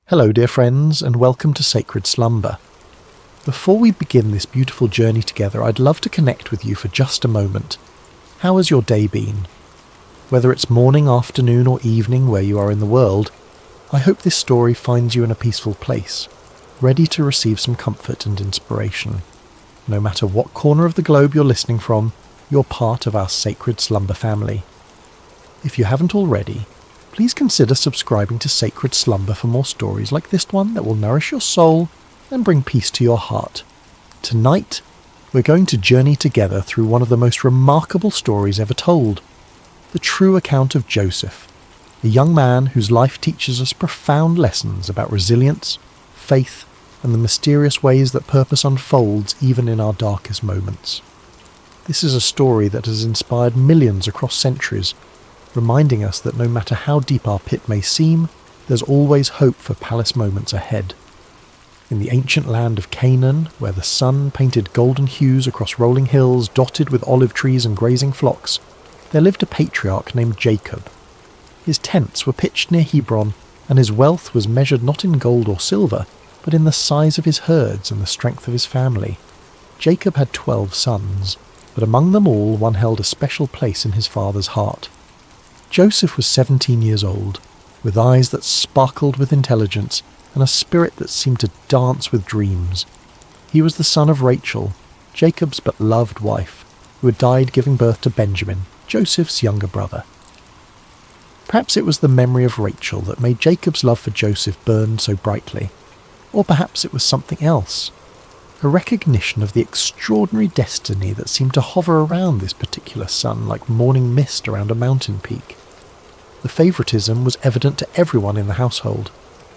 Hello dear friends, and welcome to Sacred Slumber. Before we begin this beautiful journey together, I'd love to connect with you for just a moment. How has your day been? Whether it's morning, afternoon or evening where you are in the world, I hope this story finds you in a peaceful place, ready to receive some comfort and inspiration. No matter what corner of the globe you're listening from, you're part of our Sacred Slumber family. If you haven't already, please consider subscribing to Sacred Slumber for more stories like this one that will nourish your soul and bring peace to your heart. Tonight, we're going to journey together through one of the most remarkable stories ever told, the true account of Joseph, a young man whose life teaches us profound lessons about resilience, faith, and the mysterious ways that purpose unfolds even in our darkest moments. This is a story that has inspired millions across centuries, reminding us that no matter how deep our pit may seem, there's always hope for palace moments ahead. In the ancient land of Canaan, where the sun painted golden hues across rolling hills dotted with olive trees and grazing flocks, there lived a patriarch named Jacob. His tents were pitched near Hebron, and his wealth was measured not in gold or silver, but in the size of his herds and the strength of his family. Jacob had 12 sons, but among them all one held a special place in his father's heart. Joseph was 17 years old, with eyes that sparkled with intelligence and a spirit that seemed to dance with dreams. He was the son of Rachel, Jacob's but-loved wife, who had died giving birth to Benjamin, Joseph's younger brother. Perhaps it was the memory of Rachel that made Jacob's love for Joseph burn so brightly, or perhaps it was something else, a recognition of the extraordinary destiny that seemed to hover around this particular son like morning mist around a mountain peak. The favouritism was evident to everyone in the household.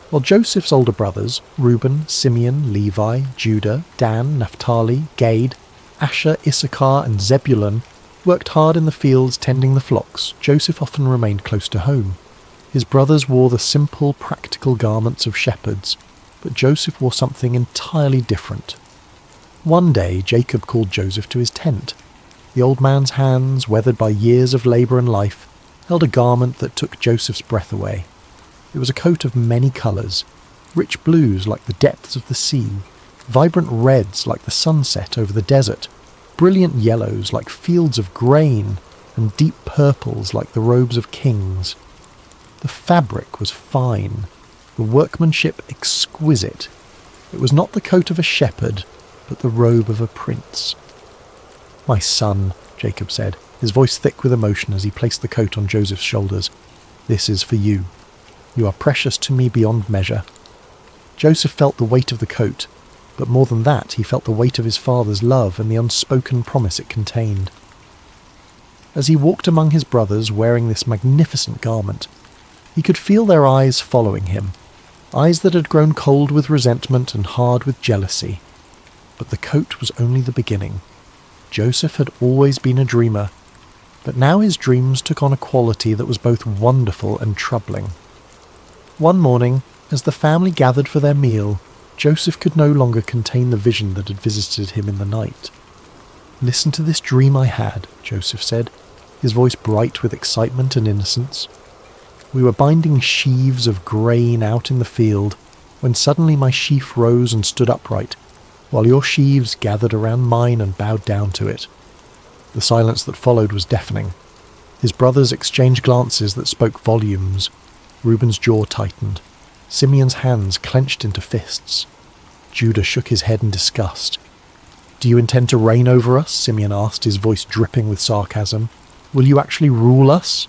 While Joseph's older brothers, Reuben, Simeon, Levi, Judah, Dan, Naphtali, Gad, Asher, Issachar and Zebulun worked hard in the fields tending the flocks, Joseph often remained close to home. His brothers wore the simple, practical garments of shepherds, but Joseph wore something entirely different. One day Jacob called Joseph to his tent. The old man's hands, weathered by years of labour and life, held a garment that took Joseph's breath away. It was a coat of many colours, rich blues like the depths of the sea, vibrant reds like the sunset over the desert, brilliant yellows like fields of grain, and deep purples like the robes of kings. The fabric was fine, the workmanship exquisite. It was not the coat of a shepherd, but the robe of a prince. "My son," Jacob said, his voice thick with emotion as he placed the coat on Joseph's shoulders, "this is for you. You are precious to me beyond measure." Joseph felt the weight of the coat, but more than that, he felt the weight of his father's love and the unspoken promise it contained. As he walked among his brothers wearing this magnificent garment, he could feel their eyes following him, eyes that had grown cold with resentment and hard with jealousy. But the coat was only the beginning. Joseph had always been a dreamer, but now his dreams took on a quality that was both wonderful and troubling. One morning, as the family gathered for their meal, Joseph could no longer contain the vision that had visited him in the night. "Listen to this dream I had," Joseph said, his voice bright with excitement and innocence. "We were binding sheaves of grain out in the field, when suddenly my sheaf rose and stood upright, while your sheaves gathered around mine and bowed down to it." The silence that followed was deafening. His brothers exchanged glances that spoke volumes. Reuben's jaw tightened. Simeon's hands clenched into fists. Judah shook his head in disgust. "Do you intend to reign over us?" Simeon asked, his voice dripping with sarcasm. "Will you actually rule us?"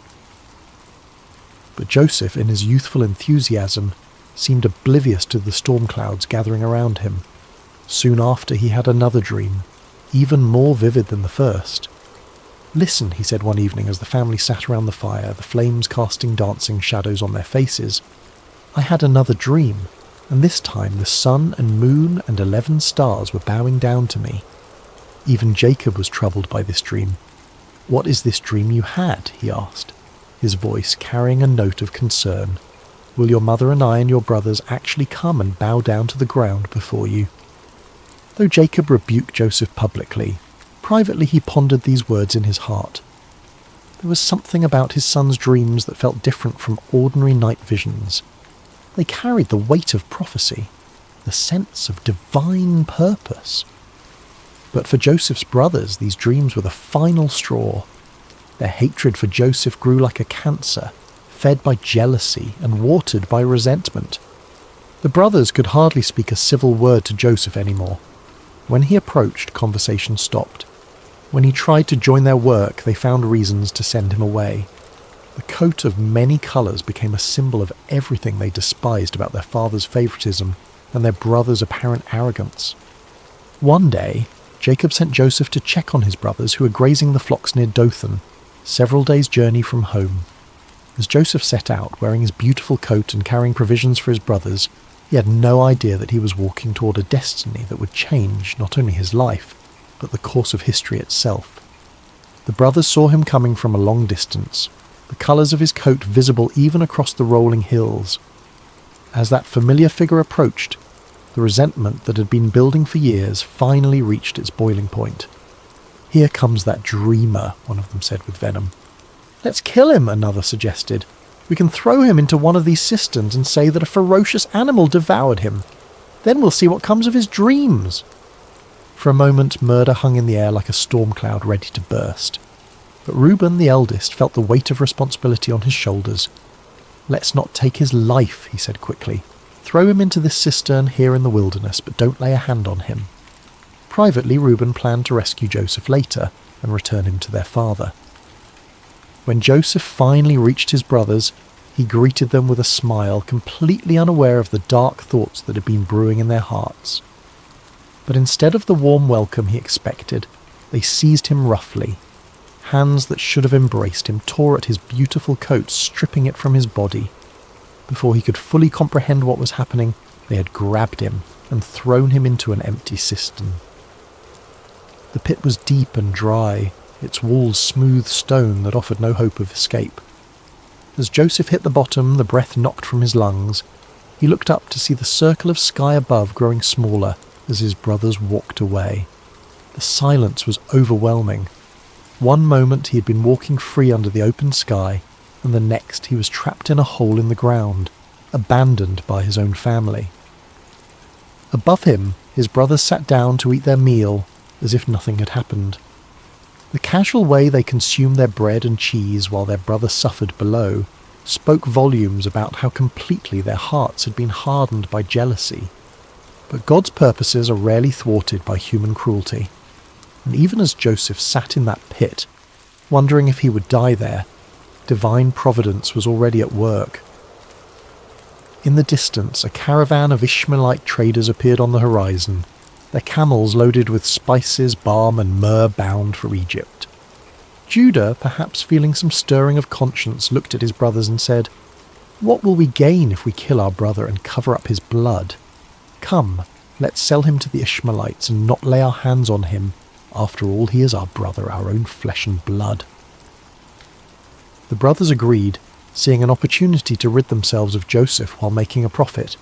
But Joseph, in his youthful enthusiasm, seemed oblivious to the storm clouds gathering around him. Soon after he had another dream, even more vivid than the first. "Listen," he said one evening as the family sat around the fire, the flames casting dancing shadows on their faces. "I had another dream, and this time the sun and moon and 11 stars were bowing down to me." Even Jacob was troubled by this dream. "What is this dream you had?" he asked, his voice carrying a note of concern. "Will your mother and I and your brothers actually come and bow down to the ground before you?" Though Jacob rebuked Joseph publicly, privately he pondered these words in his heart. There was something about his son's dreams that felt different from ordinary night visions. They carried the weight of prophecy, the sense of divine purpose. But for Joseph's brothers, these dreams were the final straw. Their hatred for Joseph grew like a cancer, fed by jealousy and watered by resentment. The brothers could hardly speak a civil word to Joseph anymore. When he approached, conversation stopped. When he tried to join their work, they found reasons to send him away. The coat of many colours became a symbol of everything they despised about their father's favouritism and their brother's apparent arrogance. One day, Jacob sent Joseph to check on his brothers who were grazing the flocks near Dothan, several days' journey from home. As Joseph set out, wearing his beautiful coat and carrying provisions for his brothers, he had no idea that he was walking toward a destiny that would change not only his life, but the course of history itself. The brothers saw him coming from a long distance, the colours of his coat visible even across the rolling hills. As that familiar figure approached, the resentment that had been building for years finally reached its boiling point. "Here comes that dreamer," one of them said with venom. "Let's kill him," another suggested. "We can throw him into one of these cisterns and say that a ferocious animal devoured him. Then we'll see what comes of his dreams." For a moment, murder hung in the air like a storm cloud ready to burst. But Reuben, the eldest, felt the weight of responsibility on his shoulders. "Let's not take his life," he said quickly. "Throw him into this cistern here in the wilderness, but don't lay a hand on him." Privately, Reuben planned to rescue Joseph later and return him to their father. When Joseph finally reached his brothers, he greeted them with a smile, completely unaware of the dark thoughts that had been brewing in their hearts. But instead of the warm welcome he expected, they seized him roughly. Hands that should have embraced him tore at his beautiful coat, stripping it from his body. Before he could fully comprehend what was happening, they had grabbed him and thrown him into an empty cistern. The pit was deep and dry, its walls smooth stone that offered no hope of escape. As Joseph hit the bottom, the breath knocked from his lungs. He looked up to see the circle of sky above growing smaller as his brothers walked away. The silence was overwhelming. One moment he had been walking free under the open sky, and the next he was trapped in a hole in the ground, abandoned by his own family. Above him, his brothers sat down to eat their meal as if nothing had happened. The casual way they consumed their bread and cheese while their brother suffered below spoke volumes about how completely their hearts had been hardened by jealousy. But God's purposes are rarely thwarted by human cruelty. And even as Joseph sat in that pit, wondering if he would die there, divine providence was already at work. In the distance, a caravan of Ishmaelite traders appeared on the horizon, their camels loaded with spices, balm and myrrh bound for Egypt. Judah, perhaps feeling some stirring of conscience, looked at his brothers and said, "What will we gain if we kill our brother and cover up his blood? Come, let's sell him to the Ishmaelites and not lay our hands on him. After all, he is our brother, our own flesh and blood." The brothers agreed, seeing an opportunity to rid themselves of Joseph while making a profit.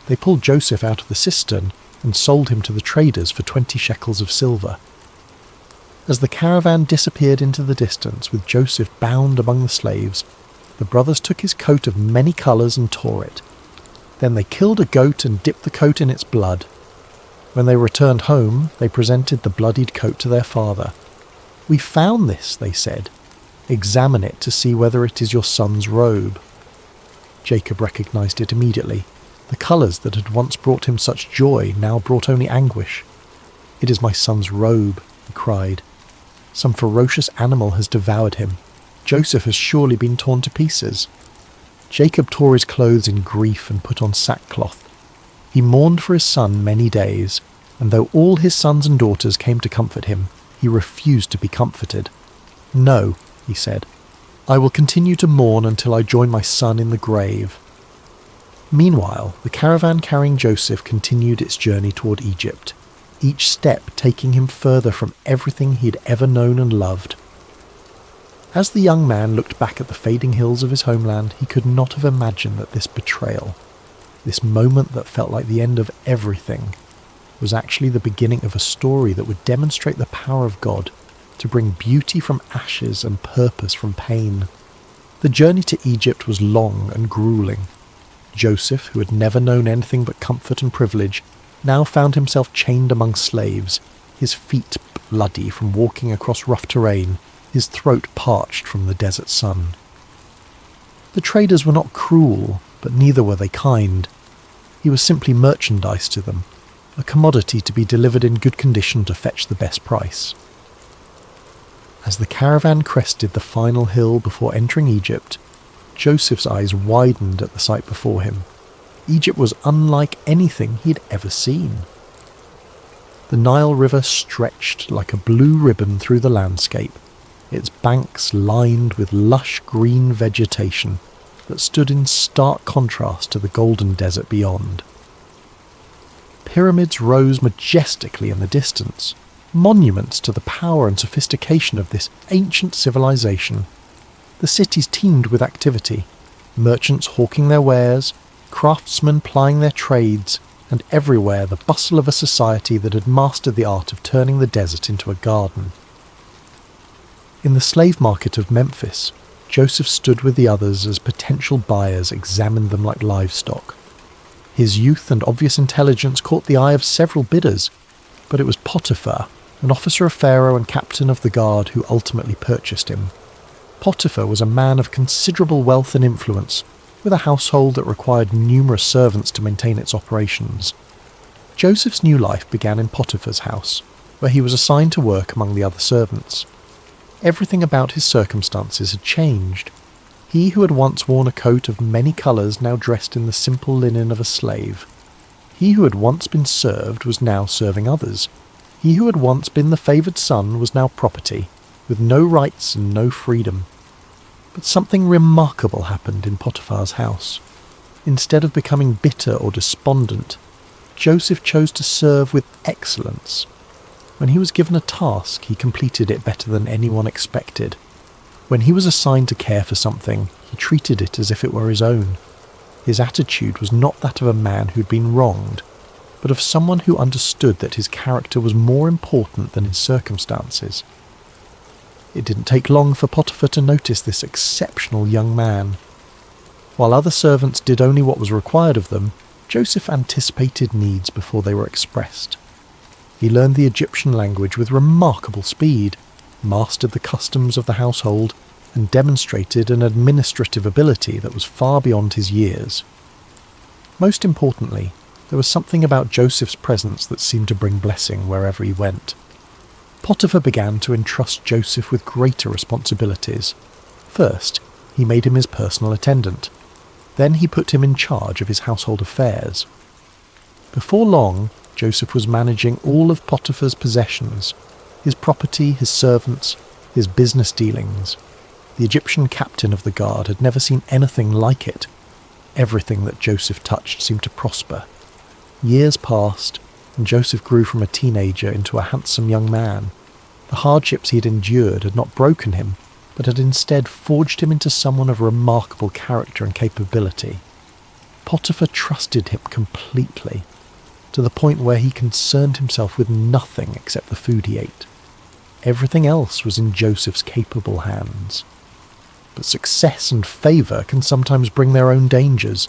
They pulled Joseph out of the cistern and sold him to the traders for 20 shekels of silver. As the caravan disappeared into the distance with Joseph bound among the slaves, the brothers took his coat of many colours and tore it. Then they killed a goat and dipped the coat in its blood. When they returned home, they presented the bloodied coat to their father. "We found this," they said. "Examine it to see whether it is your son's robe." Jacob recognized it immediately. The colours that had once brought him such joy now brought only anguish. "It is my son's robe," he cried. "Some ferocious animal has devoured him. Joseph has surely been torn to pieces." Jacob tore his clothes in grief and put on sackcloth. He mourned for his son many days, and though all his sons and daughters came to comfort him, he refused to be comforted. "No," he said, "I will continue to mourn until I join my son in the grave." Meanwhile, the caravan carrying Joseph continued its journey toward Egypt, each step taking him further from everything he had ever known and loved. As the young man looked back at the fading hills of his homeland, he could not have imagined that this betrayal, this moment that felt like the end of everything, was actually the beginning of a story that would demonstrate the power of God to bring beauty from ashes and purpose from pain. The journey to Egypt was long and grueling. Joseph, who had never known anything but comfort and privilege, now found himself chained among slaves, his feet bloody from walking across rough terrain, his throat parched from the desert sun. The traders were not cruel, but neither were they kind. He was simply merchandise to them, a commodity to be delivered in good condition to fetch the best price. As the caravan crested the final hill before entering Egypt, Joseph's eyes widened at the sight before him. Egypt was unlike anything he had ever seen. The Nile River stretched like a blue ribbon through the landscape, its banks lined with lush green vegetation that stood in stark contrast to the golden desert beyond. Pyramids rose majestically in the distance, monuments to the power and sophistication of this ancient civilization. The cities teemed with activity, merchants hawking their wares, craftsmen plying their trades, and everywhere the bustle of a society that had mastered the art of turning the desert into a garden. In the slave market of Memphis, Joseph stood with the others as potential buyers examined them like livestock. His youth and obvious intelligence caught the eye of several bidders, but it was Potiphar, an officer of Pharaoh and captain of the guard, who ultimately purchased him. Potiphar was a man of considerable wealth and influence, with a household that required numerous servants to maintain its operations. Joseph's new life began in Potiphar's house, where he was assigned to work among the other servants. Everything about his circumstances had changed. He who had once worn a coat of many colours now dressed in the simple linen of a slave. He who had once been served was now serving others. He who had once been the favoured son was now property, with no rights and no freedom. But something remarkable happened in Potiphar's house. Instead of becoming bitter or despondent, Joseph chose to serve with excellence. When he was given a task, he completed it better than anyone expected. When he was assigned to care for something, he treated it as if it were his own. His attitude was not that of a man who'd been wronged, but of someone who understood that his character was more important than his circumstances. It didn't take long for Potiphar to notice this exceptional young man. While other servants did only what was required of them, Joseph anticipated needs before they were expressed. He learned the Egyptian language with remarkable speed, mastered the customs of the household, and demonstrated an administrative ability that was far beyond his years. Most importantly, there was something about Joseph's presence that seemed to bring blessing wherever he went. Potiphar began to entrust Joseph with greater responsibilities. First, he made him his personal attendant. Then he put him in charge of his household affairs. Before long, Joseph was managing all of Potiphar's possessions, his property, his servants, his business dealings. The Egyptian captain of the guard had never seen anything like it. Everything that Joseph touched seemed to prosper. Years passed, and Joseph grew from a teenager into a handsome young man. The hardships he had endured had not broken him, but had instead forged him into someone of remarkable character and capability. Potiphar trusted him completely, to the point where he concerned himself with nothing except the food he ate. Everything else was in Joseph's capable hands. But success and favour can sometimes bring their own dangers,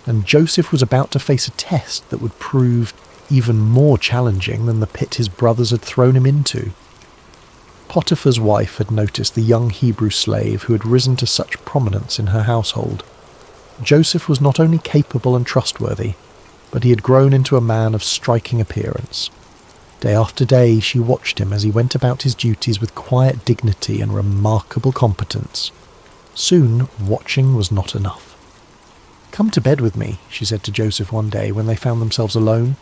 and Joseph was about to face a test that would prove even more challenging than the pit his brothers had thrown him into. Potiphar's wife had noticed the young Hebrew slave who had risen to such prominence in her household. Joseph was not only capable and trustworthy, but he had grown into a man of striking appearance. Day after day she watched him as he went about his duties with quiet dignity and remarkable competence. Soon, watching was not enough. "Come to bed with me," she said to Joseph one day when they found themselves alone.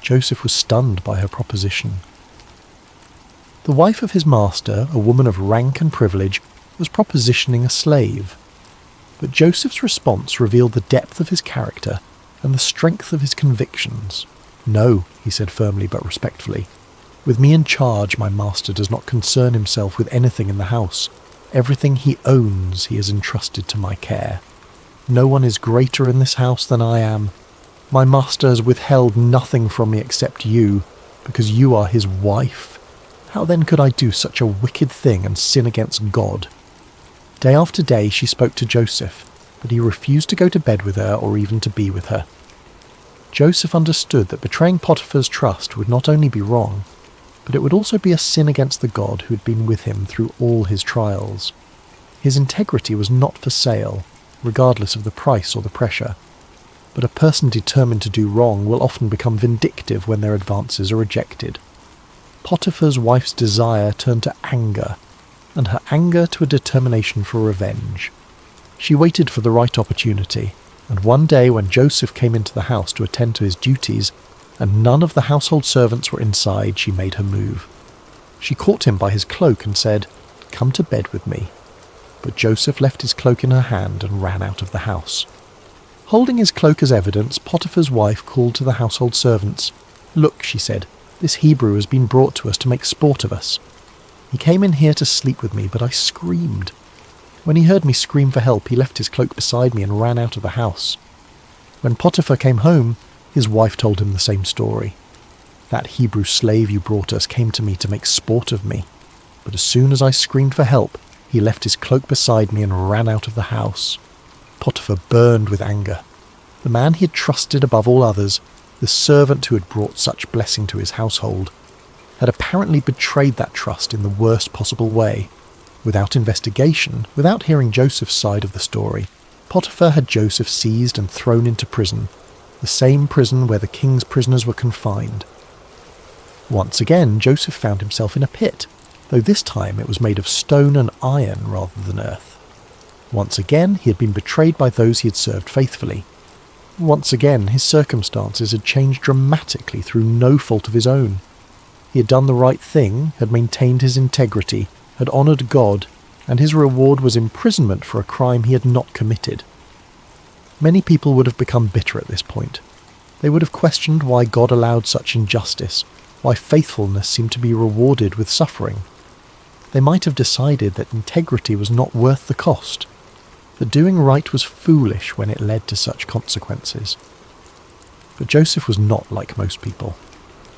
Joseph was stunned by her proposition. The wife of his master, a woman of rank and privilege, was propositioning a slave. But Joseph's response revealed the depth of his character and the strength of his convictions. "No," he said firmly but respectfully. "With me in charge, my master does not concern himself with anything in the house. Everything he owns he has entrusted to my care. No one is greater in this house than I am. My master has withheld nothing from me except you, because you are his wife. How then could I do such a wicked thing and sin against God?" Day after day she spoke to Joseph, but he refused to go to bed with her or even to be with her. Joseph understood that betraying Potiphar's trust would not only be wrong, but it would also be a sin against the God who had been with him through all his trials. His integrity was not for sale, regardless of the price or the pressure. But a person determined to do wrong will often become vindictive when their advances are rejected. Potiphar's wife's desire turned to anger, and her anger to a determination for revenge. She waited for the right opportunity, and one day when Joseph came into the house to attend to his duties, and none of the household servants were inside, she made her move. She caught him by his cloak and said, "Come to bed with me." But Joseph left his cloak in her hand and ran out of the house. Holding his cloak as evidence, Potiphar's wife called to the household servants. "Look," she said, "this Hebrew has been brought to us to make sport of us. He came in here to sleep with me, but I screamed. When he heard me scream for help, he left his cloak beside me and ran out of the house. When Potiphar came home, his wife told him the same story. That Hebrew slave you brought us came to me to make sport of me, but as soon as I screamed for help, he left his cloak beside me and ran out of the house." Potiphar burned with anger. The man he had trusted above all others, the servant who had brought such blessing to his household, had apparently betrayed that trust in the worst possible way. Without investigation, without hearing Joseph's side of the story, Potiphar had Joseph seized and thrown into prison, the same prison where the king's prisoners were confined. Once again, Joseph found himself in a pit, though this time it was made of stone and iron rather than earth. Once again, he had been betrayed by those he had served faithfully. Once again, his circumstances had changed dramatically through no fault of his own. He had done the right thing, had maintained his integrity, had honoured God, and his reward was imprisonment for a crime he had not committed. Many people would have become bitter at this point. They would have questioned why God allowed such injustice, why faithfulness seemed to be rewarded with suffering. They might have decided that integrity was not worth the cost, that doing right was foolish when it led to such consequences. But Joseph was not like most people.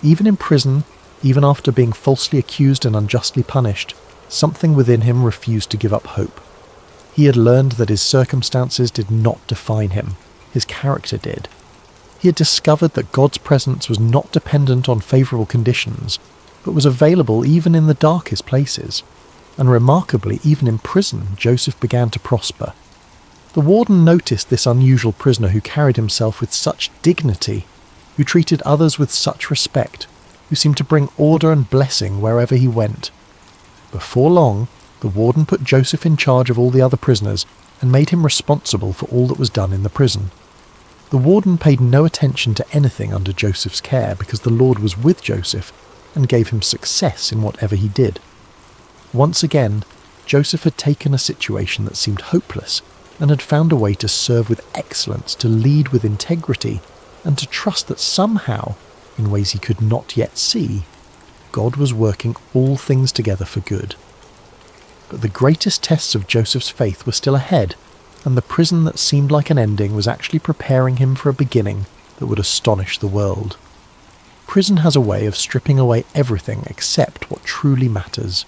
Even in prison, even after being falsely accused and unjustly punished, something within him refused to give up hope. He had learned that his circumstances did not define him, his character did. He had discovered that God's presence was not dependent on favourable conditions, but was available even in the darkest places. And remarkably, even in prison, Joseph began to prosper. The warden noticed this unusual prisoner who carried himself with such dignity, who treated others with such respect, who seemed to bring order and blessing wherever he went. Before long, the warden put Joseph in charge of all the other prisoners and made him responsible for all that was done in the prison. The warden paid no attention to anything under Joseph's care because the Lord was with Joseph and gave him success in whatever he did. Once again, Joseph had taken a situation that seemed hopeless and had found a way to serve with excellence, to lead with integrity, and to trust that somehow, in ways he could not yet see, God was working all things together for good. But the greatest tests of Joseph's faith were still ahead, and the prison that seemed like an ending was actually preparing him for a beginning that would astonish the world. Prison has a way of stripping away everything except what truly matters.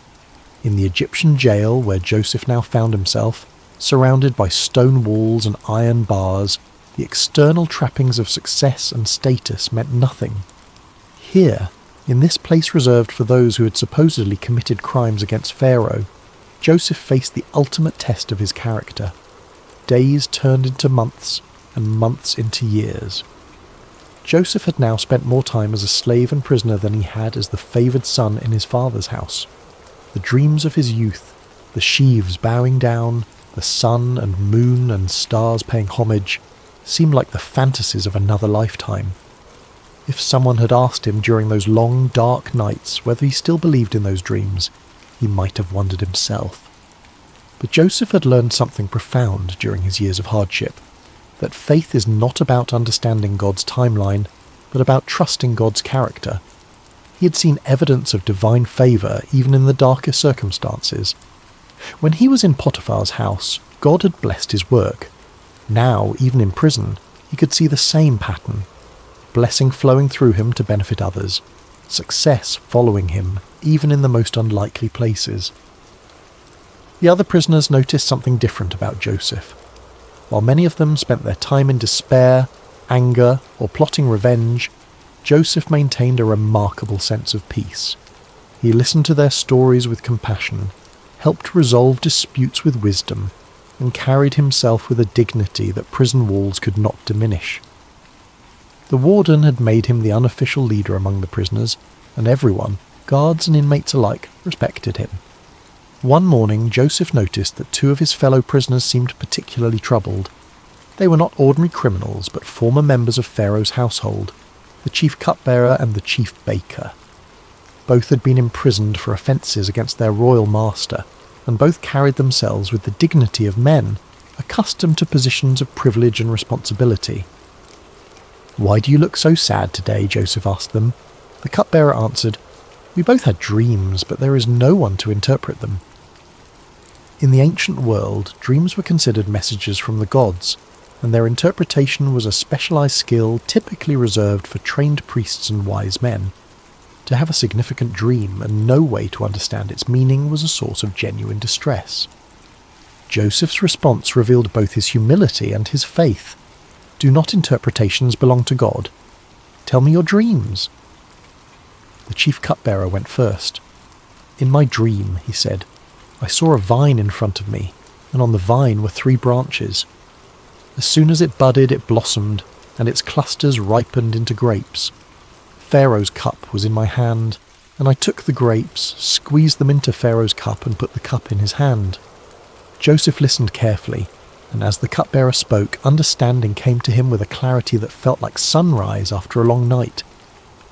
In the Egyptian jail where Joseph now found himself, surrounded by stone walls and iron bars, the external trappings of success and status meant nothing. Here, in this place reserved for those who had supposedly committed crimes against Pharaoh, Joseph faced the ultimate test of his character. Days turned into months, and months into years. Joseph had now spent more time as a slave and prisoner than he had as the favoured son in his father's house. The dreams of his youth, the sheaves bowing down, the sun and moon and stars paying homage, seemed like the fantasies of another lifetime. If someone had asked him during those long, dark nights whether he still believed in those dreams, he might have wondered himself. But Joseph had learned something profound during his years of hardship, that faith is not about understanding God's timeline, but about trusting God's character. He had seen evidence of divine favour even in the darkest circumstances. When he was in Potiphar's house, God had blessed his work. Now, even in prison, he could see the same pattern. Blessing flowing through him to benefit others. Success following him, even in the most unlikely places. The other prisoners noticed something different about Joseph. While many of them spent their time in despair, anger, or plotting revenge, Joseph maintained a remarkable sense of peace. He listened to their stories with compassion, helped resolve disputes with wisdom, and carried himself with a dignity that prison walls could not diminish. The warden had made him the unofficial leader among the prisoners, and everyone, guards and inmates alike, respected him. One morning, Joseph noticed that 2 of his fellow prisoners seemed particularly troubled. They were not ordinary criminals, but former members of Pharaoh's household, the chief cupbearer and the chief baker. Both had been imprisoned for offences against their royal master, and both carried themselves with the dignity of men, accustomed to positions of privilege and responsibility. "Why do you look so sad today?" Joseph asked them. The cupbearer answered, "We both had dreams, but there is no one to interpret them." In the ancient world, dreams were considered messages from the gods, and their interpretation was a specialized skill typically reserved for trained priests and wise men. To have a significant dream and no way to understand its meaning was a source of genuine distress. Joseph's response revealed both his humility and his faith. "Do not interpretations belong to God? Tell me your dreams." The chief cupbearer went first. "In my dream," he said, "I saw a vine in front of me, and on the vine were 3 branches. As soon as it budded, it blossomed, and its clusters ripened into grapes. Pharaoh's cup was in my hand, and I took the grapes, squeezed them into Pharaoh's cup, and put the cup in his hand." Joseph listened carefully, and as the cupbearer spoke, understanding came to him with a clarity that felt like sunrise after a long night.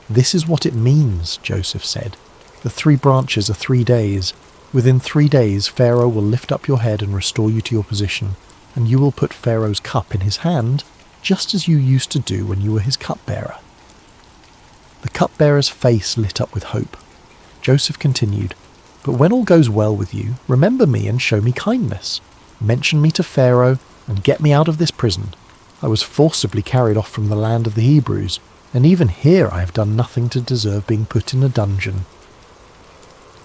"This is what it means," Joseph said. "The 3 branches are 3 days. Within 3 days, Pharaoh will lift up your head and restore you to your position, and you will put Pharaoh's cup in his hand, just as you used to do when you were his cupbearer." The cupbearer's face lit up with hope. Joseph continued, "But when all goes well with you, remember me and show me kindness. Mention me to Pharaoh and get me out of this prison. I was forcibly carried off from the land of the Hebrews, and even here I have done nothing to deserve being put in a dungeon."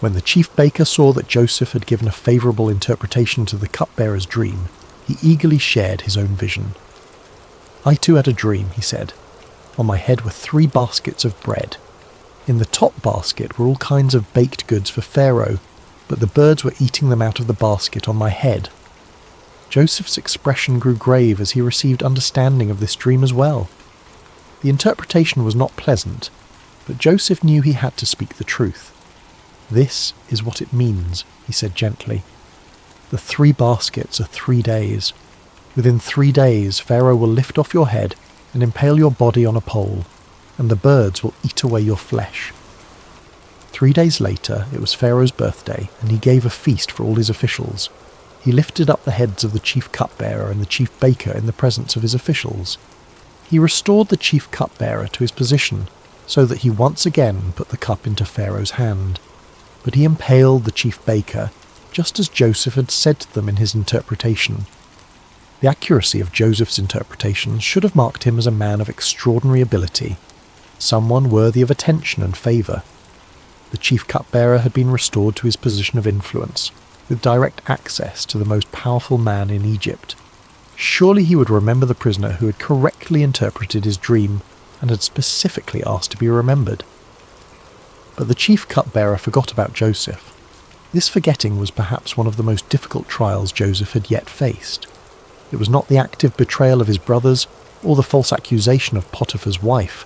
When the chief baker saw that Joseph had given a favourable interpretation to the cupbearer's dream, he eagerly shared his own vision. "I too had a dream," he said. "On my head were 3 baskets of bread. In the top basket were all kinds of baked goods for Pharaoh, but the birds were eating them out of the basket on my head." Joseph's expression grew grave as he received understanding of this dream as well. The interpretation was not pleasant, but Joseph knew he had to speak the truth. "This is what it means," he said gently. "The 3 baskets are 3 days. Within 3 days, Pharaoh will lift off your head and impale your body on a pole, and the birds will eat away your flesh." 3 days later, it was Pharaoh's birthday, and he gave a feast for all his officials. He lifted up the heads of the chief cupbearer and the chief baker in the presence of his officials. He restored the chief cupbearer to his position, so that he once again put the cup into Pharaoh's hand. But he impaled the chief baker, just as Joseph had said to them in his interpretation. The accuracy of Joseph's interpretation should have marked him as a man of extraordinary ability, someone worthy of attention and favour. The chief cupbearer had been restored to his position of influence, with direct access to the most powerful man in Egypt. Surely he would remember the prisoner who had correctly interpreted his dream and had specifically asked to be remembered. But the chief cupbearer forgot about Joseph. This forgetting was perhaps one of the most difficult trials Joseph had yet faced. It was not the active betrayal of his brothers or the false accusation of Potiphar's wife,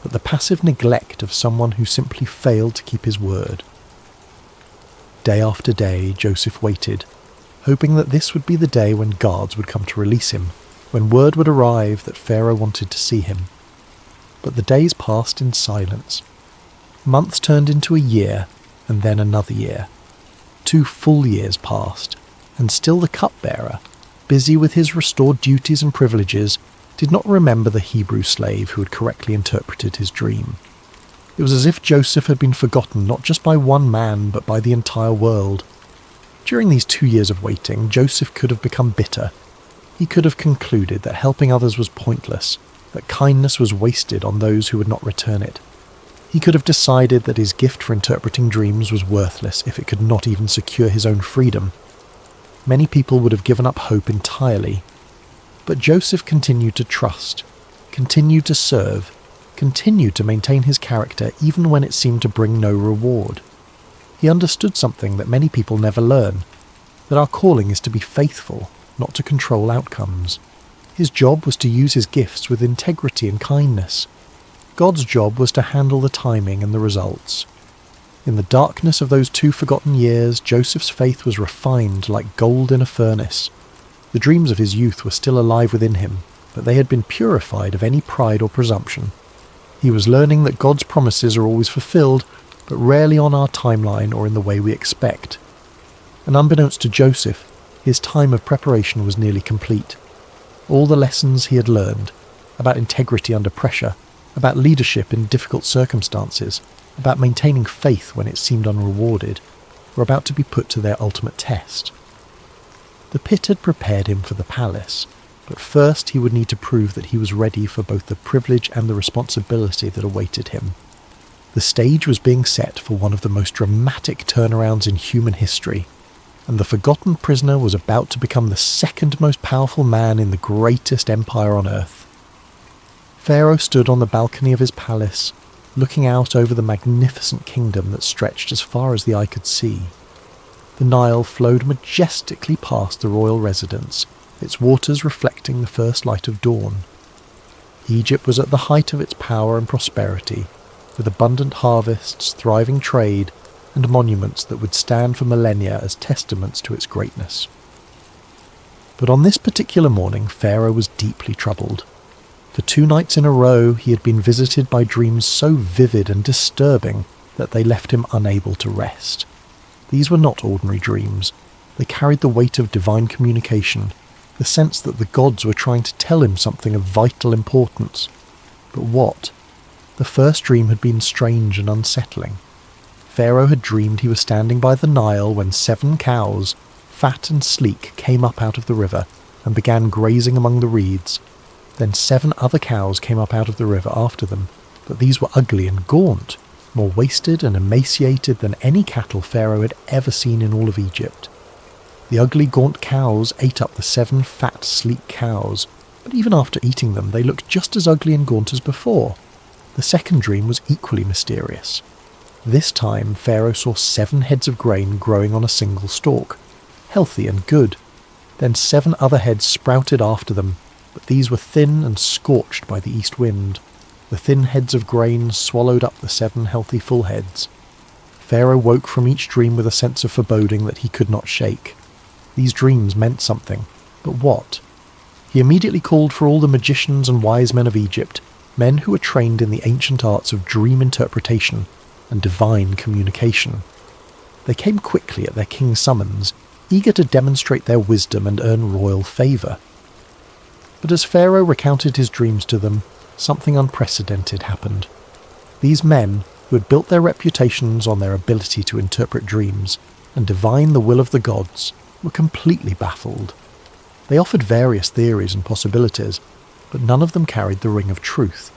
but the passive neglect of someone who simply failed to keep his word. Day after day, Joseph waited, hoping that this would be the day when guards would come to release him, when word would arrive that Pharaoh wanted to see him. But the days passed in silence. Months turned into a year, and then another year. 2 full years passed, and still the cupbearer, busy with his restored duties and privileges, did not remember the Hebrew slave who had correctly interpreted his dream. It was as if Joseph had been forgotten not just by one man, but by the entire world. During these 2 years of waiting, Joseph could have become bitter. He could have concluded that helping others was pointless, that kindness was wasted on those who would not return it. He could have decided that his gift for interpreting dreams was worthless if it could not even secure his own freedom. Many people would have given up hope entirely. But Joseph continued to trust, continued to serve, continued to maintain his character even when it seemed to bring no reward. He understood something that many people never learn, that our calling is to be faithful, not to control outcomes. His job was to use his gifts with integrity and kindness. God's job was to handle the timing and the results. In the darkness of those 2 forgotten years, Joseph's faith was refined like gold in a furnace. The dreams of his youth were still alive within him, but they had been purified of any pride or presumption. He was learning that God's promises are always fulfilled, but rarely on our timeline or in the way we expect. And unbeknownst to Joseph, his time of preparation was nearly complete. All the lessons he had learned, about integrity under pressure, about leadership in difficult circumstances, about maintaining faith when it seemed unrewarded, were about to be put to their ultimate test. The pit had prepared him for the palace, but first he would need to prove that he was ready for both the privilege and the responsibility that awaited him. The stage was being set for one of the most dramatic turnarounds in human history, and the forgotten prisoner was about to become the second most powerful man in the greatest empire on earth. Pharaoh stood on the balcony of his palace, looking out over the magnificent kingdom that stretched as far as the eye could see. The Nile flowed majestically past the royal residence, its waters reflecting the first light of dawn. Egypt was at the height of its power and prosperity, with abundant harvests, thriving trade, and monuments that would stand for millennia as testaments to its greatness. But on this particular morning, Pharaoh was deeply troubled. For 2 nights in a row, he had been visited by dreams so vivid and disturbing that they left him unable to rest. These were not ordinary dreams. They carried the weight of divine communication, the sense that the gods were trying to tell him something of vital importance. But what? The first dream had been strange and unsettling. Pharaoh had dreamed he was standing by the Nile when 7 cows, fat and sleek, came up out of the river and began grazing among the reeds. Then 7 other cows came up out of the river after them, but these were ugly and gaunt, more wasted and emaciated than any cattle Pharaoh had ever seen in all of Egypt. The ugly, gaunt cows ate up the 7 fat, sleek cows, but even after eating them they looked just as ugly and gaunt as before. The second dream was equally mysterious. This time Pharaoh saw 7 heads of grain growing on a single stalk, healthy and good. Then 7 other heads sprouted after them, but these were thin and scorched by the east wind. The thin heads of grain swallowed up the 7 healthy full heads. Pharaoh woke from each dream with a sense of foreboding that he could not shake. These dreams meant something, but what? He immediately called for all the magicians and wise men of Egypt, men who were trained in the ancient arts of dream interpretation and divine communication. They came quickly at their king's summons, eager to demonstrate their wisdom and earn royal favour. But as Pharaoh recounted his dreams to them, something unprecedented happened. These men, who had built their reputations on their ability to interpret dreams and divine the will of the gods, were completely baffled. They offered various theories and possibilities, but none of them carried the ring of truth.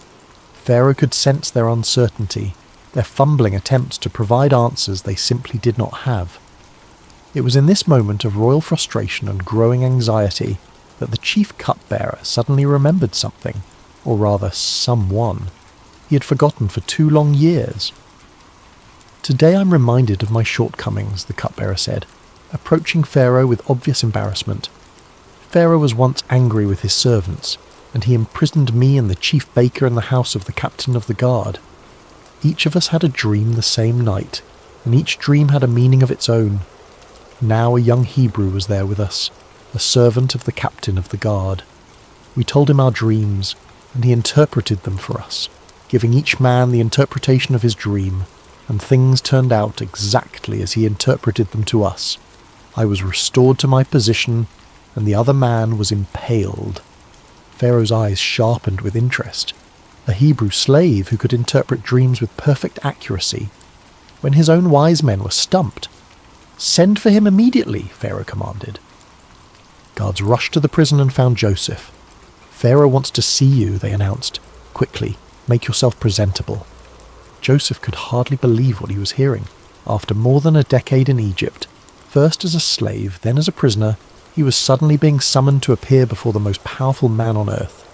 Pharaoh could sense their uncertainty, their fumbling attempts to provide answers they simply did not have. It was in this moment of royal frustration and growing anxiety that the chief cupbearer suddenly remembered something, or rather someone, he had forgotten for 2 long years. "Today I'm reminded of my shortcomings," the cupbearer said, approaching Pharaoh with obvious embarrassment. "Pharaoh was once angry with his servants, and he imprisoned me and the chief baker in the house of the captain of the guard. Each of us had a dream the same night, and each dream had a meaning of its own. Now a young Hebrew was there with us, a servant of the captain of the guard. We told him our dreams, and he interpreted them for us, giving each man the interpretation of his dream, and things turned out exactly as he interpreted them to us. I was restored to my position, and the other man was impaled." Pharaoh's eyes sharpened with interest. A Hebrew slave who could interpret dreams with perfect accuracy, when his own wise men were stumped. "Send for him immediately," Pharaoh commanded. Guards rushed to the prison and found Joseph. "Pharaoh wants to see you," they announced. "Quickly, make yourself presentable." Joseph could hardly believe what he was hearing. After more than a decade in Egypt, first as a slave, then as a prisoner, He was suddenly being summoned to appear before the most powerful man on earth.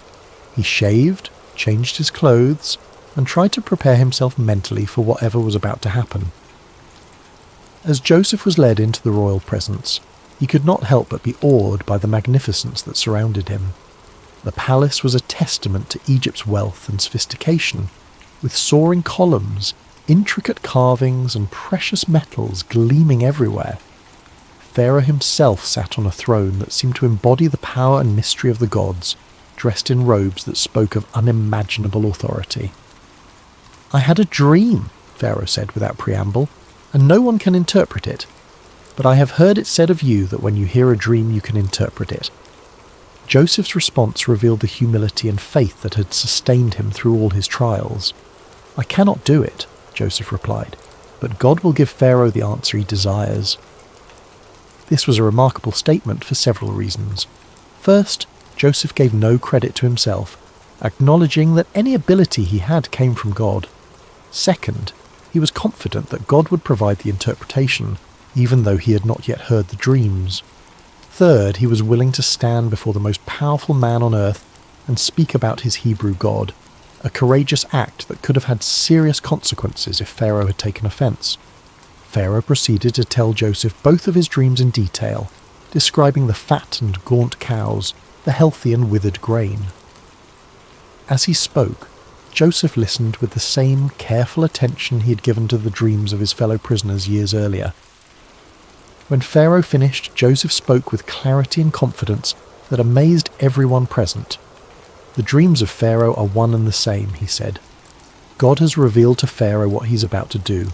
He shaved, changed his clothes, and tried to prepare himself mentally for whatever was about to happen. As Joseph was led into the royal presence, he could not help but be awed by the magnificence that surrounded him. The palace was a testament to Egypt's wealth and sophistication, with soaring columns, intricate carvings, and precious metals gleaming everywhere. Pharaoh himself sat on a throne that seemed to embody the power and mystery of the gods, dressed in robes that spoke of unimaginable authority. "I had a dream," Pharaoh said without preamble, "and no one can interpret it. But I have heard it said of you that when you hear a dream you can interpret it." Joseph's response revealed the humility and faith that had sustained him through all his trials. "I cannot do it," Joseph replied, "but God will give Pharaoh the answer he desires." This was a remarkable statement for several reasons. First, Joseph gave no credit to himself, acknowledging that any ability he had came from God. Second, he was confident that God would provide the interpretation, even though he had not yet heard the dreams. Third, he was willing to stand before the most powerful man on earth and speak about his Hebrew God, a courageous act that could have had serious consequences if Pharaoh had taken offense. Pharaoh proceeded to tell Joseph both of his dreams in detail, describing the fat and gaunt cows, the healthy and withered grain. As he spoke, Joseph listened with the same careful attention he had given to the dreams of his fellow prisoners years earlier. When Pharaoh finished, Joseph spoke with clarity and confidence that amazed everyone present. "The dreams of Pharaoh are one and the same," he said. "God has revealed to Pharaoh what he's about to do.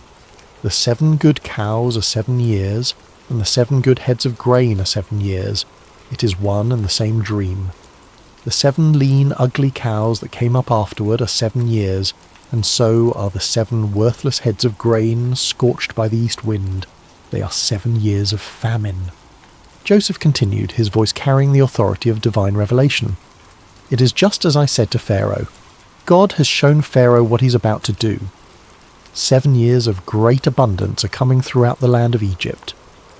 The 7 good cows are 7 years, and the 7 good heads of grain are 7 years. It is one and the same dream. The 7 lean, ugly cows that came up afterward are 7 years, and so are the 7 worthless heads of grain scorched by the east wind. They are 7 years of famine." Joseph continued, his voice carrying the authority of divine revelation. "It is just as I said to Pharaoh. God has shown Pharaoh what he's about to do. 7 years of great abundance are coming throughout the land of Egypt,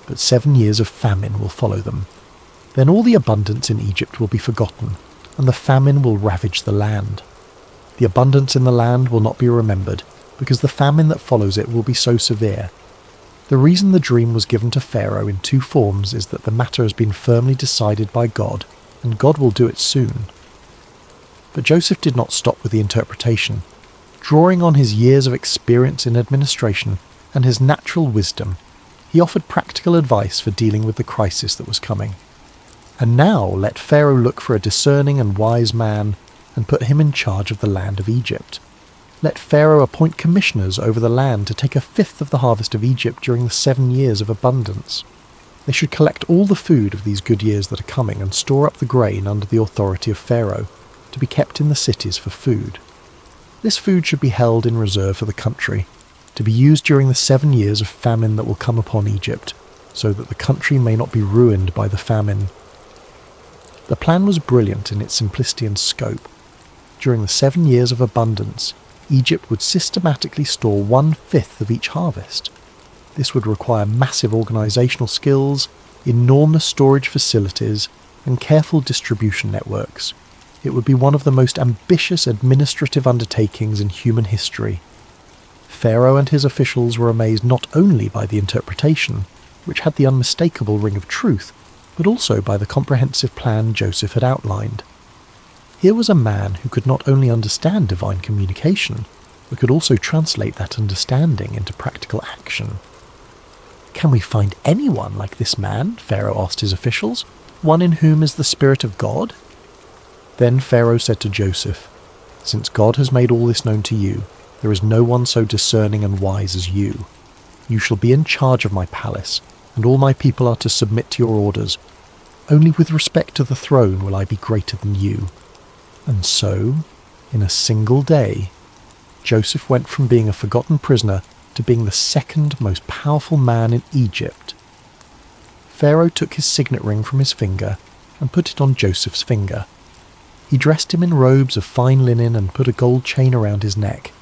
but 7 years of famine will follow them. Then all the abundance in Egypt will be forgotten, and the famine will ravage the land. The abundance in the land will not be remembered, because the famine that follows it will be so severe. The reason the dream was given to Pharaoh in 2 forms is that the matter has been firmly decided by God, and God will do it soon." But Joseph did not stop with the interpretation. Drawing on his years of experience in administration and his natural wisdom, he offered practical advice for dealing with the crisis that was coming. "And now let Pharaoh look for a discerning and wise man and put him in charge of the land of Egypt. Let Pharaoh appoint commissioners over the land to take 1/5 of the harvest of Egypt during the 7 years of abundance. They should collect all the food of these good years that are coming and store up the grain under the authority of Pharaoh, to be kept in the cities for food. This food should be held in reserve for the country, to be used during the 7 years of famine that will come upon Egypt, so that the country may not be ruined by the famine." The plan was brilliant in its simplicity and scope. During the 7 years of abundance, Egypt would systematically store 1/5 of each harvest. This would require massive organisational skills, enormous storage facilities, and careful distribution networks. It would be one of the most ambitious administrative undertakings in human history. Pharaoh and his officials were amazed not only by the interpretation, which had the unmistakable ring of truth, but also by the comprehensive plan Joseph had outlined. Here was a man who could not only understand divine communication, but could also translate that understanding into practical action. "Can we find anyone like this man?" Pharaoh asked his officials. "One in whom is the Spirit of God?" Then Pharaoh said to Joseph, "Since God has made all this known to you, there is no one so discerning and wise as you. You shall be in charge of my palace, and all my people are to submit to your orders. Only with respect to the throne will I be greater than you." And so, in a single day, Joseph went from being a forgotten prisoner to being the 2nd most powerful man in Egypt. Pharaoh took his signet ring from his finger and put it on Joseph's finger. He dressed him in robes of fine linen and put a gold chain around his neck.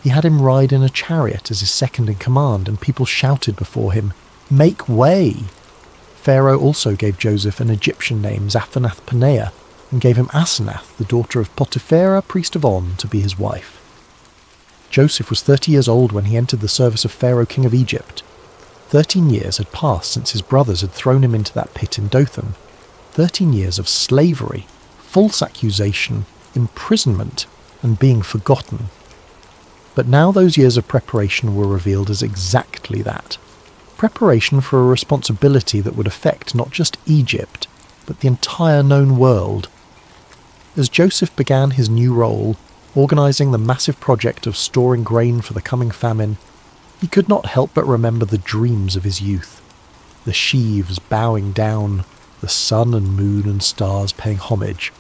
He had him ride in a chariot as his second in command, and people shouted before him, "Make way!" Pharaoh also gave Joseph an Egyptian name, Zaphanath-Paneah, and gave him Asenath, the daughter of Potiphera, priest of On, to be his wife. Joseph was 30 years old when he entered the service of Pharaoh, king of Egypt. 13 years had passed since his brothers had thrown him into that pit in Dothan. 13 years of slavery, false accusation, imprisonment, and being forgotten. But now those years of preparation were revealed as exactly that. Preparation for a responsibility that would affect not just Egypt, but the entire known world. As Joseph began his new role, organising the massive project of storing grain for the coming famine, he could not help but remember the dreams of his youth. The sheaves bowing down, the sun and moon and stars paying homage.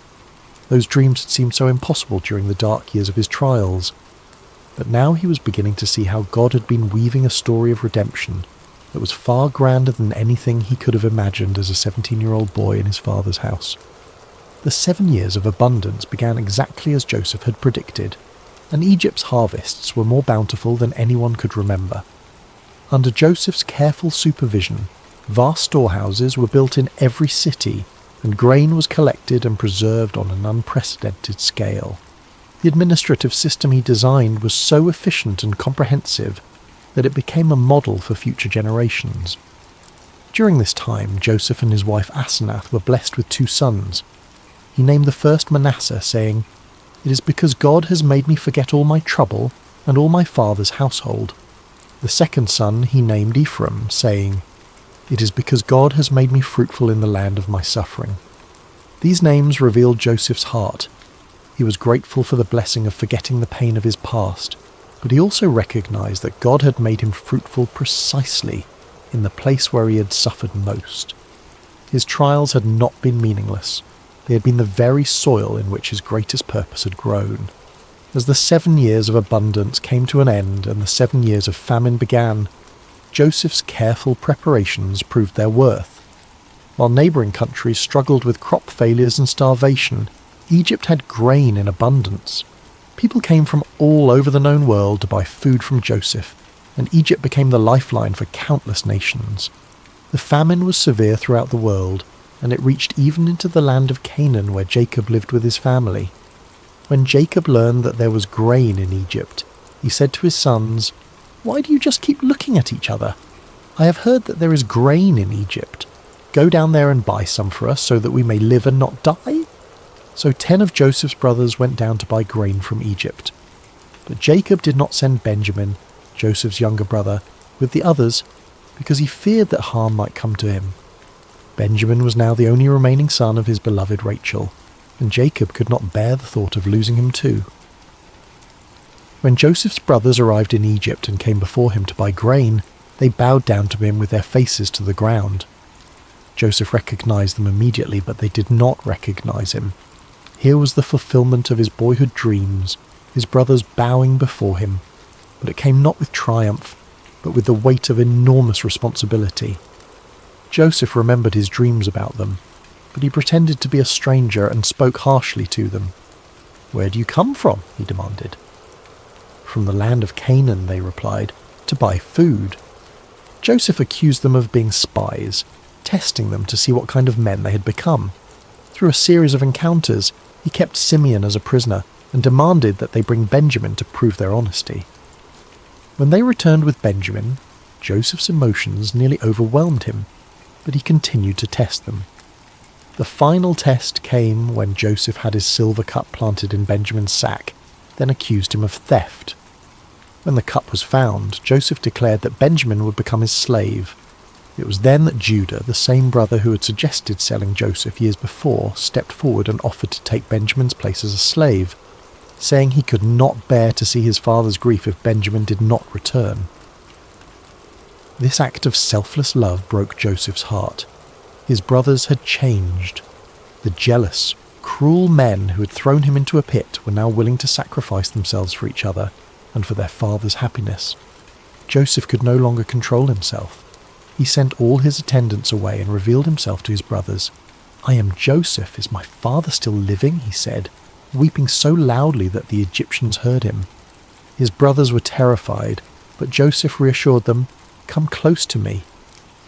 Those dreams had seemed so impossible during the dark years of his trials. But now he was beginning to see how God had been weaving a story of redemption that was far grander than anything he could have imagined as a 17-year-old boy in his father's house. The 7 years of abundance began exactly as Joseph had predicted, and Egypt's harvests were more bountiful than anyone could remember. Under Joseph's careful supervision, vast storehouses were built in every city, and grain was collected and preserved on an unprecedented scale. The administrative system he designed was so efficient and comprehensive that it became a model for future generations. During this time, Joseph and his wife Asenath were blessed with 2 sons. He named the first Manasseh, saying, "It is because God has made me forget all my trouble and all my father's household." The second son he named Ephraim, saying, "It is because God has made me fruitful in the land of my suffering." These names revealed Joseph's heart. He was grateful for the blessing of forgetting the pain of his past, but he also recognized that God had made him fruitful precisely in the place where he had suffered most. His trials had not been meaningless. They had been the very soil in which his greatest purpose had grown. As the 7 years of abundance came to an end and the 7 years of famine began, Joseph's careful preparations proved their worth. While neighbouring countries struggled with crop failures and starvation, Egypt had grain in abundance. People came from all over the known world to buy food from Joseph, and Egypt became the lifeline for countless nations. The famine was severe throughout the world, and it reached even into the land of Canaan where Jacob lived with his family. When Jacob learned that there was grain in Egypt, he said to his sons, "Why do you just keep looking at each other? I have heard that there is grain in Egypt. Go down there and buy some for us so that we may live and not die." So 10 of Joseph's brothers went down to buy grain from Egypt. But Jacob did not send Benjamin, Joseph's younger brother, with the others because he feared that harm might come to him. Benjamin was now the only remaining son of his beloved Rachel, and Jacob could not bear the thought of losing him too. When Joseph's brothers arrived in Egypt and came before him to buy grain, they bowed down to him with their faces to the ground. Joseph recognized them immediately, but they did not recognize him. Here was the fulfillment of his boyhood dreams, his brothers bowing before him, but it came not with triumph, but with the weight of enormous responsibility. Joseph remembered his dreams about them, but he pretended to be a stranger and spoke harshly to them. "Where do you come from?" he demanded. "From the land of Canaan," they replied, "to buy food." Joseph accused them of being spies, testing them to see what kind of men they had become. Through a series of encounters, he kept Simeon as a prisoner and demanded that they bring Benjamin to prove their honesty. When they returned with Benjamin, Joseph's emotions nearly overwhelmed him, but he continued to test them. The final test came when Joseph had his silver cup planted in Benjamin's sack, then accused him of theft. When the cup was found, Joseph declared that Benjamin would become his slave. It was then that Judah, the same brother who had suggested selling Joseph years before, stepped forward and offered to take Benjamin's place as a slave, saying he could not bear to see his father's grief if Benjamin did not return. This act of selfless love broke Joseph's heart. His brothers had changed. The jealous, cruel men who had thrown him into a pit were now willing to sacrifice themselves for each other and for their father's happiness. Joseph could no longer control himself. He sent all his attendants away and revealed himself to his brothers. "I am Joseph. Is my father still living?" he said, weeping so loudly that the Egyptians heard him. His brothers were terrified, but Joseph reassured them, "Come close to me.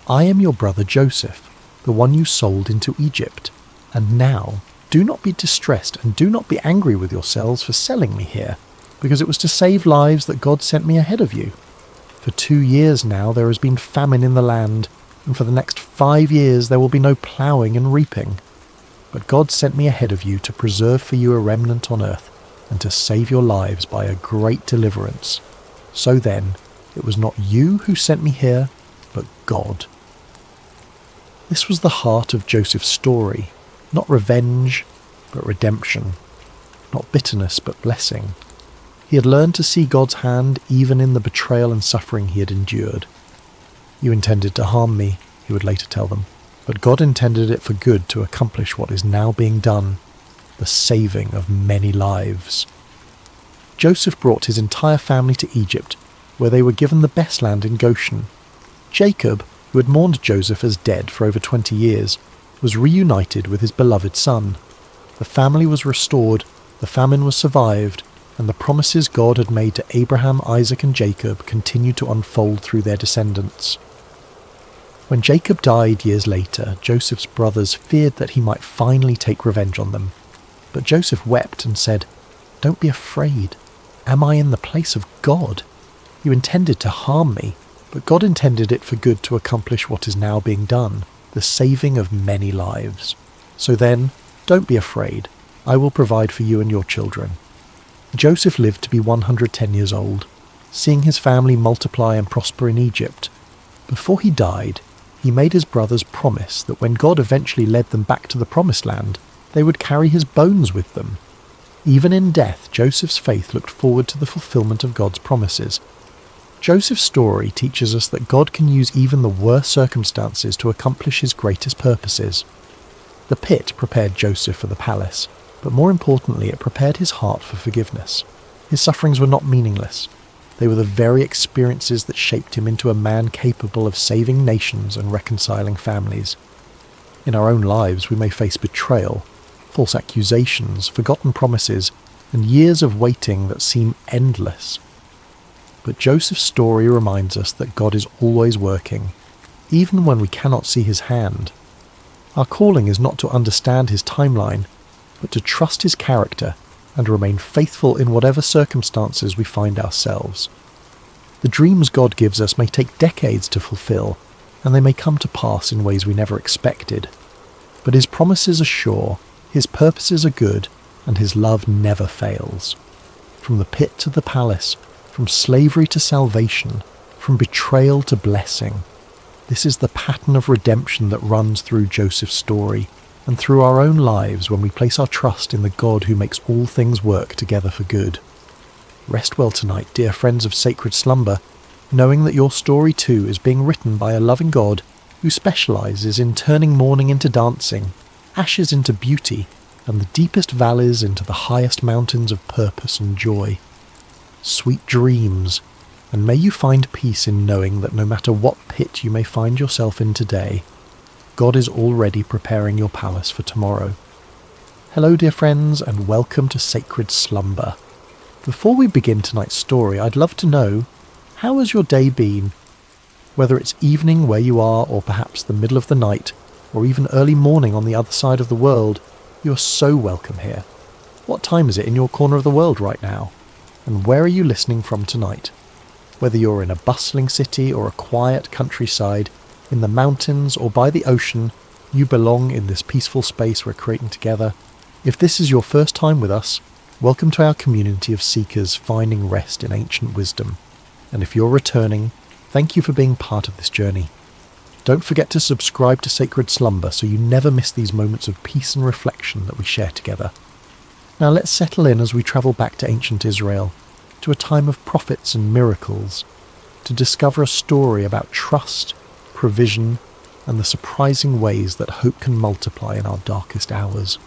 I am your brother Joseph, the one you sold into Egypt. And now, do not be distressed and do not be angry with yourselves for selling me here, because it was to save lives that God sent me ahead of you. For 2 years now there has been famine in the land, and for the next 5 years there will be no ploughing and reaping. But God sent me ahead of you to preserve for you a remnant on earth, and to save your lives by a great deliverance. So then, it was not you who sent me here, but God. This was the heart of Joseph's story, not revenge, but redemption, not bitterness, but blessing. He had learned to see God's hand even in the betrayal and suffering he had endured. You intended to harm me, he would later tell them, but God intended it for good to accomplish what is now being done, the saving of many lives. Joseph brought his entire family to Egypt, where they were given the best land in Goshen. Jacob, who had mourned Joseph as dead for over 20 years, was reunited with his beloved son. The family was restored, the famine was survived, and the promises God had made to Abraham, Isaac and Jacob continued to unfold through their descendants. When Jacob died years later, Joseph's brothers feared that he might finally take revenge on them. But Joseph wept and said, "Don't be afraid. Am I in the place of God? You intended to harm me, but God intended it for good to accomplish what is now being done, the saving of many lives. So then, don't be afraid. I will provide for you and your children." Joseph lived to be 110 years old, seeing his family multiply and prosper in Egypt. Before he died, he made his brothers promise that when God eventually led them back to the promised land, they would carry his bones with them. Even in death, Joseph's faith looked forward to the fulfillment of God's promises. Joseph's story teaches us that God can use even the worst circumstances to accomplish his greatest purposes. The pit prepared Joseph for the palace, but more importantly it prepared his heart for forgiveness. His sufferings were not meaningless. They were the very experiences that shaped him into a man capable of saving nations and reconciling families. In our own lives we may face betrayal, false accusations, forgotten promises, and years of waiting that seem endless. But Joseph's story reminds us that God is always working, even when we cannot see his hand. Our calling is not to understand his timeline, but to trust his character and remain faithful in whatever circumstances we find ourselves. The dreams God gives us may take decades to fulfill, and they may come to pass in ways we never expected. But his promises are sure, his purposes are good, and his love never fails. From the pit to the palace, from slavery to salvation, from betrayal to blessing. This is the pattern of redemption that runs through Joseph's story, and through our own lives when we place our trust in the God who makes all things work together for good. Rest well tonight, dear friends of Sacred Slumber, knowing that your story too is being written by a loving God who specialises in turning mourning into dancing, ashes into beauty, and the deepest valleys into the highest mountains of purpose and joy. Sweet dreams, and may you find peace in knowing that no matter what pit you may find yourself in today, God is already preparing your palace for tomorrow. Hello dear friends, and welcome to Sacred Slumber. Before we begin tonight's story, I'd love to know, how has your day been? Whether it's evening where you are, or perhaps the middle of the night, or even early morning on the other side of the world, you're so welcome here. What time is it in your corner of the world right now? And where are you listening from tonight? Whether you're in a bustling city or a quiet countryside, in the mountains or by the ocean, you belong in this peaceful space we're creating together. If this is your first time with us, welcome to our community of seekers finding rest in ancient wisdom. And if you're returning, thank you for being part of this journey. Don't forget to subscribe to Sacred Slumber so you never miss these moments of peace and reflection that we share together. Now let's settle in as we travel back to ancient Israel, to a time of prophets and miracles, to discover a story about trust, provision, and the surprising ways that hope can multiply in our darkest hours.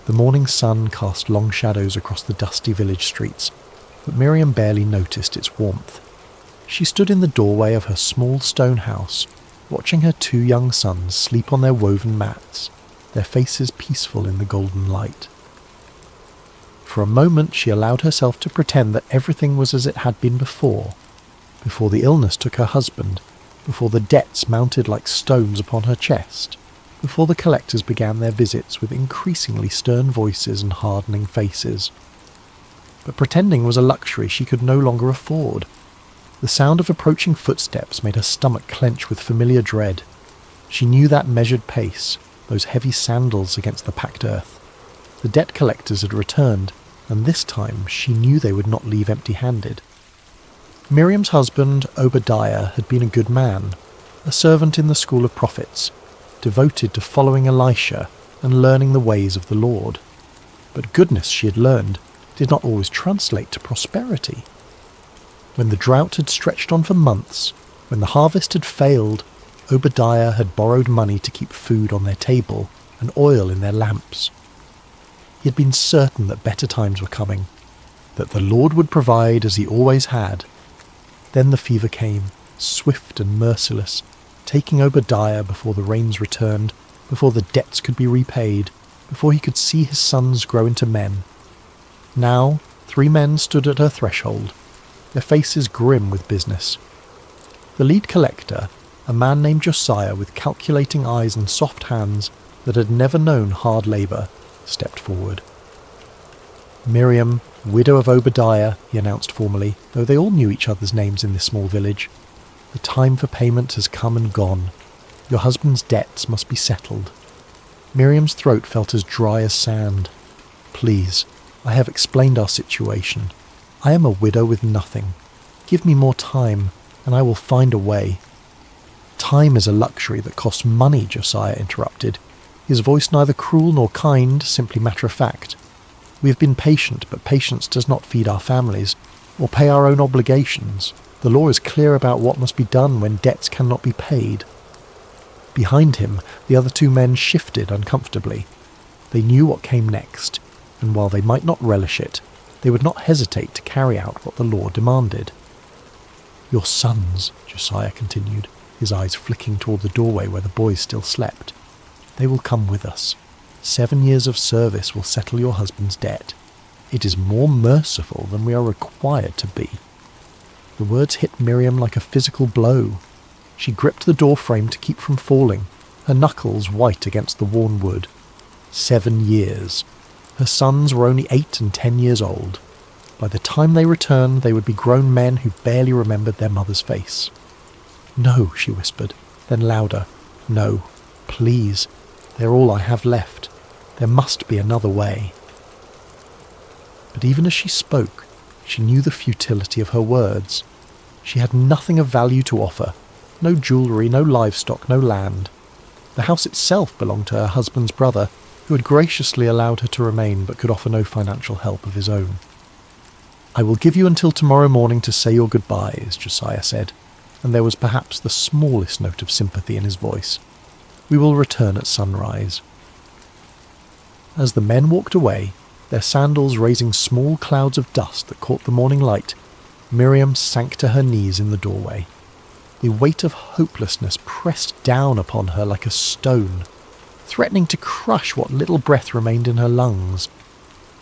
The morning sun cast long shadows across the dusty village streets, but Miriam barely noticed its warmth. She stood in the doorway of her small stone house, watching her 2 young sons sleep on their woven mats, their faces peaceful in the golden light. For a moment she allowed herself to pretend that everything was as it had been before the illness took her husband, before the debts mounted like stones upon her chest, before the collectors began their visits with increasingly stern voices and hardening faces. But pretending was a luxury she could no longer afford. The sound of approaching footsteps made her stomach clench with familiar dread. She knew that measured pace, those heavy sandals against the packed earth. The debt collectors had returned, and this time she knew they would not leave empty-handed. Miriam's husband, Obadiah, had been a good man, a servant in the school of prophets, devoted to following Elisha and learning the ways of the Lord. But goodness, she had learned, did not always translate to prosperity. When the drought had stretched on for months, when the harvest had failed, Obadiah had borrowed money to keep food on their table and oil in their lamps. He had been certain that better times were coming, that the Lord would provide as he always had. Then the fever came, swift and merciless, taking Obadiah before the rains returned, before the debts could be repaid, before he could see his sons grow into men. Now 3 men stood at her threshold, their faces grim with business. The lead collector, a man named Josiah with calculating eyes and soft hands that had never known hard labour, stepped forward. "Miriam, widow of Obadiah," he announced formally, though they all knew each other's names in this small village. "The time for payment has come and gone. Your husband's debts must be settled." Miriam's throat felt as dry as sand. "Please, I have explained our situation. I am a widow with nothing. Give me more time, and I will find a way." "Time is a luxury that costs money," Josiah interrupted, his voice neither cruel nor kind, simply matter-of-fact. "We have been patient, but patience does not feed our families, or pay our own obligations. The law is clear about what must be done when debts cannot be paid." Behind him, the other 2 men shifted uncomfortably. They knew what came next, and while they might not relish it, they would not hesitate to carry out what the law demanded. "Your sons," Josiah continued, his eyes flicking toward the doorway where the boys still slept. "They will come with us. 7 years of service will settle your husband's debt. It is more merciful than we are required to be." The words hit Miriam like a physical blow. She gripped the door frame to keep from falling, her knuckles white against the worn wood. 7 years. Her sons were only 8 and 10 years old. By the time they returned, they would be grown men who barely remembered their mother's face. "No," she whispered, then louder. "No, please. They're all I have left. There must be another way." But even as she spoke, she knew the futility of her words. She had nothing of value to offer. No jewellery, no livestock, no land. The house itself belonged to her husband's brother, who had graciously allowed her to remain but could offer no financial help of his own. "I will give you until tomorrow morning to say your goodbyes," Josiah said, and there was perhaps the smallest note of sympathy in his voice. "We will return at sunrise." As the men walked away, their sandals raising small clouds of dust that caught the morning light, Miriam sank to her knees in the doorway. The weight of hopelessness pressed down upon her like a stone, threatening to crush what little breath remained in her lungs.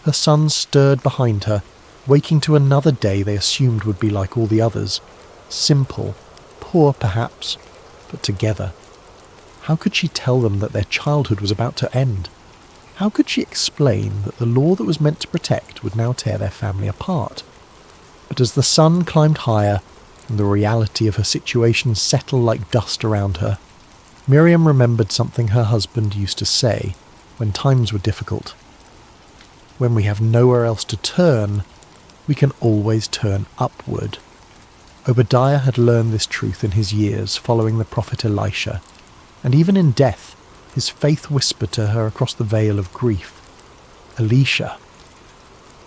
Her sons stirred behind her, waking to another day they assumed would be like all the others. Simple, poor perhaps, but together. How could she tell them that their childhood was about to end? How could she explain that the law that was meant to protect would now tear their family apart? But as the sun climbed higher, and the reality of her situation settled like dust around her, Miriam remembered something her husband used to say when times were difficult. When we have nowhere else to turn, we can always turn upward. Obadiah had learned this truth in his years following the prophet Elisha, and even in death, his faith whispered to her across the veil of grief. Elisha.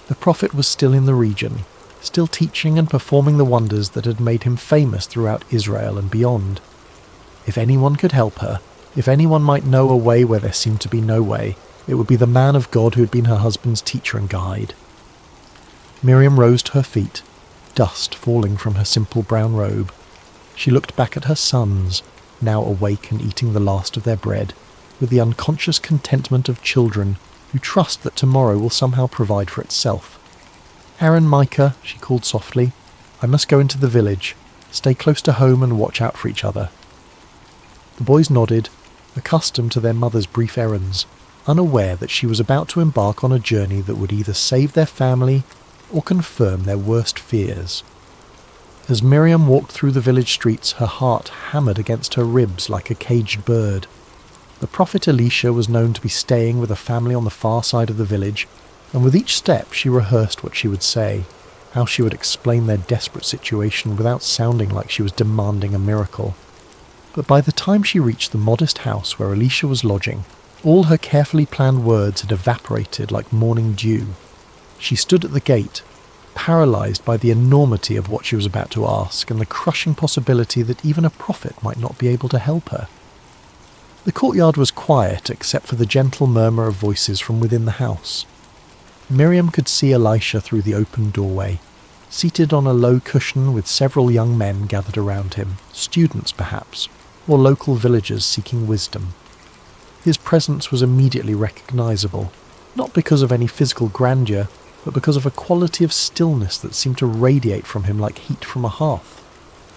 The prophet was still in the region, still teaching and performing the wonders that had made him famous throughout Israel and beyond. If anyone could help her, if anyone might know a way where there seemed to be no way, it would be the man of God who had been her husband's teacher and guide. Miriam rose to her feet, dust falling from her simple brown robe. She looked back at her sons, now awake and eating the last of their bread, with the unconscious contentment of children who trust that tomorrow will somehow provide for itself. "Aaron, Micah," she called softly, "I must go into the village. Stay close to home and watch out for each other." The boys nodded, accustomed to their mother's brief errands, unaware that she was about to embark on a journey that would either save their family or confirm their worst fears. As Miriam walked through the village streets, her heart hammered against her ribs like a caged bird. The prophet Elisha was known to be staying with a family on the far side of the village, and with each step she rehearsed what she would say, how she would explain their desperate situation without sounding like she was demanding a miracle. But by the time she reached the modest house where Elisha was lodging, all her carefully planned words had evaporated like morning dew. She stood at the gate, paralysed by the enormity of what she was about to ask and the crushing possibility that even a prophet might not be able to help her. The courtyard was quiet except for the gentle murmur of voices from within the house. Miriam could see Elisha through the open doorway, seated on a low cushion with several young men gathered around him, students perhaps, or local villagers seeking wisdom. His presence was immediately recognisable, not because of any physical grandeur, but because of a quality of stillness that seemed to radiate from him like heat from a hearth.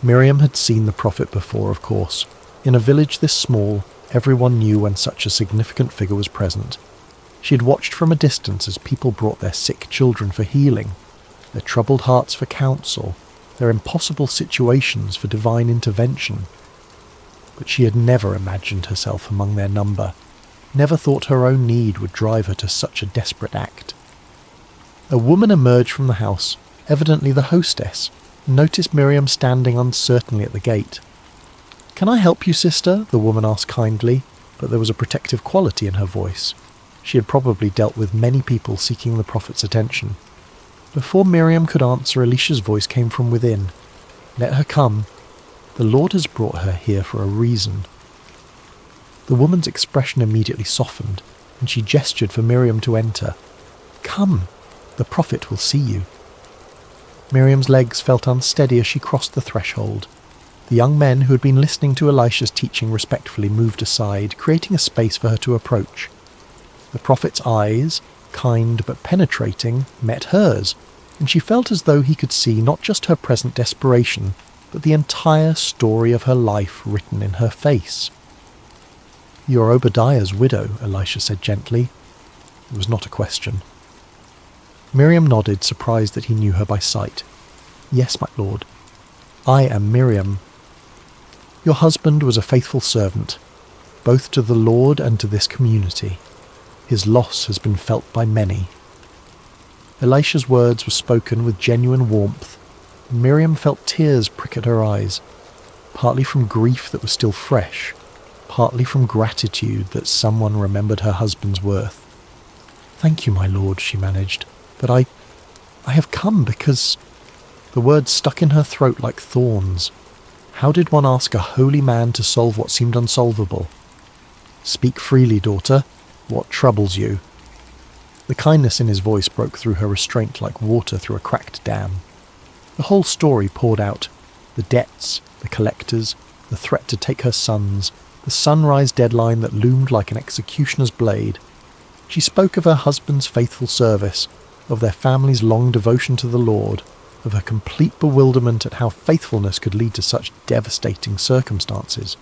Miriam had seen the prophet before, of course. In a village this small, everyone knew when such a significant figure was present. She had watched from a distance as people brought their sick children for healing, their troubled hearts for counsel, their impossible situations for divine intervention. But she had never imagined herself among their number, never thought her own need would drive her to such a desperate act. A woman emerged from the house, evidently the hostess, and noticed Miriam standing uncertainly at the gate. "Can I help you, sister?" the woman asked kindly, but there was a protective quality in her voice. She had probably dealt with many people seeking the prophet's attention. Before Miriam could answer, Elisha's voice came from within. "Let her come. The Lord has brought her here for a reason." The woman's expression immediately softened, and she gestured for Miriam to enter. "Come, the prophet will see you." Miriam's legs felt unsteady as she crossed the threshold. The young men who had been listening to Elisha's teaching respectfully moved aside, creating a space for her to approach. The prophet's eyes, kind but penetrating, met hers, and she felt as though he could see not just her present desperation, but the entire story of her life written in her face. "You're Obadiah's widow," Elisha said gently. It was not a question. Miriam nodded, surprised that he knew her by sight. "Yes, my lord. I am Miriam. Your husband was a faithful servant, both to the Lord and to this community. His loss has been felt by many." Elisha's words were spoken with genuine warmth, and Miriam felt tears prick at her eyes, partly from grief that was still fresh, partly from gratitude that someone remembered her husband's worth. "Thank you, my lord," she managed, "but I have come because—" The words stuck in her throat like thorns. How did one ask a holy man to solve what seemed unsolvable? "Speak freely, daughter. What troubles you?" The kindness in his voice broke through her restraint like water through a cracked dam. The whole story poured out. The debts, the collectors, the threat to take her sons, the sunrise deadline that loomed like an executioner's blade. She spoke of her husband's faithful service, of their family's long devotion to the Lord, of her complete bewilderment at how faithfulness could lead to such devastating circumstances.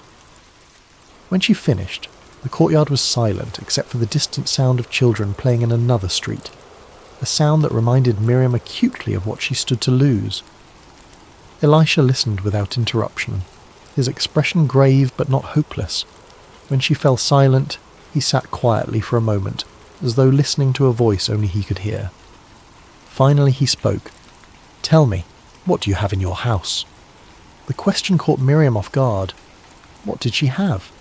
When she finished, the courtyard was silent except for the distant sound of children playing in another street, a sound that reminded Miriam acutely of what she stood to lose. Elisha listened without interruption, his expression grave but not hopeless. When she fell silent, he sat quietly for a moment, as though listening to a voice only he could hear. Finally he spoke. "Tell me, what do you have in your house?" The question caught Miriam off guard. What did she have?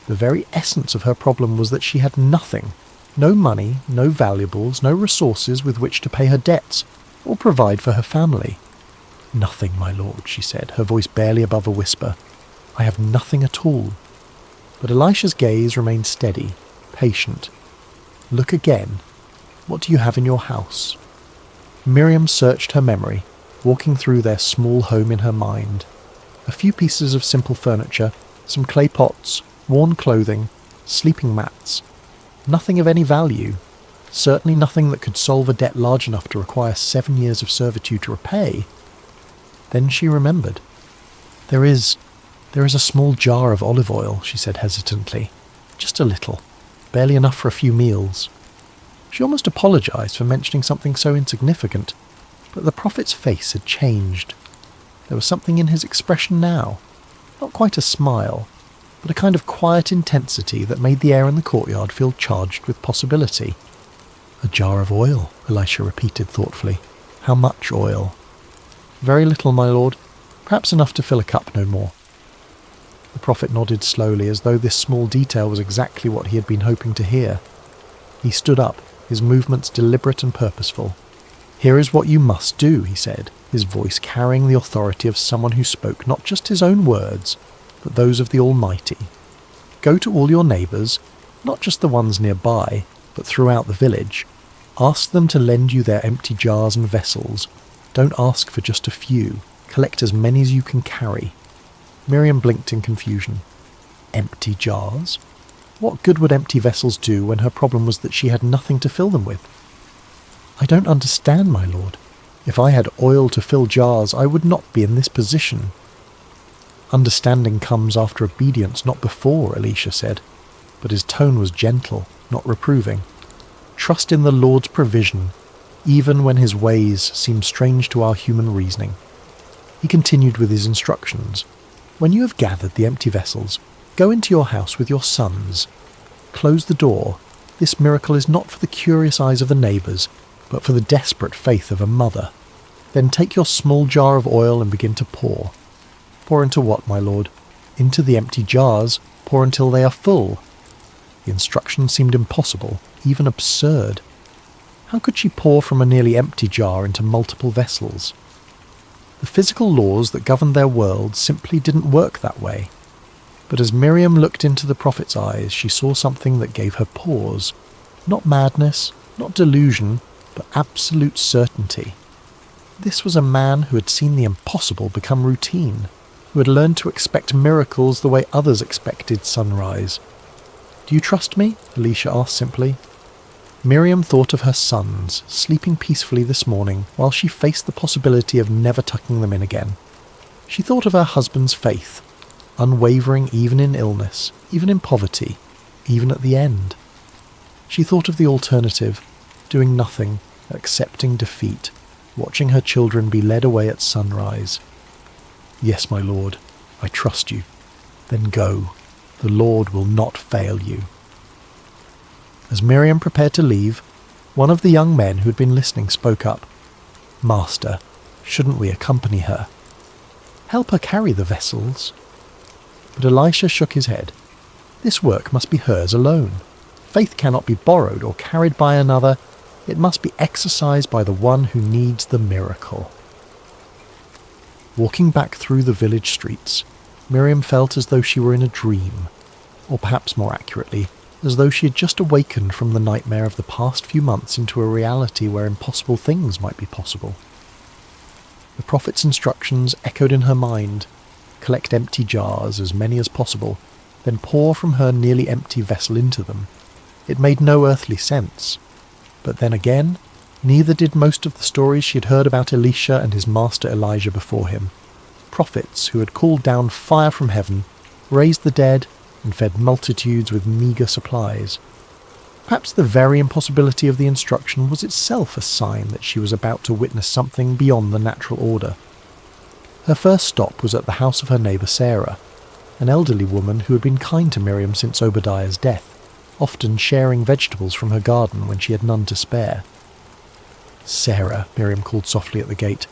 The very essence of her problem was that she had nothing. No money, no valuables, no resources with which to pay her debts, or provide for her family. "Nothing, my lord," she said, her voice barely above a whisper. "I have nothing at all." But Elisha's gaze remained steady, patient. "Look again. What do you have in your house?" Miriam searched her memory, walking through their small home in her mind. A few pieces of simple furniture, some clay pots, worn clothing, sleeping mats. Nothing of any value. Certainly nothing that could solve a debt large enough to require 7 years of servitude to repay. Then she remembered. There is a small jar of olive oil, she said hesitantly. Just a little, barely enough for a few meals. She almost apologised for mentioning something so insignificant, but the prophet's face had changed. There was something in his expression now, not quite a smile, but a kind of quiet intensity that made the air in the courtyard feel charged with possibility. A jar of oil, Elisha repeated thoughtfully. How much oil? Very little, my lord. Perhaps enough to fill a cup, no more. The prophet nodded slowly, as though this small detail was exactly what he had been hoping to hear. He stood up, his movements deliberate and purposeful. Here is what you must do, he said, his voice carrying the authority of someone who spoke not just his own words, but those of the Almighty. Go to all your neighbours, not just the ones nearby, but throughout the village. Ask them to lend you their empty jars and vessels. Don't ask for just a few. Collect as many as you can carry. Miriam blinked in confusion. Empty jars? What good would empty vessels do when her problem was that she had nothing to fill them with? I don't understand, my lord. If I had oil to fill jars, I would not be in this position. Understanding comes after obedience, not before, Elisha said, but his tone was gentle, not reproving. Trust in the Lord's provision, even when his ways seem strange to our human reasoning. He continued with his instructions. When you have gathered the empty vessels, go into your house with your sons. Close the door. This miracle is not for the curious eyes of the neighbours, but for the desperate faith of a mother. Then take your small jar of oil and begin to pour. Pour into what, my lord? Into the empty jars. Pour until they are full. The instructions seemed impossible, even absurd. How could she pour from a nearly empty jar into multiple vessels? The physical laws that governed their world simply didn't work that way. But as Miriam looked into the prophet's eyes, she saw something that gave her pause. Not madness, not delusion, but absolute certainty. This was a man who had seen the impossible become routine, who had learned to expect miracles the way others expected sunrise. Do you trust me? Elisha asked simply. Miriam thought of her sons, sleeping peacefully this morning while she faced the possibility of never tucking them in again. She thought of her husband's faith, unwavering even in illness, even in poverty, even at the end. She thought of the alternative, doing nothing, accepting defeat, watching her children be led away at sunrise. Yes, my lord, I trust you. Then go. The Lord will not fail you. As Miriam prepared to leave, one of the young men who had been listening spoke up. Master, shouldn't we accompany her? Help her carry the vessels. But Elisha shook his head. This work must be hers alone. Faith cannot be borrowed or carried by another. It must be exercised by the one who needs the miracle. Walking back through the village streets, Miriam felt as though she were in a dream, or perhaps more accurately, as though she had just awakened from the nightmare of the past few months into a reality where impossible things might be possible. The prophet's instructions echoed in her mind. Collect empty jars, as many as possible, then pour from her nearly empty vessel into them. It made no earthly sense. But then again, neither did most of the stories she had heard about Elisha and his master Elijah before him. Prophets who had called down fire from heaven, raised the dead, and fed multitudes with meagre supplies. Perhaps the very impossibility of the instruction was itself a sign that she was about to witness something beyond the natural order. Her first stop was at the house of her neighbour Sarah, an elderly woman who had been kind to Miriam since Obadiah's death, often sharing vegetables from her garden when she had none to spare. Sarah, Miriam called softly at the gate,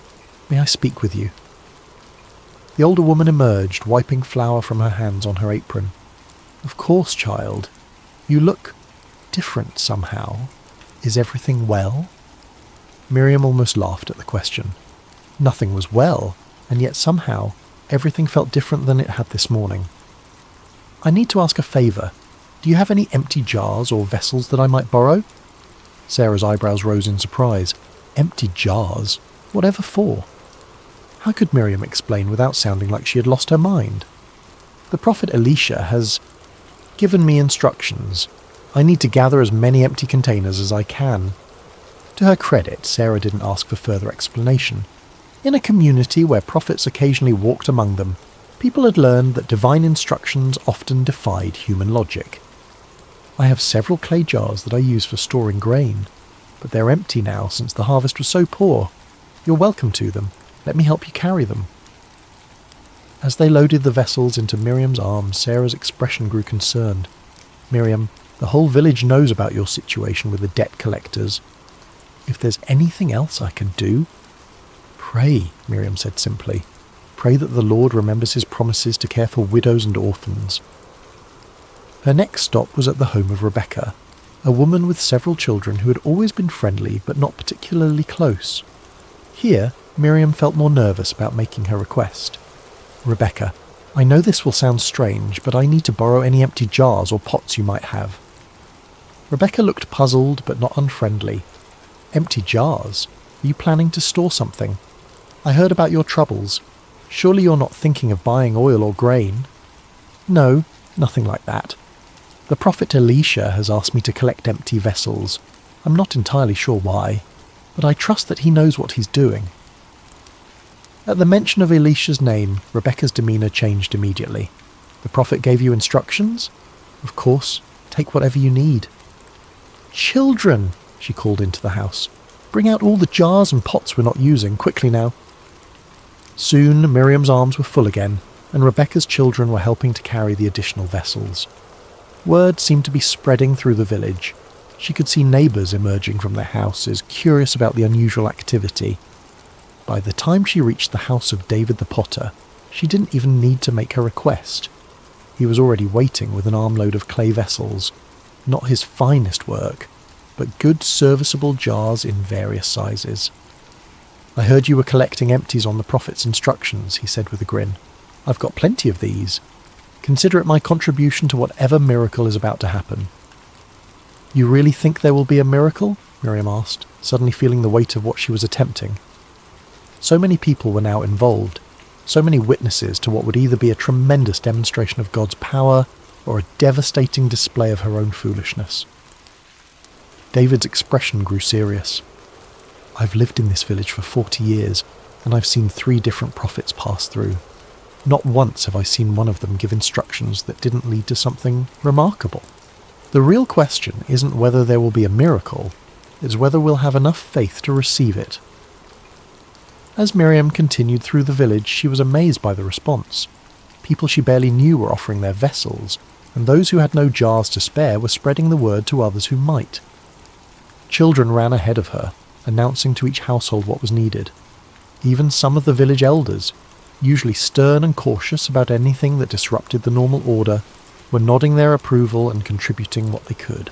may I speak with you? The older woman emerged, wiping flour from her hands on her apron. Of course, child. You look different somehow. Is everything well? Miriam almost laughed at the question. Nothing was well, and yet somehow everything felt different than it had this morning. I need to ask a favour. Do you have any empty jars or vessels that I might borrow? Sarah's eyebrows rose in surprise. Empty jars? Whatever for? How could Miriam explain without sounding like she had lost her mind? The prophet Elisha has given me instructions. I need to gather as many empty containers as I can. To her credit, Sarah didn't ask for further explanation. In a community where prophets occasionally walked among them, People had learned that divine instructions often defied human logic. I have several clay jars that I use for storing grain, but they're empty now since the harvest was so poor. You're welcome to them. Let me help you carry them. As they loaded the vessels into Miriam's arms, Sarah's expression grew concerned. Miriam, the whole village knows about your situation with the debt collectors. If there's anything else I can do... Pray, Miriam said simply. Pray that the Lord remembers his promises to care for widows and orphans. Her next stop was at the home of Rebecca, a woman with several children who had always been friendly but not particularly close. Here, Miriam felt more nervous about making her request. Rebecca, I know this will sound strange, but I need to borrow any empty jars or pots you might have. Rebecca looked puzzled but not unfriendly. Empty jars? Are you planning to store something? I heard about your troubles. Surely you're not thinking of buying oil or grain? No, nothing like that. The prophet Elisha has asked me to collect empty vessels. I'm not entirely sure why, but I trust that he knows what he's doing. At the mention of Elisha's name, Rebecca's demeanour changed immediately. The prophet gave you instructions? Of course, take whatever you need. Children, she called into the house. Bring out all the jars and pots we're not using, quickly now. Soon Miriam's arms were full again, and Rebecca's children were helping to carry the additional vessels. Word seemed to be spreading through the village. She could see neighbours emerging from their houses, curious about the unusual activity. By the time she reached the house of David the potter, she didn't even need to make her request. He was already waiting with an armload of clay vessels, not his finest work, but good serviceable jars in various sizes. I heard you were collecting empties on the prophet's instructions, he said with a grin. I've got plenty of these. Consider it my contribution to whatever miracle is about to happen. You really think there will be a miracle? Miriam asked, suddenly feeling the weight of what she was attempting. So many people were now involved, so many witnesses to what would either be a tremendous demonstration of God's power or a devastating display of her own foolishness. David's expression grew serious. I've lived in this village for 40 years, and I've seen 3 different prophets pass through. Not once have I seen one of them give instructions that didn't lead to something remarkable. The real question isn't whether there will be a miracle, it's whether we'll have enough faith to receive it. As Miriam continued through the village, she was amazed by the response. People she barely knew were offering their vessels, and those who had no jars to spare were spreading the word to others who might. Children ran ahead of her, announcing to each household what was needed. Even some of the village elders, usually stern and cautious about anything that disrupted the normal order, were nodding their approval and contributing what they could.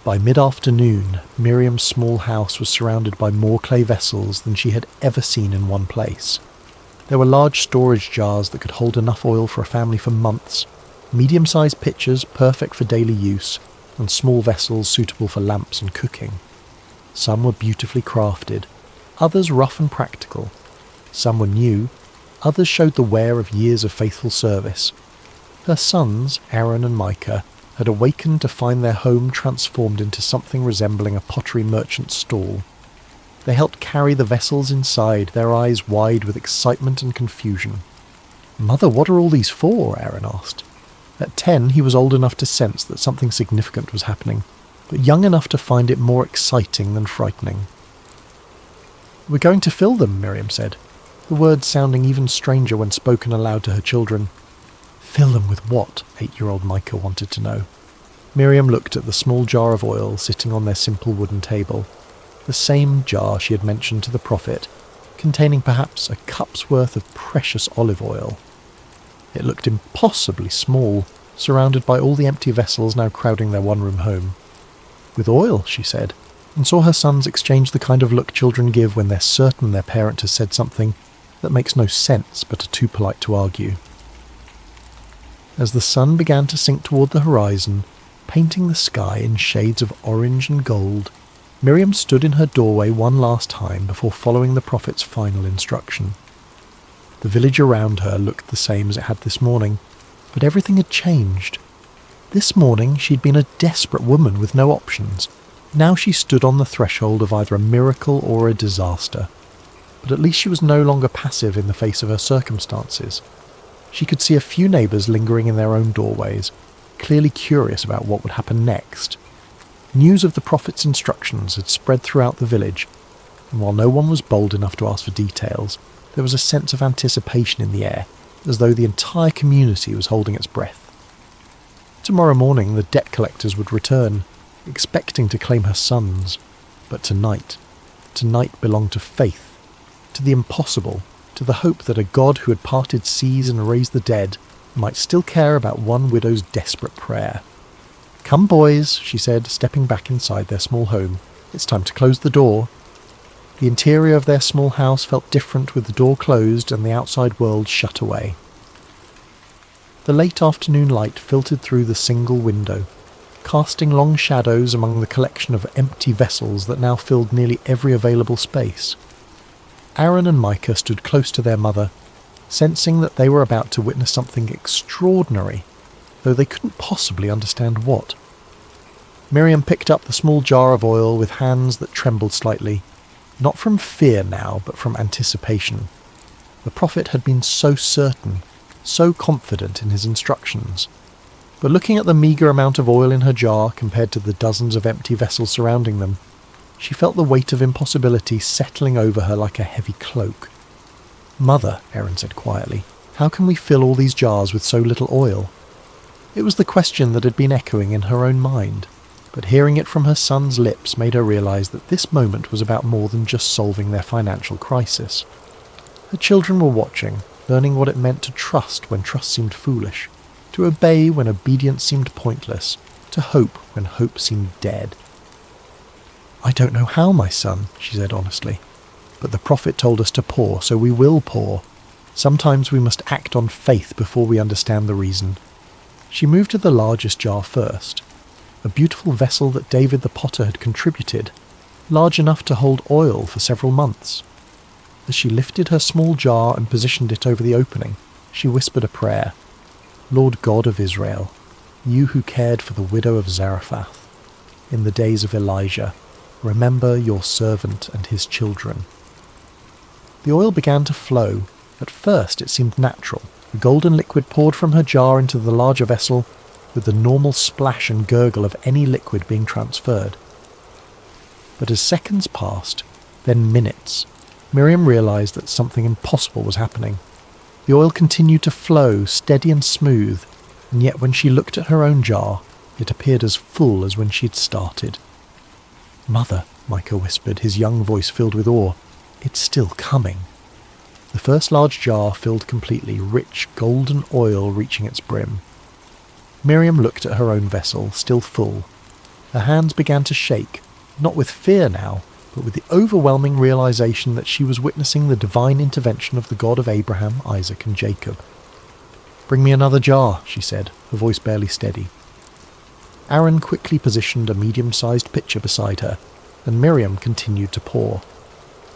By mid-afternoon, Miriam's small house was surrounded by more clay vessels than she had ever seen in one place. There were large storage jars that could hold enough oil for a family for months, medium-sized pitchers perfect for daily use, and small vessels suitable for lamps and cooking. Some were beautifully crafted, others rough and practical. Some were new, others showed the wear of years of faithful service. Her sons, Aaron and Micah, had awakened to find their home transformed into something resembling a pottery merchant's stall. They helped carry the vessels inside, their eyes wide with excitement and confusion. "Mother, what are all these for?" Aaron asked. At 10, he was old enough to sense that something significant was happening, but young enough to find it more exciting than frightening. "We're going to fill them," Miriam said, the words sounding even stranger when spoken aloud to her children. "Fill them with what?" 8-year-old Micah wanted to know. Miriam looked at the small jar of oil sitting on their simple wooden table, the same jar she had mentioned to the prophet, containing perhaps a cup's worth of precious olive oil. It looked impossibly small, surrounded by all the empty vessels now crowding their one-room home. "With oil," she said, and saw her sons exchange the kind of look children give when they're certain their parent has said something that makes no sense but are too polite to argue. As the sun began to sink toward the horizon, painting the sky in shades of orange and gold, Miriam stood in her doorway one last time before following the prophet's final instruction. The village around her looked the same as it had this morning, but everything had changed. This morning she'd been a desperate woman with no options. Now she stood on the threshold of either a miracle or a disaster. But at least she was no longer passive in the face of her circumstances. She could see a few neighbours lingering in their own doorways, clearly curious about what would happen next. News of the prophet's instructions had spread throughout the village, and while no one was bold enough to ask for details, there was a sense of anticipation in the air, as though the entire community was holding its breath. Tomorrow morning the debt collectors would return, expecting to claim her sons, but tonight belonged to faith, to the impossible, to the hope that a God who had parted seas and raised the dead might still care about one widow's desperate prayer. "Come, boys," she said, stepping back inside their small home. "It's time to close the door." The interior of their small house felt different with the door closed and the outside world shut away. The late afternoon light filtered through the single window, casting long shadows among the collection of empty vessels that now filled nearly every available space. Aaron and Micah stood close to their mother, sensing that they were about to witness something extraordinary, though they couldn't possibly understand what. Miriam picked up the small jar of oil with hands that trembled slightly, not from fear now, but from anticipation. The prophet had been so certain, so confident in his instructions. But looking at the meagre amount of oil in her jar compared to the dozens of empty vessels surrounding them, she felt the weight of impossibility settling over her like a heavy cloak. "Mother," Aaron said quietly, "how can we fill all these jars with so little oil?" It was the question that had been echoing in her own mind, but hearing it from her son's lips made her realise that this moment was about more than just solving their financial crisis. Her children were watching, learning what it meant to trust when trust seemed foolish, to obey when obedience seemed pointless, to hope when hope seemed dead. "I don't know how, my son," she said honestly, "but the prophet told us to pour, so we will pour. Sometimes we must act on faith before we understand the reason." She moved to the largest jar first, a beautiful vessel that David the potter had contributed, large enough to hold oil for several months. As she lifted her small jar and positioned it over the opening, she whispered a prayer. "Lord God of Israel, you who cared for the widow of Zarephath in the days of Elijah, remember your servant and his children." The oil began to flow. At first it seemed natural. The golden liquid poured from her jar into the larger vessel with the normal splash and gurgle of any liquid being transferred. But as seconds passed, then minutes, Miriam realised that something impossible was happening. The oil continued to flow, steady and smooth, and yet when she looked at her own jar, it appeared as full as when she had started. "Mother," Micah whispered, his young voice filled with awe, "it's still coming." The first large jar filled completely, rich golden oil reaching its brim. Miriam looked at her own vessel, still full. Her hands began to shake, not with fear now, but with the overwhelming realization that she was witnessing the divine intervention of the God of Abraham, Isaac, and Jacob. "Bring me another jar," she said, her voice barely steady. Aaron quickly positioned a medium-sized pitcher beside her, and Miriam continued to pour.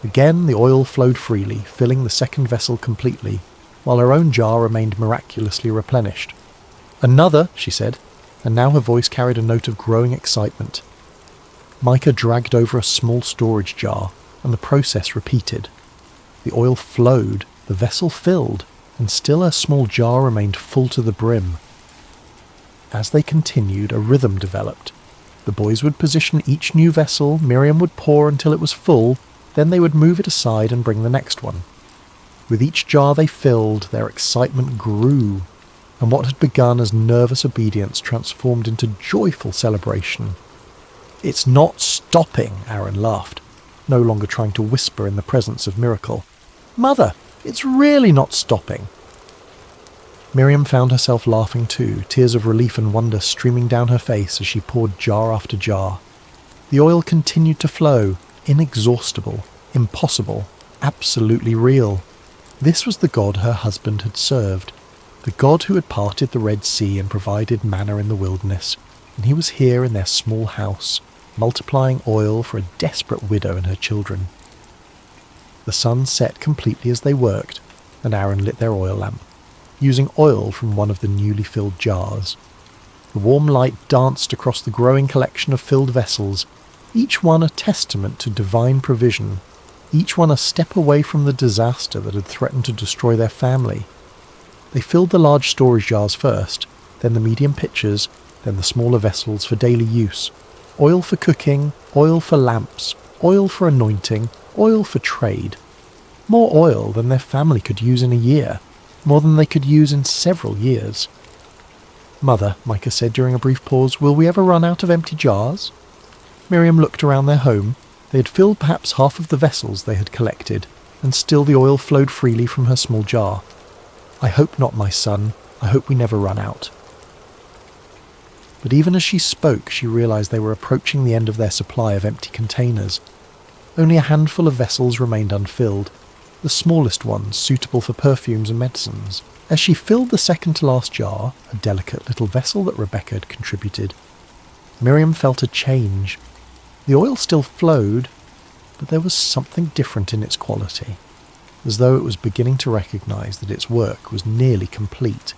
Again the oil flowed freely, filling the second vessel completely, while her own jar remained miraculously replenished. "Another," she said, and now her voice carried a note of growing excitement. Micah dragged over a small storage jar, and the process repeated. The oil flowed, the vessel filled, and still her small jar remained full to the brim. As they continued, a rhythm developed. The boys would position each new vessel, Miriam would pour until it was full, then they would move it aside and bring the next one. With each jar they filled, their excitement grew, and what had begun as nervous obedience transformed into joyful celebration. "It's not stopping," Aaron laughed, no longer trying to whisper in the presence of miracle. "Mother, it's really not stopping." Miriam found herself laughing too, tears of relief and wonder streaming down her face as she poured jar after jar. The oil continued to flow, inexhaustible, impossible, absolutely real. This was the God her husband had served, the God who had parted the Red Sea and provided manna in the wilderness, and he was here in their small house, multiplying oil for a desperate widow and her children. The sun set completely as they worked, and Aaron lit their oil lamp, using oil from one of the newly filled jars. The warm light danced across the growing collection of filled vessels, each one a testament to divine provision, each one a step away from the disaster that had threatened to destroy their family. They filled the large storage jars first, then the medium pitchers, then the smaller vessels for daily use. Oil for cooking, oil for lamps, oil for anointing, oil for trade. More oil than their family could use in a year, more than they could use in several years. "Mother," Micah said during a brief pause, "will we ever run out of empty jars?" Miriam looked around their home. They had filled perhaps half of the vessels they had collected, and still the oil flowed freely from her small jar. "I hope not, my son. I hope we never run out." But even as she spoke, she realized they were approaching the end of their supply of empty containers. Only a handful of vessels remained unfilled, the smallest ones suitable for perfumes and medicines. As she filled the second-to-last jar, a delicate little vessel that Rebecca had contributed, Miriam felt a change. The oil still flowed, but there was something different in its quality, as though it was beginning to recognize that its work was nearly complete.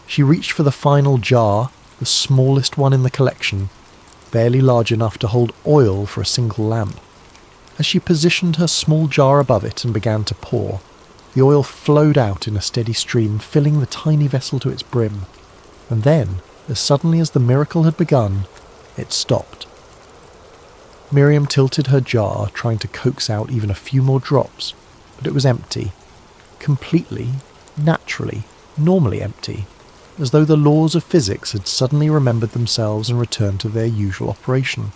She reached for the final jar, the smallest one in the collection, barely large enough to hold oil for a single lamp. As she positioned her small jar above it and began to pour, the oil flowed out in a steady stream, filling the tiny vessel to its brim. And then, as suddenly as the miracle had begun, it stopped. Miriam tilted her jar, trying to coax out even a few more drops, but it was empty. Completely, naturally, normally empty, as though the laws of physics had suddenly remembered themselves and returned to their usual operation.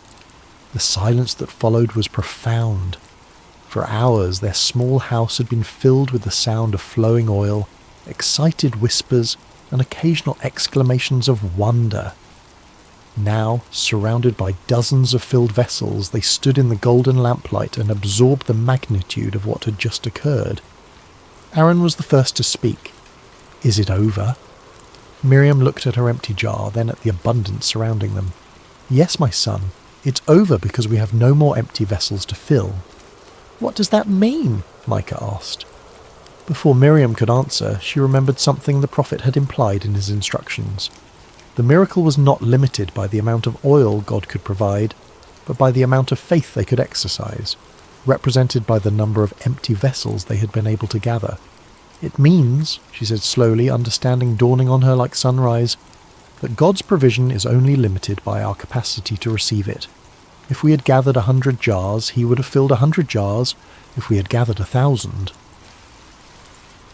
The silence that followed was profound. For hours their small house had been filled with the sound of flowing oil, excited whispers, and occasional exclamations of wonder. Now, surrounded by dozens of filled vessels, they stood in the golden lamplight and absorbed the magnitude of what had just occurred. Aaron was the first to speak. "Is it over?" Miriam looked at her empty jar, then at the abundance surrounding them. "Yes, my son, it's over because we have no more empty vessels to fill." "What does that mean?" Micah asked. Before Miriam could answer, she remembered something the prophet had implied in his instructions. The miracle was not limited by the amount of oil God could provide, but by the amount of faith they could exercise, represented by the number of empty vessels they had been able to gather. "It means," she said slowly, understanding dawning on her like sunrise, "that God's provision is only limited by our capacity to receive it. If we had gathered 100 jars, he would have filled 100 jars. If we had gathered 1,000...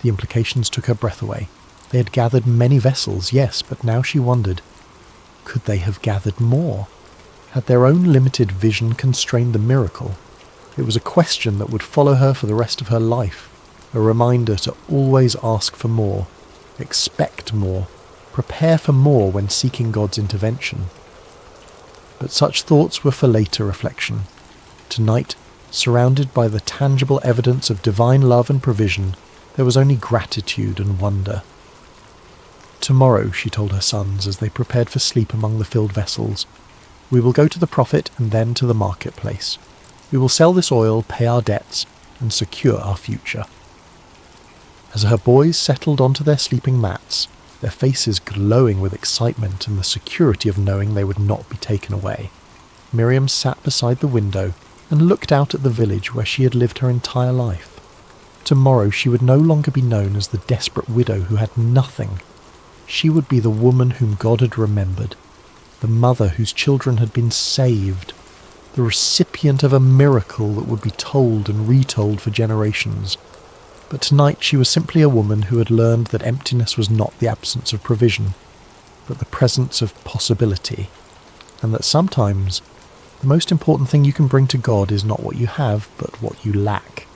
The implications took her breath away. They had gathered many vessels, yes, but now she wondered, could they have gathered more? Had their own limited vision constrained the miracle? It was a question that would follow her for the rest of her life, a reminder to always ask for more, expect more, prepare for more when seeking God's intervention. But such thoughts were for later reflection. Tonight, surrounded by the tangible evidence of divine love and provision, there was only gratitude and wonder. "Tomorrow," she told her sons as they prepared for sleep among the filled vessels, "we will go to the prophet and then to the marketplace. We will sell this oil, pay our debts, and secure our future." As her boys settled onto their sleeping mats, their faces glowing with excitement and the security of knowing they would not be taken away, Miriam sat beside the window and looked out at the village where she had lived her entire life. Tomorrow she would no longer be known as the desperate widow who had nothing. She would be the woman whom God had remembered, the mother whose children had been saved, the recipient of a miracle that would be told and retold for generations. But tonight she was simply a woman who had learned that emptiness was not the absence of provision, but the presence of possibility, and that sometimes the most important thing you can bring to God is not what you have, but what you lack.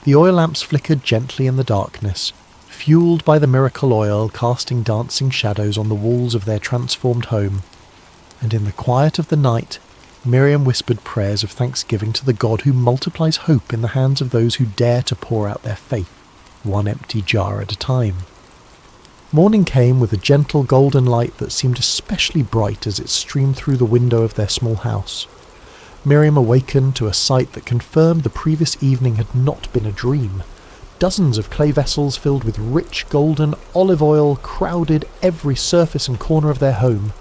The oil lamps flickered gently in the darkness, fueled by the miracle oil casting dancing shadows on the walls of their transformed home, and in the quiet of the night, Miriam whispered prayers of thanksgiving to the God who multiplies hope in the hands of those who dare to pour out their faith, one empty jar at a time. Morning came with a gentle golden light that seemed especially bright as it streamed through the window of their small house. Miriam awakened to a sight that confirmed the previous evening had not been a dream. Dozens of clay vessels filled with rich golden olive oil crowded every surface and corner of their home.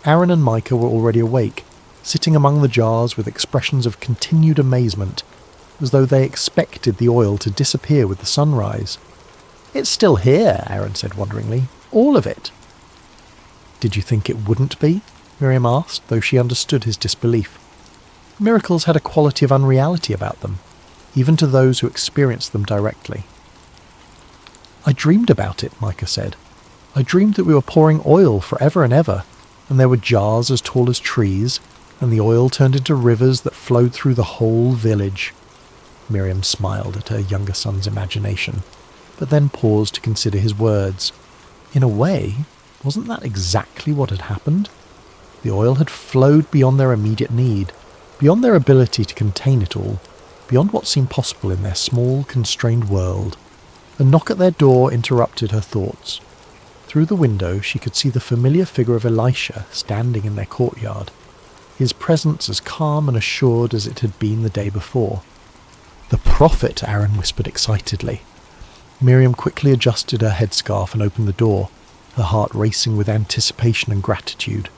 Aaron and Micah were already awake, sitting among the jars with expressions of continued amazement, as though they expected the oil to disappear with the sunrise. "It's still here," Aaron said wonderingly. "All of it." "Did you think it wouldn't be?" Miriam asked, though she understood his disbelief. Miracles had a quality of unreality about them, even to those who experienced them directly. "I dreamed about it," Micah said. "I dreamed that we were pouring oil forever and ever, and there were jars as tall as trees, and the oil turned into rivers that flowed through the whole village." Miriam smiled at her younger son's imagination, but then paused to consider his words. In a way, wasn't that exactly what had happened? The oil had flowed beyond their immediate need, beyond their ability to contain it all, beyond what seemed possible in their small, constrained world. A knock at their door interrupted her thoughts. Through the window she could see the familiar figure of Elisha standing in their courtyard, his presence as calm and assured as it had been the day before. "The prophet," Aaron whispered excitedly. Miriam quickly adjusted her headscarf and opened the door, her heart racing with anticipation and gratitude.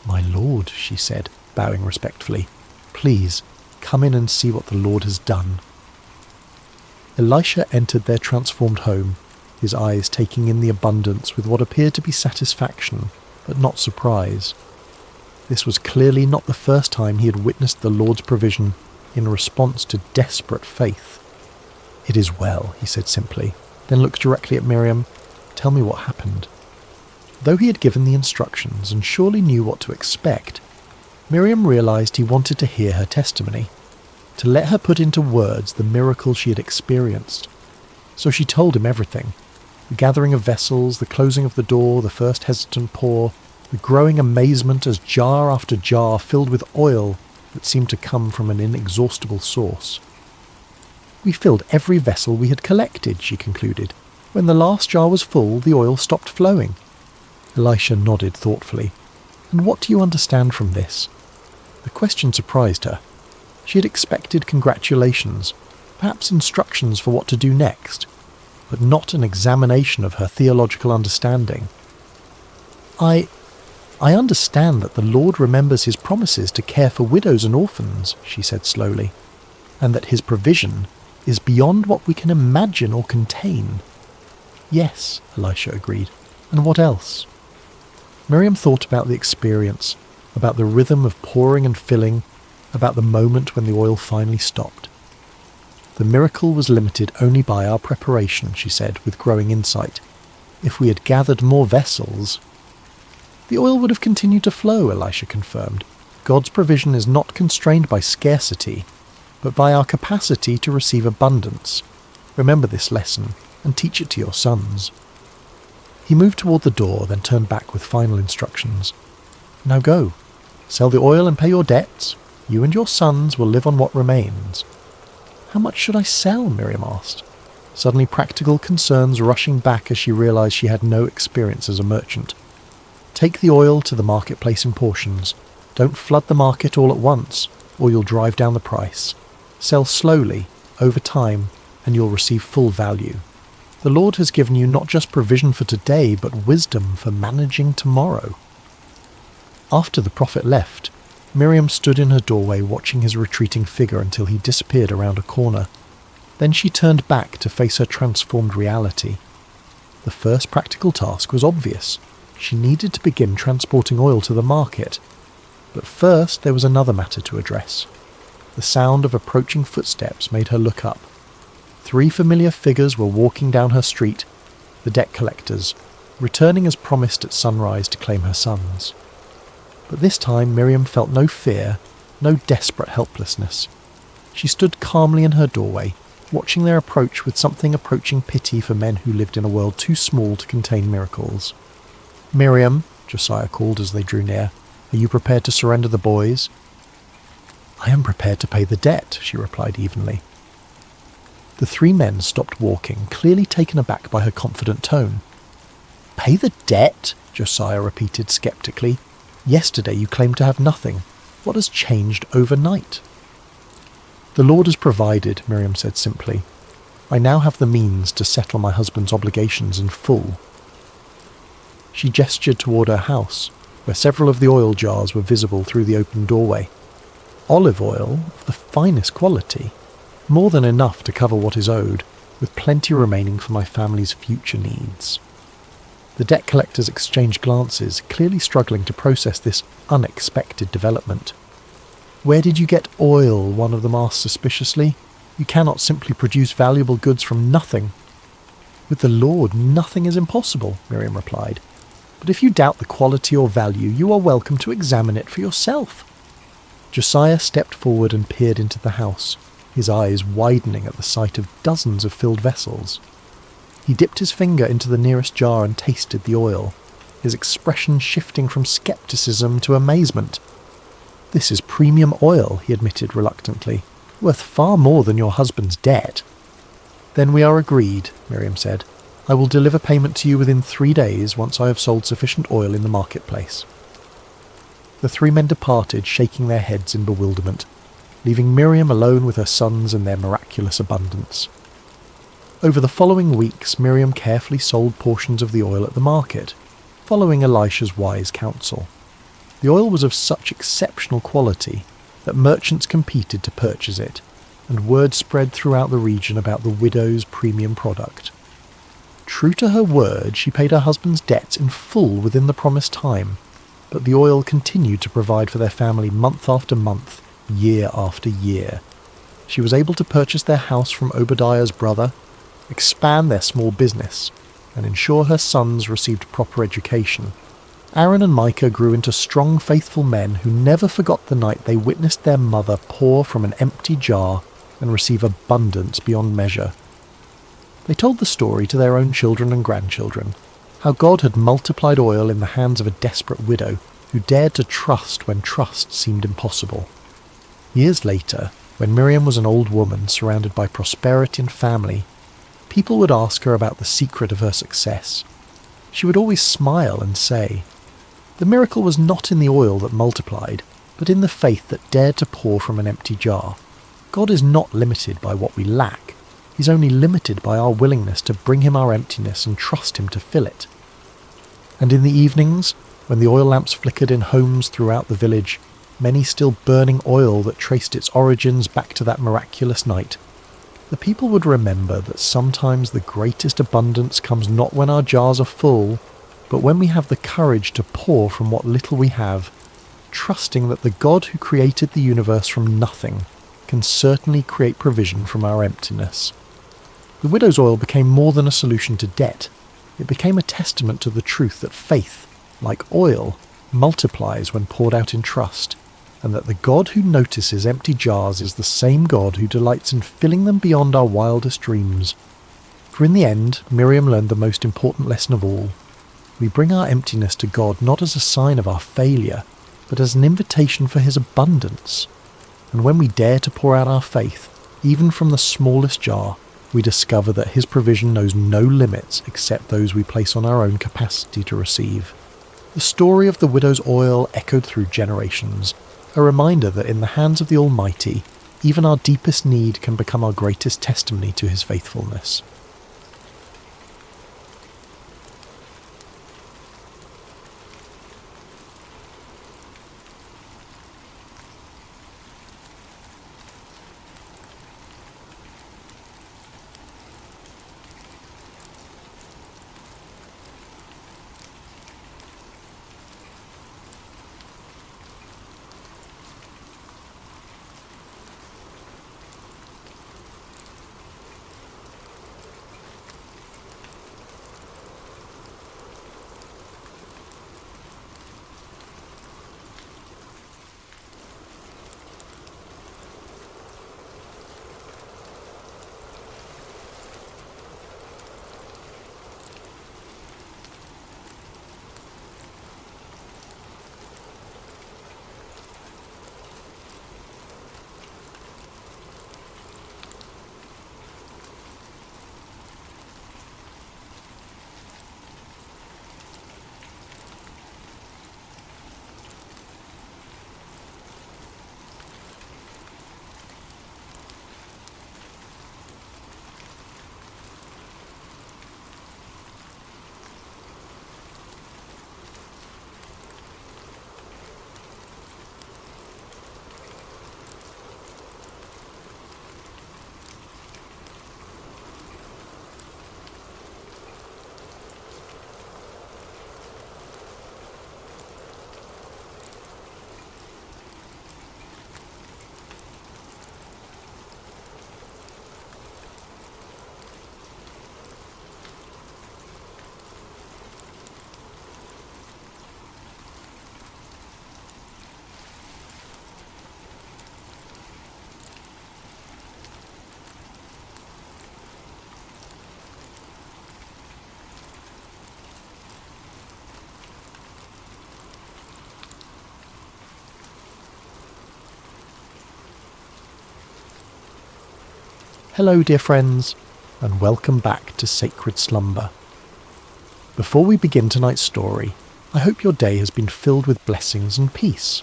"My lord," she said, bowing respectfully, "please, come in and see what the Lord has done." Elisha entered their transformed home, his eyes taking in the abundance with what appeared to be satisfaction, but not surprise. This was clearly not the first time he had witnessed the Lord's provision in response to desperate faith. "It is well," he said simply, then looked directly at Miriam. "Tell me what happened." Though he had given the instructions and surely knew what to expect, Miriam realized he wanted to hear her testimony, to let her put into words the miracle she had experienced. So she told him everything: the gathering of vessels, the closing of the door, the first hesitant pour, the growing amazement as jar after jar filled with oil that seemed to come from an inexhaustible source. "We filled every vessel we had collected," she concluded. "When the last jar was full, the oil stopped flowing." Elisha nodded thoughtfully. "And what do you understand from this?" The question surprised her. She had expected congratulations, perhaps instructions for what to do next, but not an examination of her theological understanding. I understand that the Lord remembers his promises to care for widows and orphans," she said slowly, "and that his provision is beyond what we can imagine or contain." "Yes," Elisha agreed. "And what else?" Miriam thought about the experience, about the rhythm of pouring and filling, about the moment when the oil finally stopped. "The miracle was limited only by our preparation," she said, with growing insight. "If we had gathered more vessels—" "The oil would have continued to flow," Elisha confirmed. "God's provision is not constrained by scarcity, but by our capacity to receive abundance. Remember this lesson, and teach it to your sons." He moved toward the door, then turned back with final instructions. "Now go. Sell the oil and pay your debts. You and your sons will live on what remains." "How much should I sell?" Miriam asked, suddenly practical concerns rushing back as she realized she had no experience as a merchant. "Take the oil to the marketplace in portions. Don't flood the market all at once, or you'll drive down the price. Sell slowly, over time, and you'll receive full value. The Lord has given you not just provision for today, but wisdom for managing tomorrow." After the prophet left, Miriam stood in her doorway watching his retreating figure until he disappeared around a corner. Then she turned back to face her transformed reality. The first practical task was obvious. She needed to begin transporting oil to the market. But first there was another matter to address. The sound of approaching footsteps made her look up. 3 familiar figures were walking down her street, the debt collectors, returning as promised at sunrise to claim her sons. But this time Miriam felt no fear, no desperate helplessness. She stood calmly in her doorway, watching their approach with something approaching pity for men who lived in a world too small to contain miracles. "Miriam," Josiah called as they drew near, "are you prepared to surrender the boys?" "I am prepared to pay the debt," she replied evenly. The 3 men stopped walking, clearly taken aback by her confident tone. "Pay the debt?" Josiah repeated skeptically. "Yesterday you claimed to have nothing. What has changed overnight?" "The Lord has provided," Miriam said simply. "I now have the means to settle my husband's obligations in full." She gestured toward her house, where several of the oil jars were visible through the open doorway. Olive oil of the finest quality, more than enough to cover what is owed, with plenty remaining for my family's future needs. The debt collectors exchanged glances, clearly struggling to process this unexpected development. "Where did you get oil?" one of them asked suspiciously. "You cannot simply produce valuable goods from nothing." "With the Lord, nothing is impossible," Miriam replied. "But if you doubt the quality or value, you are welcome to examine it for yourself." Josiah stepped forward and peered into the house, his eyes widening at the sight of dozens of filled vessels. He dipped his finger into the nearest jar and tasted the oil, his expression shifting from skepticism to amazement. "This is premium oil," he admitted reluctantly, "worth far more than your husband's debt." "Then we are agreed," Miriam said. "I will deliver payment to you within 3 days once I have sold sufficient oil in the marketplace." The 3 men departed, shaking their heads in bewilderment, leaving Miriam alone with her sons and their miraculous abundance. Over the following weeks, Miriam carefully sold portions of the oil at the market, following Elisha's wise counsel. The oil was of such exceptional quality that merchants competed to purchase it, and word spread throughout the region about the widow's premium product. True to her word, she paid her husband's debts in full within the promised time, but the oil continued to provide for their family month after month, year after year. She was able to purchase their house from Obadiah's brother, expand their small business, and ensure her sons received proper education. Aaron and Micah grew into strong, faithful men who never forgot the night they witnessed their mother pour from an empty jar and receive abundance beyond measure. They told the story to their own children and grandchildren, how God had multiplied oil in the hands of a desperate widow who dared to trust when trust seemed impossible. Years later, when Miriam was an old woman surrounded by prosperity and family, people would ask her about the secret of her success. She would always smile and say, "The miracle was not in the oil that multiplied, but in the faith that dared to pour from an empty jar. God is not limited by what we lack. He's only limited by our willingness to bring him our emptiness and trust him to fill it." And in the evenings, when the oil lamps flickered in homes throughout the village, many still burning oil that traced its origins back to that miraculous night, the people would remember that sometimes the greatest abundance comes not when our jars are full, but when we have the courage to pour from what little we have, trusting that the God who created the universe from nothing can certainly create provision from our emptiness. The widow's oil became more than a solution to debt. It became a testament to the truth that faith, like oil, multiplies when poured out in trust, and that the God who notices empty jars is the same God who delights in filling them beyond our wildest dreams. For in the end, Miriam learned the most important lesson of all. We bring our emptiness to God not as a sign of our failure, but as an invitation for his abundance. And when we dare to pour out our faith, even from the smallest jar, we discover that his provision knows no limits except those we place on our own capacity to receive. The story of the widow's oil echoed through generations, a reminder that in the hands of the Almighty, even our deepest need can become our greatest testimony to his faithfulness. Hello, dear friends, and welcome back to Sacred Slumber. Before we begin tonight's story, I hope your day has been filled with blessings and peace.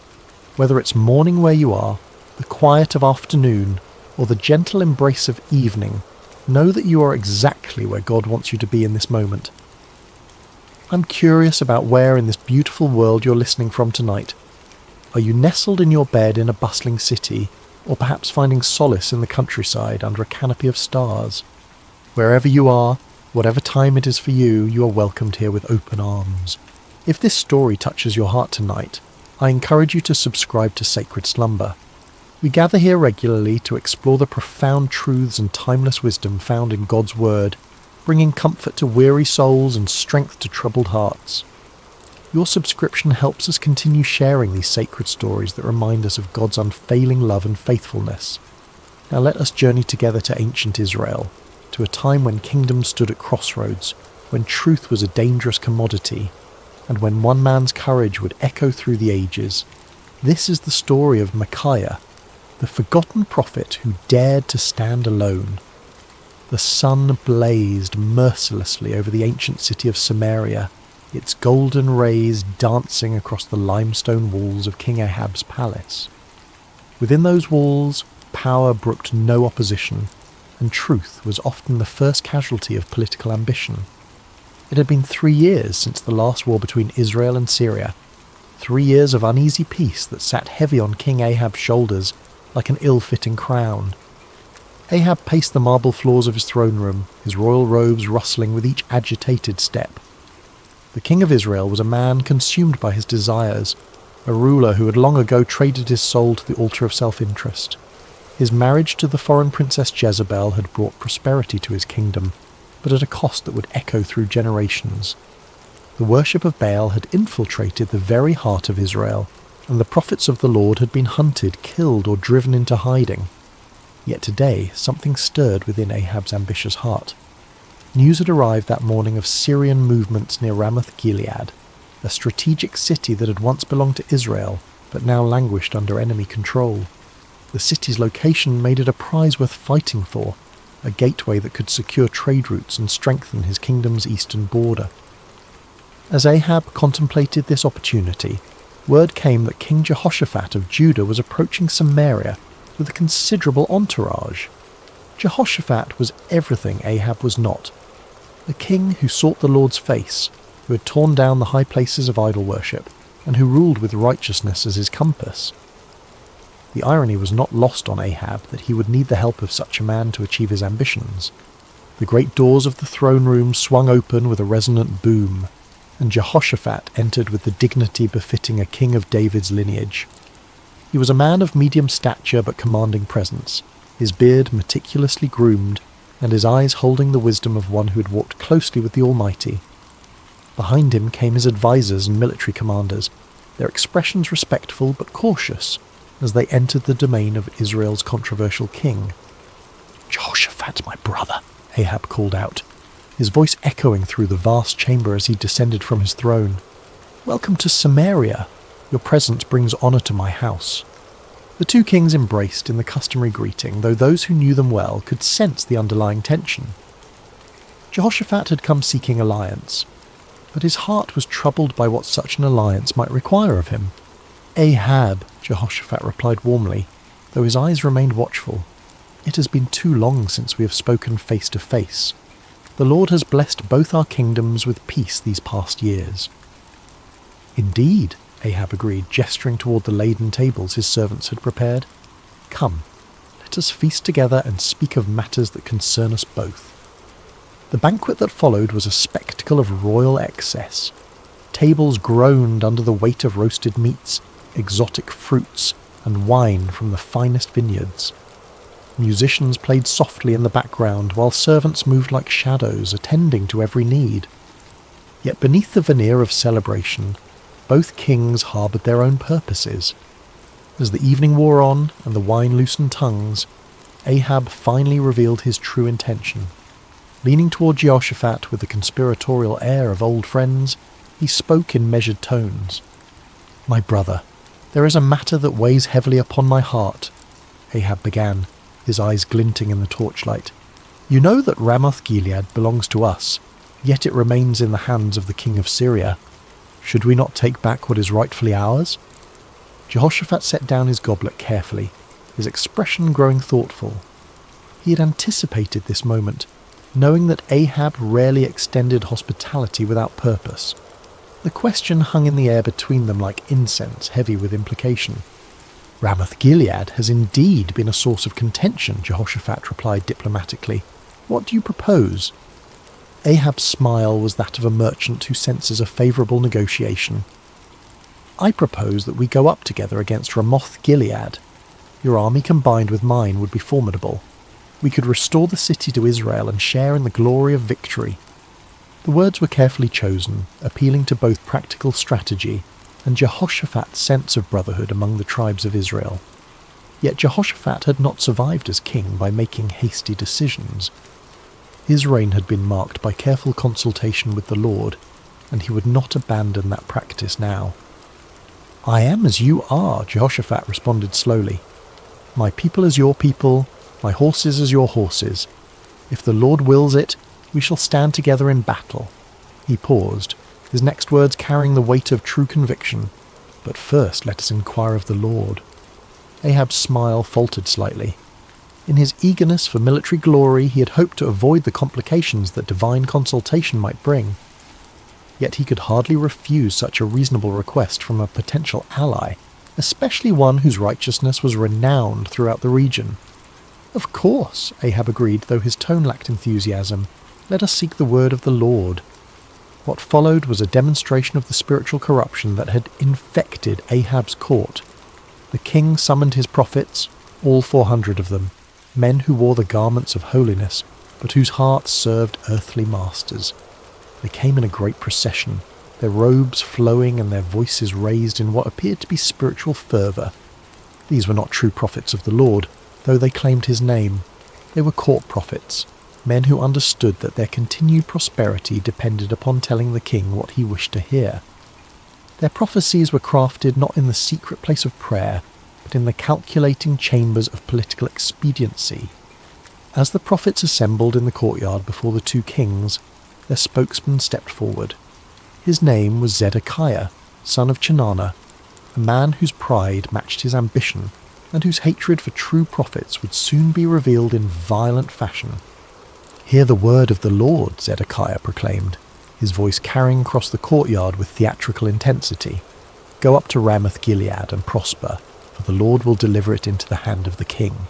Whether it's morning where you are, the quiet of afternoon, or the gentle embrace of evening, know that you are exactly where God wants you to be in this moment. I'm curious about where in this beautiful world you're listening from tonight. Are you nestled in your bed in a bustling city, or perhaps finding solace in the countryside under a canopy of stars? Wherever you are, whatever time it is for you, you are welcomed here with open arms. If this story touches your heart tonight, I encourage you to subscribe to Sacred Slumber. We gather here regularly to explore the profound truths and timeless wisdom found in God's Word, bringing comfort to weary souls and strength to troubled hearts. Your subscription helps us continue sharing these sacred stories that remind us of God's unfailing love and faithfulness. Now let us journey together to ancient Israel, to a time when kingdoms stood at crossroads, when truth was a dangerous commodity, and when one man's courage would echo through the ages. This is the story of Micaiah, the forgotten prophet who dared to stand alone. The sun blazed mercilessly over the ancient city of Samaria, its golden rays dancing across the limestone walls of King Ahab's palace. Within those walls, power brooked no opposition, and truth was often the first casualty of political ambition. It had been 3 years since the last war between Israel and Syria, 3 years of uneasy peace that sat heavy on King Ahab's shoulders like an ill-fitting crown. Ahab paced the marble floors of his throne room, his royal robes rustling with each agitated step. The king of Israel was a man consumed by his desires, a ruler who had long ago traded his soul to the altar of self-interest. His marriage to the foreign princess Jezebel had brought prosperity to his kingdom, but at a cost that would echo through generations. The worship of Baal had infiltrated the very heart of Israel, and the prophets of the Lord had been hunted, killed, or driven into hiding. Yet today something stirred within Ahab's ambitious heart. News had arrived that morning of Syrian movements near Ramoth-Gilead, a strategic city that had once belonged to Israel, but now languished under enemy control. The city's location made it a prize worth fighting for, a gateway that could secure trade routes and strengthen his kingdom's eastern border. As Ahab contemplated this opportunity, word came that King Jehoshaphat of Judah was approaching Samaria with a considerable entourage. Jehoshaphat was everything Ahab was not. A king who sought the Lord's face, who had torn down the high places of idol worship, and who ruled with righteousness as his compass. The irony was not lost on Ahab that he would need the help of such a man to achieve his ambitions. The great doors of the throne room swung open with a resonant boom, and Jehoshaphat entered with the dignity befitting a king of David's lineage. He was a man of medium stature but commanding presence, his beard meticulously groomed, and his eyes holding the wisdom of one who had walked closely with the Almighty. Behind him came his advisors and military commanders, their expressions respectful but cautious, as they entered the domain of Israel's controversial king. "Jehoshaphat, my brother," Ahab called out, his voice echoing through the vast chamber as he descended from his throne. "Welcome to Samaria. Your presence brings honour to my house." The two kings embraced in the customary greeting, though those who knew them well could sense the underlying tension. Jehoshaphat had come seeking alliance, but his heart was troubled by what such an alliance might require of him. "Ahab," Jehoshaphat replied warmly, though his eyes remained watchful. "It has been too long since we have spoken face to face. The Lord has blessed both our kingdoms with peace these past years." "Indeed," Ahab agreed, gesturing toward the laden tables his servants had prepared. "Come, let us feast together and speak of matters that concern us both." The banquet that followed was a spectacle of royal excess. Tables groaned under the weight of roasted meats, exotic fruits, and wine from the finest vineyards. Musicians played softly in the background, while servants moved like shadows, attending to every need. Yet beneath the veneer of celebration, both kings harboured their own purposes. As the evening wore on and the wine loosened tongues, Ahab finally revealed his true intention. Leaning toward Jehoshaphat with the conspiratorial air of old friends, he spoke in measured tones. "My brother, there is a matter that weighs heavily upon my heart," Ahab began, his eyes glinting in the torchlight. "You know that Ramoth-Gilead belongs to us, yet it remains in the hands of the king of Syria. Should we not take back what is rightfully ours?" Jehoshaphat set down his goblet carefully, his expression growing thoughtful. He had anticipated this moment, knowing that Ahab rarely extended hospitality without purpose. The question hung in the air between them like incense, heavy with implication. "Ramoth-Gilead has indeed been a source of contention," Jehoshaphat replied diplomatically. "What do you propose?" Ahab's smile was that of a merchant who senses a favourable negotiation. "I propose that we go up together against Ramoth-Gilead. Your army combined with mine would be formidable. We could restore the city to Israel and share in the glory of victory." The words were carefully chosen, appealing to both practical strategy and Jehoshaphat's sense of brotherhood among the tribes of Israel. Yet Jehoshaphat had not survived as king by making hasty decisions. His reign had been marked by careful consultation with the Lord, and he would not abandon that practice now. "I am as you are," Jehoshaphat responded slowly. "My people as your people, my horses as your horses. If the Lord wills it, we shall stand together in battle." He paused, his next words carrying the weight of true conviction. "But first let us inquire of the Lord." Ahab's smile faltered slightly. In his eagerness for military glory, he had hoped to avoid the complications that divine consultation might bring. Yet he could hardly refuse such a reasonable request from a potential ally, especially one whose righteousness was renowned throughout the region. "Of course," Ahab agreed, though his tone lacked enthusiasm. "Let us seek the word of the Lord." What followed was a demonstration of the spiritual corruption that had infected Ahab's court. The king summoned his prophets, all 400 of them, men who wore the garments of holiness, but whose hearts served earthly masters. They came in a great procession, their robes flowing and their voices raised in what appeared to be spiritual fervour. These were not true prophets of the Lord, though they claimed his name. They were court prophets, men who understood that their continued prosperity depended upon telling the king what he wished to hear. Their prophecies were crafted not in the secret place of prayer, but in the calculating chambers of political expediency. As the prophets assembled in the courtyard before the two kings, their spokesman stepped forward. His name was Zedekiah, son of Chenaanah, a man whose pride matched his ambition, and whose hatred for true prophets would soon be revealed in violent fashion. "Hear the word of the Lord," Zedekiah proclaimed, his voice carrying across the courtyard with theatrical intensity. "Go up to Ramoth-Gilead and prosper, for the Lord will deliver it into the hand of the king."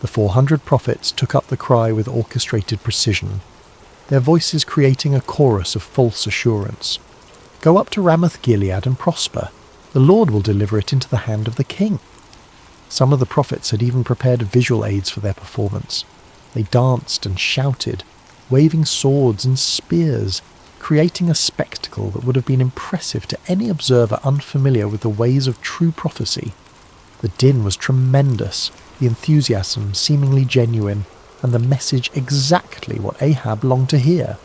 The 400 prophets took up the cry with orchestrated precision, their voices creating a chorus of false assurance. "Go up to Ramoth-Gilead and prosper. The Lord will deliver it into the hand of the king." Some of the prophets had even prepared visual aids for their performance. They danced and shouted, waving swords and spears, creating a spectacle that would have been impressive to any observer unfamiliar with the ways of true prophecy. The din was tremendous, the enthusiasm seemingly genuine, and the message exactly what Ahab longed to hear.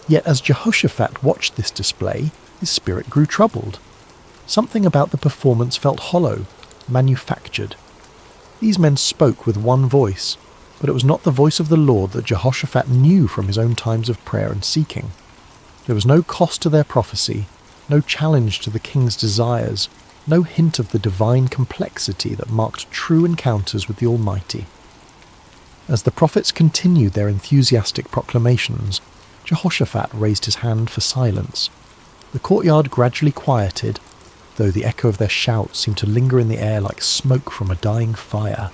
Yet as Jehoshaphat watched this display, his spirit grew troubled. Something about the performance felt hollow, manufactured. These men spoke with one voice, but it was not the voice of the Lord that Jehoshaphat knew from his own times of prayer and seeking. There was no cost to their prophecy, no challenge to the king's desires, no hint of the divine complexity that marked true encounters with the Almighty. As the prophets continued their enthusiastic proclamations, Jehoshaphat raised his hand for silence. The courtyard gradually quieted, though the echo of their shouts seemed to linger in the air like smoke from a dying fire.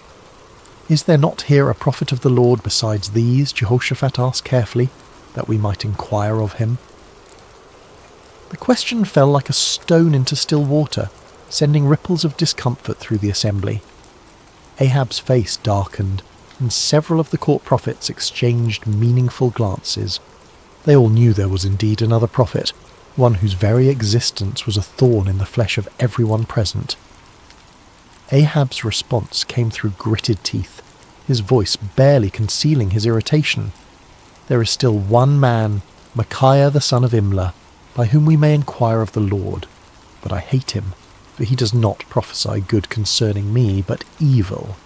"Is there not here a prophet of the Lord besides these?" Jehoshaphat asked carefully, "that we might inquire of him?" The question fell like a stone into still water, sending ripples of discomfort through the assembly. Ahab's face darkened, and several of the court prophets exchanged meaningful glances. They all knew there was indeed another prophet, one whose very existence was a thorn in the flesh of everyone present. Ahab's response came through gritted teeth, his voice barely concealing his irritation. "There is still one man, Micaiah the son of Imlah, by whom we may inquire of the Lord. But I hate him, for he does not prophesy good concerning me, but evil."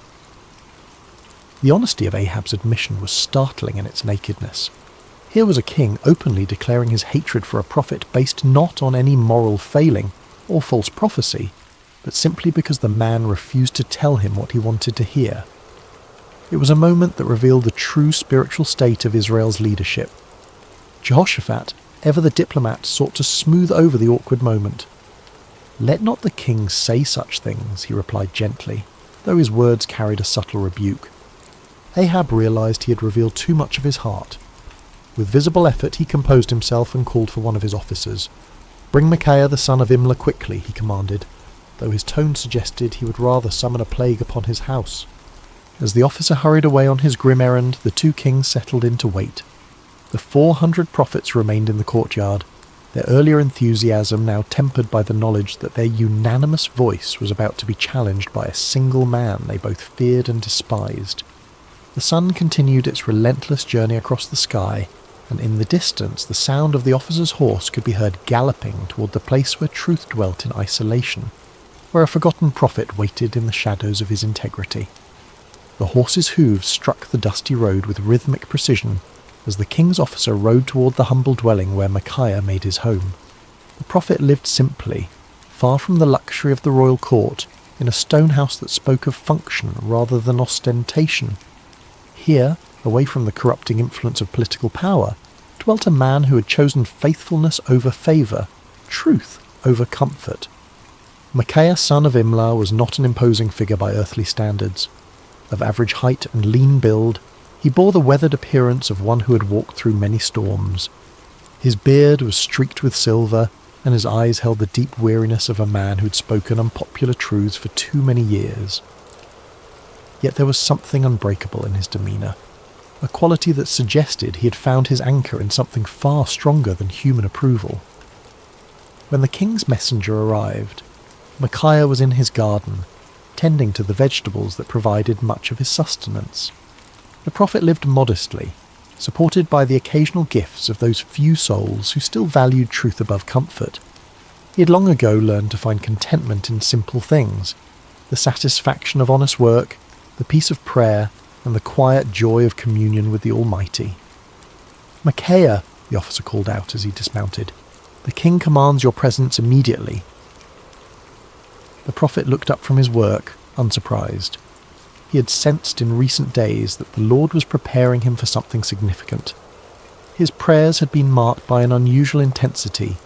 The honesty of Ahab's admission was startling in its nakedness. Here was a king openly declaring his hatred for a prophet based not on any moral failing or false prophecy, but simply because the man refused to tell him what he wanted to hear. It was a moment that revealed the true spiritual state of Israel's leadership. Jehoshaphat, ever the diplomat, sought to smooth over the awkward moment. "Let not the king say such things," he replied gently, though his words carried a subtle rebuke. Ahab realized he had revealed too much of his heart. With visible effort he composed himself and called for one of his officers. "Bring Micaiah the son of Imlah quickly," he commanded, though his tone suggested he would rather summon a plague upon his house. As the officer hurried away on his grim errand, the two kings settled in to wait. The 400 prophets remained in the courtyard, their earlier enthusiasm now tempered by the knowledge that their unanimous voice was about to be challenged by a single man they both feared and despised. The sun continued its relentless journey across the sky, and in the distance the sound of the officer's horse could be heard galloping toward the place where truth dwelt in isolation, where a forgotten prophet waited in the shadows of his integrity. The horse's hooves struck the dusty road with rhythmic precision as the king's officer rode toward the humble dwelling where Micaiah made his home. The prophet lived simply, far from the luxury of the royal court, in a stone house that spoke of function rather than ostentation. Here, away from the corrupting influence of political power, dwelt a man who had chosen faithfulness over favour, truth over comfort. Micaiah son of Imlah was not an imposing figure by earthly standards. Of average height and lean build, he bore the weathered appearance of one who had walked through many storms. His beard was streaked with silver, and his eyes held the deep weariness of a man who had spoken unpopular truths for too many years. Yet there was something unbreakable in his demeanour, a quality that suggested he had found his anchor in something far stronger than human approval. When the king's messenger arrived, Micaiah was in his garden, tending to the vegetables that provided much of his sustenance. The prophet lived modestly, supported by the occasional gifts of those few souls who still valued truth above comfort. He had long ago learned to find contentment in simple things, the satisfaction of honest work, the peace of prayer, and the quiet joy of communion with the Almighty. "Micaiah," the officer called out as he dismounted, "the king commands your presence immediately." The prophet looked up from his work, unsurprised. He had sensed in recent days that the Lord was preparing him for something significant. His prayers had been marked by an unusual intensity,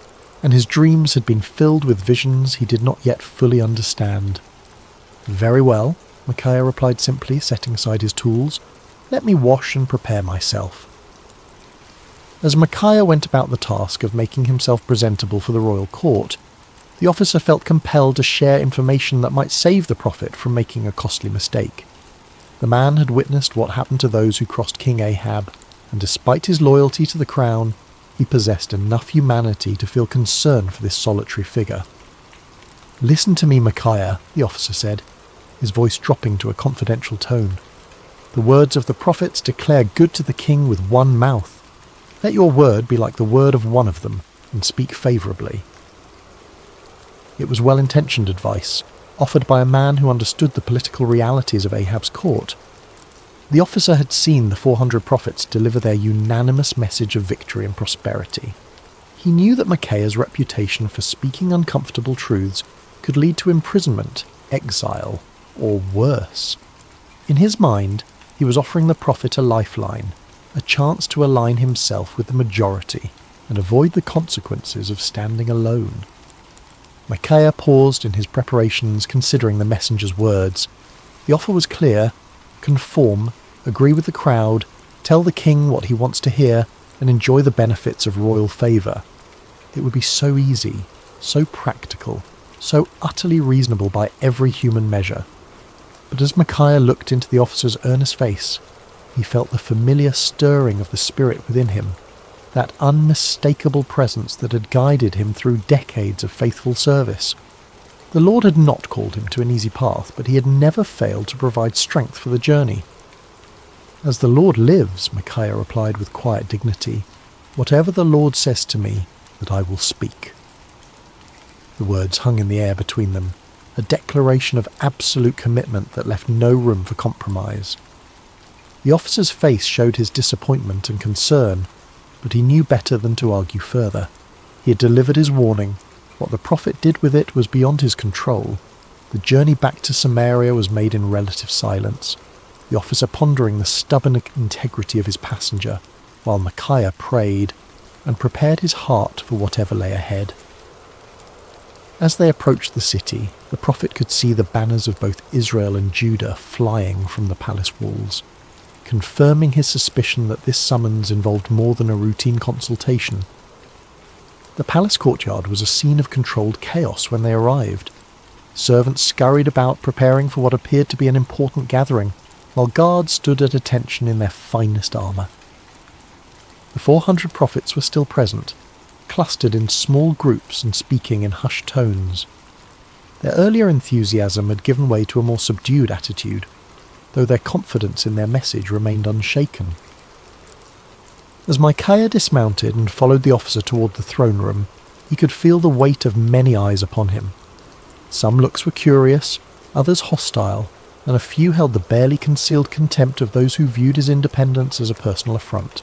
and his dreams had been filled with visions he did not yet fully understand. "Very well," Micaiah replied simply, setting aside his tools. "Let me wash and prepare myself." As Micaiah went about the task of making himself presentable for the royal court, the officer felt compelled to share information that might save the prophet from making a costly mistake. The man had witnessed what happened to those who crossed King Ahab, and despite his loyalty to the crown, he possessed enough humanity to feel concern for this solitary figure. "Listen to me, Micaiah," the officer said, his voice dropping to a confidential tone. "The words of the prophets declare good to the king with one mouth. Let your word be like the word of one of them, and speak favourably." It was well-intentioned advice, offered by a man who understood the political realities of Ahab's court. The officer had seen the 400 prophets deliver their unanimous message of victory and prosperity. He knew that Micaiah's reputation for speaking uncomfortable truths could lead to imprisonment, exile, or worse. In his mind, he was offering the prophet a lifeline, a chance to align himself with the majority and avoid the consequences of standing alone. Micaiah paused in his preparations, considering the messenger's words. The offer was clear: conform, agree with the crowd, tell the king what he wants to hear, and enjoy the benefits of royal favour. It would be so easy, so practical, so utterly reasonable by every human measure. But as Micaiah looked into the officer's earnest face, he felt the familiar stirring of the spirit within him, that unmistakable presence that had guided him through decades of faithful service. The Lord had not called him to an easy path, but he had never failed to provide strength for the journey. "As the Lord lives," Micaiah replied with quiet dignity, "whatever the Lord says to me, that I will speak." The words hung in the air between them, a declaration of absolute commitment that left no room for compromise. The officer's face showed his disappointment and concern, but he knew better than to argue further. He had delivered his warning. What the prophet did with it was beyond his control. The journey back to Samaria was made in relative silence, the officer pondering the stubborn integrity of his passenger, while Micaiah prayed and prepared his heart for whatever lay ahead. As they approached the city, the prophet could see the banners of both Israel and Judah flying from the palace walls, confirming his suspicion that this summons involved more than a routine consultation. The palace courtyard was a scene of controlled chaos when they arrived. Servants scurried about preparing for what appeared to be an important gathering, while guards stood at attention in their finest armour. The 400 prophets were still present, clustered in small groups and speaking in hushed tones. Their earlier enthusiasm had given way to a more subdued attitude, though their confidence in their message remained unshaken. As Micaiah dismounted and followed the officer toward the throne room, he could feel the weight of many eyes upon him. Some looks were curious, others hostile, and a few held the barely concealed contempt of those who viewed his independence as a personal affront.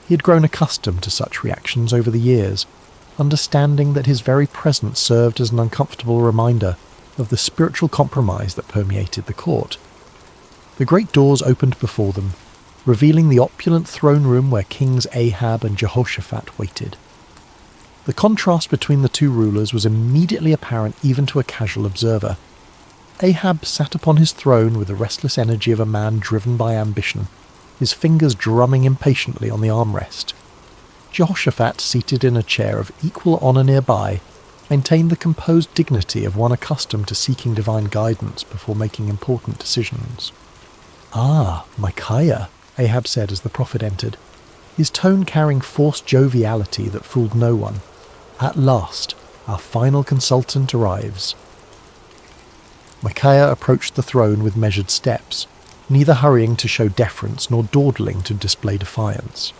He had grown accustomed to such reactions over the years, understanding that his very presence served as an uncomfortable reminder of the spiritual compromise that permeated the court. The great doors opened before them, revealing the opulent throne room where Kings Ahab and Jehoshaphat waited. The contrast between the two rulers was immediately apparent even to a casual observer. Ahab sat upon his throne with the restless energy of a man driven by ambition, his fingers drumming impatiently on the armrest. Jehoshaphat, seated in a chair of equal honour nearby, maintained the composed dignity of one accustomed to seeking divine guidance before making important decisions. "Ah, Micaiah," Ahab said as the prophet entered, his tone carrying forced joviality that fooled no one. "At last, our final consultant arrives." Micaiah approached the throne with measured steps, neither hurrying to show deference nor dawdling to display defiance.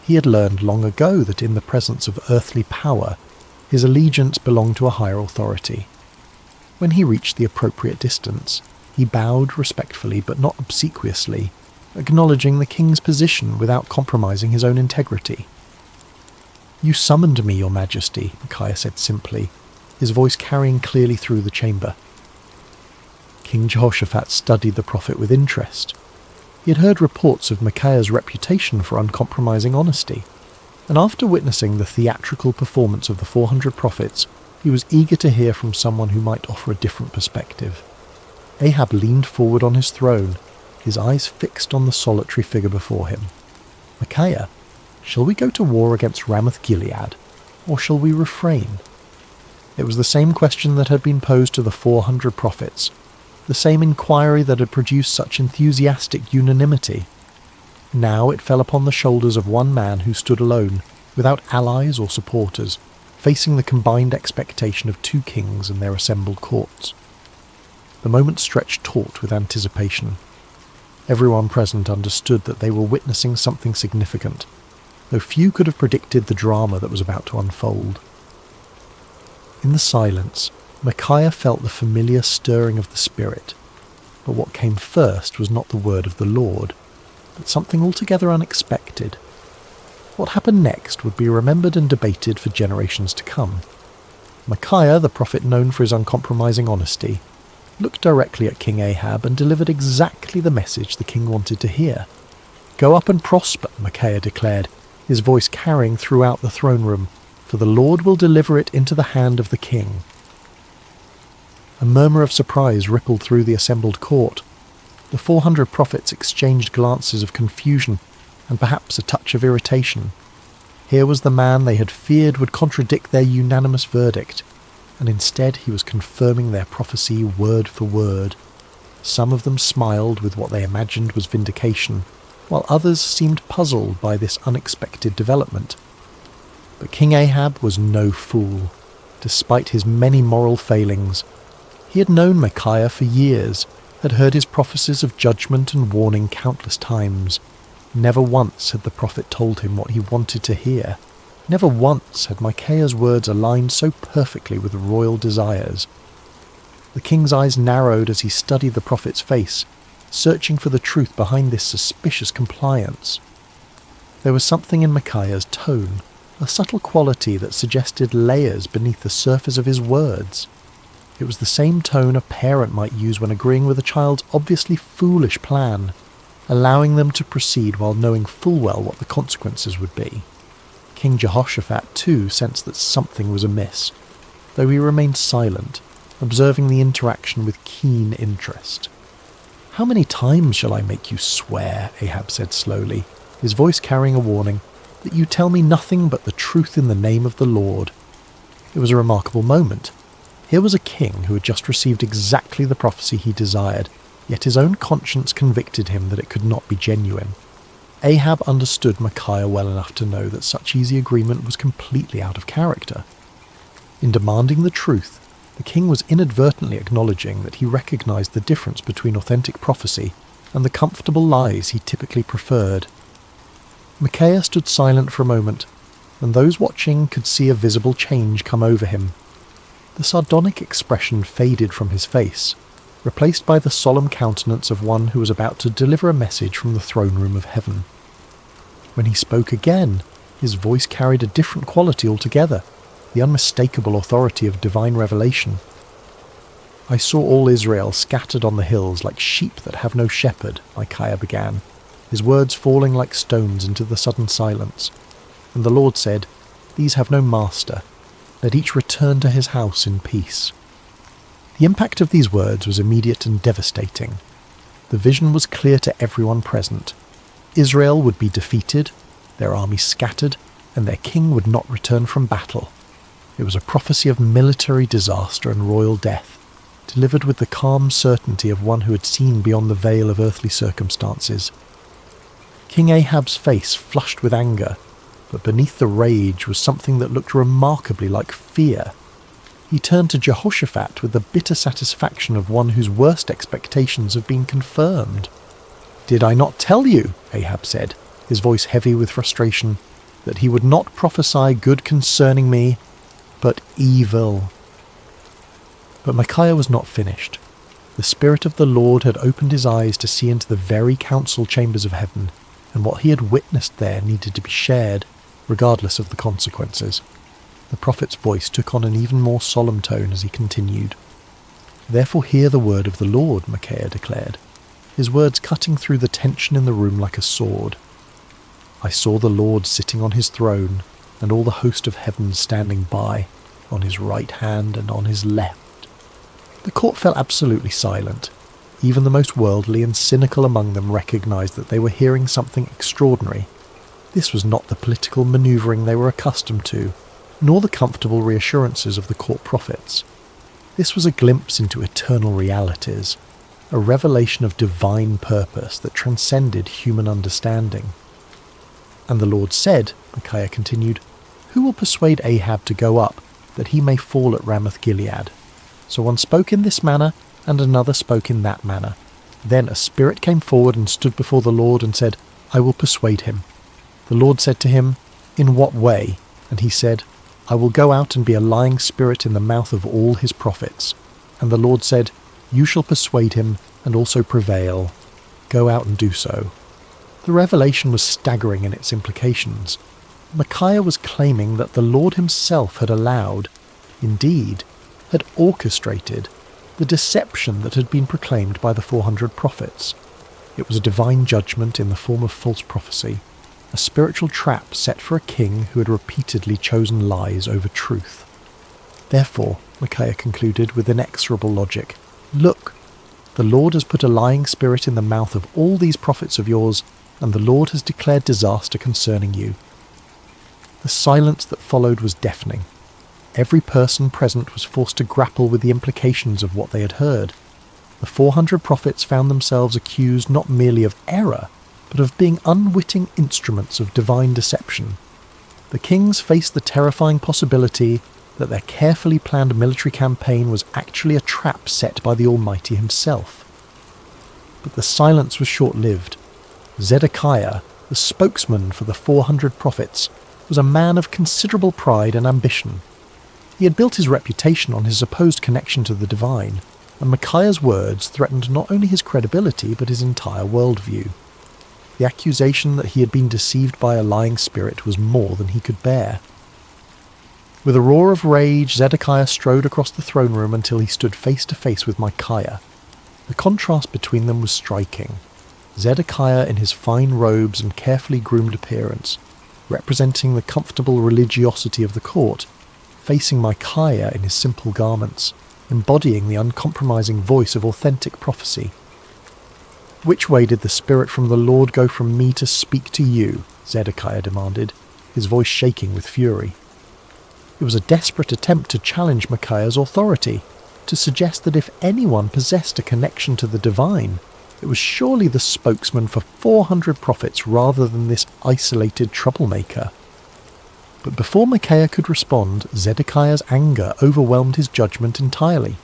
He had learned long ago that in the presence of earthly power, his allegiance belonged to a higher authority. When he reached the appropriate distance, he bowed respectfully but not obsequiously, acknowledging the king's position without compromising his own integrity. "You summoned me, your majesty," Micaiah said simply, his voice carrying clearly through the chamber. King Jehoshaphat studied the prophet with interest. He had heard reports of Micaiah's reputation for uncompromising honesty, and after witnessing the theatrical performance of the 400 prophets, he was eager to hear from someone who might offer a different perspective. Ahab leaned forward on his throne, his eyes fixed on the solitary figure before him. "Micaiah, shall we go to war against Ramoth-Gilead, or shall we refrain?" It was the same question that had been posed to the 400 prophets, the same inquiry that had produced such enthusiastic unanimity. Now it fell upon the shoulders of one man who stood alone, without allies or supporters, facing the combined expectation of two kings and their assembled courts. The moment stretched taut with anticipation. Everyone present understood that they were witnessing something significant, though few could have predicted the drama that was about to unfold. In the silence, Micaiah felt the familiar stirring of the spirit, but what came first was not the word of the Lord, but something altogether unexpected. What happened next would be remembered and debated for generations to come. Micaiah, the prophet known for his uncompromising honesty, looked directly at King Ahab and delivered exactly the message the king wanted to hear. "Go up and prosper," Micaiah declared, his voice carrying throughout the throne room, "for the Lord will deliver it into the hand of the king." A murmur of surprise rippled through the assembled court. The 400 prophets exchanged glances of confusion and perhaps a touch of irritation. Here was the man they had feared would contradict their unanimous verdict, and instead he was confirming their prophecy word for word. Some of them smiled with what they imagined was vindication, while others seemed puzzled by this unexpected development. But King Ahab was no fool. Despite his many moral failings, he had known Micaiah for years, had heard his prophecies of judgment and warning countless times. Never once had the prophet told him what he wanted to hear. Never once had Micaiah's words aligned so perfectly with royal desires. The king's eyes narrowed as he studied the prophet's face, searching for the truth behind this suspicious compliance. There was something in Micaiah's tone, a subtle quality that suggested layers beneath the surface of his words. It was the same tone a parent might use when agreeing with a child's obviously foolish plan, allowing them to proceed while knowing full well what the consequences would be. King Jehoshaphat, too, sensed that something was amiss, though he remained silent, observing the interaction with keen interest. "How many times shall I make you swear," Ahab said slowly, his voice carrying a warning, "that you tell me nothing but the truth in the name of the Lord?" It was a remarkable moment. Here was a king who had just received exactly the prophecy he desired, yet his own conscience convicted him that it could not be genuine. Ahab understood Micaiah well enough to know that such easy agreement was completely out of character. In demanding the truth, the king was inadvertently acknowledging that he recognized the difference between authentic prophecy and the comfortable lies he typically preferred. Micaiah stood silent for a moment, and those watching could see a visible change come over him. The sardonic expression faded from his face, replaced by the solemn countenance of one who was about to deliver a message from the throne room of heaven. When he spoke again, his voice carried a different quality altogether, the unmistakable authority of divine revelation. "I saw all Israel scattered on the hills like sheep that have no shepherd," Micaiah began, his words falling like stones into the sudden silence. "And the Lord said, 'These have no master. Let each return to his house in peace.'" The impact of these words was immediate and devastating. The vision was clear to everyone present. Israel would be defeated, their army scattered, and their king would not return from battle. It was a prophecy of military disaster and royal death, delivered with the calm certainty of one who had seen beyond the veil of earthly circumstances. King Ahab's face flushed with anger, but beneath the rage was something that looked remarkably like fear. He turned to Jehoshaphat with the bitter satisfaction of one whose worst expectations have been confirmed. "Did I not tell you," Ahab said, his voice heavy with frustration, "that he would not prophesy good concerning me, but evil?" But Micaiah was not finished. The Spirit of the Lord had opened his eyes to see into the very council chambers of heaven, and what he had witnessed there needed to be shared, regardless of the consequences. The prophet's voice took on an even more solemn tone as he continued. "Therefore hear the word of the Lord," Micaiah declared, his words cutting through the tension in the room like a sword. "I saw the Lord sitting on his throne, and all the host of heaven standing by, on his right hand and on his left." The court fell absolutely silent. Even the most worldly and cynical among them recognized that they were hearing something extraordinary. This was not the political maneuvering they were accustomed to, nor the comfortable reassurances of the court prophets. This was a glimpse into eternal realities, a revelation of divine purpose that transcended human understanding. "And the Lord said," Micaiah continued, "Who will persuade Ahab to go up, that he may fall at Ramoth-Gilead?" So one spoke in this manner, and another spoke in that manner. Then a spirit came forward and stood before the Lord and said, "I will persuade him." The Lord said to him, "In what way?" And he said, "I will go out and be a lying spirit in the mouth of all his prophets." And the Lord said, "You shall persuade him and also prevail. Go out and do so." The revelation was staggering in its implications. Micaiah was claiming that the Lord himself had allowed, indeed, had orchestrated, the deception that had been proclaimed by the 400 prophets. It was a divine judgment in the form of false prophecy, a spiritual trap set for a king who had repeatedly chosen lies over truth. "Therefore," Micaiah concluded with inexorable logic, "look, the Lord has put a lying spirit in the mouth of all these prophets of yours, and the Lord has declared disaster concerning you." The silence that followed was deafening. Every person present was forced to grapple with the implications of what they had heard. The 400 prophets found themselves accused not merely of error, but of being unwitting instruments of divine deception. The kings faced the terrifying possibility that their carefully planned military campaign was actually a trap set by the Almighty himself. But the silence was short-lived. Zedekiah, the spokesman for the 400 prophets, was a man of considerable pride and ambition. He had built his reputation on his supposed connection to the divine, and Micaiah's words threatened not only his credibility but his entire worldview. The accusation that he had been deceived by a lying spirit was more than he could bear. With a roar of rage, Zedekiah strode across the throne room until he stood face to face with Micaiah. The contrast between them was striking. Zedekiah in his fine robes and carefully groomed appearance, representing the comfortable religiosity of the court, facing Micaiah in his simple garments, embodying the uncompromising voice of authentic prophecy. "Which way did the Spirit from the Lord go from me to speak to you?" Zedekiah demanded, his voice shaking with fury. It was a desperate attempt to challenge Micaiah's authority, to suggest that if anyone possessed a connection to the divine, it was surely the spokesman for 400 prophets rather than this isolated troublemaker. But before Micaiah could respond, Zedekiah's anger overwhelmed his judgment entirely.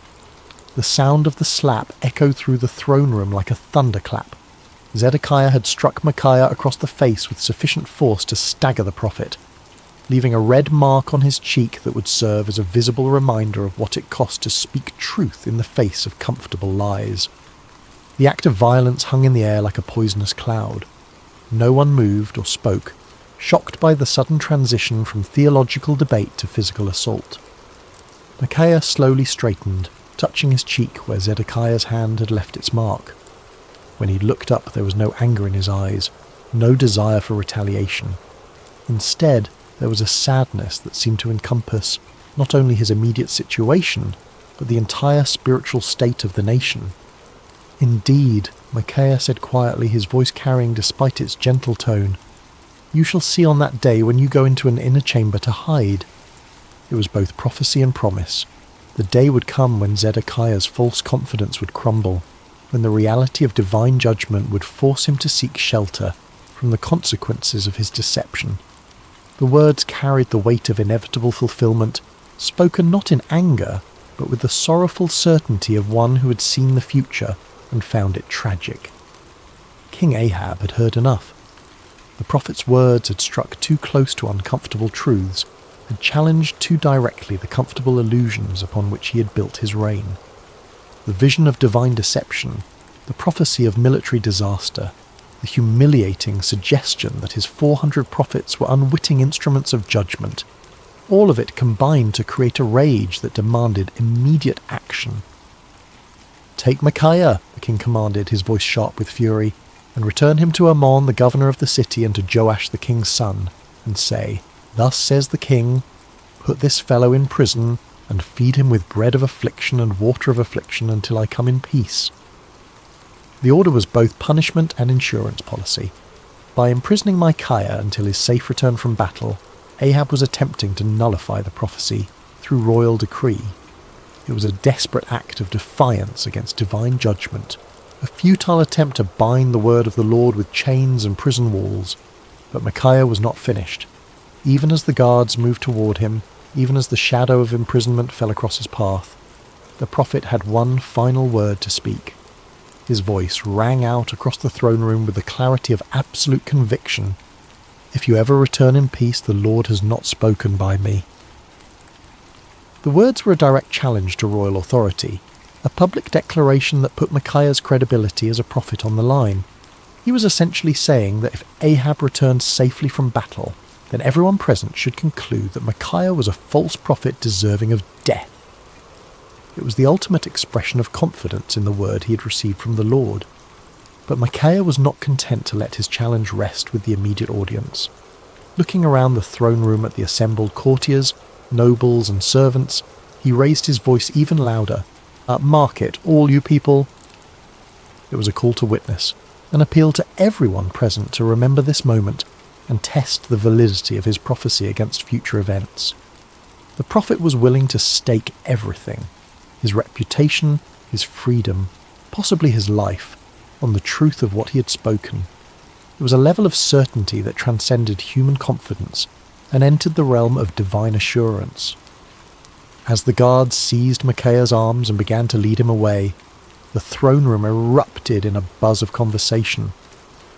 The sound of the slap echoed through the throne room like a thunderclap. Zedekiah had struck Micaiah across the face with sufficient force to stagger the prophet, leaving a red mark on his cheek that would serve as a visible reminder of what it cost to speak truth in the face of comfortable lies. The act of violence hung in the air like a poisonous cloud. No one moved or spoke, shocked by the sudden transition from theological debate to physical assault. Micaiah slowly straightened, touching his cheek where Zedekiah's hand had left its mark. When he looked up, there was no anger in his eyes, no desire for retaliation. Instead, there was a sadness that seemed to encompass not only his immediate situation, but the entire spiritual state of the nation. "Indeed," Micaiah said quietly, his voice carrying despite its gentle tone, "you shall see on that day when you go into an inner chamber to hide." It was both prophecy and promise. The day would come when Zedekiah's false confidence would crumble, when the reality of divine judgment would force him to seek shelter from the consequences of his deception. The words carried the weight of inevitable fulfillment, spoken not in anger, but with the sorrowful certainty of one who had seen the future and found it tragic. King Ahab had heard enough. The prophet's words had struck too close to uncomfortable truths, had challenged too directly the comfortable illusions upon which he had built his reign. The vision of divine deception, the prophecy of military disaster, the humiliating suggestion that his 400 prophets were unwitting instruments of judgment, all of it combined to create a rage that demanded immediate action. "Take Micaiah," the king commanded, his voice sharp with fury, "and return him to Ammon, the governor of the city, and to Joash the king's son, and say, 'Thus says the king, put this fellow in prison, and feed him with bread of affliction and water of affliction until I come in peace.'" The order was both punishment and insurance policy. By imprisoning Micaiah until his safe return from battle, Ahab was attempting to nullify the prophecy through royal decree. It was a desperate act of defiance against divine judgment, a futile attempt to bind the word of the Lord with chains and prison walls. But Micaiah was not finished. Even as the guards moved toward him, even as the shadow of imprisonment fell across his path, the prophet had one final word to speak. His voice rang out across the throne room with the clarity of absolute conviction. "If you ever return in peace, the Lord has not spoken by me." The words were a direct challenge to royal authority, a public declaration that put Micaiah's credibility as a prophet on the line. He was essentially saying that if Ahab returned safely from battle, then everyone present should conclude that Micaiah was a false prophet deserving of death. It was the ultimate expression of confidence in the word he had received from the Lord. But Micaiah was not content to let his challenge rest with the immediate audience. Looking around the throne room at the assembled courtiers, nobles and servants, he raised his voice even louder. "Mark it, all you people." It was a call to witness, an appeal to everyone present to remember this moment and test the validity of his prophecy against future events. The prophet was willing to stake everything, his reputation, his freedom, possibly his life, on the truth of what he had spoken. It was a level of certainty that transcended human confidence and entered the realm of divine assurance. As the guards seized Micaiah's arms and began to lead him away, the throne room erupted in a buzz of conversation.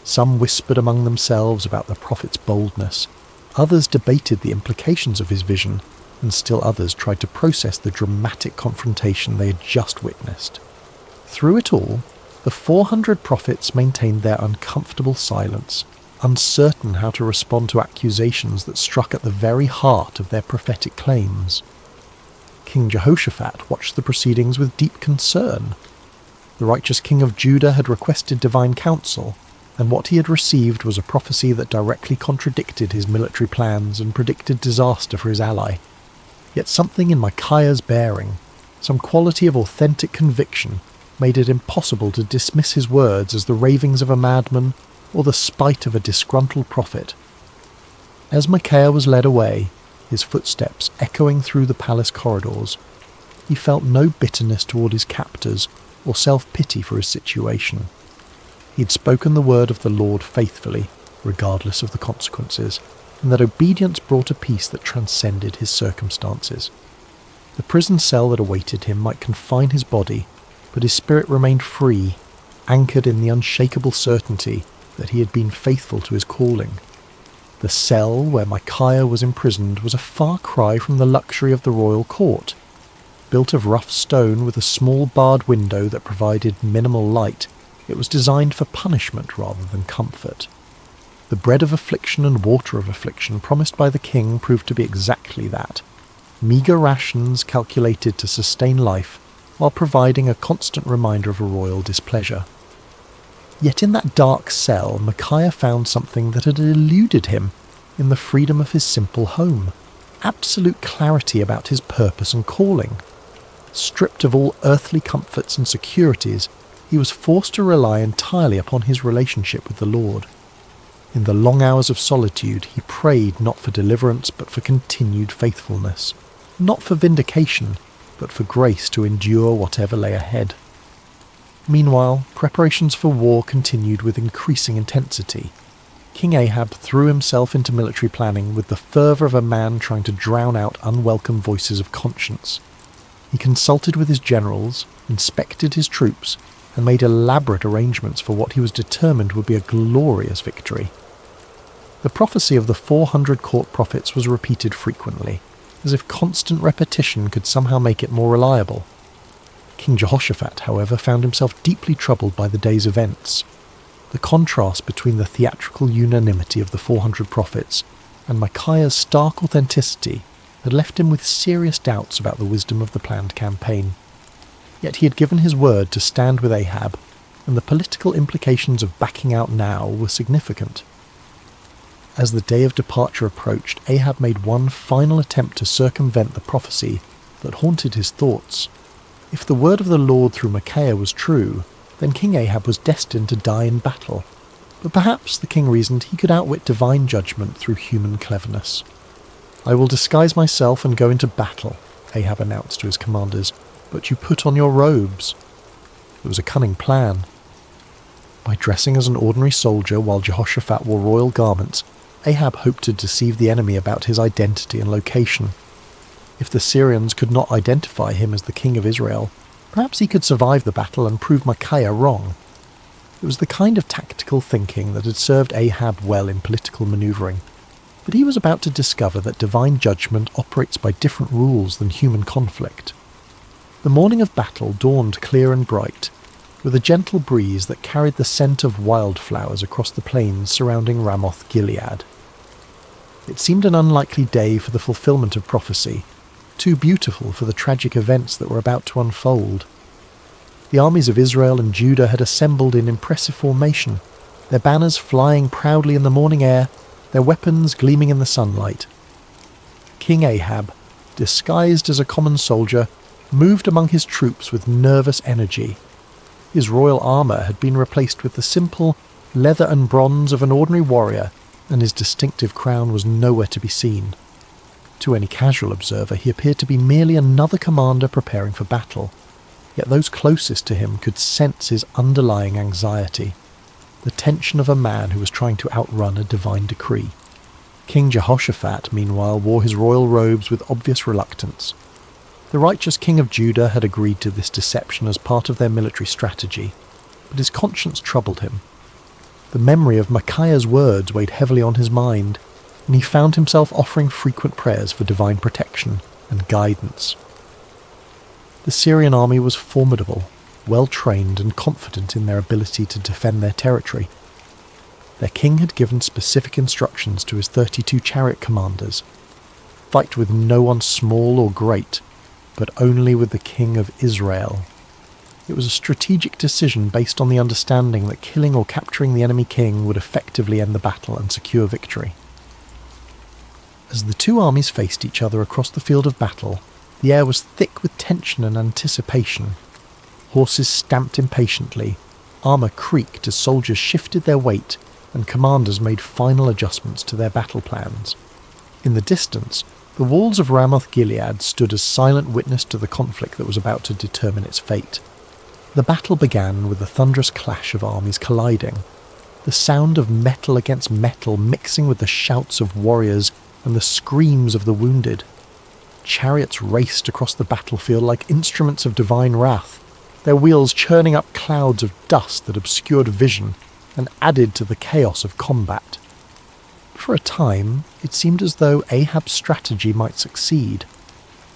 Some whispered among themselves about the prophet's boldness. Others debated the implications of his vision, and still others tried to process the dramatic confrontation they had just witnessed. Through it all, the 400 prophets maintained their uncomfortable silence, uncertain how to respond to accusations that struck at the very heart of their prophetic claims. King Jehoshaphat watched the proceedings with deep concern. The righteous king of Judah had requested divine counsel, and what he had received was a prophecy that directly contradicted his military plans and predicted disaster for his ally. Yet something in Micaiah's bearing, some quality of authentic conviction, made it impossible to dismiss his words as the ravings of a madman or the spite of a disgruntled prophet. As Micaiah was led away, his footsteps echoing through the palace corridors, he felt no bitterness toward his captors or self-pity for his situation. He had spoken the word of the Lord faithfully, regardless of the consequences, and that obedience brought a peace that transcended his circumstances. The prison cell that awaited him might confine his body, but his spirit remained free, anchored in the unshakable certainty that he had been faithful to his calling. The cell where Micaiah was imprisoned was a far cry from the luxury of the royal court. Built of rough stone with a small barred window that provided minimal light, it was designed for punishment rather than comfort. The bread of affliction and water of affliction promised by the king proved to be exactly that, meagre rations calculated to sustain life, while providing a constant reminder of a royal displeasure. Yet in that dark cell, Micaiah found something that had eluded him in the freedom of his simple home, absolute clarity about his purpose and calling. Stripped of all earthly comforts and securities, he was forced to rely entirely upon his relationship with the Lord. In the long hours of solitude, he prayed not for deliverance but for continued faithfulness, not for vindication, but for grace to endure whatever lay ahead. Meanwhile, preparations for war continued with increasing intensity. King Ahab threw himself into military planning with the fervour of a man trying to drown out unwelcome voices of conscience. He consulted with his generals, inspected his troops, and made elaborate arrangements for what he was determined would be a glorious victory. The prophecy of the 400 court prophets was repeated frequently, as if constant repetition could somehow make it more reliable. King Jehoshaphat, however, found himself deeply troubled by the day's events. The contrast between the theatrical unanimity of the 400 prophets and Micaiah's stark authenticity had left him with serious doubts about the wisdom of the planned campaign. Yet he had given his word to stand with Ahab, and the political implications of backing out now were significant. As the day of departure approached, Ahab made one final attempt to circumvent the prophecy that haunted his thoughts. If the word of the Lord through Micaiah was true, then King Ahab was destined to die in battle. But perhaps, the king reasoned, he could outwit divine judgment through human cleverness. "I will disguise myself and go into battle," Ahab announced to his commanders, "but you put on your robes." It was a cunning plan. By dressing as an ordinary soldier while Jehoshaphat wore royal garments, Ahab hoped to deceive the enemy about his identity and location. If the Syrians could not identify him as the king of Israel, perhaps he could survive the battle and prove Micaiah wrong. It was the kind of tactical thinking that had served Ahab well in political manoeuvring, but he was about to discover that divine judgment operates by different rules than human conflict. The morning of battle dawned clear and bright, with a gentle breeze that carried the scent of wildflowers across the plains surrounding Ramoth Gilead. It seemed an unlikely day for the fulfillment of prophecy, too beautiful for the tragic events that were about to unfold. The armies of Israel and Judah had assembled in impressive formation, their banners flying proudly in the morning air, their weapons gleaming in the sunlight. King Ahab, disguised as a common soldier, moved among his troops with nervous energy. His royal armour had been replaced with the simple leather and bronze of an ordinary warrior, and his distinctive crown was nowhere to be seen. To any casual observer, he appeared to be merely another commander preparing for battle, yet those closest to him could sense his underlying anxiety, the tension of a man who was trying to outrun a divine decree. King Jehoshaphat, meanwhile, wore his royal robes with obvious reluctance. The righteous king of Judah had agreed to this deception as part of their military strategy, but his conscience troubled him. The memory of Micaiah's words weighed heavily on his mind. and he found himself offering frequent prayers for divine protection and guidance. The Syrian army was formidable, well-trained and confident in their ability to defend their territory. Their king had given specific instructions to his 32 chariot commanders: fight with no one small or great, but only with the king of Israel. It was a strategic decision based on the understanding that killing or capturing the enemy king would effectively end the battle and secure victory. As the two armies faced each other across the field of battle, the air was thick with tension and anticipation. Horses stamped impatiently, armour creaked as soldiers shifted their weight, and commanders made final adjustments to their battle plans. In the distance, the walls of Ramoth-Gilead stood as silent witness to the conflict that was about to determine its fate. The battle began with the thunderous clash of armies colliding, the sound of metal against metal mixing with the shouts of warriors and the screams of the wounded. Chariots raced across the battlefield like instruments of divine wrath, their wheels churning up clouds of dust that obscured vision and added to the chaos of combat. For a time, it seemed as though Ahab's strategy might succeed.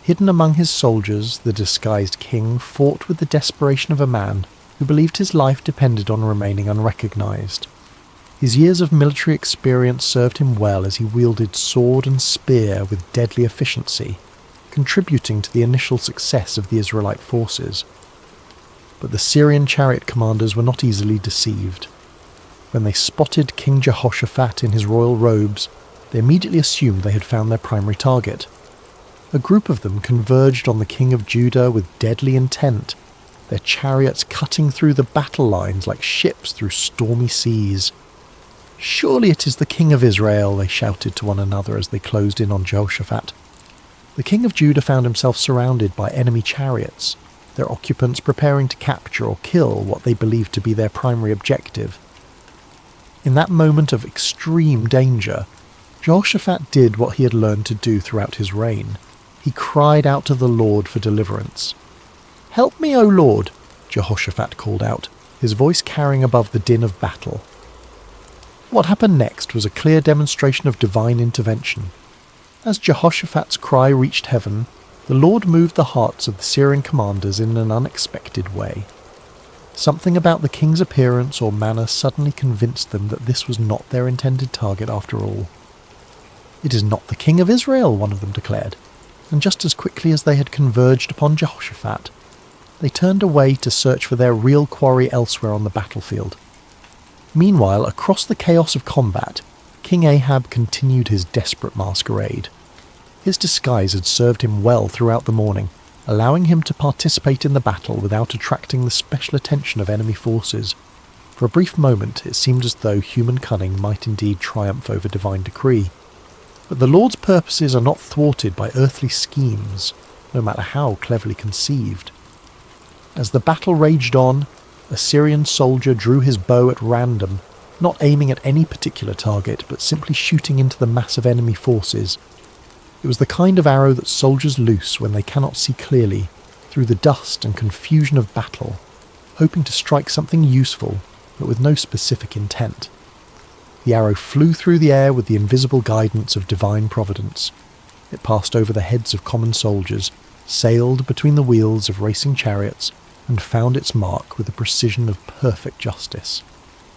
Hidden among his soldiers, the disguised king fought with the desperation of a man who believed his life depended on remaining unrecognized. His years of military experience served him well as he wielded sword and spear with deadly efficiency, contributing to the initial success of the Israelite forces. But the Syrian chariot commanders were not easily deceived. When they spotted King Jehoshaphat in his royal robes, they immediately assumed they had found their primary target. A group of them converged on the king of Judah with deadly intent, their chariots cutting through the battle lines like ships through stormy seas. "Surely it is the king of Israel," they shouted to one another as they closed in on Jehoshaphat. The king of Judah found himself surrounded by enemy chariots, their occupants preparing to capture or kill what they believed to be their primary objective. In that moment of extreme danger, Jehoshaphat did what he had learned to do throughout his reign. He cried out to the Lord for deliverance. "Help me, O Lord," Jehoshaphat called out, his voice carrying above the din of battle. What happened next was a clear demonstration of divine intervention. As Jehoshaphat's cry reached heaven, the Lord moved the hearts of the Syrian commanders in an unexpected way. Something about the king's appearance or manner suddenly convinced them that this was not their intended target after all. "It is not the king of Israel," one of them declared, and just as quickly as they had converged upon Jehoshaphat, they turned away to search for their real quarry elsewhere on the battlefield. Meanwhile, across the chaos of combat, King Ahab continued his desperate masquerade. His disguise had served him well throughout the morning, allowing him to participate in the battle without attracting the special attention of enemy forces. For a brief moment, it seemed as though human cunning might indeed triumph over divine decree. But the Lord's purposes are not thwarted by earthly schemes, no matter how cleverly conceived. As the battle raged on, a Syrian soldier drew his bow at random, not aiming at any particular target, but simply shooting into the mass of enemy forces. It was the kind of arrow that soldiers loose when they cannot see clearly, through the dust and confusion of battle, hoping to strike something useful, but with no specific intent. The arrow flew through the air with the invisible guidance of divine providence. It passed over the heads of common soldiers, sailed between the wheels of racing chariots, and found its mark with the precision of perfect justice.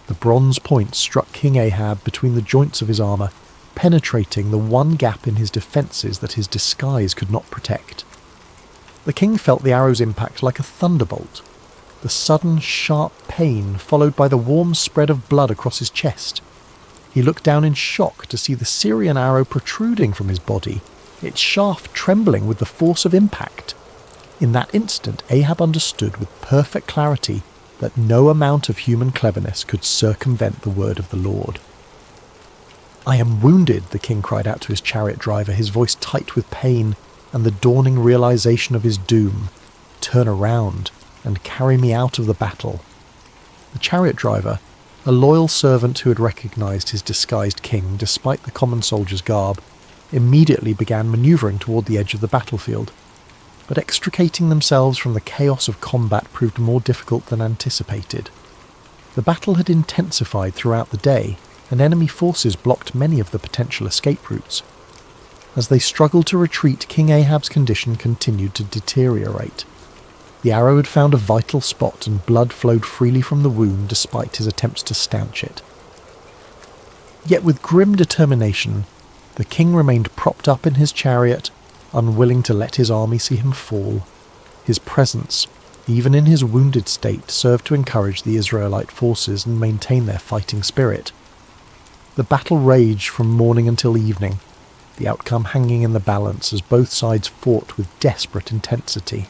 The bronze point struck King Ahab between the joints of his armour, penetrating the one gap in his defences that his disguise could not protect. The king felt the arrow's impact like a thunderbolt, the sudden, sharp pain followed by the warm spread of blood across his chest. He looked down in shock to see the Syrian arrow protruding from his body, its shaft trembling with the force of impact. In that instant, Ahab understood with perfect clarity that no amount of human cleverness could circumvent the word of the Lord. "I am wounded," the king cried out to his chariot driver, his voice tight with pain and the dawning realization of his doom. "Turn around and carry me out of the battle." The chariot driver, a loyal servant who had recognized his disguised king despite the common soldier's garb, immediately began maneuvering toward the edge of the battlefield. But extricating themselves from the chaos of combat proved more difficult than anticipated. The battle had intensified throughout the day, and enemy forces blocked many of the potential escape routes. As they struggled to retreat, King Ahab's condition continued to deteriorate. The arrow had found a vital spot, and blood flowed freely from the wound despite his attempts to stanch it. Yet with grim determination, the king remained propped up in his chariot, unwilling to let his army see him fall. His presence, even in his wounded state, served to encourage the Israelite forces and maintain their fighting spirit. The battle raged from morning until evening, the outcome hanging in the balance as both sides fought with desperate intensity.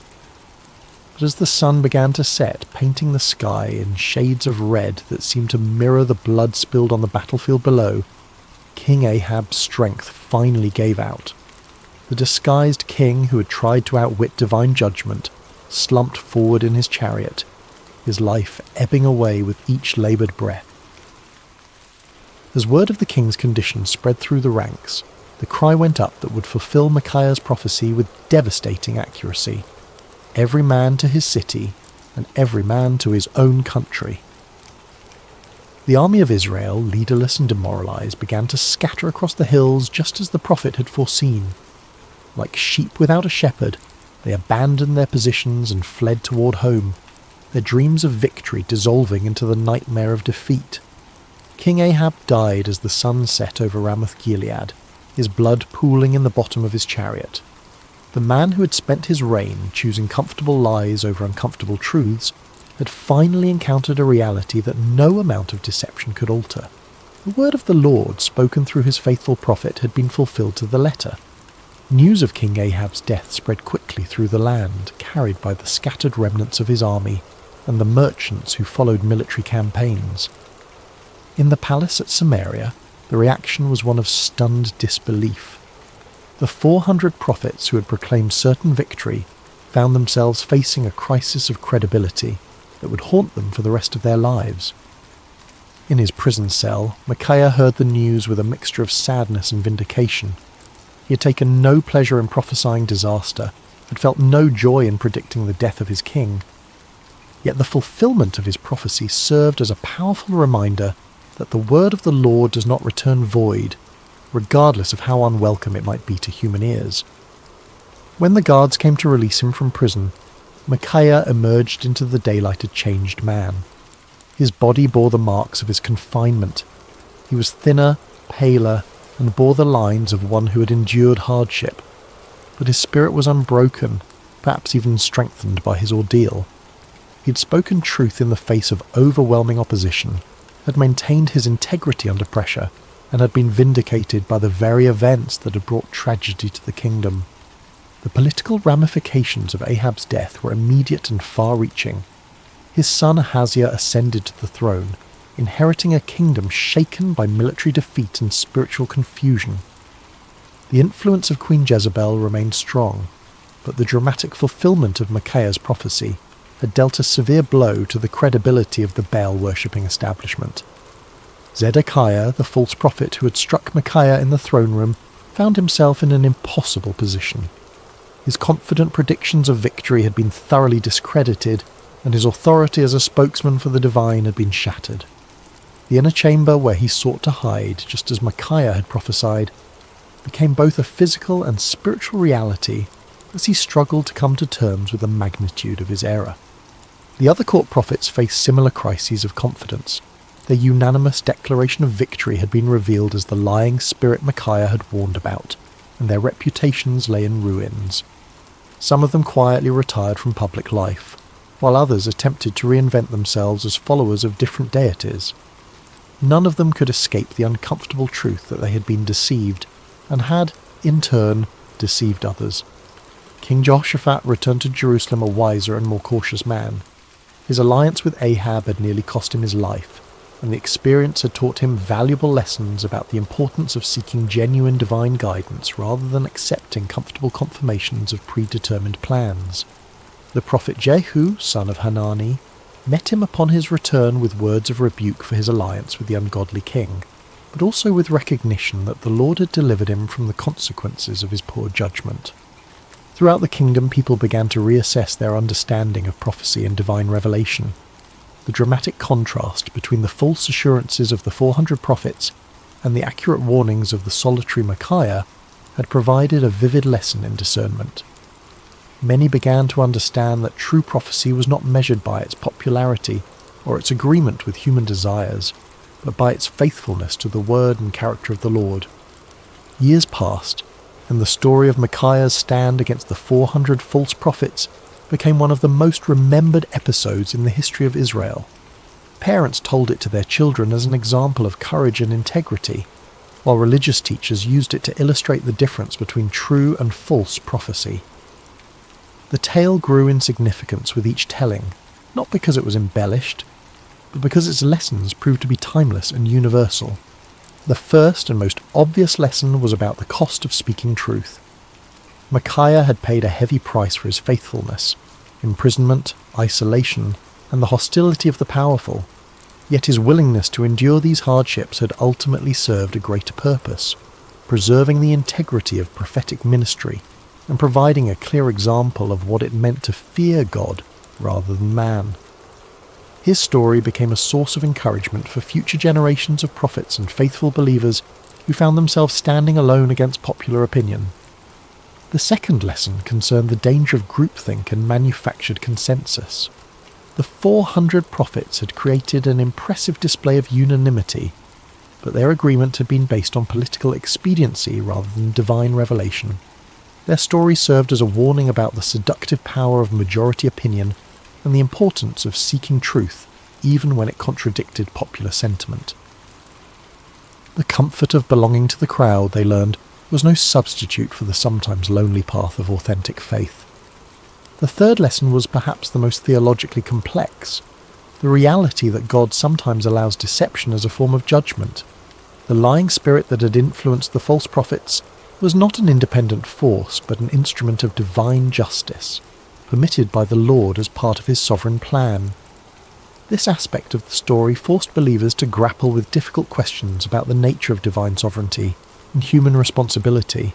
But as the sun began to set, painting the sky in shades of red that seemed to mirror the blood spilled on the battlefield below, King Ahab's strength finally gave out. The disguised king who had tried to outwit divine judgment slumped forward in his chariot, his life ebbing away with each laboured breath. As word of the king's condition spread through the ranks, the cry went up that would fulfill Micaiah's prophecy with devastating accuracy. Every man to his city, and every man to his own country. The army of Israel, leaderless and demoralized, began to scatter across the hills just as the prophet had foreseen. Like sheep without a shepherd, they abandoned their positions and fled toward home, their dreams of victory dissolving into the nightmare of defeat. King Ahab died as the sun set over Ramoth-Gilead, his blood pooling in the bottom of his chariot. The man who had spent his reign choosing comfortable lies over uncomfortable truths had finally encountered a reality that no amount of deception could alter. The word of the Lord, spoken through his faithful prophet, had been fulfilled to the letter. News of King Ahab's death spread quickly through the land, carried by the scattered remnants of his army and the merchants who followed military campaigns. In the palace at Samaria, the reaction was one of stunned disbelief. The 400 prophets who had proclaimed certain victory found themselves facing a crisis of credibility that would haunt them for the rest of their lives. In his prison cell, Micaiah heard the news with a mixture of sadness and vindication. He had taken no pleasure in prophesying disaster, had felt no joy in predicting the death of his king. Yet the fulfillment of his prophecy served as a powerful reminder that the word of the Lord does not return void, regardless of how unwelcome it might be to human ears. When the guards came to release him from prison, Micaiah emerged into the daylight a changed man. His body bore the marks of his confinement. He was thinner, paler, and bore the lines of one who had endured hardship. But his spirit was unbroken, perhaps even strengthened by his ordeal. He had spoken truth in the face of overwhelming opposition, had maintained his integrity under pressure, and had been vindicated by the very events that had brought tragedy to the kingdom. The political ramifications of Ahab's death were immediate and far-reaching. His son Ahaziah ascended to the throne, inheriting a kingdom shaken by military defeat and spiritual confusion. The influence of Queen Jezebel remained strong, but the dramatic fulfillment of Micaiah's prophecy had dealt a severe blow to the credibility of the Baal-worshipping establishment. Zedekiah, the false prophet who had struck Micaiah in the throne room, found himself in an impossible position. His confident predictions of victory had been thoroughly discredited, and his authority as a spokesman for the divine had been shattered. The inner chamber where he sought to hide, just as Micaiah had prophesied, became both a physical and spiritual reality as he struggled to come to terms with the magnitude of his error. The other court prophets faced similar crises of confidence. Their unanimous declaration of victory had been revealed as the lying spirit Micaiah had warned about, and their reputations lay in ruins. Some of them quietly retired from public life, while others attempted to reinvent themselves as followers of different deities. None of them could escape the uncomfortable truth that they had been deceived, and had, in turn, deceived others. King Jehoshaphat returned to Jerusalem a wiser and more cautious man. His alliance with Ahab had nearly cost him his life, and the experience had taught him valuable lessons about the importance of seeking genuine divine guidance rather than accepting comfortable confirmations of predetermined plans. The prophet Jehu, son of Hanani, met him upon his return with words of rebuke for his alliance with the ungodly king, but also with recognition that the Lord had delivered him from the consequences of his poor judgment. Throughout the kingdom, people began to reassess their understanding of prophecy and divine revelation. the dramatic contrast between the false assurances of the 400 prophets and the accurate warnings of the solitary Micaiah had provided a vivid lesson in discernment. Many began to understand that true prophecy was not measured by its popularity or its agreement with human desires, but by its faithfulness to the word and character of the Lord. Years passed, and the story of Micaiah's stand against the 400 false prophets became one of the most remembered episodes in the history of Israel. Parents told it to their children as an example of courage and integrity, while religious teachers used it to illustrate the difference between true and false prophecy. The tale grew in significance with each telling, not because it was embellished, but because its lessons proved to be timeless and universal. The first and most obvious lesson was about the cost of speaking truth. Micaiah had paid a heavy price for his faithfulness: imprisonment, isolation, and the hostility of the powerful. Yet his willingness to endure these hardships had ultimately served a greater purpose, preserving the integrity of prophetic ministry and providing a clear example of what it meant to fear God rather than man. His story became a source of encouragement for future generations of prophets and faithful believers who found themselves standing alone against popular opinion. The second lesson concerned the danger of groupthink and manufactured consensus. The 400 prophets had created an impressive display of unanimity, but their agreement had been based on political expediency rather than divine revelation. Their story served as a warning about the seductive power of majority opinion and the importance of seeking truth, even when it contradicted popular sentiment. The comfort of belonging to the crowd, they learned, was no substitute for the sometimes lonely path of authentic faith. The third lesson was perhaps the most theologically complex: the reality that God sometimes allows deception as a form of judgment. The lying spirit that had influenced the false prophets was not an independent force, but an instrument of divine justice, permitted by the Lord as part of his sovereign plan. This aspect of the story forced believers to grapple with difficult questions about the nature of divine sovereignty and human responsibility,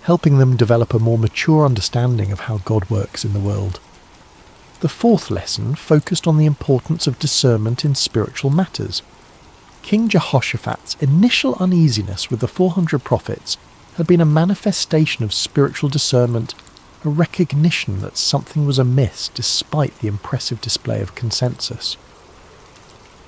helping them develop a more mature understanding of how God works in the world. The fourth lesson focused on the importance of discernment in spiritual matters. King Jehoshaphat's initial uneasiness with the 400 prophets had been a manifestation of spiritual discernment, a recognition that something was amiss despite the impressive display of consensus.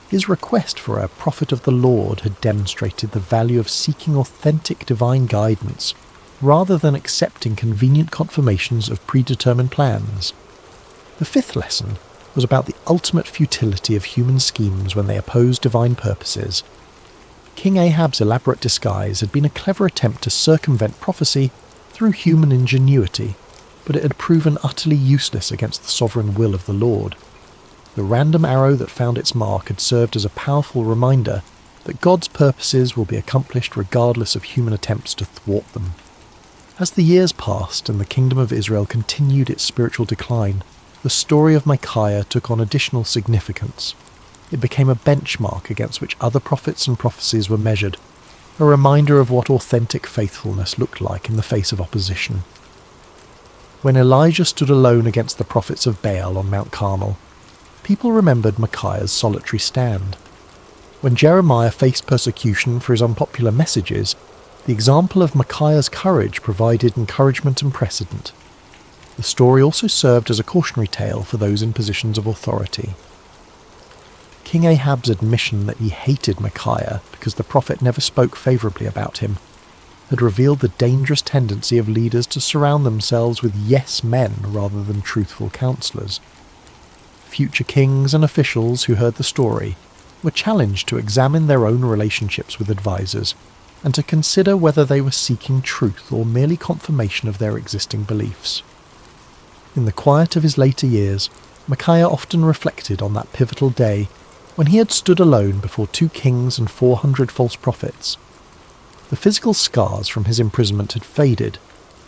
His request for a prophet of the Lord had demonstrated the value of seeking authentic divine guidance rather than accepting convenient confirmations of predetermined plans. The fifth lesson was about the ultimate futility of human schemes when they oppose divine purposes. King Ahab's elaborate disguise had been a clever attempt to circumvent prophecy through human ingenuity, but it had proven utterly useless against the sovereign will of the Lord. The random arrow that found its mark had served as a powerful reminder that God's purposes will be accomplished regardless of human attempts to thwart them. As the years passed and the kingdom of Israel continued its spiritual decline, the story of Micaiah took on additional significance. It became a benchmark against which other prophets and prophecies were measured, a reminder of what authentic faithfulness looked like in the face of opposition. When Elijah stood alone against the prophets of Baal on Mount Carmel, people remembered Micaiah's solitary stand. When Jeremiah faced persecution for his unpopular messages, the example of Micaiah's courage provided encouragement and precedent. The story also served as a cautionary tale for those in positions of authority. King Ahab's admission that he hated Micaiah because the prophet never spoke favourably about him had revealed the dangerous tendency of leaders to surround themselves with yes men rather than truthful counsellors. Future kings and officials who heard the story were challenged to examine their own relationships with advisors and to consider whether they were seeking truth or merely confirmation of their existing beliefs. In the quiet of his later years, Micaiah often reflected on that pivotal day when he had stood alone before 2 kings and 400 false prophets. The physical scars from his imprisonment had faded,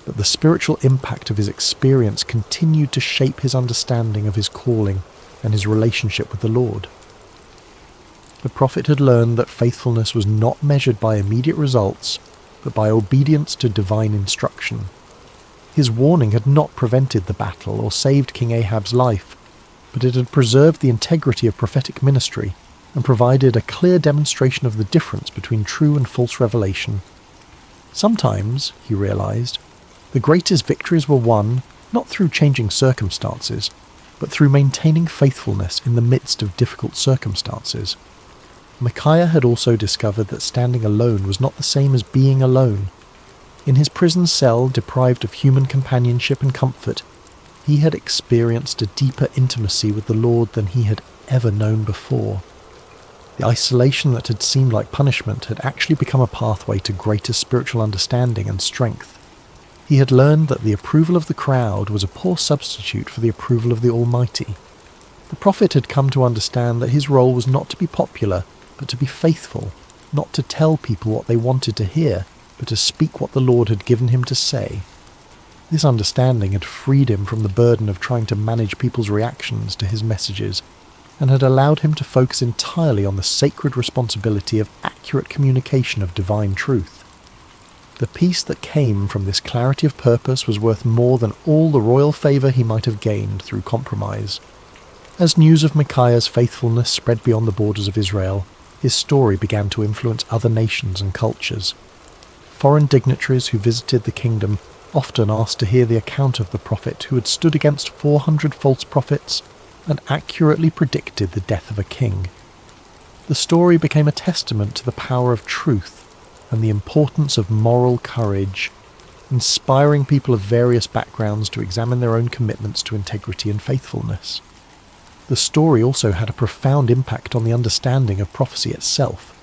but the spiritual impact of his experience continued to shape his understanding of his calling and his relationship with the Lord. The prophet had learned that faithfulness was not measured by immediate results, but by obedience to divine instruction. His warning had not prevented the battle or saved King Ahab's life, but it had preserved the integrity of prophetic ministry and provided a clear demonstration of the difference between true and false revelation. Sometimes, he realized, the greatest victories were won not through changing circumstances, but through maintaining faithfulness in the midst of difficult circumstances. Micaiah had also discovered that standing alone was not the same as being alone. In his prison cell, deprived of human companionship and comfort, he had experienced a deeper intimacy with the Lord than he had ever known before. The isolation that had seemed like punishment had actually become a pathway to greater spiritual understanding and strength. He had learned that the approval of the crowd was a poor substitute for the approval of the Almighty. The prophet had come to understand that his role was not to be popular, but to be faithful, not to tell people what they wanted to hear, but to speak what the Lord had given him to say. This understanding had freed him from the burden of trying to manage people's reactions to his messages, and had allowed him to focus entirely on the sacred responsibility of accurate communication of divine truth. The peace that came from this clarity of purpose was worth more than all the royal favour he might have gained through compromise. As news of Micaiah's faithfulness spread beyond the borders of Israel, his story began to influence other nations and cultures. Foreign dignitaries who visited the kingdom often asked to hear the account of the prophet who had stood against 400 false prophets and accurately predicted the death of a king. The story became a testament to the power of truth and the importance of moral courage, inspiring people of various backgrounds to examine their own commitments to integrity and faithfulness. The story also had a profound impact on the understanding of prophecy itself.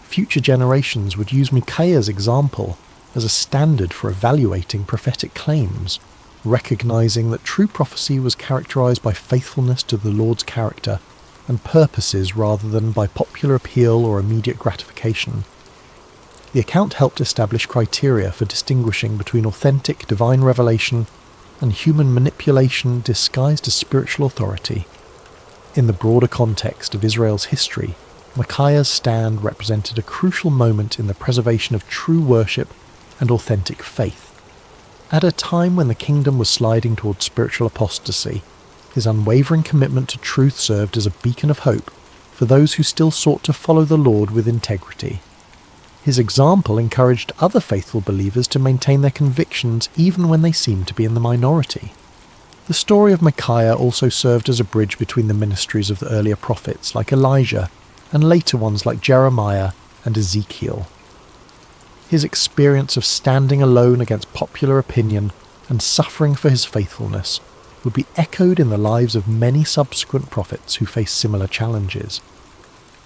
Future generations would use Micaiah's example as a standard for evaluating prophetic claims, recognizing that true prophecy was characterized by faithfulness to the Lord's character and purposes rather than by popular appeal or immediate gratification. The account helped establish criteria for distinguishing between authentic divine revelation and human manipulation disguised as spiritual authority. In the broader context of Israel's history, Micaiah's stand represented a crucial moment in the preservation of true worship and authentic faith. At a time when the kingdom was sliding towards spiritual apostasy, his unwavering commitment to truth served as a beacon of hope for those who still sought to follow the Lord with integrity. His example encouraged other faithful believers to maintain their convictions even when they seemed to be in the minority. The story of Micaiah also served as a bridge between the ministries of the earlier prophets like Elijah and later ones like Jeremiah and Ezekiel. His experience of standing alone against popular opinion and suffering for his faithfulness would be echoed in the lives of many subsequent prophets who faced similar challenges.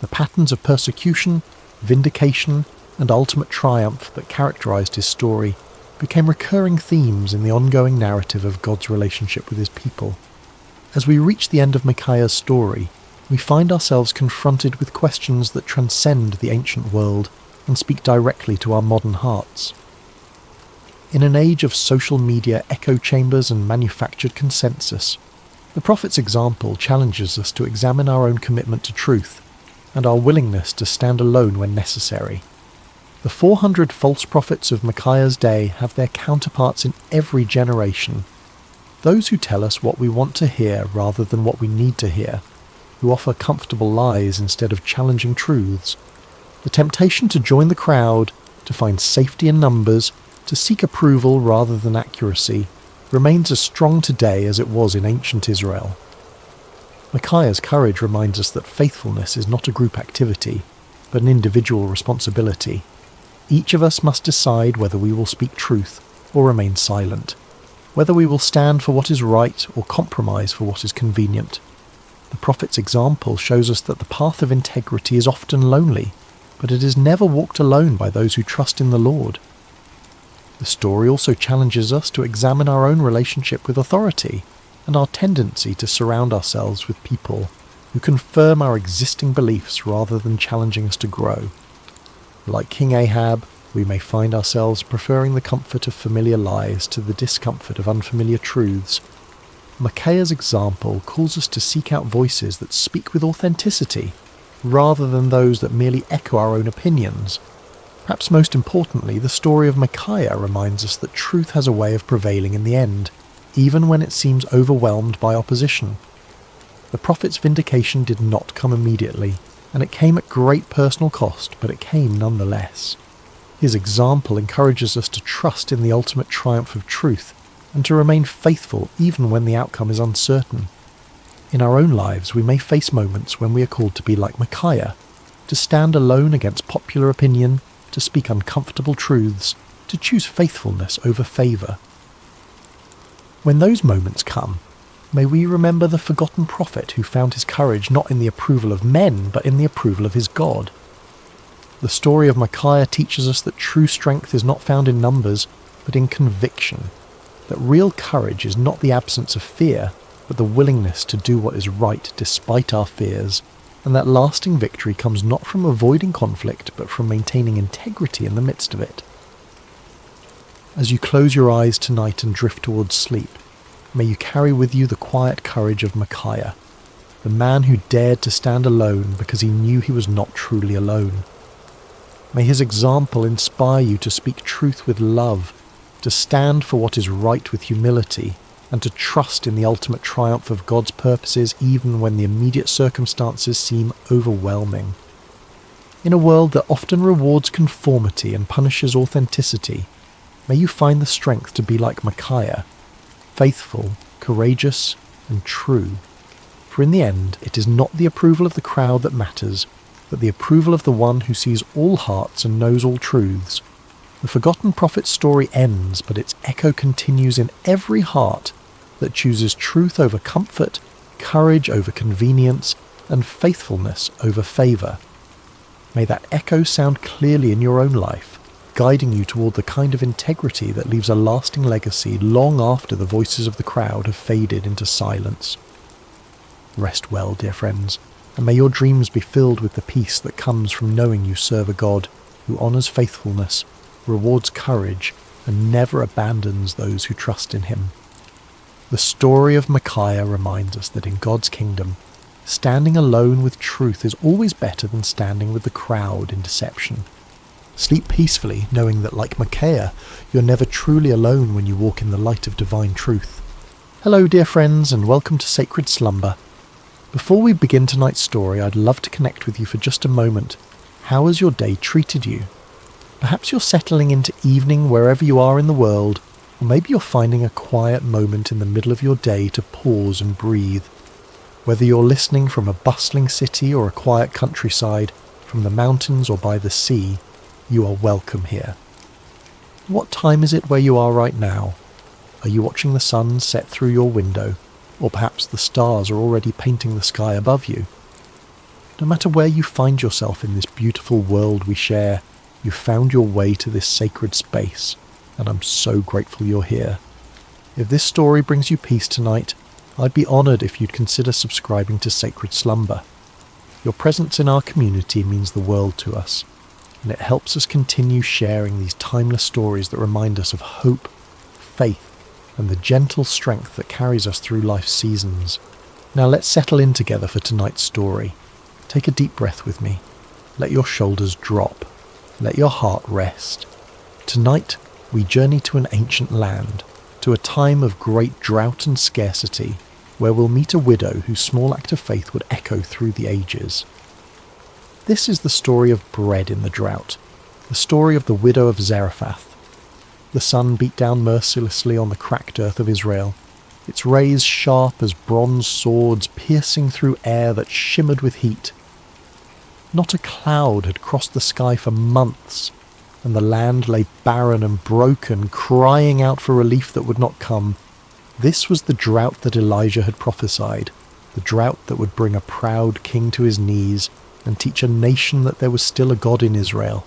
The patterns of persecution, vindication, and ultimate triumph that characterized his story became recurring themes in the ongoing narrative of God's relationship with his people. As we reach the end of Micaiah's story, we find ourselves confronted with questions that transcend the ancient world and speak directly to our modern hearts. In an age of social media echo chambers and manufactured consensus, the prophet's example challenges us to examine our own commitment to truth and our willingness to stand alone when necessary. The 400 false prophets of Micaiah's day have their counterparts in every generation. Those who tell us what we want to hear rather than what we need to hear, who offer comfortable lies instead of challenging truths. The temptation to join the crowd, to find safety in numbers, to seek approval rather than accuracy, remains as strong today as it was in ancient Israel. Micaiah's courage reminds us that faithfulness is not a group activity, but an individual responsibility. Each of us must decide whether we will speak truth or remain silent, whether we will stand for what is right or compromise for what is convenient. The prophet's example shows us that the path of integrity is often lonely, but it is never walked alone by those who trust in the Lord. The story also challenges us to examine our own relationship with authority and our tendency to surround ourselves with people who confirm our existing beliefs rather than challenging us to grow. Like King Ahab, we may find ourselves preferring the comfort of familiar lies to the discomfort of unfamiliar truths. Micaiah's example calls us to seek out voices that speak with authenticity, rather than those that merely echo our own opinions. Perhaps most importantly, the story of Micaiah reminds us that truth has a way of prevailing in the end, even when it seems overwhelmed by opposition. The prophet's vindication did not come immediately, and it came at great personal cost, but it came nonetheless. His example encourages us to trust in the ultimate triumph of truth, and to remain faithful even when the outcome is uncertain. In our own lives, we may face moments when we are called to be like Micaiah, to stand alone against popular opinion, to speak uncomfortable truths, to choose faithfulness over favour. When those moments come, may we remember the forgotten prophet who found his courage not in the approval of men, but in the approval of his God. The story of Micaiah teaches us that true strength is not found in numbers, but in conviction, that real courage is not the absence of fear, but the willingness to do what is right despite our fears, and that lasting victory comes not from avoiding conflict, but from maintaining integrity in the midst of it. As you close your eyes tonight and drift towards sleep, may you carry with you the quiet courage of Micaiah, the man who dared to stand alone because he knew he was not truly alone. May his example inspire you to speak truth with love, to stand for what is right with humility, and to trust in the ultimate triumph of God's purposes even when the immediate circumstances seem overwhelming. In a world that often rewards conformity and punishes authenticity, may you find the strength to be like Micaiah, faithful, courageous, and true. For in the end, it is not the approval of the crowd that matters, but the approval of the one who sees all hearts and knows all truths. The forgotten prophet's story ends, but its echo continues in every heart that chooses truth over comfort, courage over convenience, and faithfulness over favour. May that echo sound clearly in your own life, guiding you toward the kind of integrity that leaves a lasting legacy long after the voices of the crowd have faded into silence. Rest well, dear friends, and may your dreams be filled with the peace that comes from knowing you serve a God who honours faithfulness, rewards courage, and never abandons those who trust in him. The story of Micaiah reminds us that in God's kingdom, standing alone with truth is always better than standing with the crowd in deception. Sleep peacefully, knowing that, like Micaiah, you're never truly alone when you walk in the light of divine truth. Hello, dear friends, and welcome to Sacred Slumber. Before we begin tonight's story, I'd love to connect with you for just a moment. How has your day treated you? Perhaps you're settling into evening wherever you are in the world, or maybe you're finding a quiet moment in the middle of your day to pause and breathe. Whether you're listening from a bustling city or a quiet countryside, from the mountains or by the sea, you are welcome here. What time is it where you are right now? Are you watching the sun set through your window, or perhaps the stars are already painting the sky above you? No matter where you find yourself in this beautiful world we share, you've found your way to this sacred space, and I'm so grateful you're here. If this story brings you peace tonight, I'd be honoured if you'd consider subscribing to Sacred Slumber. Your presence in our community means the world to us, and it helps us continue sharing these timeless stories that remind us of hope, faith, and the gentle strength that carries us through life's seasons. Now let's settle in together for tonight's story. Take a deep breath with me. Let your shoulders drop. Let your heart rest. Tonight, we journey to an ancient land, to a time of great drought and scarcity, where we'll meet a widow whose small act of faith would echo through the ages. This is the story of bread in the drought, the story of the widow of Zarephath. The sun beat down mercilessly on the cracked earth of Israel, its rays sharp as bronze swords piercing through air that shimmered with heat. Not a cloud had crossed the sky for months, and the land lay barren and broken, crying out for relief that would not come. This was the drought that Elijah had prophesied, the drought that would bring a proud king to his knees and teach a nation that there was still a God in Israel.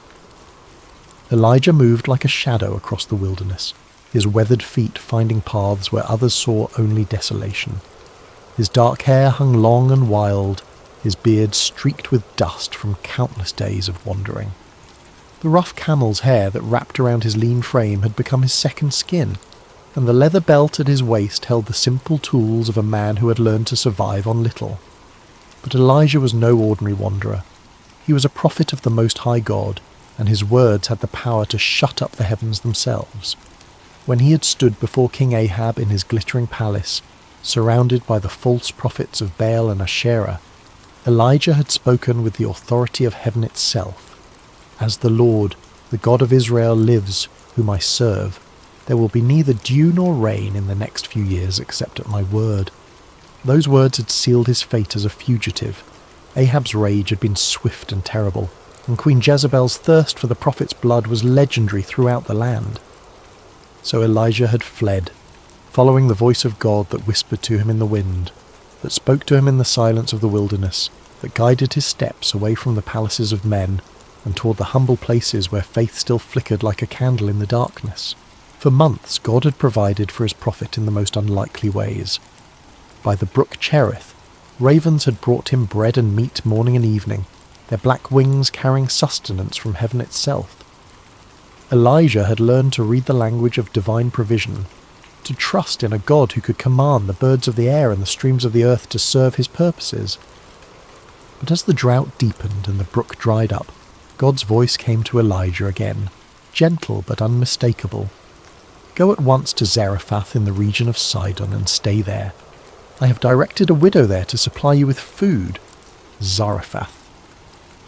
Elijah moved like a shadow across the wilderness, his weathered feet finding paths where others saw only desolation. His dark hair hung long and wild, his beard streaked with dust from countless days of wandering. The rough camel's hair that wrapped around his lean frame had become his second skin, and the leather belt at his waist held the simple tools of a man who had learned to survive on little. But Elijah was no ordinary wanderer. He was a prophet of the Most High God, and his words had the power to shut up the heavens themselves. When he had stood before King Ahab in his glittering palace, Surrounded by the false prophets of Baal and Asherah, Elijah had spoken with the authority of heaven itself. As the Lord, the God of Israel, lives, whom I serve, there will be neither dew nor rain in the next few years except at my word. Those words had sealed his fate as a fugitive. Ahab's rage had been swift and terrible, and Queen Jezebel's thirst for the prophet's blood was legendary throughout the land. So Elijah had fled, following the voice of God that whispered to him in the wind, that spoke to him in the silence of the wilderness, that guided his steps away from the palaces of men and toward the humble places where faith still flickered like a candle in the darkness. For months God had provided for his prophet in the most unlikely ways. By the brook Cherith, ravens had brought him bread and meat morning and evening, their black wings carrying sustenance from heaven itself. Elijah had learned to read the language of divine provision, to trust in a God who could command the birds of the air and the streams of the earth to serve his purposes. But as the drought deepened and the brook dried up, God's voice came to Elijah again, gentle but unmistakable. Go at once to Zarephath in the region of Sidon and stay there. I have directed a widow there to supply you with food. Zarephath.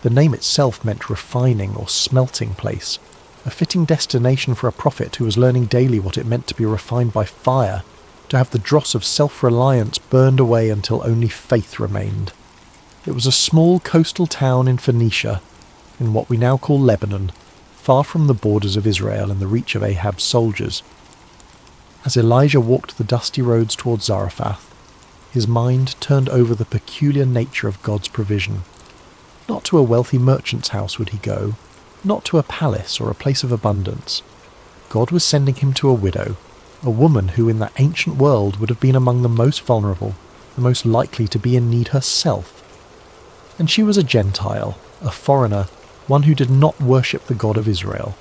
The name itself meant refining or smelting place, a fitting destination for a prophet who was learning daily what it meant to be refined by fire, to have the dross of self-reliance burned away until only faith remained. It was a small coastal town in Phoenicia, in what we now call Lebanon, far from the borders of Israel and the reach of Ahab's soldiers. As Elijah walked the dusty roads towards Zarephath, his mind turned over the peculiar nature of God's provision. Not to a wealthy merchant's house would he go, not to a palace or a place of abundance. God was sending him to a widow, a woman who in that ancient world would have been among the most vulnerable, the most likely to be in need herself. And she was a Gentile, a foreigner, one who did not worship the God of Israel.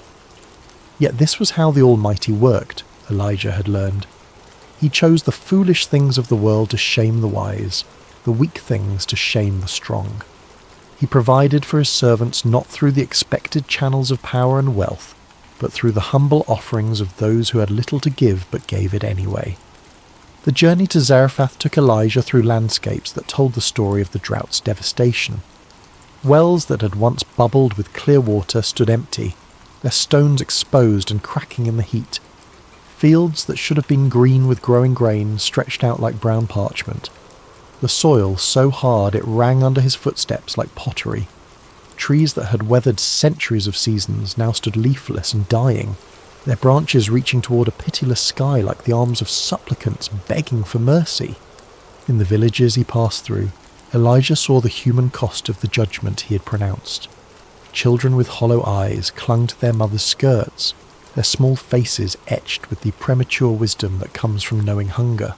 Yet this was how the Almighty worked, Elijah had learned. He chose the foolish things of the world to shame the wise, the weak things to shame the strong. He provided for his servants not through the expected channels of power and wealth, but through the humble offerings of those who had little to give but gave it anyway. The journey to Zarephath took Elijah through landscapes that told the story of the drought's devastation. Wells that had once bubbled with clear water stood empty, their stones exposed and cracking in the heat. Fields that should have been green with growing grain stretched out like brown parchment. The soil so hard it rang under his footsteps like pottery. Trees that had weathered centuries of seasons now stood leafless and dying, their branches reaching toward a pitiless sky like the arms of supplicants begging for mercy. In the villages he passed through, Elijah saw the human cost of the judgment he had pronounced. Children with hollow eyes clung to their mothers' skirts, their small faces etched with the premature wisdom that comes from knowing hunger.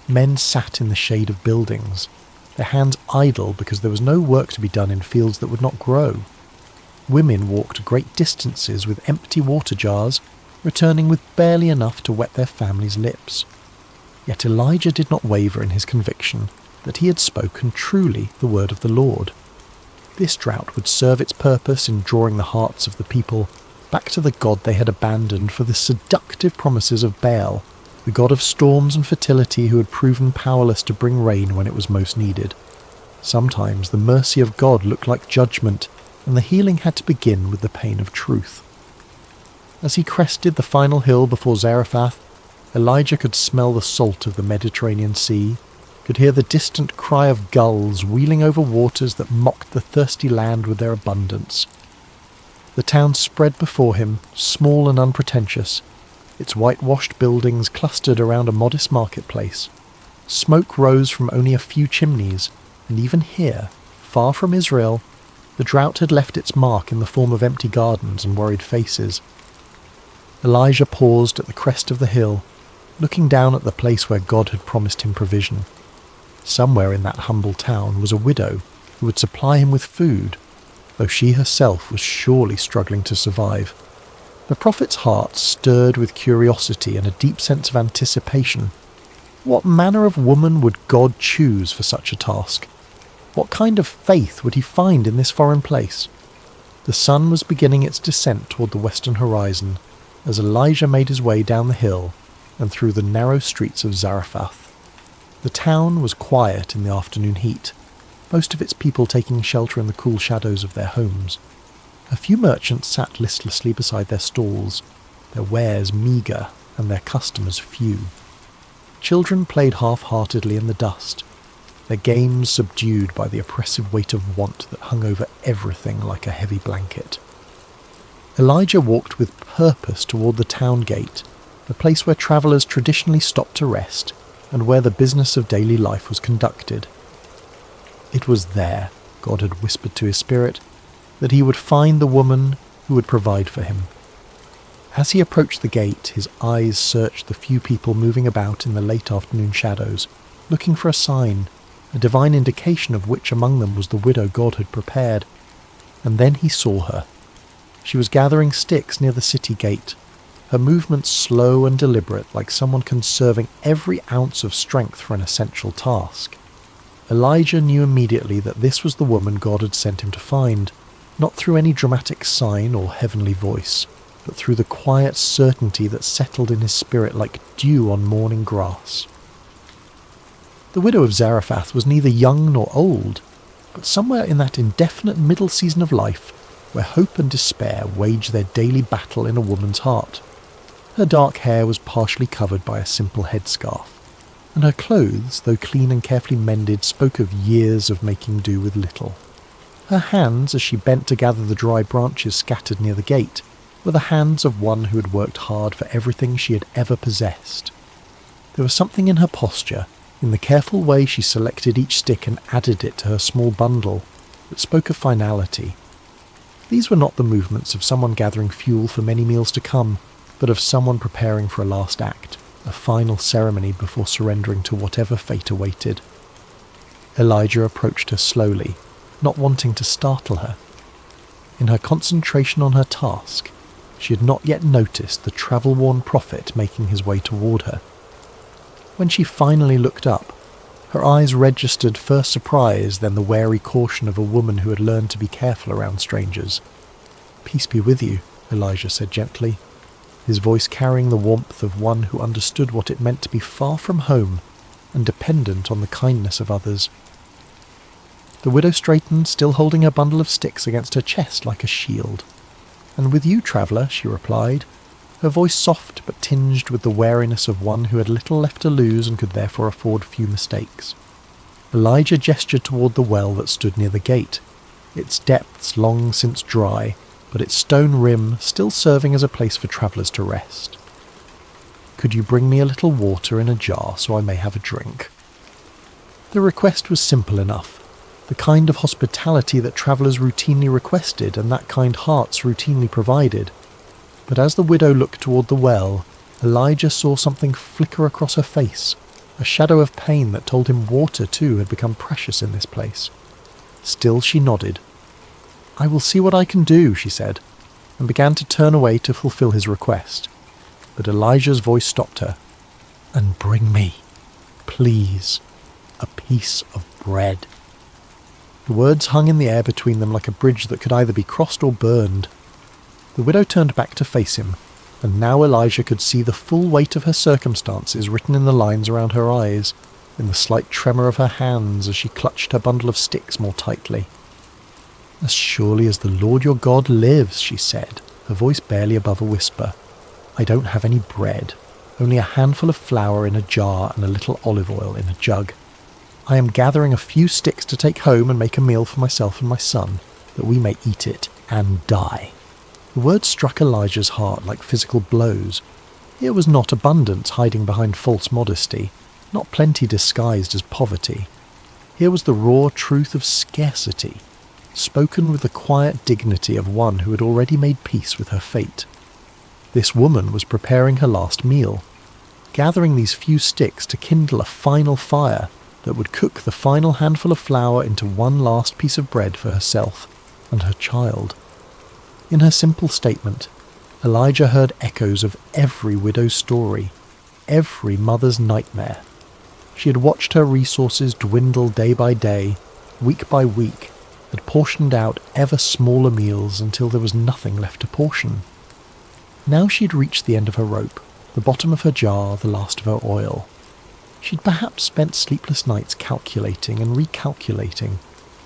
Men sat in the shade of buildings, their hands idle because there was no work to be done in fields that would not grow. Women walked great distances with empty water jars, returning with barely enough to wet their families' lips. Yet Elijah did not waver in his conviction that he had spoken truly the word of the Lord. This drought would serve its purpose in drawing the hearts of the people back to the God they had abandoned for the seductive promises of Baal, the god of storms and fertility who had proven powerless to bring rain when it was most needed. Sometimes the mercy of God looked like judgment, and the healing had to begin with the pain of truth. As he crested the final hill before Zarephath, Elijah could smell the salt of the Mediterranean Sea, could hear the distant cry of gulls wheeling over waters that mocked the thirsty land with their abundance. The town spread before him, small and unpretentious, its whitewashed buildings clustered around a modest marketplace. Smoke rose from only a few chimneys, and even here, far from Israel, the drought had left its mark in the form of empty gardens and worried faces. Elijah paused at the crest of the hill, looking down at the place where God had promised him provision. Somewhere in that humble town was a widow who would supply him with food, though she herself was surely struggling to survive. The prophet's heart stirred with curiosity and a deep sense of anticipation. What manner of woman would God choose for such a task? What kind of faith would he find in this foreign place? The sun was beginning its descent toward the western horizon as Elijah made his way down the hill and through the narrow streets of Zarephath. The town was quiet in the afternoon heat, most of its people taking shelter in the cool shadows of their homes. A few merchants sat listlessly beside their stalls, their wares meagre and their customers few. Children played half-heartedly in the dust, their games subdued by the oppressive weight of want that hung over everything like a heavy blanket. Elijah walked with purpose toward the town gate, the place where travellers traditionally stopped to rest and where the business of daily life was conducted. It was there, God had whispered to his spirit, that he would find the woman who would provide for him. As he approached the gate, his eyes searched the few people moving about in the late afternoon shadows, looking for a sign, a divine indication of which among them was the widow God had prepared. And then he saw her. She was gathering sticks near the city gate, her movements slow and deliberate, like someone conserving every ounce of strength for an essential task. Elijah knew immediately that this was the woman God had sent him to find, not through any dramatic sign or heavenly voice, but through the quiet certainty that settled in his spirit like dew on morning grass. The widow of Zarephath was neither young nor old, but somewhere in that indefinite middle season of life where hope and despair wage their daily battle in a woman's heart. Her dark hair was partially covered by a simple headscarf, and her clothes, though clean and carefully mended, spoke of years of making do with little. Her hands, as she bent to gather the dry branches scattered near the gate, were the hands of one who had worked hard for everything she had ever possessed. There was something in her posture, in the careful way she selected each stick and added it to her small bundle, that spoke of finality. These were not the movements of someone gathering fuel for many meals to come, but of someone preparing for a last act, a final ceremony before surrendering to whatever fate awaited. Elijah approached her slowly, not wanting to startle her. In her concentration on her task, she had not yet noticed the travel-worn prophet making his way toward her. When she finally looked up, her eyes registered first surprise, then the wary caution of a woman who had learned to be careful around strangers. "Peace be with you," Elijah said gently, his voice carrying the warmth of one who understood what it meant to be far from home and dependent on the kindness of others. The widow straightened, still holding her bundle of sticks against her chest like a shield. "And with you, traveller," she replied, her voice soft but tinged with the wariness of one who had little left to lose and could therefore afford few mistakes. Elijah gestured toward the well that stood near the gate, its depths long since dry, but its stone rim still serving as a place for travellers to rest. "Could you bring me a little water in a jar so I may have a drink?" The request was simple enough, the kind of hospitality that travellers routinely requested and that kind hearts routinely provided. But as the widow looked toward the well, Elijah saw something flicker across her face, a shadow of pain that told him water too had become precious in this place. Still she nodded. "I will see what I can do," she said, and began to turn away to fulfill his request. But Elijah's voice stopped her. "And bring me, please, a piece of bread." The words hung in the air between them like a bridge that could either be crossed or burned. The widow turned back to face him, and now Elijah could see the full weight of her circumstances written in the lines around her eyes, in the slight tremor of her hands as she clutched her bundle of sticks more tightly. "As surely as the Lord your God lives," she said, her voice barely above a whisper, "I don't have any bread, only a handful of flour in a jar and a little olive oil in a jug. I am gathering a few sticks to take home and make a meal for myself and my son, that we may eat it and die." The words struck Elijah's heart like physical blows. Here was not abundance hiding behind false modesty, not plenty disguised as poverty. Here was the raw truth of scarcity, spoken with the quiet dignity of one who had already made peace with her fate. This woman was preparing her last meal, gathering these few sticks to kindle a final fire that would cook the final handful of flour into one last piece of bread for herself and her child. In her simple statement, Elijah heard echoes of every widow's story, every mother's nightmare. She had watched her resources dwindle day by day, week by week, had portioned out ever smaller meals until there was nothing left to portion. Now she had reached the end of her rope, the bottom of her jar, the last of her oil. She'd perhaps spent sleepless nights calculating and recalculating,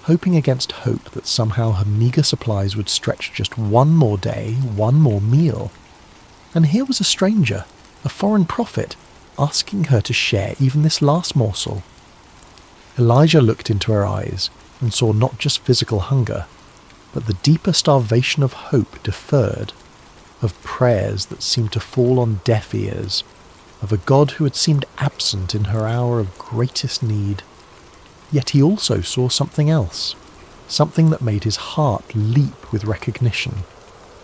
hoping against hope that somehow her meagre supplies would stretch just one more day, one more meal. And here was a stranger, a foreign prophet, asking her to share even this last morsel. Elijah looked into her eyes and saw not just physical hunger, but the deeper starvation of hope deferred, of prayers that seemed to fall on deaf ears, of a God who had seemed absent in her hour of greatest need. Yet he also saw something else, something that made his heart leap with recognition.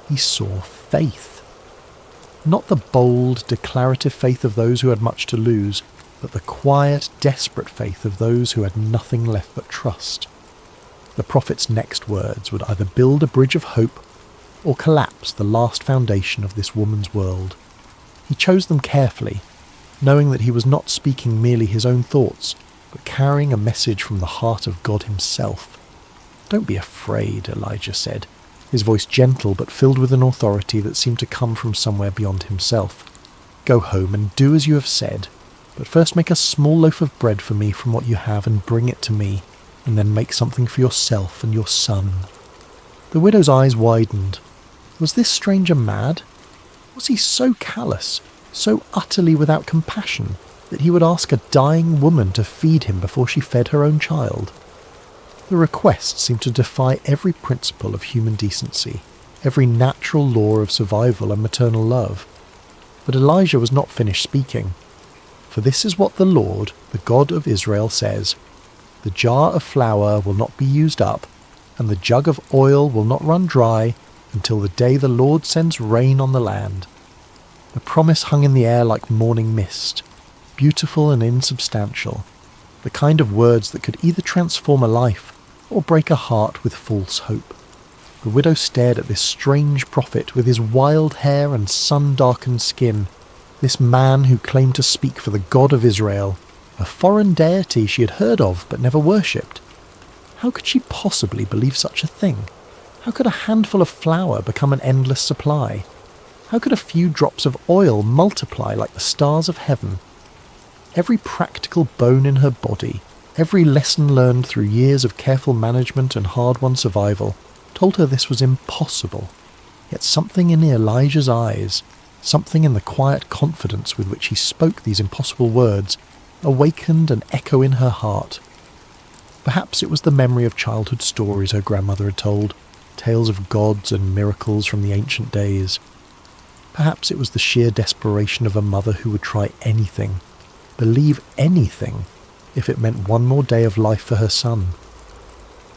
He saw faith. Not the bold, declarative faith of those who had much to lose, but the quiet, desperate faith of those who had nothing left but trust. The prophet's next words would either build a bridge of hope or collapse the last foundation of this woman's world. He chose them carefully, knowing that he was not speaking merely his own thoughts, but carrying a message from the heart of God himself. "Don't be afraid," Elijah said, his voice gentle but filled with an authority that seemed to come from somewhere beyond himself. "Go home and do as you have said, but first make a small loaf of bread for me from what you have and bring it to me, and then make something for yourself and your son." The widow's eyes widened. Was this stranger mad? Was he so callous, so utterly without compassion, that he would ask a dying woman to feed him before she fed her own child? The request seemed to defy every principle of human decency, every natural law of survival and maternal love. But Elijah was not finished speaking. "For this is what the Lord, the God of Israel, says, the jar of flour will not be used up, and the jug of oil will not run dry until the day the Lord sends rain on the land." The promise hung in the air like morning mist, beautiful and insubstantial, the kind of words that could either transform a life or break a heart with false hope. The widow stared at this strange prophet with his wild hair and sun-darkened skin, this man who claimed to speak for the God of Israel, a foreign deity she had heard of but never worshipped. How could she possibly believe such a thing? How could a handful of flour become an endless supply? How could a few drops of oil multiply like the stars of heaven? Every practical bone in her body, every lesson learned through years of careful management and hard-won survival, told her this was impossible. Yet something in Elijah's eyes, something in the quiet confidence with which he spoke these impossible words, awakened an echo in her heart. Perhaps it was the memory of childhood stories her grandmother had told, tales of gods and miracles from the ancient days. Perhaps it was the sheer desperation of a mother who would try anything, believe anything, if it meant one more day of life for her son.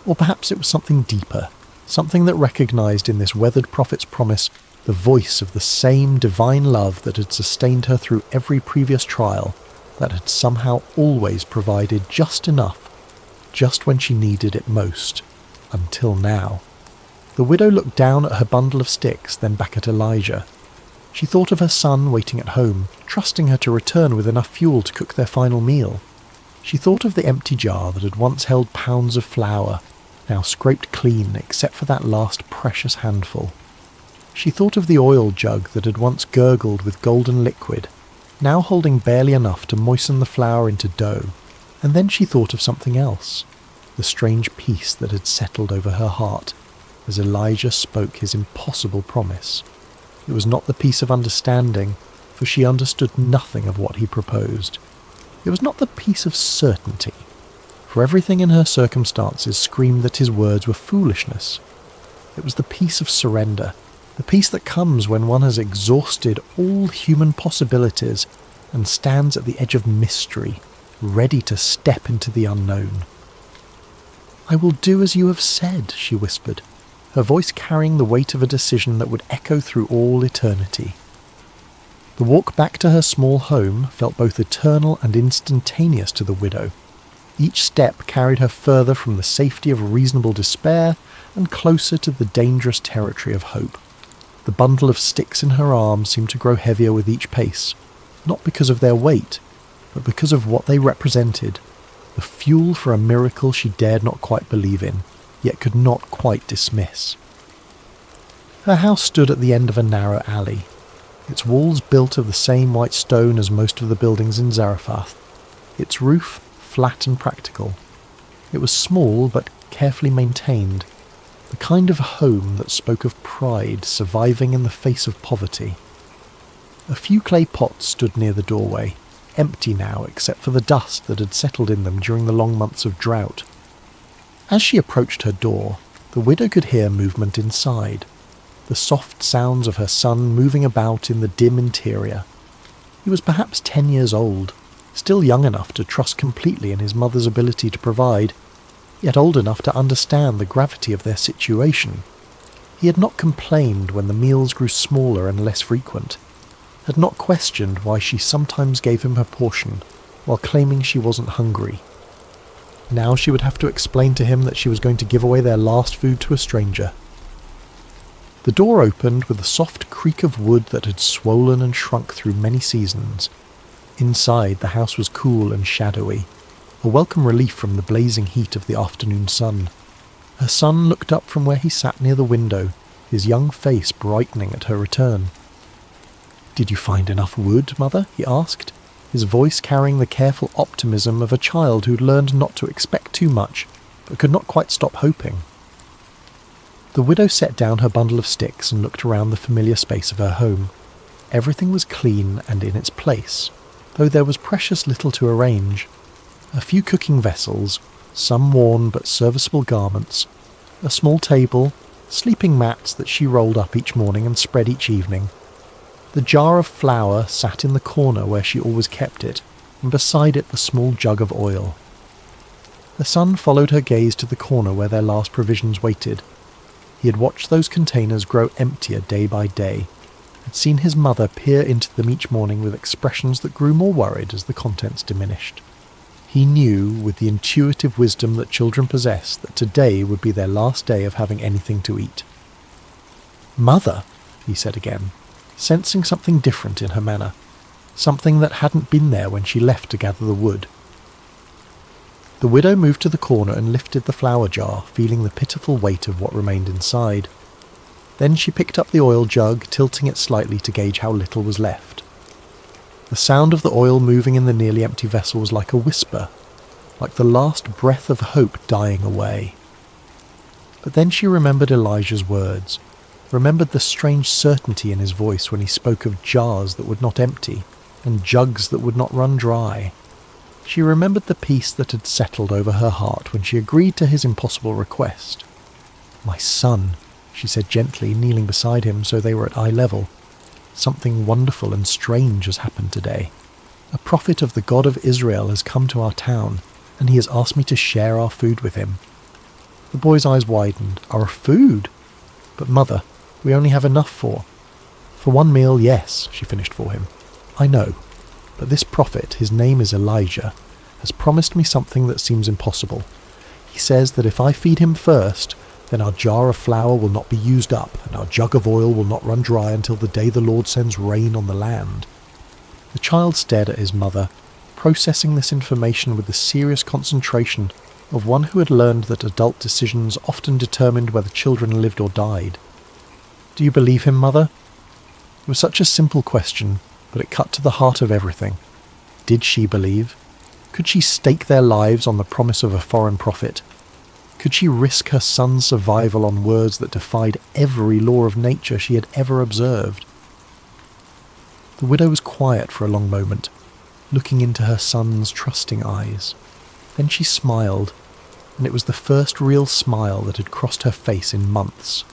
Or perhaps it was something deeper, something that recognized in this weathered prophet's promise the voice of the same divine love that had sustained her through every previous trial, that had somehow always provided just enough, just when she needed it most, until now. The widow looked down at her bundle of sticks, then back at Elijah. She thought of her son waiting at home, trusting her to return with enough fuel to cook their final meal. She thought of the empty jar that had once held pounds of flour, now scraped clean except for that last precious handful. She thought of the oil jug that had once gurgled with golden liquid, now holding barely enough to moisten the flour into dough. And then she thought of something else, the strange peace that had settled over her heart as Elijah spoke his impossible promise. It was not the peace of understanding, for she understood nothing of what he proposed. It was not the peace of certainty, for everything in her circumstances screamed that his words were foolishness. It was the peace of surrender, the peace that comes when one has exhausted all human possibilities and stands at the edge of mystery, ready to step into the unknown. "I will do as you have said," she whispered, her voice carrying the weight of a decision that would echo through all eternity. The walk back to her small home felt both eternal and instantaneous to the widow. Each step carried her further from the safety of reasonable despair and closer to the dangerous territory of hope. The bundle of sticks in her arms seemed to grow heavier with each pace, not because of their weight, but because of what they represented, the fuel for a miracle she dared not quite believe in, yet could not quite dismiss. Her house stood at the end of a narrow alley, its walls built of the same white stone as most of the buildings in Zarephath. its roof flat and practical. It was small but carefully maintained, the kind of home that spoke of pride surviving in the face of poverty. A few clay pots stood near the doorway, empty now except for the dust that had settled in them during the long months of drought. As she approached her door, the widow could hear movement inside, the soft sounds of her son moving about in the dim interior. He was perhaps 10 years old, still young enough to trust completely in his mother's ability to provide, yet old enough to understand the gravity of their situation. He had not complained when the meals grew smaller and less frequent, had not questioned why she sometimes gave him her portion while claiming she wasn't hungry. Now she would have to explain to him that she was going to give away their last food to a stranger. The door opened with a soft creak of wood that had swollen and shrunk through many seasons. Inside, the house was cool and shadowy, a welcome relief from the blazing heat of the afternoon sun. Her son looked up from where he sat near the window, his young face brightening at her return. "Did you find enough wood, Mother?" he asked, his voice carrying the careful optimism of a child who'd learned not to expect too much, but could not quite stop hoping. The widow set down her bundle of sticks and looked around the familiar space of her home. Everything was clean and in its place, though there was precious little to arrange. A few cooking vessels, some worn but serviceable garments, a small table, sleeping mats that she rolled up each morning and spread each evening. The jar of flour sat in the corner where she always kept it, and beside it the small jug of oil. The son followed her gaze to the corner where their last provisions waited. He had watched those containers grow emptier day by day, had seen his mother peer into them each morning with expressions that grew more worried as the contents diminished. He knew, with the intuitive wisdom that children possess, that today would be their last day of having anything to eat. "Mother," he said again, sensing something different in her manner, something that hadn't been there when she left to gather the wood. The widow moved to the corner and lifted the flour jar, feeling the pitiful weight of what remained inside. Then she picked up the oil jug, tilting it slightly to gauge how little was left. The sound of the oil moving in the nearly empty vessel was like a whisper, like the last breath of hope dying away. But then she remembered Elijah's words, remembered the strange certainty in his voice when he spoke of jars that would not empty, and jugs that would not run dry. She remembered the peace that had settled over her heart when she agreed to his impossible request. "My son," she said gently, kneeling beside him so they were at eye level, "something wonderful and strange has happened today. A prophet of the God of Israel has come to our town, and he has asked me to share our food with him." The boy's eyes widened. "Our food? But Mother, we only have enough for one meal, yes," she finished for him. "I know. But this prophet, his name is Elijah, has promised me something that seems impossible. He says that if I feed him first, then our jar of flour will not be used up, and our jug of oil will not run dry until the day the Lord sends rain on the land." The child stared at his mother, processing this information with the serious concentration of one who had learned that adult decisions often determined whether children lived or died. "Do you believe him, Mother?" It was such a simple question, but it cut to the heart of everything. Did she believe? Could she stake their lives on the promise of a foreign prophet? Could she risk her son's survival on words that defied every law of nature she had ever observed? The widow was quiet for a long moment, looking into her son's trusting eyes. Then she smiled, and it was the first real smile that had crossed her face in months.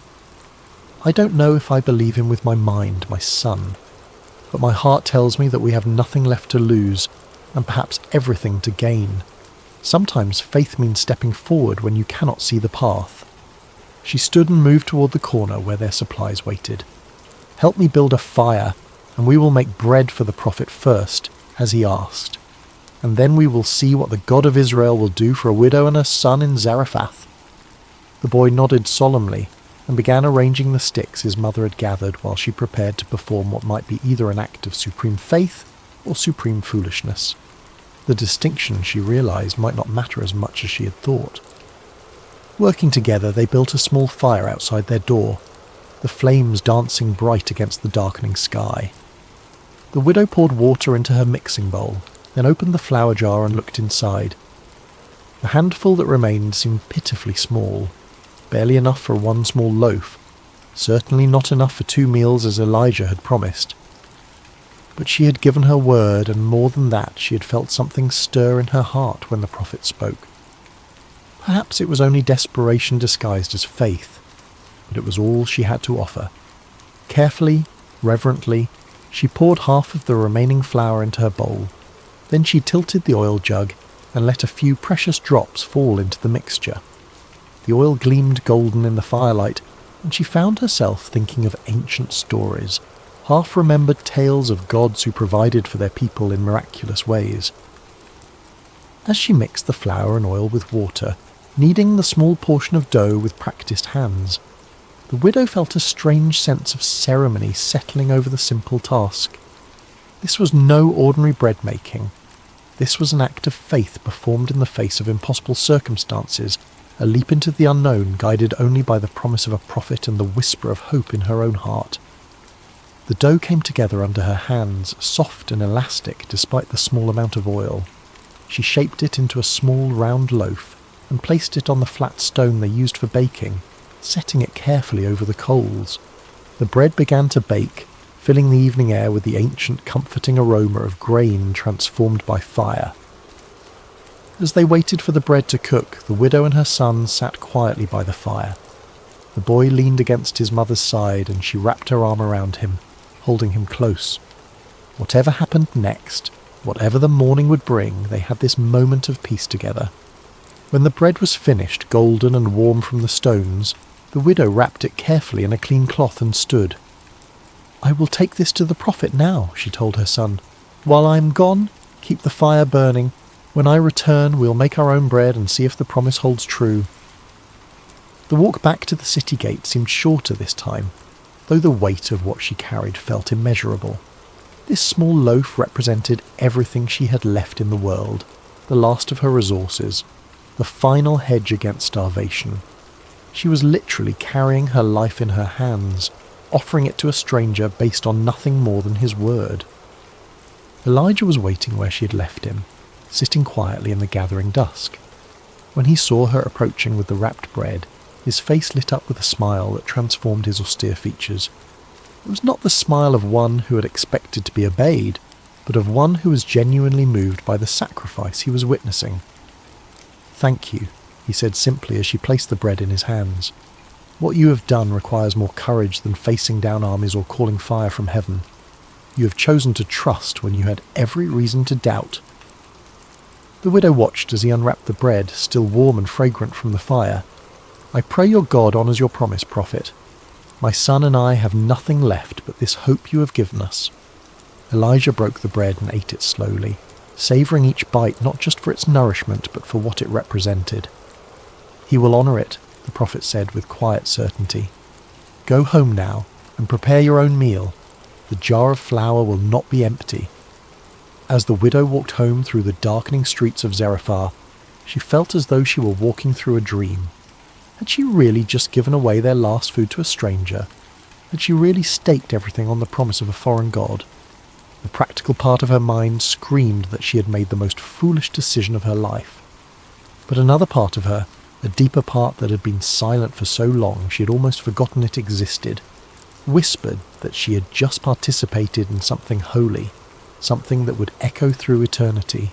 "I don't know if I believe him with my mind, my son, but my heart tells me that we have nothing left to lose, and perhaps everything to gain. Sometimes faith means stepping forward when you cannot see the path." She stood and moved toward the corner where their supplies waited. "Help me build a fire, and we will make bread for the prophet first, as he asked. And then we will see what the God of Israel will do for a widow and her son in Zarephath." The boy nodded solemnly, and began arranging the sticks his mother had gathered while she prepared to perform what might be either an act of supreme faith or supreme foolishness. The distinction, she realized, might not matter as much as she had thought. Working together, they built a small fire outside their door, the flames dancing bright against the darkening sky. The widow poured water into her mixing bowl, then opened the flour jar and looked inside. The handful that remained seemed pitifully small, barely enough for one small loaf, certainly not enough for 2 meals as Elijah had promised. But she had given her word, and more than that, she had felt something stir in her heart when the prophet spoke. Perhaps it was only desperation disguised as faith, but it was all she had to offer. Carefully, reverently, she poured half of the remaining flour into her bowl. Then she tilted the oil jug and let a few precious drops fall into the mixture. The oil gleamed golden in the firelight, and she found herself thinking of ancient stories, half-remembered tales of gods who provided for their people in miraculous ways. As she mixed the flour and oil with water, kneading the small portion of dough with practiced hands, the widow felt a strange sense of ceremony settling over the simple task. This was no ordinary bread-making. This was an act of faith performed in the face of impossible circumstances, a leap into the unknown guided only by the promise of a prophet and the whisper of hope in her own heart. The dough came together under her hands, soft and elastic despite the small amount of oil. She shaped it into a small round loaf and placed it on the flat stone they used for baking, setting it carefully over the coals. The bread began to bake, filling the evening air with the ancient comforting aroma of grain transformed by fire. As they waited for the bread to cook, the widow and her son sat quietly by the fire. The boy leaned against his mother's side, and she wrapped her arm around him, holding him close. Whatever happened next, whatever the morning would bring, they had this moment of peace together. When the bread was finished, golden and warm from the stones, the widow wrapped it carefully in a clean cloth and stood. "I will take this to the prophet now," she told her son. "While I am gone, keep the fire burning. When I return, we'll make our own bread and see if the promise holds true." The walk back to the city gate seemed shorter this time, though the weight of what she carried felt immeasurable. This small loaf represented everything she had left in the world, the last of her resources, the final hedge against starvation. She was literally carrying her life in her hands, offering it to a stranger based on nothing more than his word. Elijah was waiting where she had left him, sitting quietly in the gathering dusk. When he saw her approaching with the wrapped bread, his face lit up with a smile that transformed his austere features. It was not the smile of one who had expected to be obeyed, but of one who was genuinely moved by the sacrifice he was witnessing. "Thank you," he said simply as she placed the bread in his hands. "What you have done requires more courage than facing down armies or calling fire from heaven. You have chosen to trust when you had every reason to doubt." The widow watched as he unwrapped the bread, still warm and fragrant from the fire. "I pray your God honours your promise, prophet. My son and I have nothing left but this hope you have given us." Elijah broke the bread and ate it slowly, savouring each bite not just for its nourishment but for what it represented. "He will honour it," the prophet said with quiet certainty. "Go home now and prepare your own meal. The jar of flour will not be empty." As the widow walked home through the darkening streets of Zarephath, she felt as though she were walking through a dream. Had she really just given away their last food to a stranger? Had she really staked everything on the promise of a foreign god? The practical part of her mind screamed that she had made the most foolish decision of her life. But another part of her, a deeper part that had been silent for so long she had almost forgotten it existed, whispered that she had just participated in something holy, something that would echo through eternity.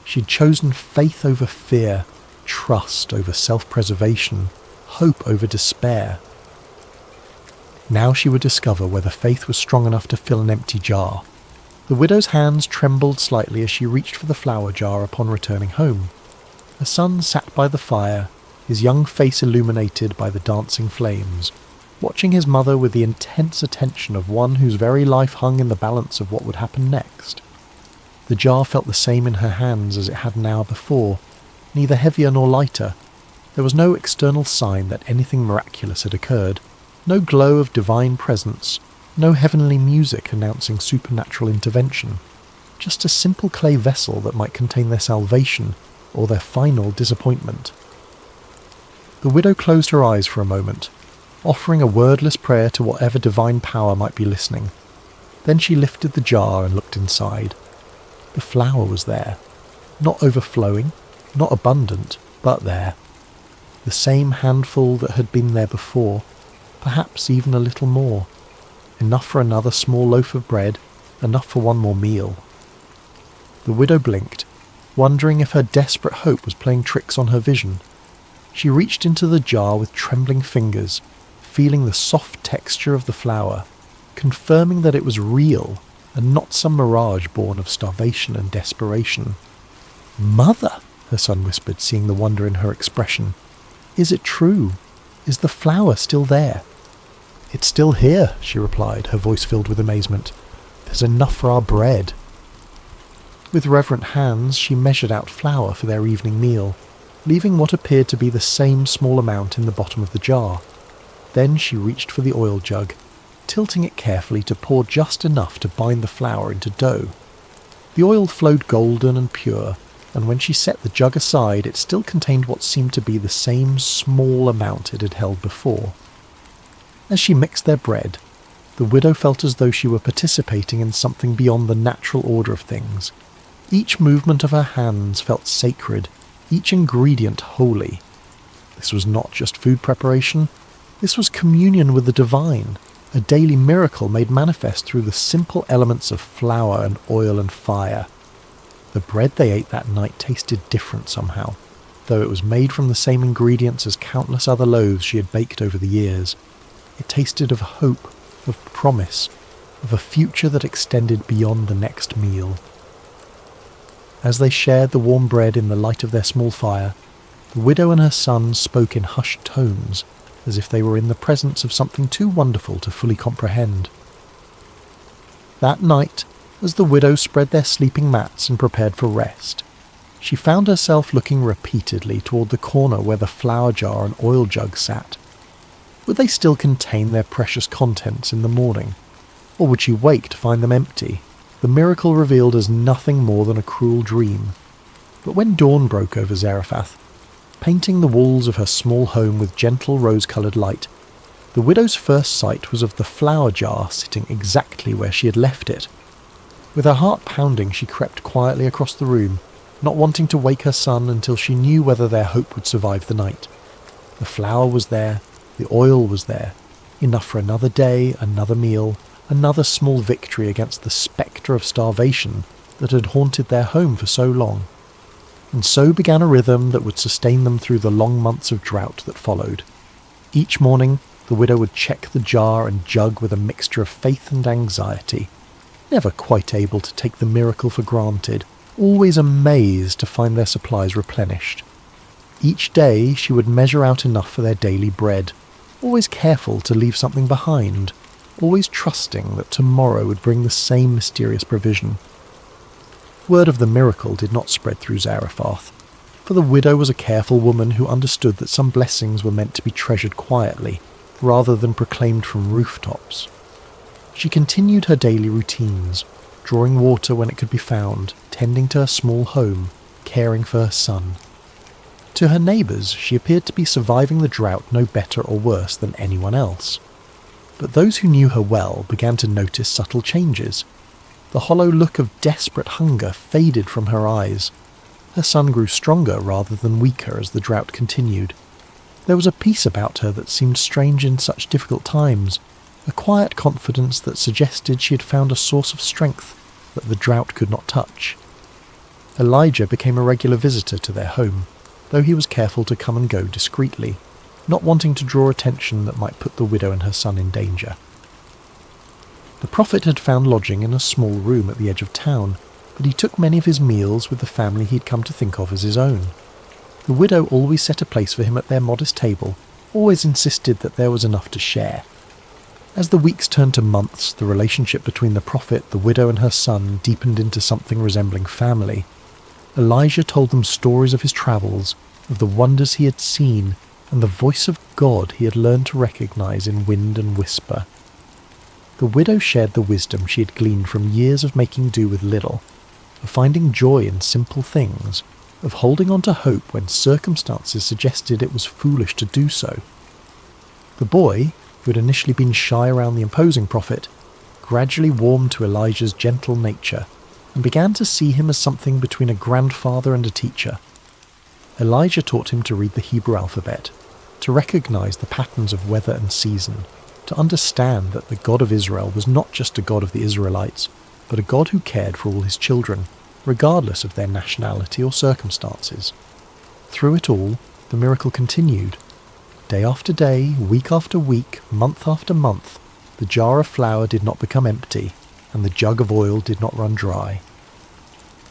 She'd chosen faith over fear, trust over self-preservation, hope over despair. Now she would discover whether faith was strong enough to fill an empty jar. The widow's hands trembled slightly as she reached for the flour jar upon returning home. Her son sat by the fire, his young face illuminated by the dancing flames, watching his mother with the intense attention of one whose very life hung in the balance of what would happen next. The jar felt the same in her hands as it had an hour before, neither heavier nor lighter. There was no external sign that anything miraculous had occurred, no glow of divine presence, no heavenly music announcing supernatural intervention, just a simple clay vessel that might contain their salvation or their final disappointment. The widow closed her eyes for a moment, offering a wordless prayer to whatever divine power might be listening. Then she lifted the jar and looked inside. The flour was there. Not overflowing, not abundant, but there. The same handful that had been there before, perhaps even a little more. Enough for another small loaf of bread, enough for one more meal. The widow blinked, wondering if her desperate hope was playing tricks on her vision. She reached into the jar with trembling fingers, feeling the soft texture of the flour, confirming that it was real and not some mirage born of starvation and desperation. "Mother," her son whispered, seeing the wonder in her expression. "Is it true? Is the flour still there?" "It's still here," she replied, her voice filled with amazement. "There's enough for our bread." With reverent hands, she measured out flour for their evening meal, leaving what appeared to be the same small amount in the bottom of the jar. Then she reached for the oil jug, tilting it carefully to pour just enough to bind the flour into dough. The oil flowed golden and pure, and when she set the jug aside, it still contained what seemed to be the same small amount it had held before. As she mixed their bread, the widow felt as though she were participating in something beyond the natural order of things. Each movement of her hands felt sacred, each ingredient holy. This was not just food preparation, this was communion with the divine, a daily miracle made manifest through the simple elements of flour and oil and fire. The bread they ate that night tasted different somehow, though it was made from the same ingredients as countless other loaves she had baked over the years. It tasted of hope, of promise, of a future that extended beyond the next meal. As they shared the warm bread in the light of their small fire, the widow and her son spoke in hushed tones, as if they were in the presence of something too wonderful to fully comprehend. That night, as the widow spread their sleeping mats and prepared for rest, she found herself looking repeatedly toward the corner where the flour jar and oil jug sat. Would they still contain their precious contents in the morning, or would she wake to find them empty? The miracle revealed as nothing more than a cruel dream. But when dawn broke over Zarephath, painting the walls of her small home with gentle rose-coloured light, the widow's first sight was of the flour jar sitting exactly where she had left it. With her heart pounding, she crept quietly across the room, not wanting to wake her son until she knew whether their hope would survive the night. The flour was there, the oil was there, enough for another day, another meal, another small victory against the spectre of starvation that had haunted their home for so long. And so began a rhythm that would sustain them through the long months of drought that followed. Each morning, the widow would check the jar and jug with a mixture of faith and anxiety, never quite able to take the miracle for granted, always amazed to find their supplies replenished. Each day she would measure out enough for their daily bread, always careful to leave something behind, always trusting that tomorrow would bring the same mysterious provision. Word of the miracle did not spread through Zarephath, for the widow was a careful woman who understood that some blessings were meant to be treasured quietly, rather than proclaimed from rooftops. She continued her daily routines, drawing water when it could be found, tending to her small home, caring for her son. To her neighbours, she appeared to be surviving the drought no better or worse than anyone else. But those who knew her well began to notice subtle changes. The hollow look of desperate hunger faded from her eyes. Her son grew stronger rather than weaker as the drought continued. There was a peace about her that seemed strange in such difficult times, a quiet confidence that suggested she had found a source of strength that the drought could not touch. Elijah became a regular visitor to their home, though he was careful to come and go discreetly, not wanting to draw attention that might put the widow and her son in danger. The prophet had found lodging in a small room at the edge of town, but he took many of his meals with the family he'd come to think of as his own. The widow always set a place for him at their modest table, always insisted that there was enough to share. As the weeks turned to months, the relationship between the prophet, the widow and her son deepened into something resembling family. Elijah told them stories of his travels, of the wonders he had seen, and the voice of God he had learned to recognize in wind and whisper. The widow shared the wisdom she had gleaned from years of making do with little, of finding joy in simple things, of holding on to hope when circumstances suggested it was foolish to do so. The boy, who had initially been shy around the imposing prophet, gradually warmed to Elijah's gentle nature, and began to see him as something between a grandfather and a teacher. Elijah taught him to read the Hebrew alphabet, to recognize the patterns of weather and season, to understand that the God of Israel was not just a God of the Israelites, but a God who cared for all his children, regardless of their nationality or circumstances. Through it all, the miracle continued. Day after day, week after week, month after month, the jar of flour did not become empty, and the jug of oil did not run dry.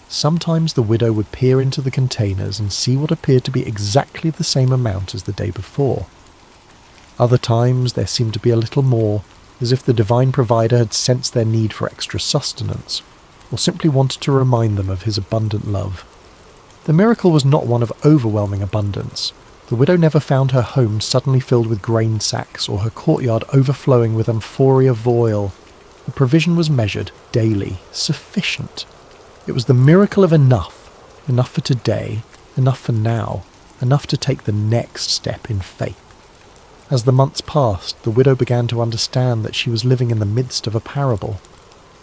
Sometimes the widow would peer into the containers and see what appeared to be exactly the same amount as the day before. Other times there seemed to be a little more, as if the divine provider had sensed their need for extra sustenance, or simply wanted to remind them of his abundant love. The miracle was not one of overwhelming abundance. The widow never found her home suddenly filled with grain sacks or her courtyard overflowing with amphoria of oil. The provision was measured daily, sufficient. It was the miracle of enough for today, enough for now, enough to take the next step in faith. As the months passed, the widow began to understand that she was living in the midst of a parable,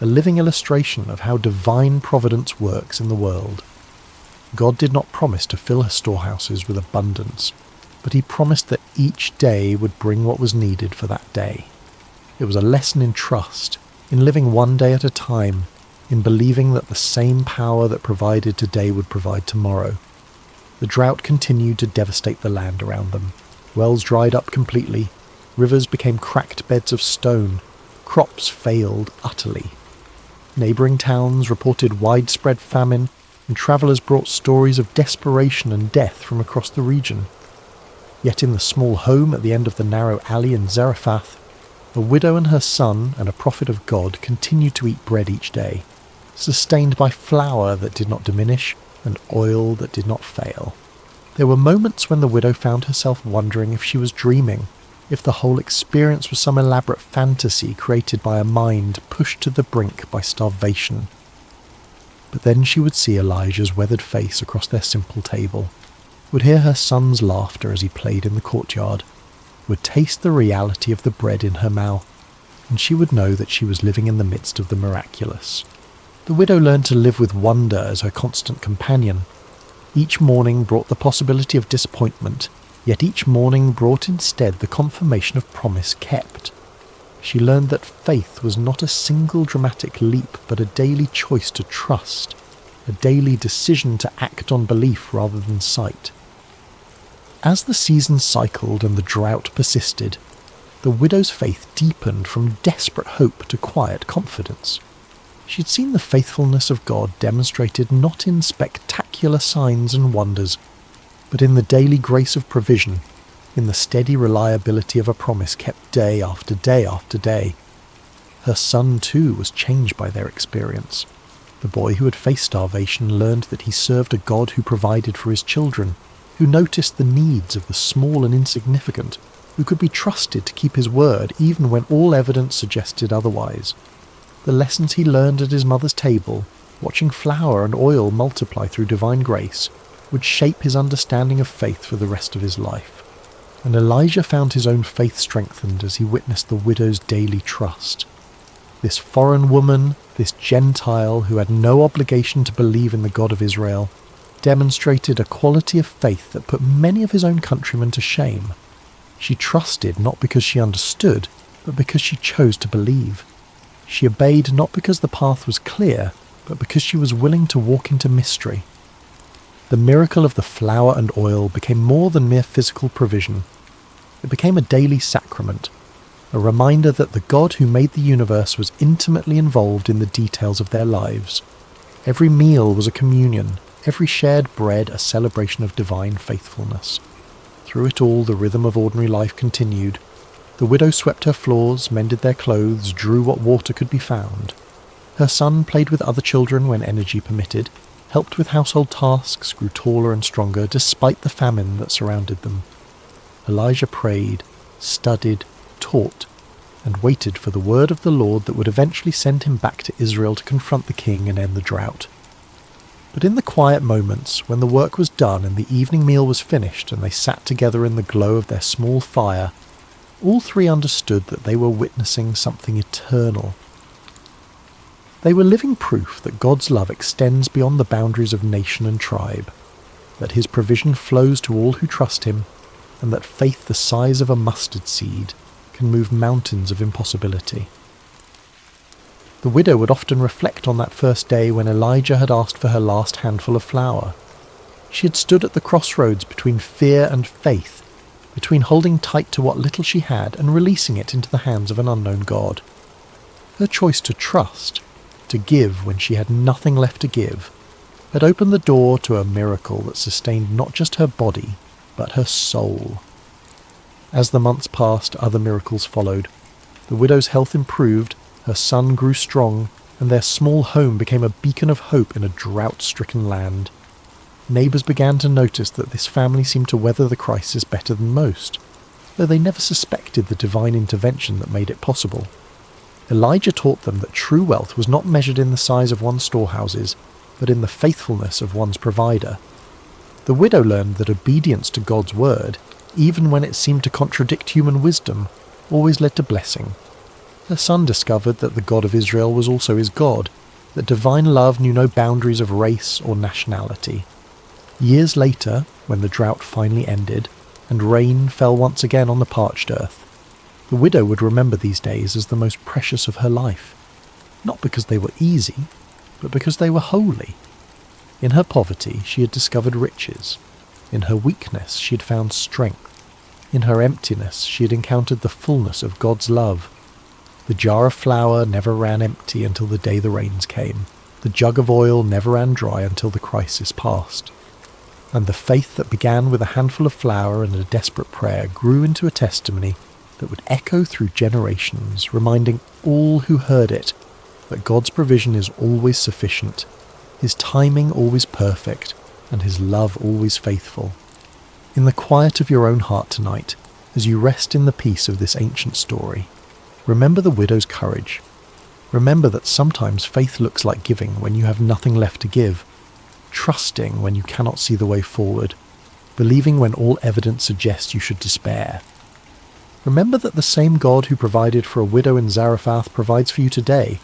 a living illustration of how divine providence works in the world. God did not promise to fill her storehouses with abundance, but he promised that each day would bring what was needed for that day. It was a lesson in trust, in living one day at a time, in believing that the same power that provided today would provide tomorrow. The drought continued to devastate the land around them. Wells dried up completely, rivers became cracked beds of stone, crops failed utterly. Neighbouring towns reported widespread famine, and travellers brought stories of desperation and death from across the region. Yet in the small home at the end of the narrow alley in Zarephath, a widow and her son and a prophet of God continued to eat bread each day, sustained by flour that did not diminish and oil that did not fail. There were moments when the widow found herself wondering if she was dreaming, if the whole experience was some elaborate fantasy created by a mind pushed to the brink by starvation. But then she would see Elijah's weathered face across their simple table, would hear her son's laughter as he played in the courtyard, would taste the reality of the bread in her mouth, and she would know that she was living in the midst of the miraculous. The widow learned to live with wonder as her constant companion. Each morning brought the possibility of disappointment, yet each morning brought instead the confirmation of promise kept. She learned that faith was not a single dramatic leap, but a daily choice to trust, a daily decision to act on belief rather than sight. As the seasons cycled and the drought persisted, the widow's faith deepened from desperate hope to quiet confidence. She had seen the faithfulness of God demonstrated not in spectacular signs and wonders, but in the daily grace of provision, in the steady reliability of a promise kept day after day after day. Her son, too, was changed by their experience. The boy who had faced starvation learned that he served a God who provided for his children, who noticed the needs of the small and insignificant, who could be trusted to keep his word even when all evidence suggested otherwise. The lessons he learned at his mother's table, watching flour and oil multiply through divine grace, would shape his understanding of faith for the rest of his life. And Elijah found his own faith strengthened as he witnessed the widow's daily trust. This foreign woman, this Gentile who had no obligation to believe in the God of Israel, demonstrated a quality of faith that put many of his own countrymen to shame. She trusted not because she understood, but because she chose to believe. She obeyed not because the path was clear, but because she was willing to walk into mystery. The miracle of the flour and oil became more than mere physical provision. It became a daily sacrament, a reminder that the God who made the universe was intimately involved in the details of their lives. Every meal was a communion, every shared bread a celebration of divine faithfulness. Through it all, the rhythm of ordinary life continued. The widow swept her floors, mended their clothes, drew what water could be found. Her son played with other children when energy permitted, helped with household tasks, grew taller and stronger despite the famine that surrounded them. Elijah prayed, studied, taught, and waited for the word of the Lord that would eventually send him back to Israel to confront the king and end the drought. But in the quiet moments, when the work was done and the evening meal was finished and they sat together in the glow of their small fire, all three understood that they were witnessing something eternal. They were living proof that God's love extends beyond the boundaries of nation and tribe, that his provision flows to all who trust him, and that faith the size of a mustard seed can move mountains of impossibility. The widow would often reflect on that first day when Elijah had asked for her last handful of flour. She had stood at the crossroads between fear and faith, between holding tight to what little she had and releasing it into the hands of an unknown God. Her choice to trust, to give when she had nothing left to give, had opened the door to a miracle that sustained not just her body, but her soul. As the months passed, other miracles followed. The widow's health improved, her son grew strong, and their small home became a beacon of hope in a drought-stricken land. Neighbours began to notice that this family seemed to weather the crisis better than most, though they never suspected the divine intervention that made it possible. Elijah taught them that true wealth was not measured in the size of one's storehouses, but in the faithfulness of one's provider. The widow learned that obedience to God's word, even when it seemed to contradict human wisdom, always led to blessing. Her son discovered that the God of Israel was also his God, that divine love knew no boundaries of race or nationality. Years later, when the drought finally ended, and rain fell once again on the parched earth, the widow would remember these days as the most precious of her life, not because they were easy, but because they were holy. In her poverty she had discovered riches. In her weakness she had found strength. In her emptiness she had encountered the fullness of God's love. The jar of flour never ran empty until the day the rains came. The jug of oil never ran dry until the crisis passed. And the faith that began with a handful of flour and a desperate prayer grew into a testimony that would echo through generations, reminding all who heard it that God's provision is always sufficient, his timing always perfect, and his love always faithful. In the quiet of your own heart tonight, as you rest in the peace of this ancient story, remember the widow's courage. Remember that sometimes faith looks like giving when you have nothing left to give, trusting when you cannot see the way forward, believing when all evidence suggests you should despair. Remember that the same God who provided for a widow in Zarephath provides for you today.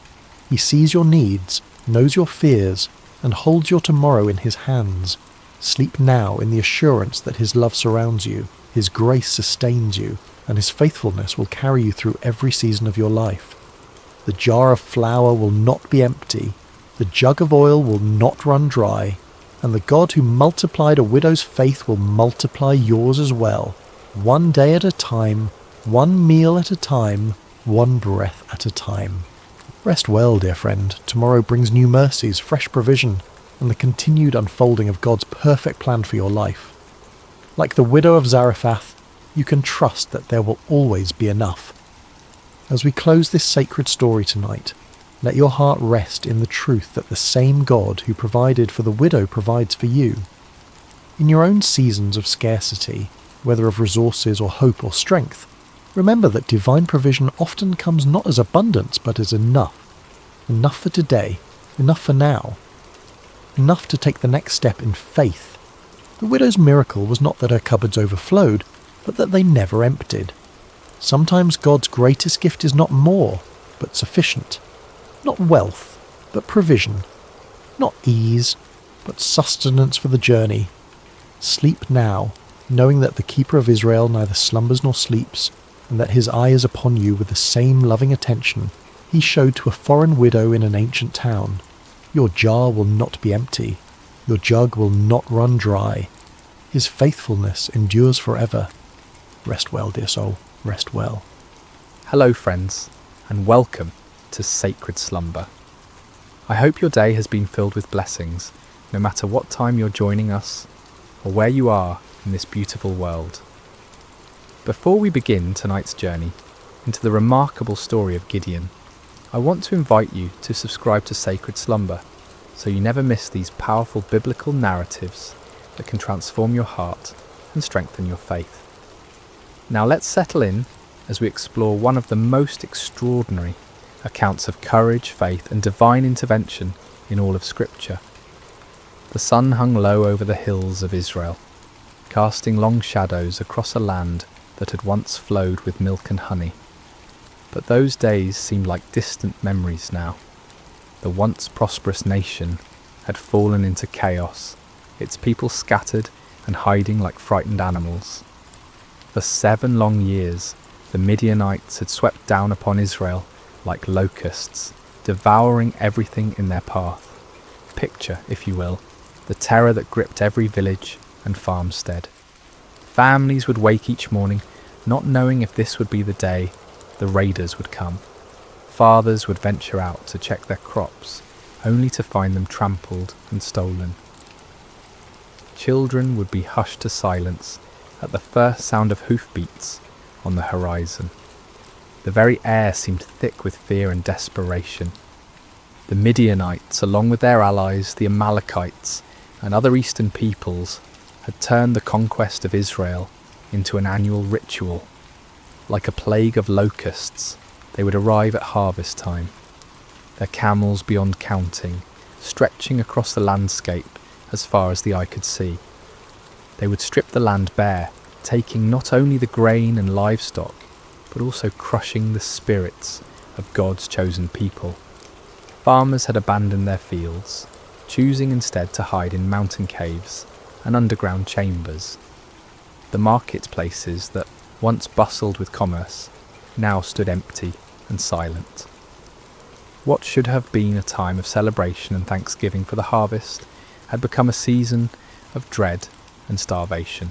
He sees your needs, knows your fears, and holds your tomorrow in his hands. Sleep now in the assurance that his love surrounds you, his grace sustains you, and his faithfulness will carry you through every season of your life. The jar of flour will not be empty, the jug of oil will not run dry, and the God who multiplied a widow's faith will multiply yours as well, one day at a time, one meal at a time, one breath at a time. Rest well, dear friend. Tomorrow brings new mercies, fresh provision, and the continued unfolding of God's perfect plan for your life. Like the widow of Zarephath, you can trust that there will always be enough. As we close this sacred story tonight, let your heart rest in the truth that the same God who provided for the widow provides for you. In your own seasons of scarcity, whether of resources or hope or strength, remember that divine provision often comes not as abundance but as enough. Enough for today, enough for now, enough to take the next step in faith. The widow's miracle was not that her cupboards overflowed, but that they never emptied. Sometimes God's greatest gift is not more, but sufficient. Not wealth, but provision. Not ease, but sustenance for the journey. Sleep now, knowing that the Keeper of Israel neither slumbers nor sleeps, and that his eye is upon you with the same loving attention he showed to a foreign widow in an ancient town. Your jar will not be empty. Your jug will not run dry. His faithfulness endures forever. Rest well, dear soul, rest well. Hello friends, and welcome to Sacred Slumber. I hope your day has been filled with blessings, no matter what time you're joining us or where you are in this beautiful world. Before we begin tonight's journey into the remarkable story of Gideon, I want to invite you to subscribe to Sacred Slumber so you never miss these powerful biblical narratives that can transform your heart and strengthen your faith. Now let's settle in as we explore one of the most extraordinary accounts of courage, faith and divine intervention in all of Scripture. The sun hung low over the hills of Israel, casting long shadows across a land that had once flowed with milk and honey. But those days seemed like distant memories now. the once prosperous nation had fallen into chaos, its people scattered and hiding like frightened animals. For 7 long years, the Midianites had swept down upon Israel like locusts, devouring everything in their path. Picture, if you will, the terror that gripped every village and farmstead. Families would wake each morning not knowing if this would be the day the raiders would come. Fathers would venture out to check their crops, only to find them trampled and stolen. Children would be hushed to silence at the first sound of hoofbeats on the horizon. The very air seemed thick with fear and desperation. The Midianites, along with their allies, the Amalekites, and other eastern peoples, had turned the conquest of Israel into an annual ritual. Like a plague of locusts, they would arrive at harvest time, their camels beyond counting, stretching across the landscape as far as the eye could see. They would strip the land bare, taking not only the grain and livestock, but also crushing the spirits of God's chosen people. Farmers had abandoned their fields, choosing instead to hide in mountain caves and underground chambers. The marketplaces that once bustled with commerce now stood empty and silent. What should have been a time of celebration and thanksgiving for the harvest had become a season of dread and starvation.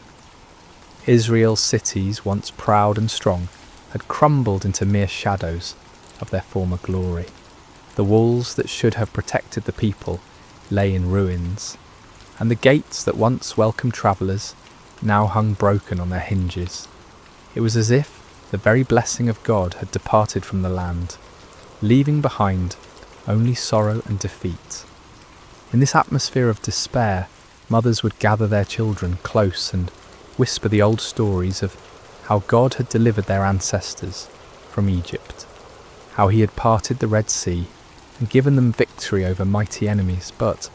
Israel's cities, once proud and strong, had crumbled into mere shadows of their former glory. The walls that should have protected the people lay in ruins, and the gates that once welcomed travellers now hung broken on their hinges. It was as if the very blessing of God had departed from the land, leaving behind only sorrow and defeat. In this atmosphere of despair, mothers would gather their children close and whisper the old stories of how God had delivered their ancestors from Egypt, how he had parted the Red Sea and given them victory over mighty enemies. But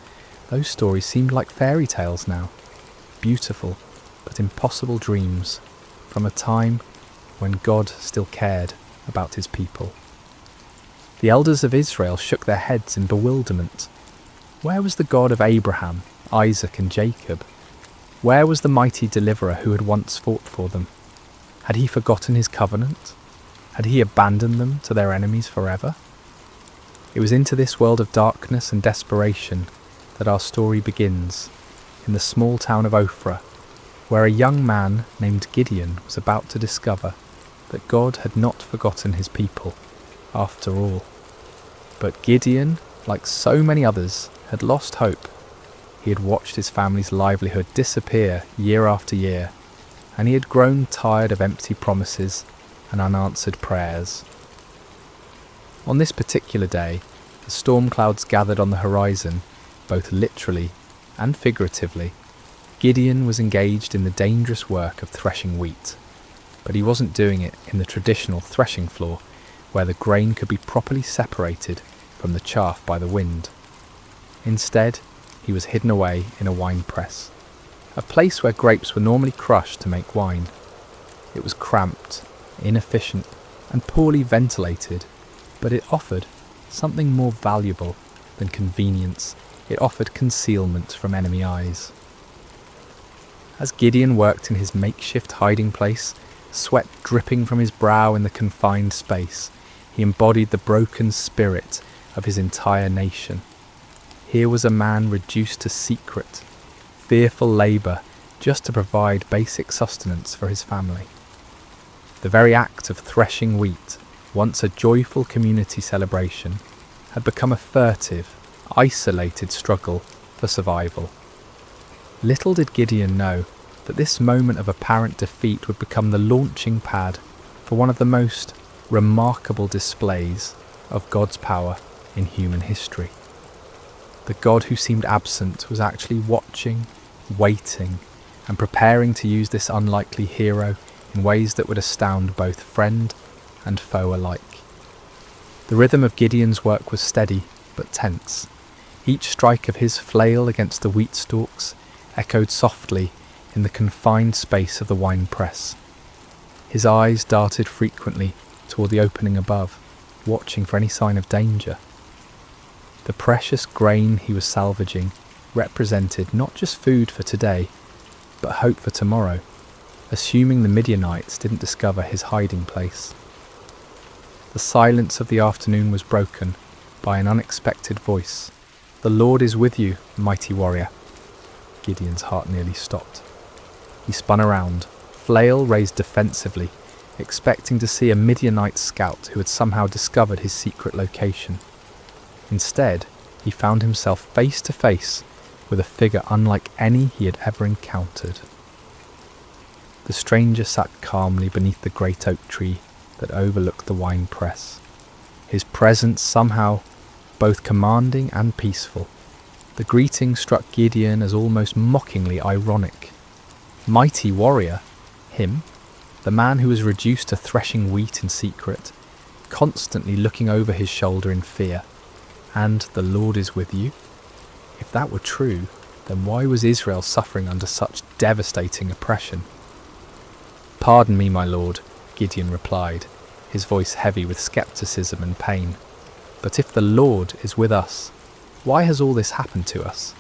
those stories seemed like fairy tales now, beautiful but impossible dreams from a time when God still cared about his people. The elders of Israel shook their heads in bewilderment. Where was the God of Abraham, Isaac and Jacob? Where was the mighty deliverer who had once fought for them? Had he forgotten his covenant? Had he abandoned them to their enemies forever? It was into this world of darkness and desperation that our story begins, in the small town of Ophrah, where a young man named Gideon was about to discover that God had not forgotten his people, after all. But Gideon, like so many others, had lost hope. He had watched his family's livelihood disappear year after year, and he had grown tired of empty promises and unanswered prayers. On this particular day, the storm clouds gathered on the horizon, both literally and figuratively. Gideon was engaged in the dangerous work of threshing wheat, but he wasn't doing it in the traditional threshing floor, where the grain could be properly separated from the chaff by the wind. Instead, he was hidden away in a wine press, a place where grapes were normally crushed to make wine. It was cramped, inefficient, and poorly ventilated, but it offered something more valuable than convenience. It offered concealment from enemy eyes. As Gideon worked in his makeshift hiding place, sweat dripping from his brow in the confined space, he embodied the broken spirit of his entire nation. Here was a man reduced to secret, fearful labour just to provide basic sustenance for his family. The very act of threshing wheat, once a joyful community celebration, had become a furtive, isolated struggle for survival. Little did Gideon know that this moment of apparent defeat would become the launching pad for one of the most remarkable displays of God's power in human history. The God who seemed absent was actually watching, waiting, and preparing to use this unlikely hero in ways that would astound both friend and foe alike. The rhythm of Gideon's work was steady but tense. Each strike of his flail against the wheat stalks echoed softly in the confined space of the wine press. His eyes darted frequently toward the opening above, watching for any sign of danger. The precious grain he was salvaging represented not just food for today, but hope for tomorrow, assuming the Midianites didn't discover his hiding place. The silence of the afternoon was broken by an unexpected voice. "The Lord is with you, mighty warrior." Gideon's heart nearly stopped. He spun around, flail raised defensively, expecting to see a Midianite scout who had somehow discovered his secret location. Instead, he found himself face to face with a figure unlike any he had ever encountered. The stranger sat calmly beneath the great oak tree that overlooked the wine press, his presence somehow both commanding and peaceful. The greeting struck Gideon as almost mockingly ironic. Mighty warrior? Him? The man who was reduced to threshing wheat in secret, constantly looking over his shoulder in fear. And the Lord is with you? If that were true, then why was Israel suffering under such devastating oppression? "Pardon me, my lord," Gideon replied, his voice heavy with skepticism and pain. "But if the Lord is with us, why has all this happened to us?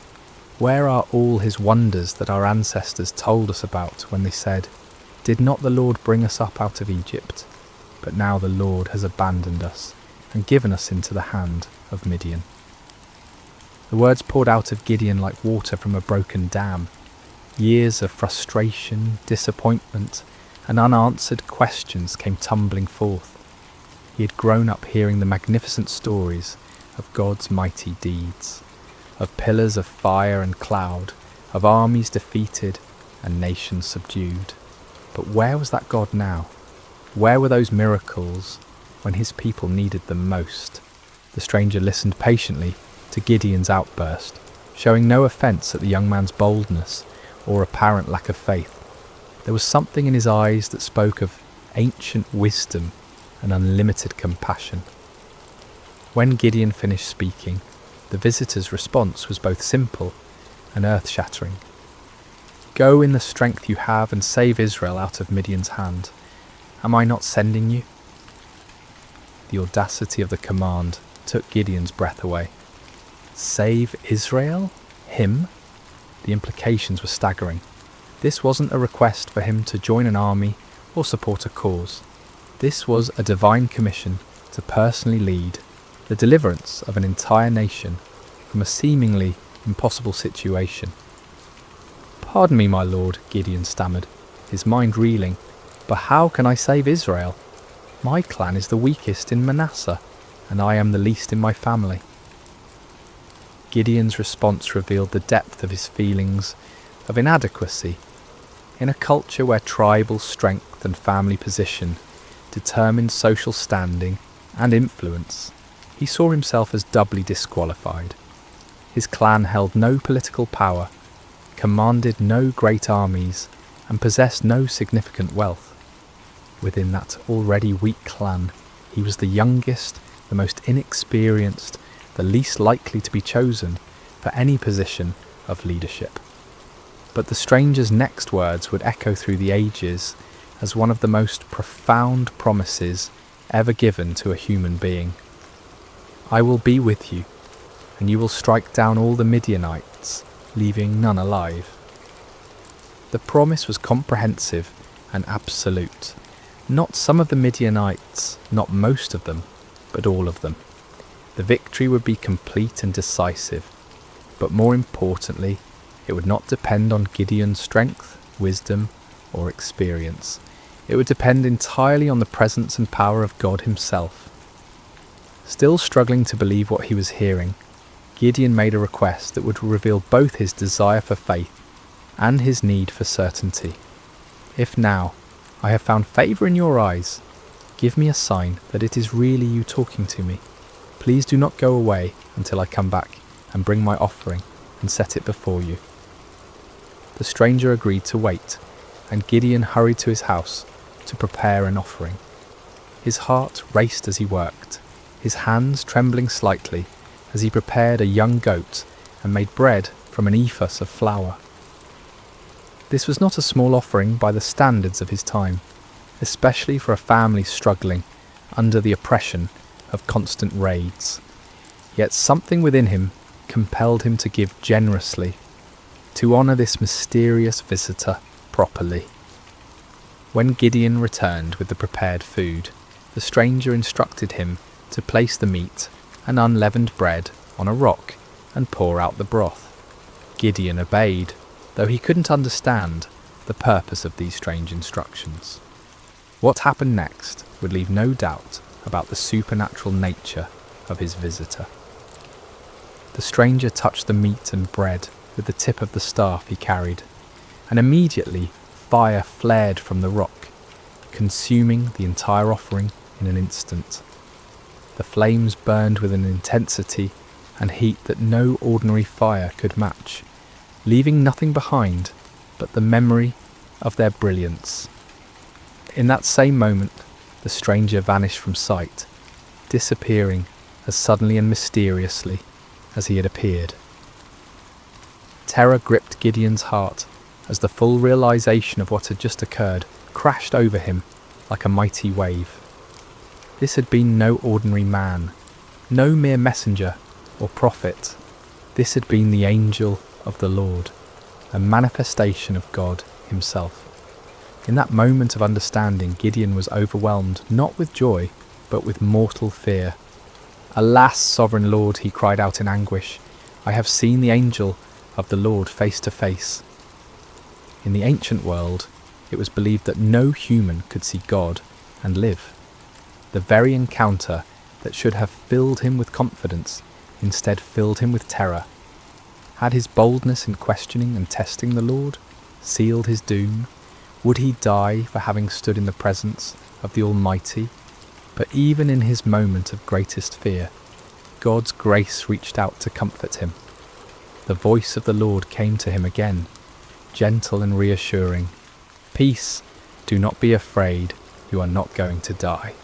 Where are all his wonders that our ancestors told us about when they said, 'Did not the Lord bring us up out of Egypt?' But now the Lord has abandoned us and given us into the hand of Midian." The words poured out of Gideon like water from a broken dam. Years of frustration, disappointment, and unanswered questions came tumbling forth. He had grown up hearing the magnificent stories of God's mighty deeds, of pillars of fire and cloud, of armies defeated and nations subdued. But where was that God now? Where were those miracles when his people needed them most? The stranger listened patiently to Gideon's outburst, showing no offence at the young man's boldness or apparent lack of faith. There was something in his eyes that spoke of ancient wisdom and unlimited compassion. When Gideon finished speaking, the visitor's response was both simple and earth-shattering. "Go in the strength you have and save Israel out of Midian's hand. Am I not sending you?" The audacity of the command took Gideon's breath away. Save Israel? Him? The implications were staggering. This wasn't a request for him to join an army or support a cause. This was a divine commission to personally lead the deliverance of an entire nation from a seemingly impossible situation. "Pardon me, my lord," Gideon stammered, his mind reeling, "but how can I save Israel? My clan is the weakest in Manasseh, and I am the least in my family." Gideon's response revealed the depth of his feelings of inadequacy. In a culture where tribal strength and family position determined social standing and influence, he saw himself as doubly disqualified. His clan held no political power, commanded no great armies, and possessed no significant wealth. Within that already weak clan, he was the youngest, the most inexperienced, the least likely to be chosen for any position of leadership. But the stranger's next words would echo through the ages as one of the most profound promises ever given to a human being. "I will be with you, and you will strike down all the Midianites, leaving none alive." The promise was comprehensive and absolute. Not some of the Midianites, not most of them, but all of them. The victory would be complete and decisive, but more importantly, it would not depend on Gideon's strength, wisdom, or experience. It would depend entirely on the presence and power of God himself. Still struggling to believe what he was hearing, Gideon made a request that would reveal both his desire for faith and his need for certainty. "If now I have found favour in your eyes, give me a sign that it is really you talking to me. Please do not go away until I come back and bring my offering and set it before you." The stranger agreed to wait, and Gideon hurried to his house to prepare an offering. His heart raced as he worked, his hands trembling slightly as he prepared a young goat and made bread from an ephah of flour. This was not a small offering by the standards of his time, especially for a family struggling under the oppression of constant raids. Yet something within him compelled him to give generously, to honour this mysterious visitor properly. When Gideon returned with the prepared food, the stranger instructed him to place the meat and unleavened bread on a rock and pour out the broth. Gideon obeyed, though he couldn't understand the purpose of these strange instructions. What happened next would leave no doubt about the supernatural nature of his visitor. The stranger touched the meat and bread with the tip of the staff he carried, and immediately fire flared from the rock, consuming the entire offering in an instant. The flames burned with an intensity and heat that no ordinary fire could match, leaving nothing behind but the memory of their brilliance. In that same moment, the stranger vanished from sight, disappearing as suddenly and mysteriously as he had appeared. Terror gripped Gideon's heart as the full realization of what had just occurred crashed over him like a mighty wave. This had been no ordinary man, no mere messenger or prophet. This had been the angel of the Lord, a manifestation of God himself. In that moment of understanding, Gideon was overwhelmed not with joy, but with mortal fear. "Alas, sovereign Lord," he cried out in anguish, "I have seen the angel of the Lord face to face." In the ancient world, it was believed that no human could see God and live. The very encounter that should have filled him with confidence instead filled him with terror. Had his boldness in questioning and testing the Lord sealed his doom? Would he die for having stood in the presence of the Almighty? But even in his moment of greatest fear, God's grace reached out to comfort him. The voice of the Lord came to him again, gentle and reassuring. "Peace, do not be afraid, you are not going to die."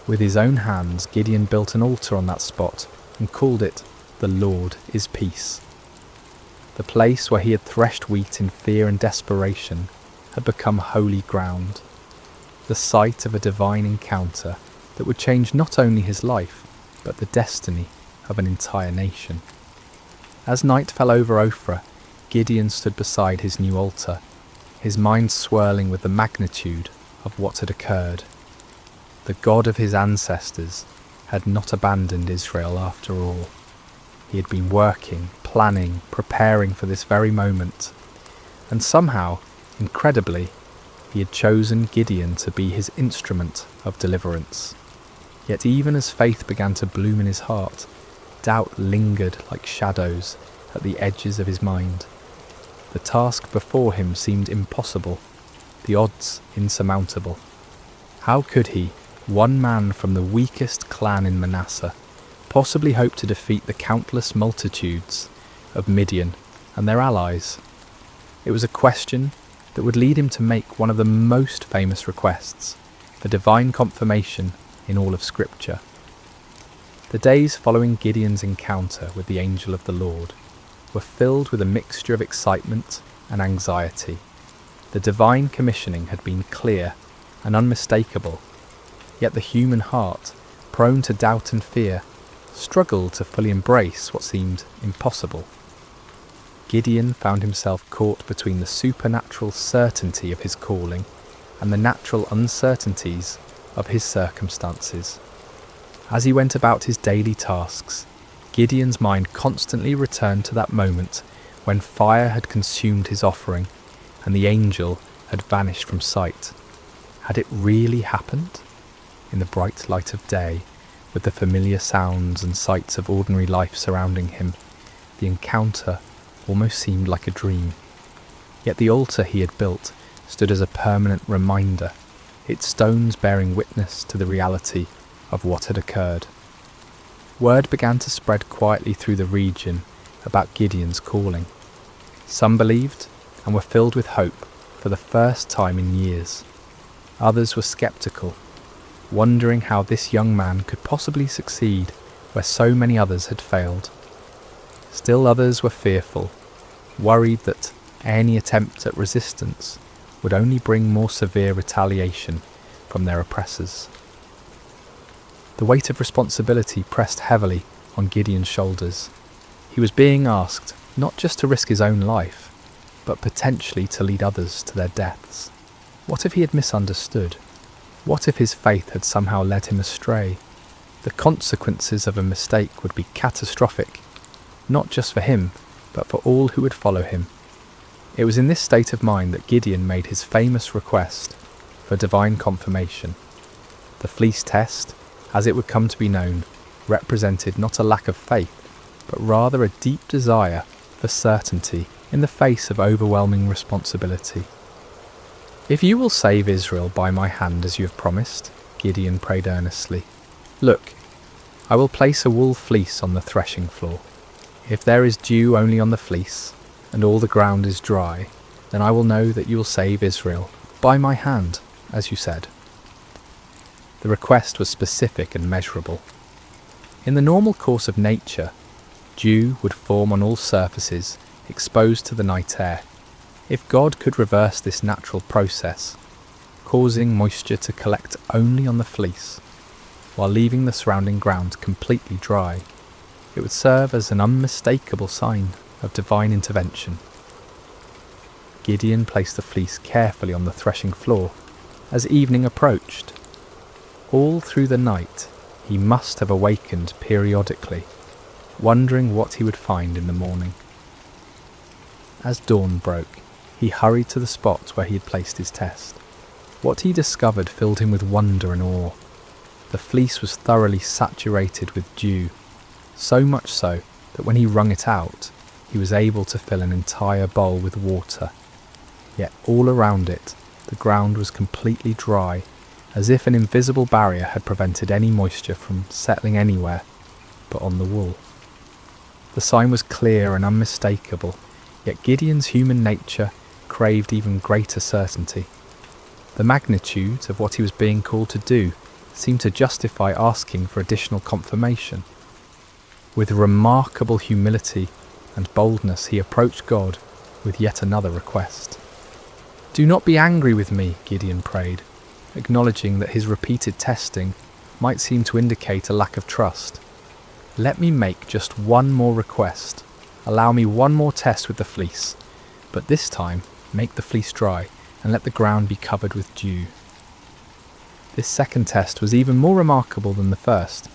With his own hands, Gideon built an altar on that spot and called it, "The Lord is Peace." The place where he had threshed wheat in fear and desperation had become holy ground, the site of a divine encounter that would change not only his life, but the destiny of an entire nation. As night fell over Ophrah, Gideon stood beside his new altar, his mind swirling with the magnitude of what had occurred. The God of his ancestors had not abandoned Israel after all. He had been working, planning, preparing for this very moment, and somehow, incredibly, he had chosen Gideon to be his instrument of deliverance. Yet even as faith began to bloom in his heart, doubt lingered like shadows at the edges of his mind. The task before him seemed impossible, the odds insurmountable. How could he, one man from the weakest clan in Manasseh, possibly hope to defeat the countless multitudes of Midian and their allies? It was a question that would lead him to make one of the most famous requests for divine confirmation in all of Scripture. The days following Gideon's encounter with the angel of the Lord were filled with a mixture of excitement and anxiety. The divine commissioning had been clear and unmistakable, yet the human heart, prone to doubt and fear, struggled to fully embrace what seemed impossible. Gideon found himself caught between the supernatural certainty of his calling and the natural uncertainties of his circumstances. As he went about his daily tasks, Gideon's mind constantly returned to that moment when fire had consumed his offering and the angel had vanished from sight. Had it really happened? In the bright light of day, with the familiar sounds and sights of ordinary life surrounding him, the encounter almost seemed like a dream. Yet the altar he had built stood as a permanent reminder, its stones bearing witness to the reality of what had occurred. Word began to spread quietly through the region about Gideon's calling. Some believed and were filled with hope for the first time in years. Others were sceptical, wondering how this young man could possibly succeed where so many others had failed. Still others were fearful, worried that any attempt at resistance would only bring more severe retaliation from their oppressors. The weight of responsibility pressed heavily on Gideon's shoulders. He was being asked not just to risk his own life, but potentially to lead others to their deaths. What if he had misunderstood? What if his faith had somehow led him astray? The consequences of a mistake would be catastrophic, not just for him, but for all who would follow him. It was in this state of mind that Gideon made his famous request for divine confirmation. The fleece test, as it would come to be known, represented not a lack of faith, but rather a deep desire for certainty in the face of overwhelming responsibility. "If you will save Israel by my hand as you have promised," Gideon prayed earnestly, "look, I will place a wool fleece on the threshing floor. If there is dew only on the fleece, and all the ground is dry, then I will know that you will save Israel by my hand, as you said." The request was specific and measurable. In the normal course of nature, dew would form on all surfaces exposed to the night air. If God could reverse this natural process, causing moisture to collect only on the fleece, while leaving the surrounding ground completely dry, it would serve as an unmistakable sign of divine intervention. Gideon placed the fleece carefully on the threshing floor as evening approached. All through the night, he must have awakened periodically, wondering what he would find in the morning. As dawn broke, he hurried to the spot where he had placed his test. What he discovered filled him with wonder and awe. The fleece was thoroughly saturated with dew, so much so that when he wrung it out, he was able to fill an entire bowl with water. Yet all around it, the ground was completely dry, as if an invisible barrier had prevented any moisture from settling anywhere but on the wool. The sign was clear and unmistakable, yet Gideon's human nature craved even greater certainty. The magnitude of what he was being called to do seemed to justify asking for additional confirmation. With remarkable humility and boldness, he approached God with yet another request. "Do not be angry with me," Gideon prayed, acknowledging that his repeated testing might seem to indicate a lack of trust. "Let me make just one more request. Allow me one more test with the fleece, but this time make the fleece dry and let the ground be covered with dew." This second test was even more remarkable than the first.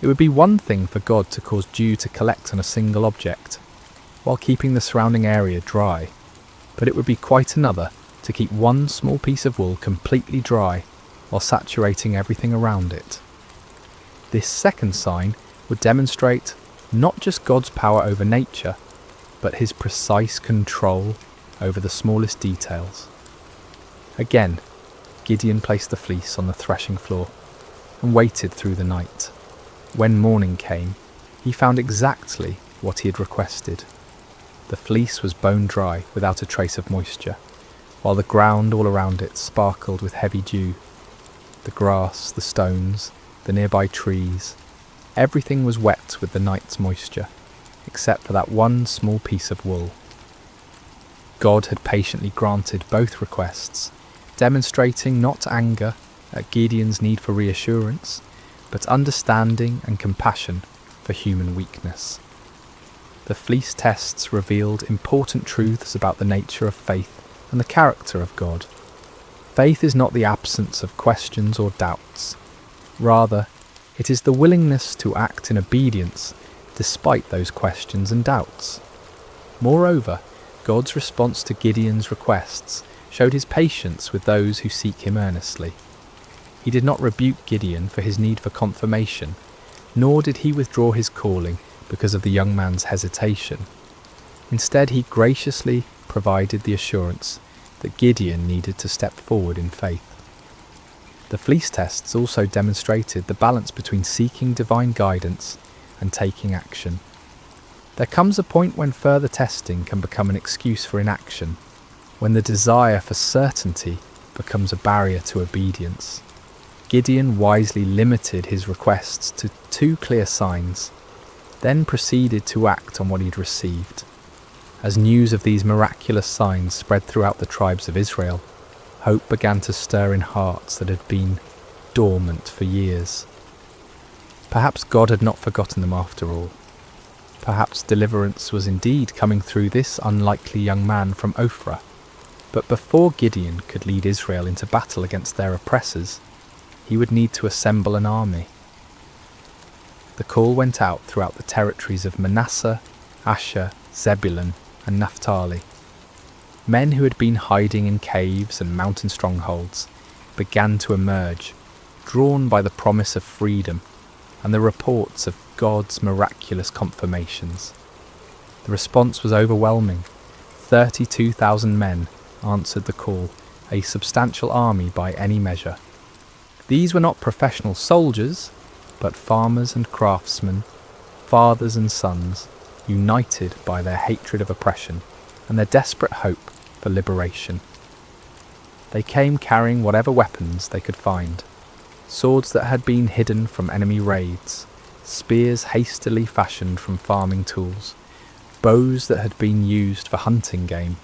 It would be one thing for God to cause dew to collect on a single object, while keeping the surrounding area dry, but it would be quite another to keep one small piece of wool completely dry while saturating everything around it. This second sign would demonstrate not just God's power over nature, but his precise control over the smallest details. Again, Gideon placed the fleece on the threshing floor and waited through the night. When morning came, he found exactly what he had requested. The fleece was bone dry without a trace of moisture, while the ground all around it sparkled with heavy dew. The grass, the stones, the nearby trees, everything was wet with the night's moisture, except for that one small piece of wool. God had patiently granted both requests, demonstrating not anger at Gideon's need for reassurance, but understanding and compassion for human weakness. The fleece tests revealed important truths about the nature of faith and the character of God. Faith is not the absence of questions or doubts. Rather, it is the willingness to act in obedience despite those questions and doubts. Moreover, God's response to Gideon's requests showed his patience with those who seek him earnestly. He did not rebuke Gideon for his need for confirmation, nor did he withdraw his calling because of the young man's hesitation. Instead, he graciously provided the assurance that Gideon needed to step forward in faith. The fleece tests also demonstrated the balance between seeking divine guidance and taking action. There comes a point when further testing can become an excuse for inaction, when the desire for certainty becomes a barrier to obedience. Gideon wisely limited his requests to 2 clear signs, then proceeded to act on what he'd received. As news of these miraculous signs spread throughout the tribes of Israel, hope began to stir in hearts that had been dormant for years. Perhaps God had not forgotten them after all. Perhaps deliverance was indeed coming through this unlikely young man from Ophrah. But before Gideon could lead Israel into battle against their oppressors, he would need to assemble an army. The call went out throughout the territories of Manasseh, Asher, Zebulun, and Naphtali. Men who had been hiding in caves and mountain strongholds began to emerge, drawn by the promise of freedom and the reports of God's miraculous confirmations. The response was overwhelming. 32,000 men answered the call, a substantial army by any measure. These were not professional soldiers, but farmers and craftsmen, fathers and sons, united by their hatred of oppression and their desperate hope for liberation. They came carrying whatever weapons they could find, swords that had been hidden from enemy raids, spears hastily fashioned from farming tools, bows that had been used for hunting game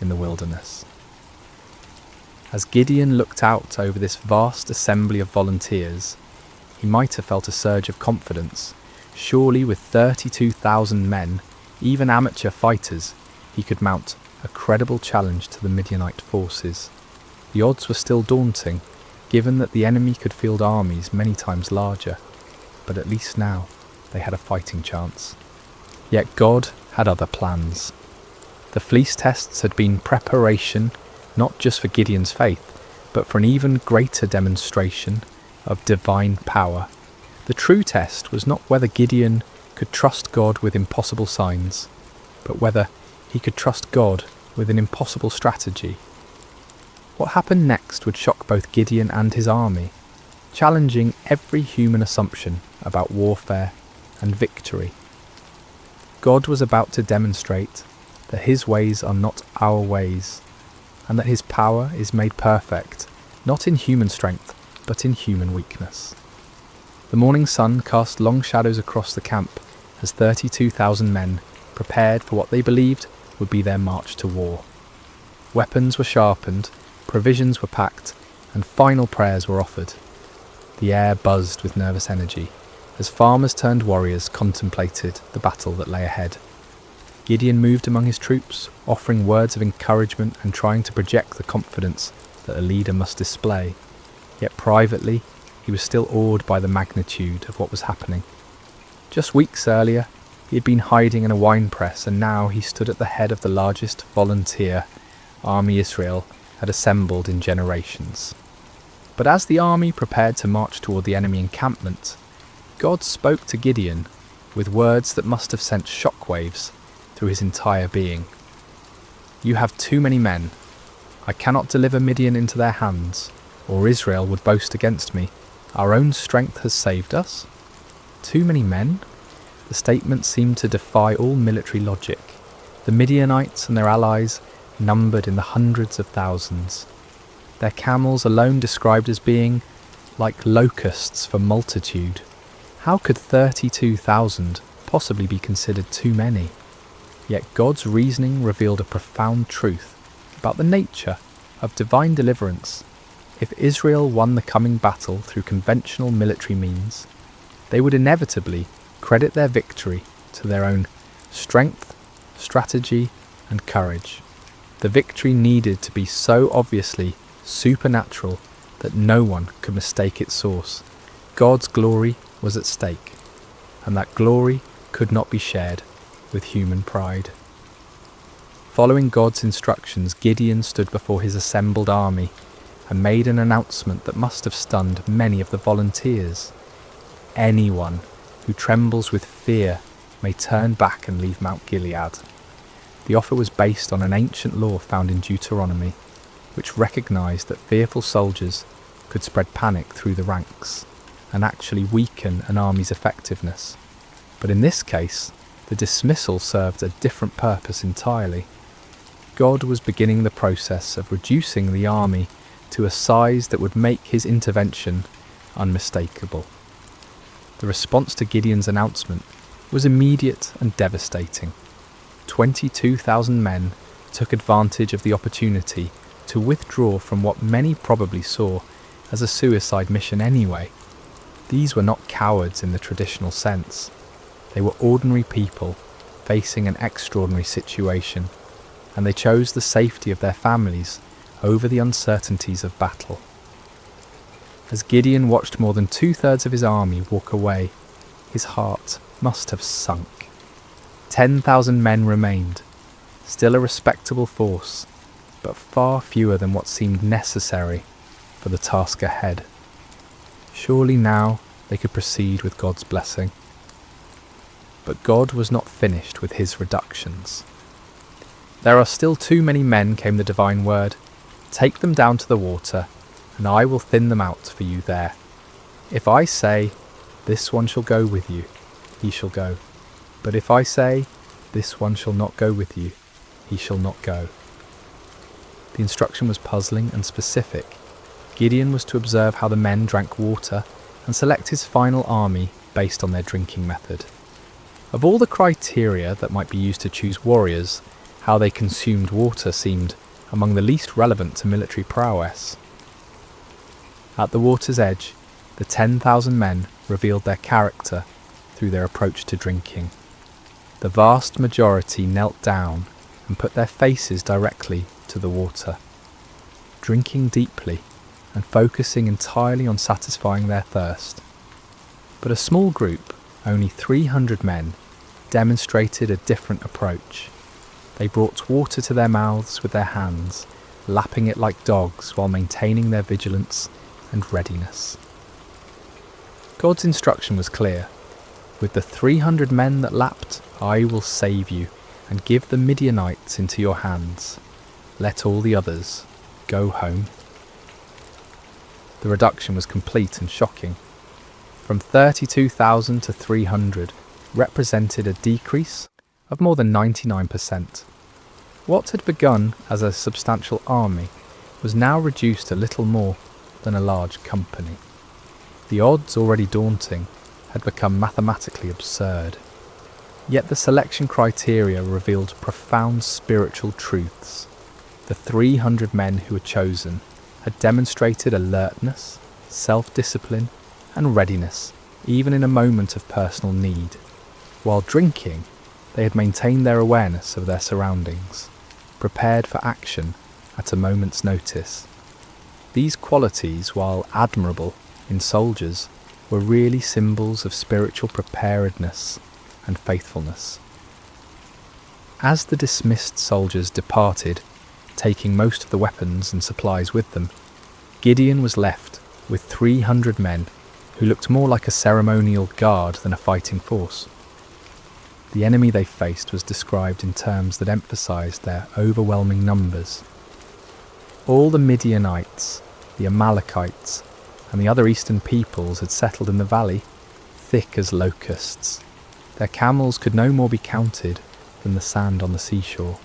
in the wilderness. As Gideon looked out over this vast assembly of volunteers, he might have felt a surge of confidence. Surely with 32,000 men, even amateur fighters, he could mount a credible challenge to the Midianite forces. The odds were still daunting, given that the enemy could field armies many times larger, but at least now they had a fighting chance. Yet God had other plans. The fleece tests had been preparation not just for Gideon's faith, but for an even greater demonstration of divine power. The true test was not whether Gideon could trust God with impossible signs, but whether he could trust God with an impossible strategy. What happened next would shock both Gideon and his army, challenging every human assumption about warfare and victory. God was about to demonstrate that his ways are not our ways, and that his power is made perfect, not in human strength, but in human weakness. The morning sun cast long shadows across the camp as 32,000 men prepared for what they believed would be their march to war. Weapons were sharpened, provisions were packed, and final prayers were offered. The air buzzed with nervous energy as farmers turned warriors contemplated the battle that lay ahead. Gideon moved among his troops, offering words of encouragement and trying to project the confidence that a leader must display. Yet privately, he was still awed by the magnitude of what was happening. Just weeks earlier, he had been hiding in a wine press, and now he stood at the head of the largest volunteer army Israel had assembled in generations. But as the army prepared to march toward the enemy encampment, God spoke to Gideon with words that must have sent shockwaves through his entire being. "You have too many men. I cannot deliver Midian into their hands, or Israel would boast against me. Our own strength has saved us." Too many men? The statement seemed to defy all military logic. The Midianites and their allies numbered in the hundreds of thousands. Their camels alone described as being like locusts for multitude. How could 32,000 possibly be considered too many? Yet God's reasoning revealed a profound truth about the nature of divine deliverance. If Israel won the coming battle through conventional military means, they would inevitably credit their victory to their own strength, strategy, and courage. The victory needed to be so obviously supernatural that no one could mistake its source. God's glory was at stake, and that glory could not be shared with human pride. Following God's instructions, Gideon stood before his assembled army and made an announcement that must have stunned many of the volunteers. Anyone who trembles with fear may turn back and leave Mount Gilead. The offer was based on an ancient law found in Deuteronomy, which recognized that fearful soldiers could spread panic through the ranks and actually weaken an army's effectiveness. But in this case, the dismissal served a different purpose entirely. God was beginning the process of reducing the army to a size that would make his intervention unmistakable. The response to Gideon's announcement was immediate and devastating. 22,000 men took advantage of the opportunity to withdraw from what many probably saw as a suicide mission anyway. These were not cowards in the traditional sense. They were ordinary people facing an extraordinary situation, and they chose the safety of their families over the uncertainties of battle. As Gideon watched more than 2/3 of his army walk away, his heart must have sunk. 10,000 men remained, still a respectable force, but far fewer than what seemed necessary for the task ahead. Surely now they could proceed with God's blessing. But God was not finished with his reductions. "There are still too many men," came the divine word. "Take them down to the water, and I will thin them out for you there. If I say, 'This one shall go with you,' he shall go. But if I say, 'This one shall not go with you,' he shall not go." The instruction was puzzling and specific. Gideon was to observe how the men drank water and select his final army based on their drinking method. Of all the criteria that might be used to choose warriors, how they consumed water seemed among the least relevant to military prowess. At the water's edge, the 10,000 men revealed their character through their approach to drinking. The vast majority knelt down and put their faces directly to the water, drinking deeply and focusing entirely on satisfying their thirst. But a small group, only 300 men, demonstrated a different approach. They brought water to their mouths with their hands, lapping it like dogs while maintaining their vigilance and readiness. God's instruction was clear. "With the 300 men that lapped, I will save you and give the Midianites into your hands. Let all the others go home." The reduction was complete and shocking. From 32,000 to 300 represented a decrease of more than 99%. What had begun as a substantial army was now reduced to little more than a large company. The odds, already daunting, had become mathematically absurd. Yet the selection criteria revealed profound spiritual truths. The 300 men who were chosen had demonstrated alertness, self-discipline, and readiness, even in a moment of personal need. While drinking, they had maintained their awareness of their surroundings, prepared for action at a moment's notice. These qualities, while admirable in soldiers, were really symbols of spiritual preparedness and faithfulness. As the dismissed soldiers departed, taking most of the weapons and supplies with them, Gideon was left with 300 men who looked more like a ceremonial guard than a fighting force. The enemy they faced was described in terms that emphasized their overwhelming numbers. All the Midianites, the Amalekites, and the other eastern peoples had settled in the valley, thick as locusts. Their camels could no more be counted than the sand on the seashore.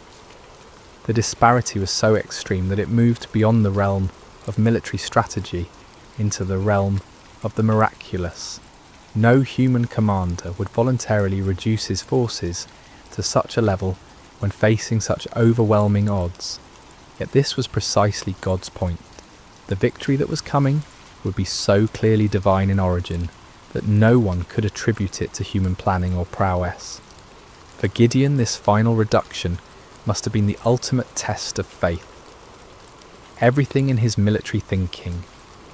The disparity was so extreme that it moved beyond the realm of military strategy into the realm of the miraculous. No human commander would voluntarily reduce his forces to such a level when facing such overwhelming odds. Yet this was precisely God's point. The victory that was coming would be so clearly divine in origin that no one could attribute it to human planning or prowess. For Gideon, this final reduction must have been the ultimate test of faith. Everything in his military thinking,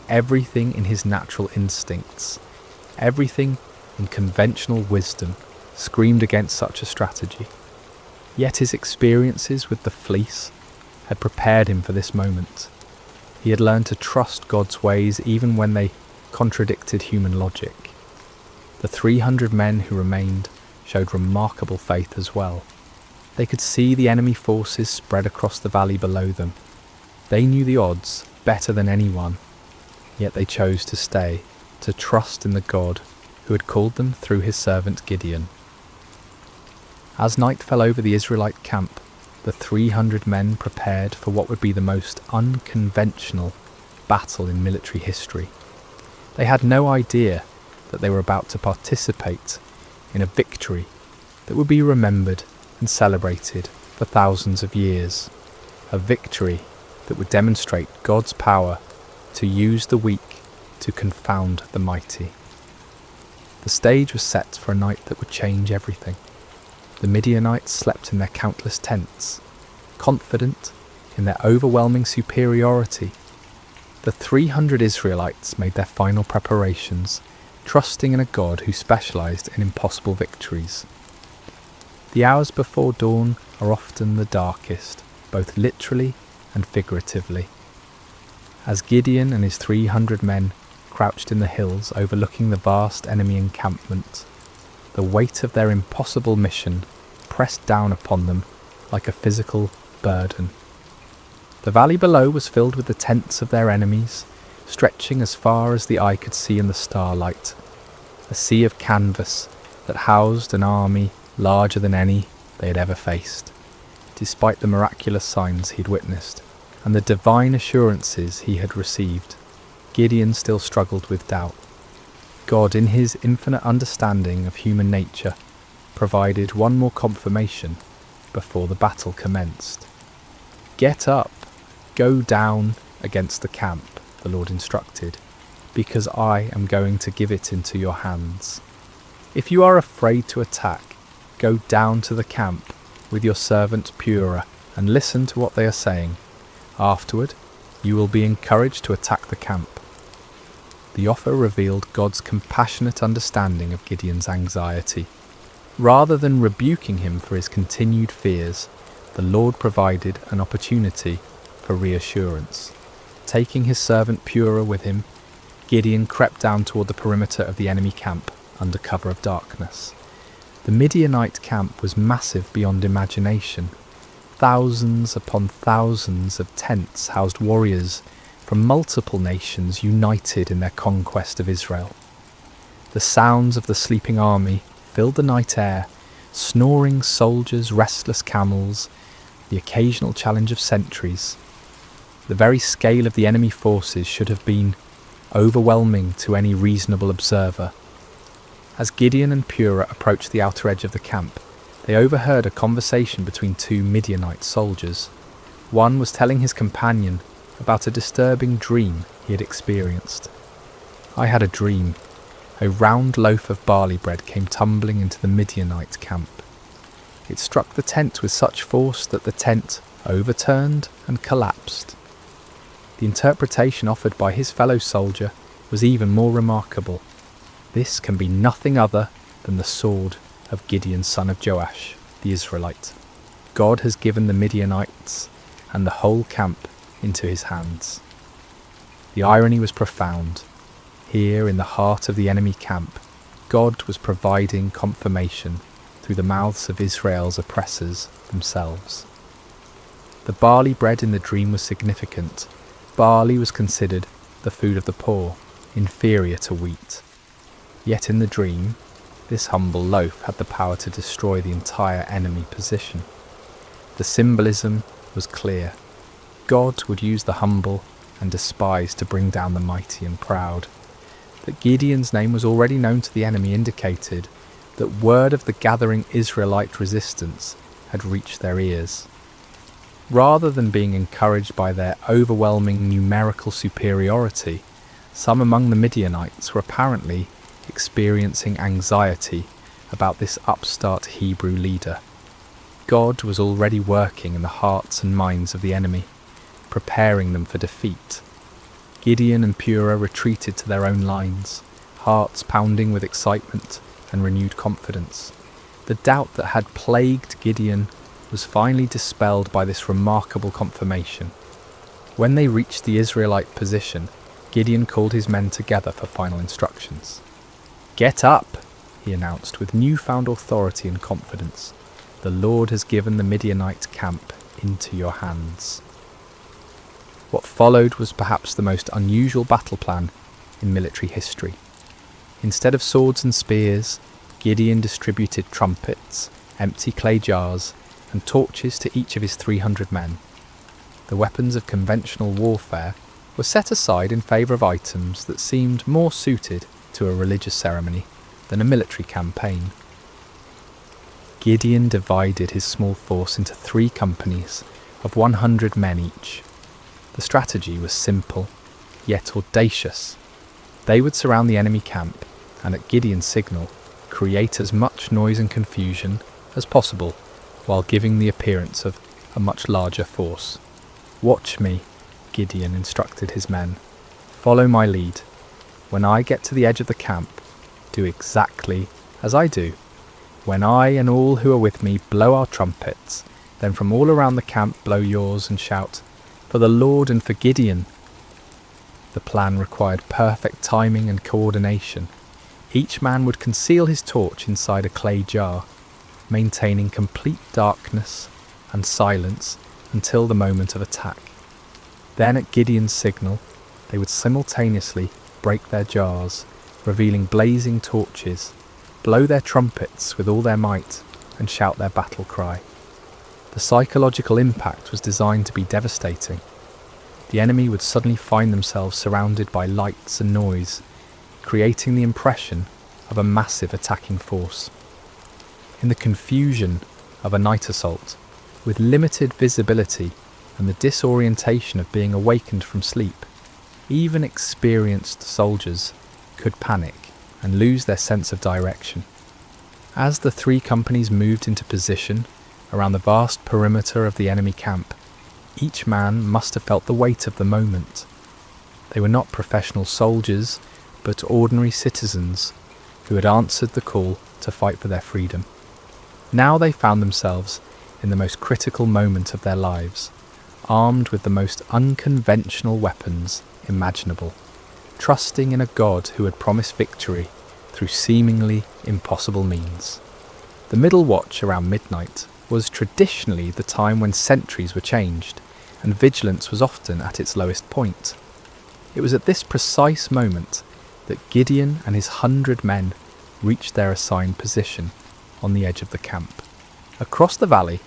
everything in his natural instincts, everything in conventional wisdom screamed against such a strategy. Yet his experiences with the fleece had prepared him for this moment. He had learned to trust God's ways even when they contradicted human logic. The 300 men who remained showed remarkable faith as well. They could see the enemy forces spread across the valley below them. They knew the odds better than anyone, yet they chose to stay, to trust in the God who had called them through his servant Gideon. As night fell over the Israelite camp, the 300 men prepared for what would be the most unconventional battle in military history. They had no idea that they were about to participate in a victory that would be remembered and celebrated for thousands of years. A victory that would demonstrate God's power to use the weak to confound the mighty. The stage was set for a night that would change everything. The Midianites slept in their countless tents, confident in their overwhelming superiority. The 300 Israelites made their final preparations, trusting in a God who specialized in impossible victories. The hours before dawn are often the darkest, both literally and figuratively. As Gideon and his 300 men crouched in the hills overlooking the vast enemy encampment, the weight of their impossible mission pressed down upon them like a physical burden. The valley below was filled with the tents of their enemies, stretching as far as the eye could see in the starlight, a sea of canvas that housed an army larger than any they had ever faced. Despite the miraculous signs he'd witnessed and the divine assurances he had received, Gideon still struggled with doubt. God, in his infinite understanding of human nature, provided one more confirmation before the battle commenced. "Get up, go down against the camp," the Lord instructed, "because I am going to give it into your hands. If you are afraid to attack, go down to the camp with your servant Purah and listen to what they are saying. Afterward, you will be encouraged to attack the camp." The offer revealed God's compassionate understanding of Gideon's anxiety. Rather than rebuking him for his continued fears, the Lord provided an opportunity for reassurance. Taking his servant Purah with him, Gideon crept down toward the perimeter of the enemy camp under cover of darkness. The Midianite camp was massive beyond imagination. Thousands upon thousands of tents housed warriors from multiple nations united in their conquest of Israel. The sounds of the sleeping army filled the night air, snoring soldiers, restless camels, the occasional challenge of sentries. The very scale of the enemy forces should have been overwhelming to any reasonable observer. As Gideon and Purah approached the outer edge of the camp, they overheard a conversation between two Midianite soldiers. One was telling his companion about a disturbing dream he had experienced. "I had a dream. A round loaf of barley bread came tumbling into the Midianite camp. It struck the tent with such force that the tent overturned and collapsed." The interpretation offered by his fellow soldier was even more remarkable. "This can be nothing other than the sword of Gideon, son of Joash, the Israelite. God has given the Midianites and the whole camp into his hands." The irony was profound. Here in the heart of the enemy camp, God was providing confirmation through the mouths of Israel's oppressors themselves. The barley bread in the dream was significant. Barley was considered the food of the poor, inferior to wheat. Yet in the dream, this humble loaf had the power to destroy the entire enemy position. The symbolism was clear. God would use the humble and despised to bring down the mighty and proud. That Gideon's name was already known to the enemy indicated that word of the gathering Israelite resistance had reached their ears. Rather than being encouraged by their overwhelming numerical superiority, some among the Midianites were apparently experiencing anxiety about this upstart Hebrew leader. God was already working in the hearts and minds of the enemy, preparing them for defeat. Gideon and Purah retreated to their own lines, hearts pounding with excitement and renewed confidence. The doubt that had plagued Gideon was finally dispelled by this remarkable confirmation. When they reached the Israelite position, Gideon called his men together for final instructions. "Get up," he announced with newfound authority and confidence. "The Lord has given the Midianite camp into your hands." What followed was perhaps the most unusual battle plan in military history. Instead of swords and spears, Gideon distributed trumpets, empty clay jars, and torches to each of his 300 men. The weapons of conventional warfare were set aside in favour of items that seemed more suited to a religious ceremony than a military campaign. Gideon divided his small force into 3 companies of 100 men each. The strategy was simple, yet audacious. They would surround the enemy camp and at Gideon's signal, create as much noise and confusion as possible while giving the appearance of a much larger force. "Watch me," Gideon instructed his men. "Follow my lead. When I get to the edge of the camp, do exactly as I do. When I and all who are with me blow our trumpets, then from all around the camp blow yours and shout, 'For the Lord and for Gideon.'" The plan required perfect timing and coordination. Each man would conceal his torch inside a clay jar, maintaining complete darkness and silence until the moment of attack. Then at Gideon's signal, they would simultaneously break their jars, revealing blazing torches, blow their trumpets with all their might, and shout their battle cry. The psychological impact was designed to be devastating. The enemy would suddenly find themselves surrounded by lights and noise, creating the impression of a massive attacking force. In the confusion of a night assault, with limited visibility and the disorientation of being awakened from sleep, even experienced soldiers could panic and lose their sense of direction. As the three companies moved into position around the vast perimeter of the enemy camp, each man must have felt the weight of the moment. They were not professional soldiers, but ordinary citizens who had answered the call to fight for their freedom. Now they found themselves in the most critical moment of their lives, armed with the most unconventional weapons imaginable, trusting in a God who had promised victory through seemingly impossible means. The middle watch around midnight was traditionally the time when sentries were changed, and vigilance was often at its lowest point. It was at this precise moment that Gideon and his 100 men reached their assigned position on the edge of the camp. Across the valley,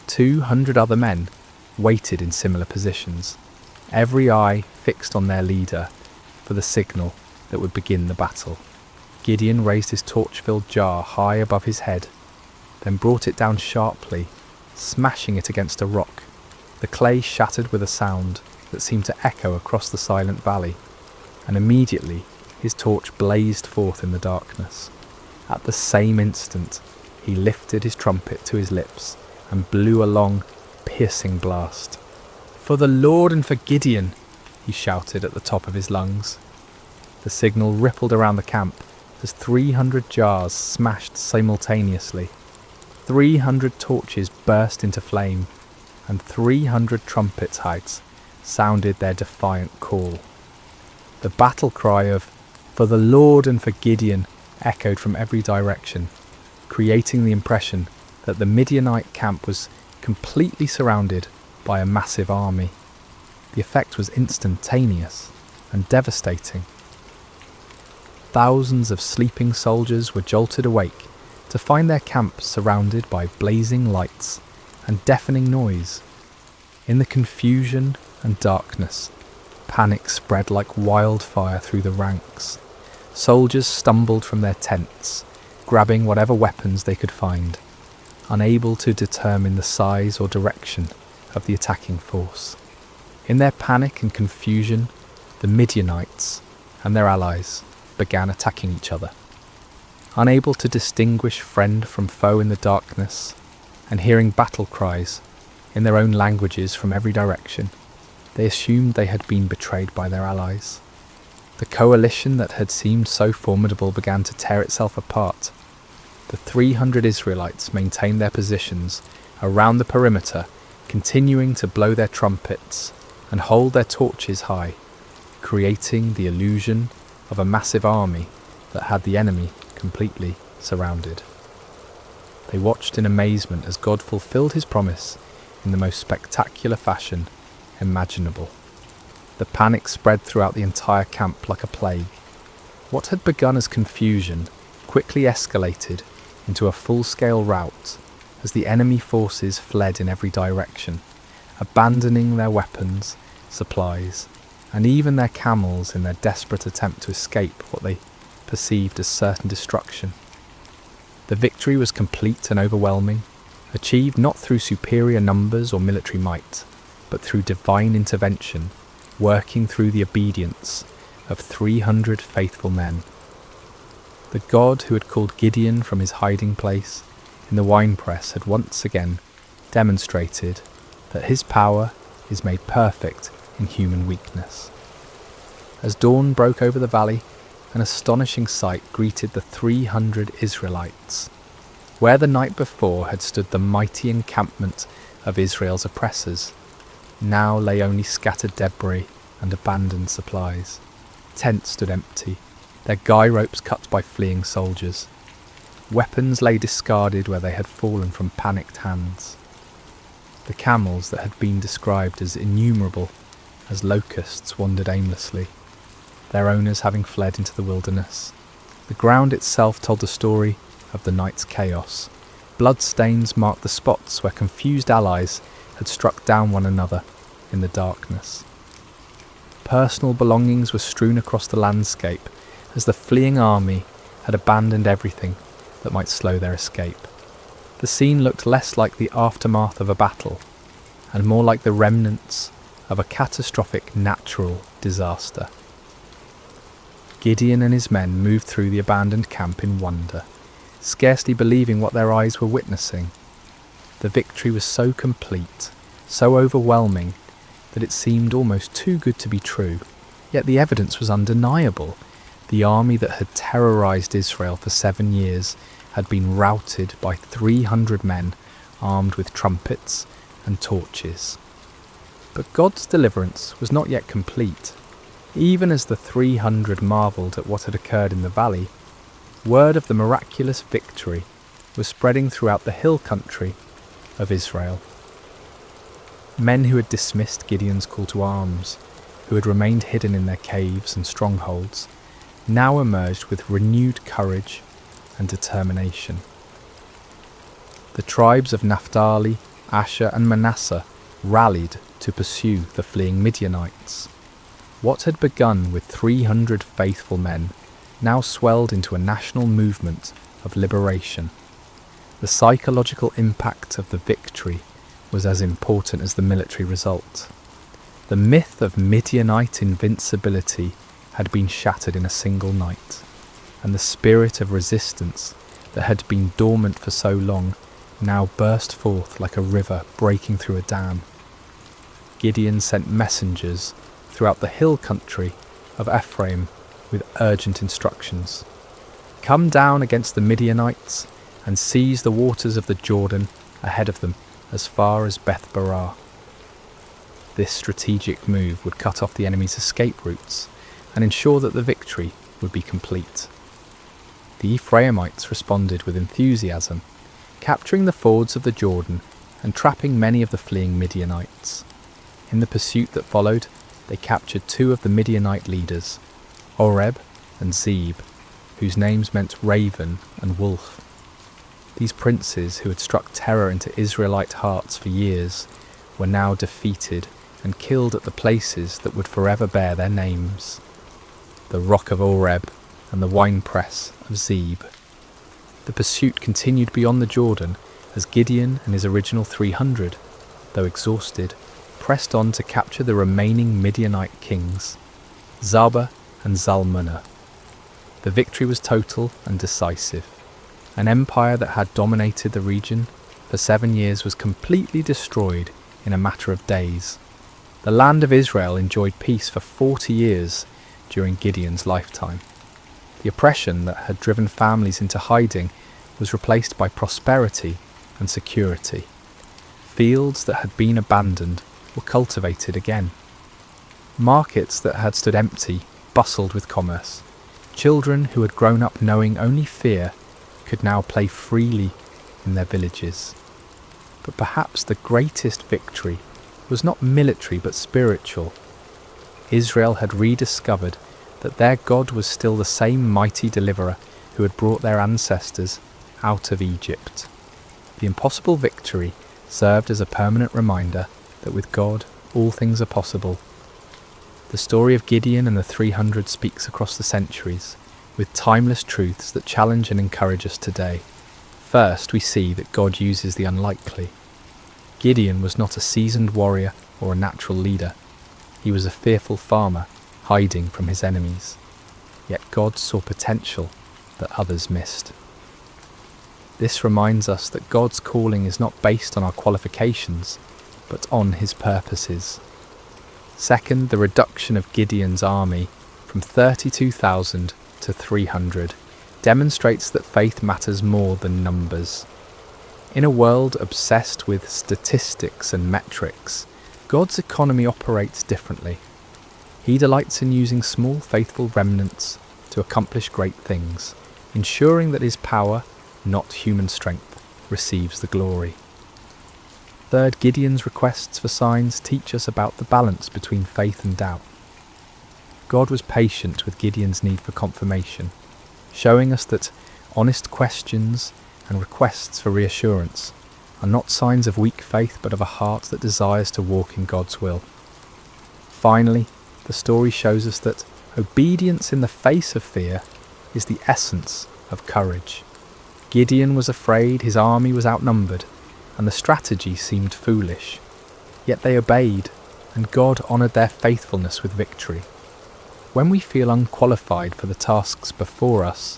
200 other men waited in similar positions, every eye fixed on their leader for the signal that would begin the battle. Gideon raised his torch-filled jar high above his head, then brought it down sharply, smashing it against a rock. The clay shattered with a sound that seemed to echo across the silent valley, and immediately his torch blazed forth in the darkness. At the same instant, he lifted his trumpet to his lips and blew a long, piercing blast. "For the Lord and for Gideon," he shouted at the top of his lungs. The signal rippled around the camp as 300 jars smashed simultaneously. 300 torches burst into flame, and 300 trumpet heights sounded their defiant call. The battle cry of "For the Lord and for Gideon" echoed from every direction, creating the impression that the Midianite camp was completely surrounded by a massive army. The effect was instantaneous and devastating. Thousands of sleeping soldiers were jolted awake to find their camp surrounded by blazing lights and deafening noise. In the confusion and darkness, panic spread like wildfire through the ranks. Soldiers stumbled from their tents, grabbing whatever weapons they could find, unable to determine the size or direction of the attacking force. In their panic and confusion, the Midianites and their allies began attacking each other. Unable to distinguish friend from foe in the darkness, and hearing battle cries in their own languages from every direction, they assumed they had been betrayed by their allies. The coalition that had seemed so formidable began to tear itself apart. The 300 Israelites maintained their positions around the perimeter, continuing to blow their trumpets and hold their torches high, creating the illusion of a massive army that had the enemy completely surrounded. They watched in amazement as God fulfilled his promise in the most spectacular fashion imaginable. The panic spread throughout the entire camp like a plague. What had begun as confusion quickly escalated into a full-scale rout as the enemy forces fled in every direction, abandoning their weapons, supplies, and even their camels in their desperate attempt to escape what they perceived as certain destruction. The victory was complete and overwhelming, achieved not through superior numbers or military might, but through divine intervention, working through the obedience of 300 faithful men. The God who had called Gideon from his hiding place in the winepress had once again demonstrated that his power is made perfect in human weakness. As dawn broke over the valley, an astonishing sight greeted the 300 Israelites. Where the night before had stood the mighty encampment of Israel's oppressors, now lay only scattered debris and abandoned supplies. Tents stood empty, their guy ropes cut by fleeing soldiers. Weapons lay discarded where they had fallen from panicked hands. The camels that had been described as innumerable as locusts wandered aimlessly, their owners having fled into the wilderness. The ground itself told the story of the night's chaos. Bloodstains marked the spots where confused allies had struck down one another in the darkness. Personal belongings were strewn across the landscape as the fleeing army had abandoned everything that might slow their escape. The scene looked less like the aftermath of a battle and more like the remnants of a catastrophic natural disaster. Gideon and his men moved through the abandoned camp in wonder, scarcely believing what their eyes were witnessing. The victory was so complete, so overwhelming, that it seemed almost too good to be true. Yet the evidence was undeniable. The army that had terrorized Israel for 7 years had been routed by 300 men armed with trumpets and torches. But God's deliverance was not yet complete. Even as the 300 marvelled at what had occurred in the valley, word of the miraculous victory was spreading throughout the hill country of Israel. Men who had dismissed Gideon's call to arms, who had remained hidden in their caves and strongholds, now emerged with renewed courage and determination. The tribes of Naphtali, Asher and Manasseh rallied to pursue the fleeing Midianites. What had begun with 300 faithful men now swelled into a national movement of liberation. The psychological impact of the victory was as important as the military result. The myth of Midianite invincibility had been shattered in a single night, and the spirit of resistance that had been dormant for so long now burst forth like a river breaking through a dam. Gideon sent messengers throughout the hill country of Ephraim with urgent instructions. Come down against the Midianites and seize the waters of the Jordan ahead of them as far as Beth Barah. This strategic move would cut off the enemy's escape routes and ensure that the victory would be complete. The Ephraimites responded with enthusiasm, capturing the fords of the Jordan and trapping many of the fleeing Midianites. In the pursuit that followed, they captured 2 of the Midianite leaders, Oreb and Zeb, whose names meant raven and wolf. These princes, who had struck terror into Israelite hearts for years, were now defeated and killed at the places that would forever bear their names: the rock of Oreb and the winepress of Zeb. The pursuit continued beyond the Jordan as Gideon and his original 300, though exhausted, pressed on to capture the remaining Midianite kings, Zaba and Zalmunna. The victory was total and decisive. An empire that had dominated the region for 7 years was completely destroyed in a matter of days. The land of Israel enjoyed peace for 40 years during Gideon's lifetime. The oppression that had driven families into hiding was replaced by prosperity and security. Fields that had been abandoned were cultivated again. Markets that had stood empty bustled with commerce. Children who had grown up knowing only fear could now play freely in their villages. But perhaps the greatest victory was not military but spiritual. Israel had rediscovered that their God was still the same mighty deliverer who had brought their ancestors out of Egypt. The impossible victory served as a permanent reminder that with God all things are possible. The story of Gideon and the 300 speaks across the centuries, with timeless truths that challenge and encourage us today. First, we see that God uses the unlikely. Gideon was not a seasoned warrior or a natural leader. He was a fearful farmer, hiding from his enemies. Yet God saw potential that others missed. This reminds us that God's calling is not based on our qualifications, but on his purposes. Second, the reduction of Gideon's army from 32,000 to 300 demonstrates that faith matters more than numbers. In a world obsessed with statistics and metrics, God's economy operates differently. He delights in using small faithful remnants to accomplish great things, ensuring that his power, not human strength, receives the glory. Third, Gideon's requests for signs teach us about the balance between faith and doubt. God was patient with Gideon's need for confirmation, showing us that honest questions and requests for reassurance are not signs of weak faith but of a heart that desires to walk in God's will. Finally, the story shows us that obedience in the face of fear is the essence of courage. Gideon was afraid, his army was outnumbered, and the strategy seemed foolish. Yet they obeyed, and God honoured their faithfulness with victory. When we feel unqualified for the tasks before us,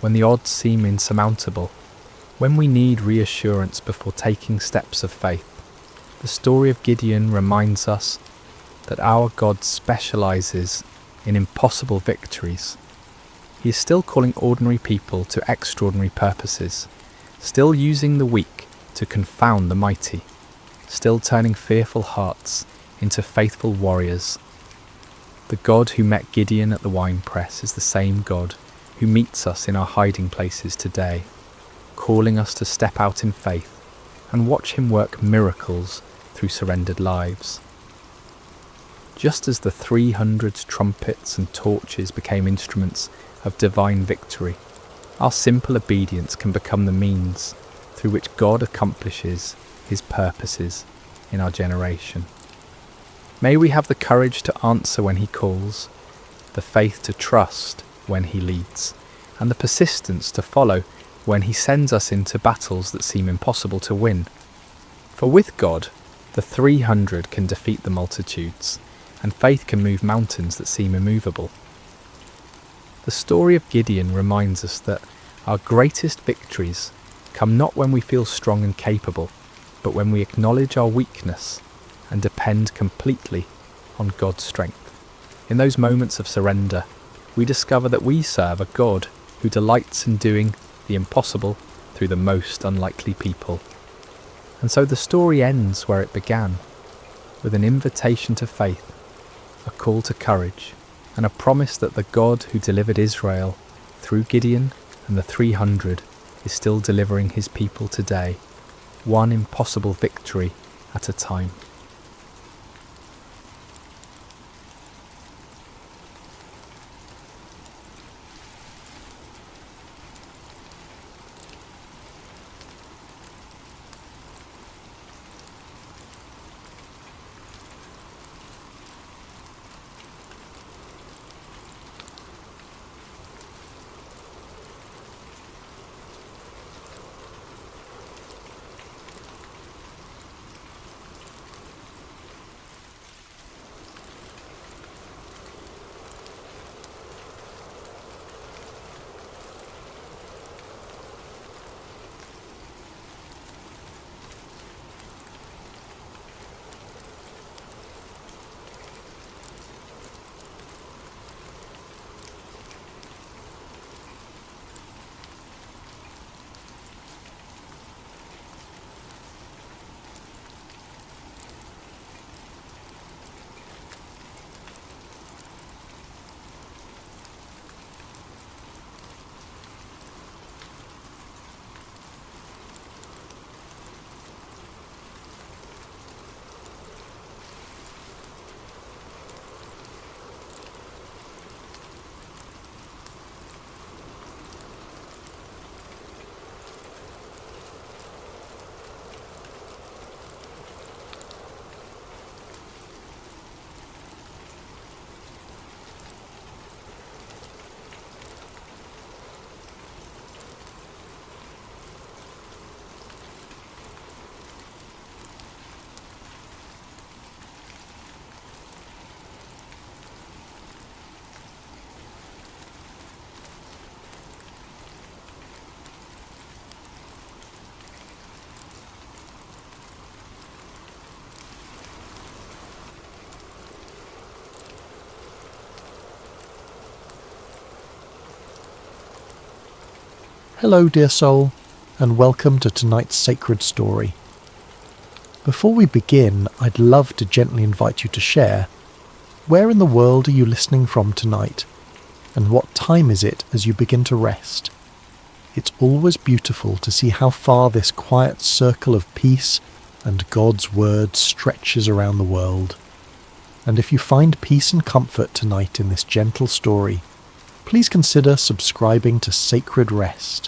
when the odds seem insurmountable, when we need reassurance before taking steps of faith, the story of Gideon reminds us that our God specialises in impossible victories. He is still calling ordinary people to extraordinary purposes, still using the weak to confound the mighty, still turning fearful hearts into faithful warriors. The God who met Gideon at the winepress is the same God who meets us in our hiding places today, calling us to step out in faith and watch him work miracles through surrendered lives. Just as the 300 trumpets and torches became instruments of divine victory, our simple obedience can become the means through which God accomplishes his purposes in our generation. May we have the courage to answer when he calls, the faith to trust when he leads, and the persistence to follow when he sends us into battles that seem impossible to win. For with God, the 300 can defeat the multitudes, and faith can move mountains that seem immovable. The story of Gideon reminds us that our greatest victories come not when we feel strong and capable, but when we acknowledge our weakness and depend completely on God's strength. In those moments of surrender, we discover that we serve a God who delights in doing the impossible through the most unlikely people. And so the story ends where it began, with an invitation to faith, a call to courage, and a promise that the God who delivered Israel through Gideon and the 300 is still delivering his people today, one impossible victory at a time. Hello, dear soul, and welcome to tonight's sacred story. Before we begin, I'd love to gently invite you to share. Where in the world are you listening from tonight? And what time is it as you begin to rest? It's always beautiful to see how far this quiet circle of peace and God's word stretches around the world. And if you find peace and comfort tonight in this gentle story, please consider subscribing to Sacred Rest,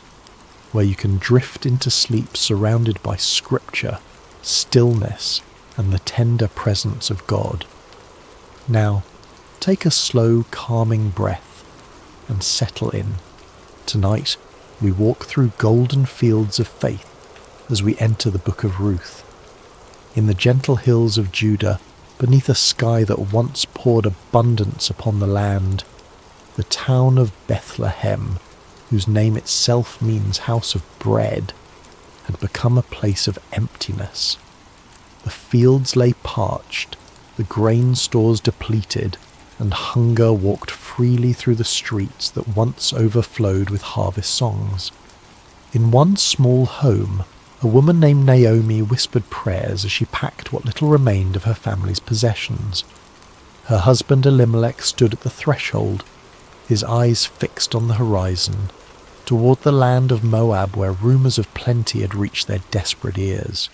where you can drift into sleep surrounded by scripture, stillness, and the tender presence of God. Now, take a slow, calming breath and settle in. Tonight, we walk through golden fields of faith as we enter the book of Ruth. In the gentle hills of Judah, beneath a sky that once poured abundance upon the land, the town of Bethlehem, whose name itself means house of bread, had become a place of emptiness. The fields lay parched, the grain stores depleted, and hunger walked freely through the streets that once overflowed with harvest songs. In one small home, a woman named Naomi whispered prayers as she packed what little remained of her family's possessions. Her husband Elimelech stood at the threshold, his eyes fixed on the horizon, toward the land of Moab where rumours of plenty had reached their desperate ears.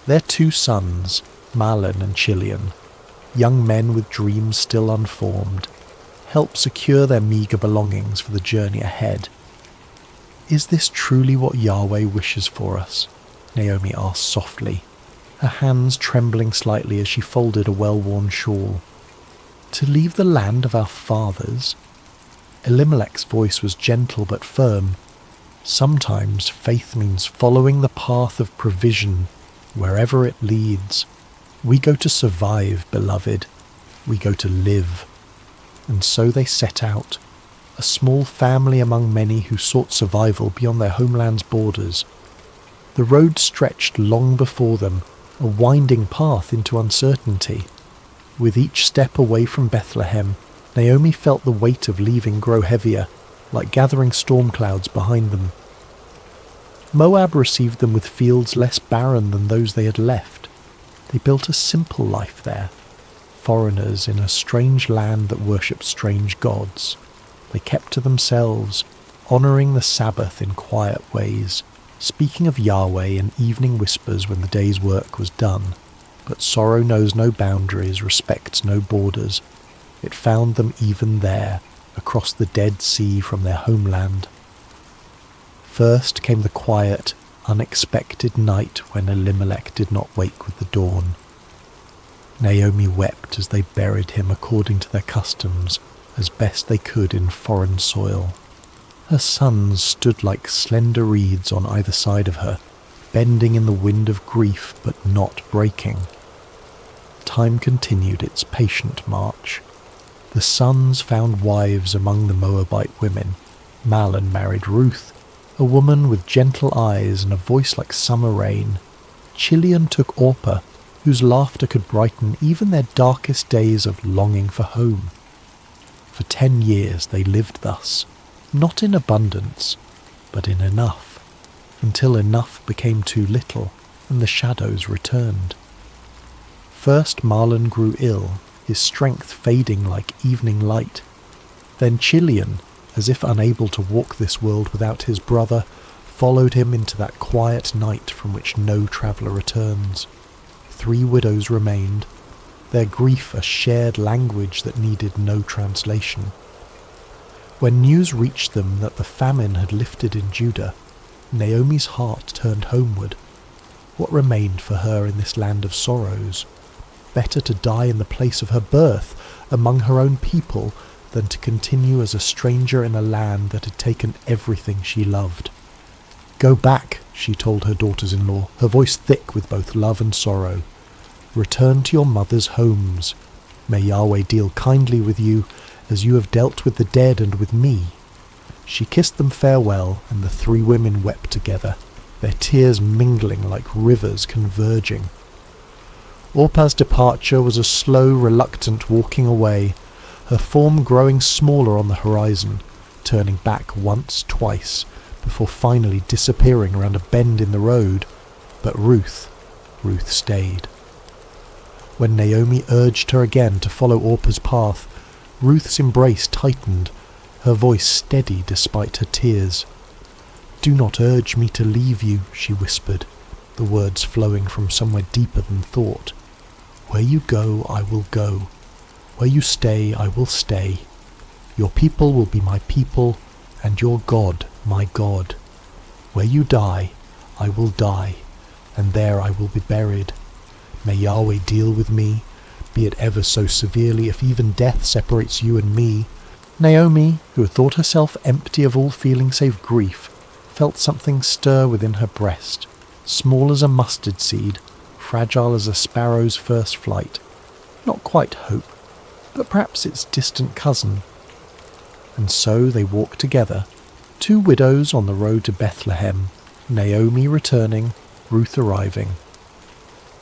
Their 2 sons, Mahlon and Chilion, young men with dreams still unformed, helped secure their meagre belongings for the journey ahead. "Is this truly what Yahweh wishes for us?" Naomi asked softly, her hands trembling slightly as she folded a well-worn shawl. "To leave the land of our fathers?" Elimelech's voice was gentle but firm. Sometimes faith means following the path of provision wherever it leads. We go to survive, beloved. We go to live. And so they set out, a small family among many who sought survival beyond their homeland's borders. The road stretched long before them, a winding path into uncertainty. With each step away from Bethlehem, Naomi felt the weight of leaving grow heavier, like gathering storm clouds behind them. Moab received them with fields less barren than those they had left. They built a simple life there, foreigners in a strange land that worshipped strange gods. They kept to themselves, honouring the Sabbath in quiet ways, speaking of Yahweh in evening whispers when the day's work was done. But sorrow knows no boundaries, respects no borders. It found them even there, across the Dead Sea from their homeland. First came the quiet, unexpected night when Elimelech did not wake with the dawn. Naomi wept as they buried him according to their customs, as best they could in foreign soil. Her sons stood like slender reeds on either side of her, bending in the wind of grief but not breaking. Time continued its patient march. The sons found wives among the Moabite women. Mahlon married Ruth, a woman with gentle eyes and a voice like summer rain. Chilion took Orpah, whose laughter could brighten even their darkest days of longing for home. For 10 years they lived thus, not in abundance, but in enough, until enough became too little and the shadows returned. First Mahlon grew ill, his strength fading like evening light. Then Chilion, as if unable to walk this world without his brother, followed him into that quiet night from which no traveller returns. 3 widows remained, their grief a shared language that needed no translation. When news reached them that the famine had lifted in Judah, Naomi's heart turned homeward. What remained for her in this land of sorrows? Better to die in the place of her birth, among her own people, than to continue as a stranger in a land that had taken everything she loved. "Go back," she told her daughters-in-law, her voice thick with both love and sorrow. "Return to your mothers' homes. May Yahweh deal kindly with you, as you have dealt with the dead and with me." She kissed them farewell, and the 3 women wept together, their tears mingling like rivers converging. Orpah's departure was a slow, reluctant walking away, her form growing smaller on the horizon, turning back once, twice, before finally disappearing around a bend in the road. But Ruth stayed. When Naomi urged her again to follow Orpah's path, Ruth's embrace tightened, her voice steady despite her tears. "Do not urge me to leave you," she whispered, the words flowing from somewhere deeper than thought. "Where you go, I will go. Where you stay, I will stay. Your people will be my people, and your God, my God. Where you die, I will die, and there I will be buried. May Yahweh deal with me, be it ever so severely, if even death separates you and me." Naomi, who had thought herself empty of all feeling save grief, felt something stir within her breast, small as a mustard seed, fragile as a sparrow's first flight. Not quite hope, but perhaps its distant cousin. And so they walked together, two widows on the road to Bethlehem, Naomi returning, Ruth arriving.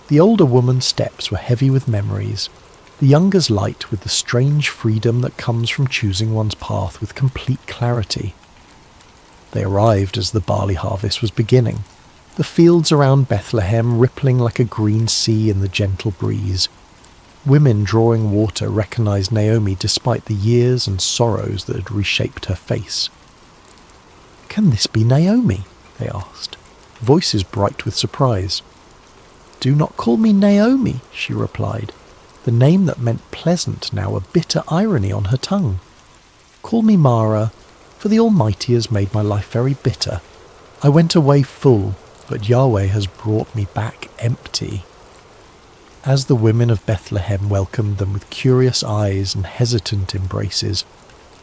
The older woman's steps were heavy with memories, the younger's light with the strange freedom that comes from choosing one's path with complete clarity. They arrived as the barley harvest was beginning, the fields around Bethlehem rippling like a green sea in the gentle breeze. Women drawing water recognized Naomi despite the years and sorrows that had reshaped her face. "Can this be Naomi?" they asked, voices bright with surprise. "Do not call me Naomi," she replied, the name that meant pleasant now a bitter irony on her tongue. "Call me Mara, for the Almighty has made my life very bitter. I went away full, but Yahweh has brought me back empty." As the women of Bethlehem welcomed them with curious eyes and hesitant embraces,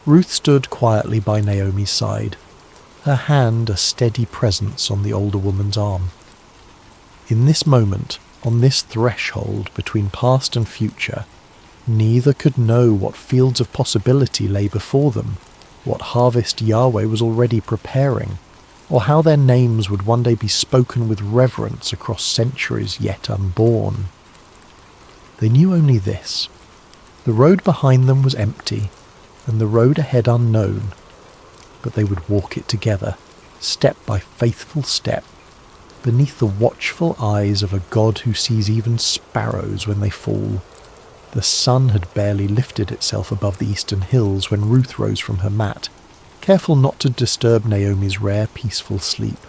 Ruth stood quietly by Naomi's side, her hand a steady presence on the older woman's arm. In this moment, on this threshold between past and future, neither could know what fields of possibility lay before them, what harvest Yahweh was already preparing, or how their names would one day be spoken with reverence across centuries yet unborn. They knew only this: the road behind them was empty, and the road ahead unknown, but they would walk it together, step by faithful step, beneath the watchful eyes of a God who sees even sparrows when they fall. The sun had barely lifted itself above the eastern hills when Ruth rose from her mat, careful not to disturb Naomi's rare peaceful sleep.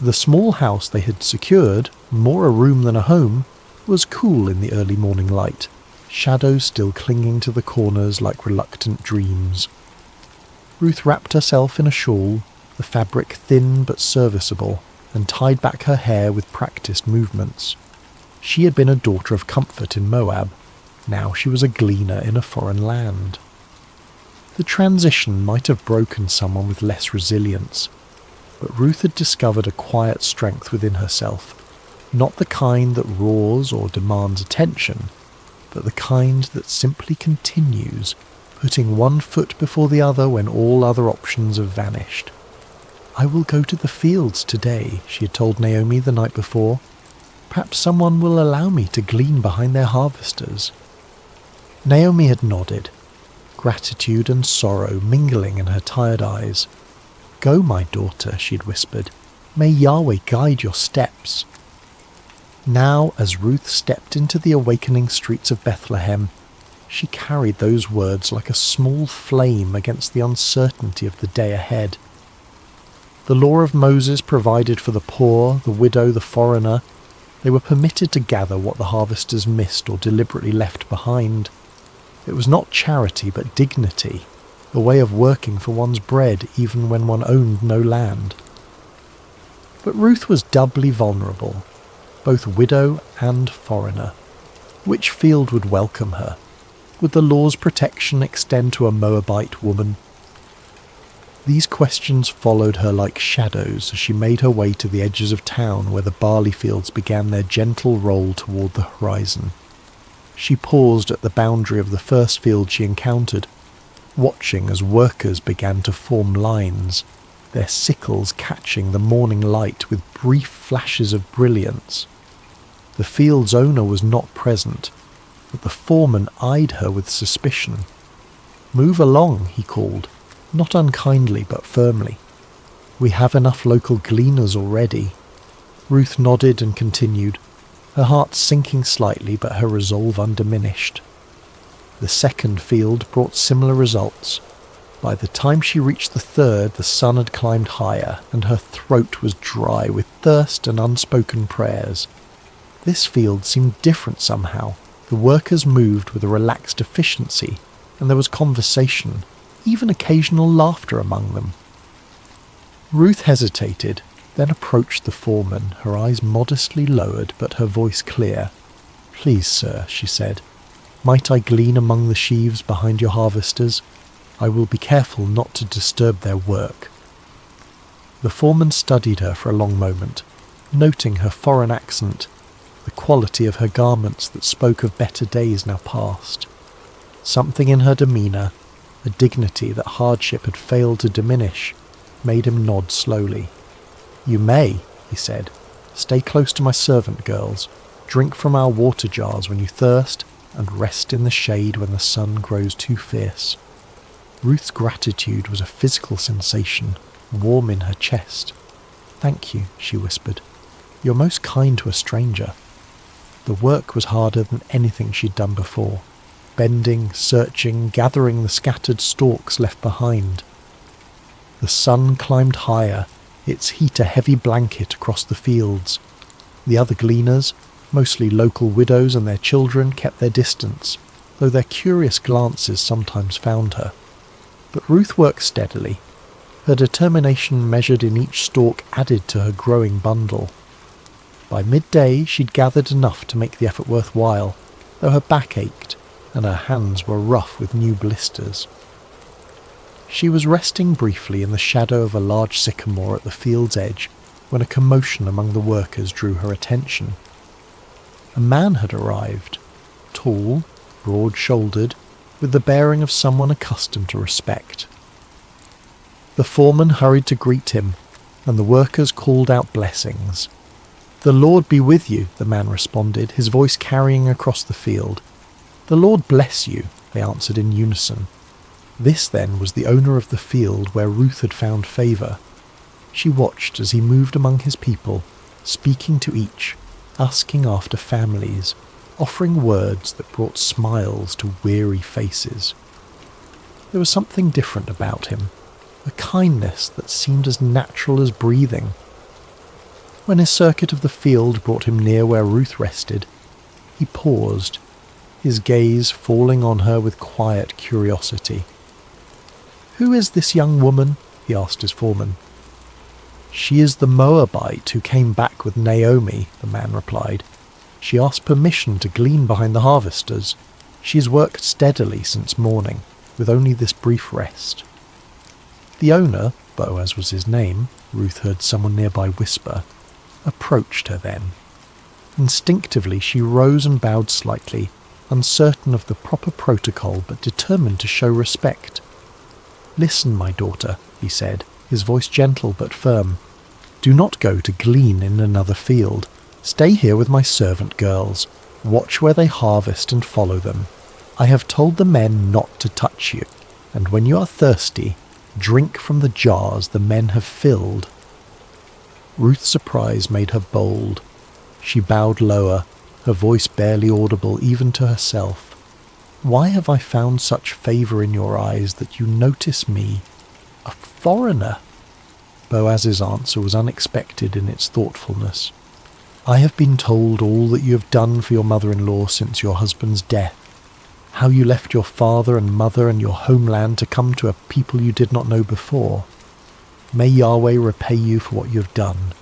The small house they had secured, more a room than a home, was cool in the early morning light, shadows still clinging to the corners like reluctant dreams. Ruth wrapped herself in a shawl, the fabric thin but serviceable, and tied back her hair with practiced movements. She had been a daughter of comfort in Moab. Now she was a gleaner in a foreign land. The transition might have broken someone with less resilience, but Ruth had discovered a quiet strength within herself, not the kind that roars or demands attention, but the kind that simply continues, putting one foot before the other when all other options have vanished. "I will go to the fields today," she had told Naomi the night before. "Perhaps someone will allow me to glean behind their harvesters." Naomi had nodded, gratitude and sorrow mingling in her tired eyes. "Go, my daughter," she had whispered. "May Yahweh guide your steps." Now, as Ruth stepped into the awakening streets of Bethlehem, she carried those words like a small flame against the uncertainty of the day ahead. The law of Moses provided for the poor, the widow, the foreigner. They were permitted to gather what the harvesters missed or deliberately left behind. It was not charity but dignity, a way of working for one's bread even when one owned no land. But Ruth was doubly vulnerable, both widow and foreigner. Which field would welcome her? Would the law's protection extend to a Moabite woman? These questions followed her like shadows as she made her way to the edges of town where the barley fields began their gentle roll toward the horizon. She paused at the boundary of the first field she encountered, watching as workers began to form lines, their sickles catching the morning light with brief flashes of brilliance. The field's owner was not present, but the foreman eyed her with suspicion. "Move along," he called, not unkindly but firmly. We have enough local gleaners already." Ruth nodded and continued, her heart sinking slightly but her resolve undiminished. The second field brought similar results. By the time she reached the third, the sun had climbed higher, and her throat was dry with thirst and unspoken prayers. This field seemed different somehow. The workers moved with a relaxed efficiency, and there was conversation, even occasional laughter among them. Ruth hesitated, then approached the foreman, her eyes modestly lowered but her voice clear. "Please, sir," she said, "might I glean among the sheaves behind your harvesters? I will be careful not to disturb their work." The foreman studied her for a long moment, noting her foreign accent, the quality of her garments that spoke of better days now past. Something in her demeanour, a dignity that hardship had failed to diminish, made him nod slowly. "You may," he said. "Stay close to my servant girls, drink from our water jars when you thirst, and rest in the shade when the sun grows too fierce." Ruth's gratitude was a physical sensation, warm in her chest. "Thank you," she whispered. "You're most kind to a stranger." The work was harder than anything she'd done before, bending, searching, gathering the scattered stalks left behind. The sun climbed higher, its heat a heavy blanket across the fields. The other gleaners, mostly local widows and their children, kept their distance, though their curious glances sometimes found her. But Ruth worked steadily. Her determination measured in each stalk added to her growing bundle. By midday she'd gathered enough to make the effort worthwhile, though her back ached and her hands were rough with new blisters. She was resting briefly in the shadow of a large sycamore at the field's edge when a commotion among the workers drew her attention. A man had arrived, tall, broad-shouldered, with the bearing of someone accustomed to respect. The foreman hurried to greet him, and the workers called out blessings. "The Lord be with you," the man responded, his voice carrying across the field. "The Lord bless you," they answered in unison. This, then, was the owner of the field where Ruth had found favour. She watched as he moved among his people, speaking to each, asking after families, offering words that brought smiles to weary faces. There was something different about him, a kindness that seemed as natural as breathing. When his circuit of the field brought him near where Ruth rested, he paused, his gaze falling on her with quiet curiosity. "Who is this young woman?" he asked his foreman. "She is the Moabite who came back with Naomi," the man replied. "She asked permission to glean behind the harvesters. She has worked steadily since morning, with only this brief rest." The owner, Boaz was his name, Ruth heard someone nearby whisper, approached her then. Instinctively she rose and bowed slightly, uncertain of the proper protocol but determined to show respect. "Listen, my daughter," he said, his voice gentle but firm. "Do not go to glean in another field. Stay here with my servant girls. Watch where they harvest and follow them. I have told the men not to touch you, and when you are thirsty, drink from the jars the men have filled." Ruth's surprise made her bold. She bowed lower, her voice barely audible even to herself. "Why have I found such favour in your eyes that you notice me, a foreigner?" Boaz's answer was unexpected in its thoughtfulness. "I have been told all that you have done for your mother-in-law since your husband's death, how you left your father and mother and your homeland to come to a people you did not know before. May Yahweh repay you for what you have done.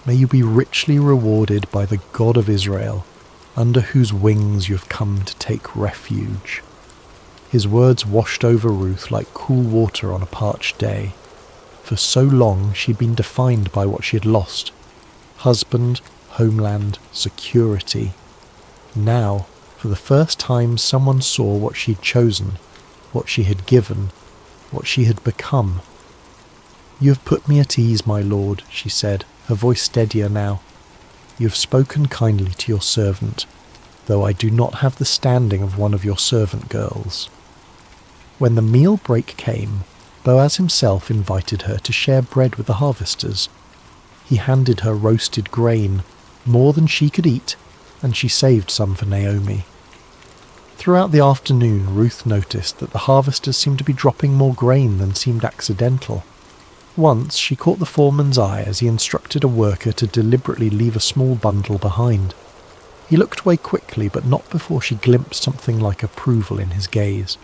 May you be richly rewarded by the God of Israel, under whose wings you have come to take refuge." His words washed over Ruth like cool water on a parched day. For so long she'd been defined by what she had lost: husband, homeland, security. Now, for the first time, someone saw what she'd chosen, what she had given, what she had become. "You have put me at ease, my lord," she said, her voice steadier now. "You have spoken kindly to your servant, though I do not have the standing of one of your servant girls." When the meal break came, Boaz himself invited her to share bread with the harvesters. He handed her roasted grain, more than she could eat, and she saved some for Naomi. Throughout the afternoon, Ruth noticed that the harvesters seemed to be dropping more grain than seemed accidental. Once she caught the foreman's eye as he instructed a worker to deliberately leave a small bundle behind. He looked away quickly, but not before she glimpsed something like approval in his gaze.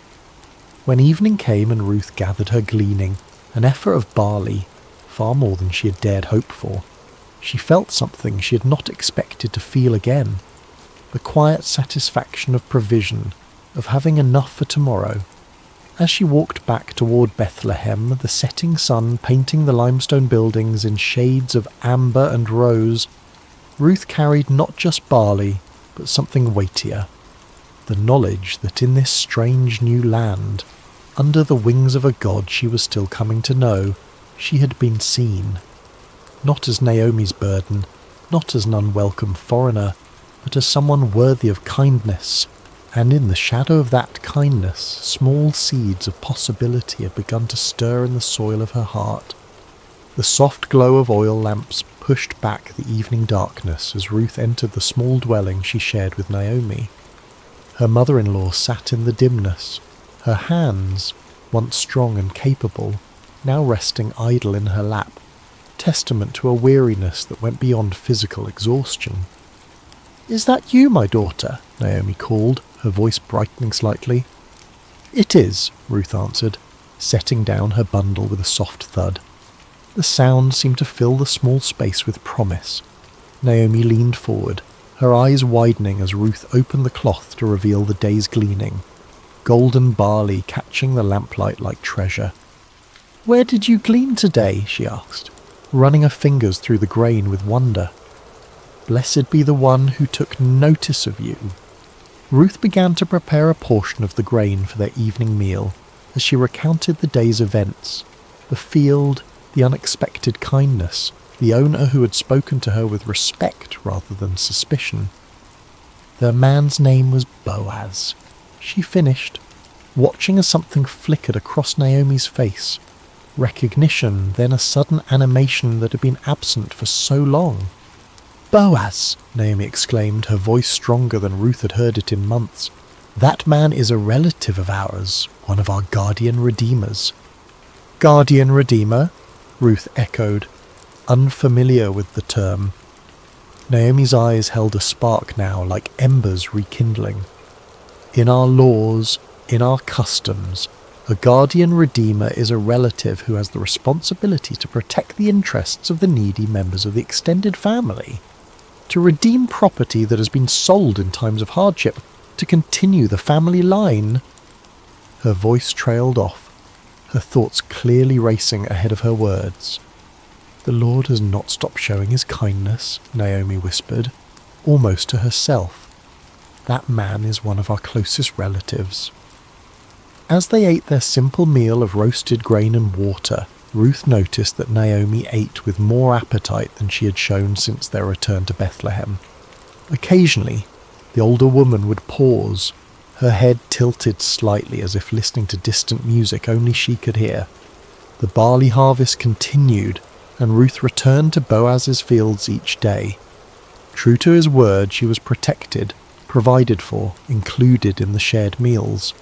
When evening came and Ruth gathered her gleaning, an effort of barley, far more than she had dared hope for, she felt something she had not expected to feel again. The quiet satisfaction of provision, of having enough for tomorrow. As she walked back toward Bethlehem, the setting sun painting the limestone buildings in shades of amber and rose, Ruth carried not just barley, but something weightier. The knowledge that in this strange new land, under the wings of a God she was still coming to know, she had been seen. Not as Naomi's burden, not as an unwelcome foreigner, but as someone worthy of kindness, and in the shadow of that kindness, small seeds of possibility had begun to stir in the soil of her heart. The soft glow of oil lamps pushed back the evening darkness as Ruth entered the small dwelling she shared with Naomi. Her mother-in-law sat in the dimness, her hands, once strong and capable, now resting idle in her lap, testament to a weariness that went beyond physical exhaustion. "Is that you, my daughter?" Naomi called, her voice brightening slightly. "It is," Ruth answered, setting down her bundle with a soft thud. The sound seemed to fill the small space with promise. Naomi leaned forward, her eyes widening as Ruth opened the cloth to reveal the day's gleaning, golden barley catching the lamplight like treasure. "Where did you glean today?" she asked, running her fingers through the grain with wonder. "Blessed be the one who took notice of you." Ruth began to prepare a portion of the grain for their evening meal as she recounted the day's events, the field, the unexpected kindness, the owner who had spoken to her with respect rather than suspicion. The man's name was Boaz. She finished, watching as something flickered across Naomi's face. Recognition, then a sudden animation that had been absent for so long. "Boaz!" Naomi exclaimed, her voice stronger than Ruth had heard it in months. "That man is a relative of ours, one of our guardian redeemers." "Guardian redeemer?" Ruth echoed, unfamiliar with the term. Naomi's eyes held a spark now, like embers rekindling. "In our laws, in our customs, a guardian redeemer is a relative who has the responsibility to protect the interests of the needy members of the extended family, to redeem property that has been sold in times of hardship, to continue the family line." Her voice trailed off, her thoughts clearly racing ahead of her words. "The Lord has not stopped showing his kindness," Naomi whispered, almost to herself. "That man is one of our closest relatives." As they ate their simple meal of roasted grain and water, Ruth noticed that Naomi ate with more appetite than she had shown since their return to Bethlehem. Occasionally, the older woman would pause, her head tilted slightly as if listening to distant music only she could hear. The barley harvest continued, and Ruth returned to Boaz's fields each day. True to his word, she was protected, provided for, included in the shared meals.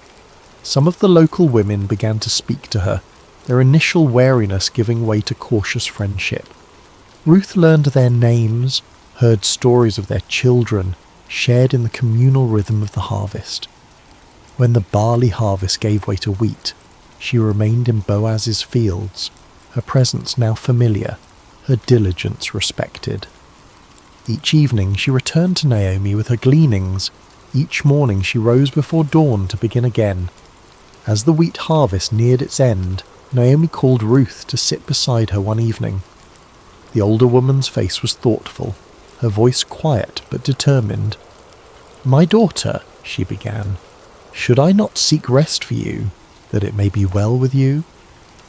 Some of the local women began to speak to her, their initial wariness giving way to cautious friendship. Ruth learned their names, heard stories of their children, shared in the communal rhythm of the harvest. When the barley harvest gave way to wheat, she remained in Boaz's fields, her presence now familiar, her diligence respected. Each evening she returned to Naomi with her gleanings. Each morning she rose before dawn to begin again. As the wheat harvest neared its end, Naomi called Ruth to sit beside her one evening. The older woman's face was thoughtful, her voice quiet but determined. "My daughter," she began, "should I not seek rest for you, that it may be well with you?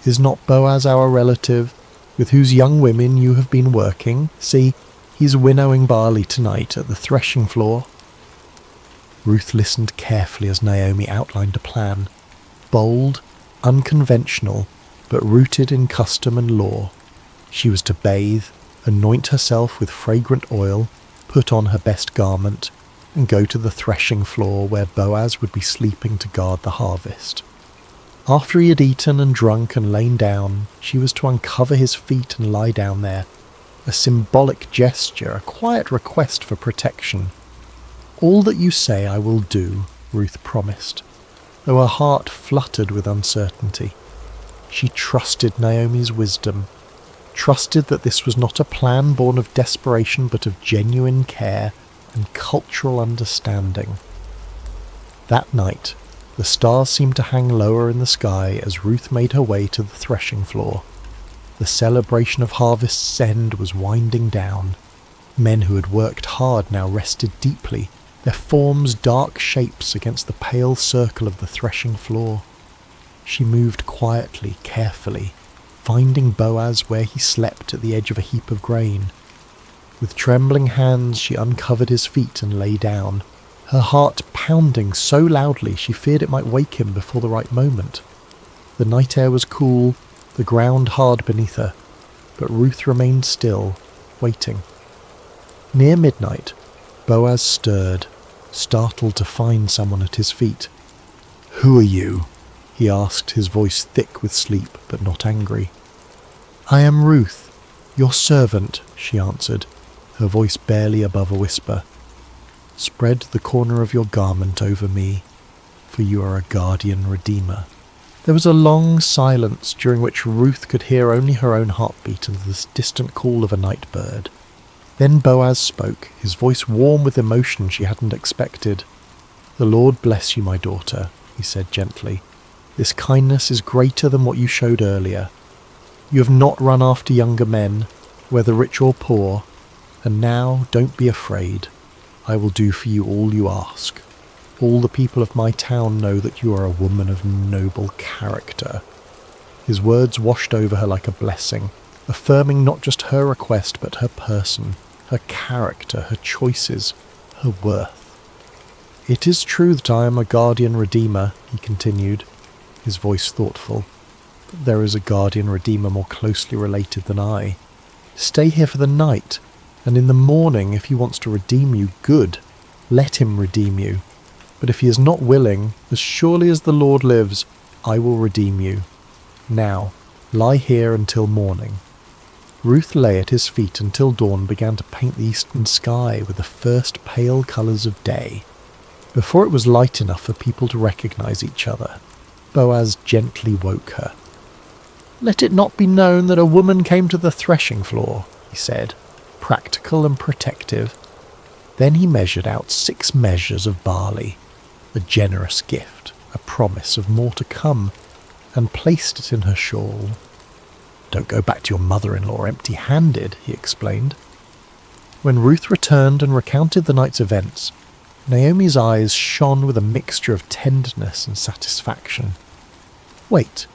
Is not Boaz our relative, with whose young women you have been working? See, he's winnowing barley tonight at the threshing floor." Ruth listened carefully as Naomi outlined a plan. Bold, unconventional, but rooted in custom and law. She was to bathe, anoint herself with fragrant oil, put on her best garment, and go to the threshing floor where Boaz would be sleeping to guard the harvest. After he had eaten and drunk and lain down, she was to uncover his feet and lie down there, a symbolic gesture, a quiet request for protection. "All that you say I will do," Ruth promised, though her heart fluttered with uncertainty. She trusted Naomi's wisdom, trusted that this was not a plan born of desperation but of genuine care and cultural understanding. That night, the stars seemed to hang lower in the sky as Ruth made her way to the threshing floor. The celebration of harvest's end was winding down. Men who had worked hard now rested deeply, their forms dark shapes against the pale circle of the threshing floor. She moved quietly, carefully, finding Boaz where he slept at the edge of a heap of grain. With trembling hands she uncovered his feet and lay down, her heart pounding so loudly she feared it might wake him before the right moment. The night air was cool, the ground hard beneath her, but Ruth remained still, waiting. Near midnight, Boaz stirred, startled to find someone at his feet. "Who are you?" he asked, his voice thick with sleep but not angry. "I am Ruth, your servant," she answered, her voice barely above a whisper. "Spread the corner of your garment over me, for you are a guardian redeemer." There was a long silence during which Ruth could hear only her own heartbeat and the distant call of a night bird. Then Boaz spoke, his voice warm with emotion she hadn't expected. "The Lord bless you, my daughter," he said gently. "This kindness is greater than what you showed earlier. You have not run after younger men, whether rich or poor, and now don't be afraid. I will do for you all you ask. All the people of my town know that you are a woman of noble character." His words washed over her like a blessing, affirming not just her request but her person, her character, her choices, her worth. "It is true that I am a guardian redeemer," he continued, his voice thoughtful, "but there is a guardian redeemer more closely related than I. Stay here for the night, and in the morning, if he wants to redeem you, good, let him redeem you. But if he is not willing, as surely as the Lord lives, I will redeem you. Now, lie here until morning." Ruth lay at his feet until dawn began to paint the eastern sky with the first pale colours of day. Before it was light enough for people to recognize each other, Boaz gently woke her. "Let it not be known that a woman came to the threshing floor," he said, practical and protective. Then he measured out 6 measures of barley, a generous gift, a promise of more to come, and placed it in her shawl. "Don't go back to your mother-in-law empty-handed," he explained. When Ruth returned and recounted the night's events, Naomi's eyes shone with a mixture of tenderness and satisfaction. "Wait,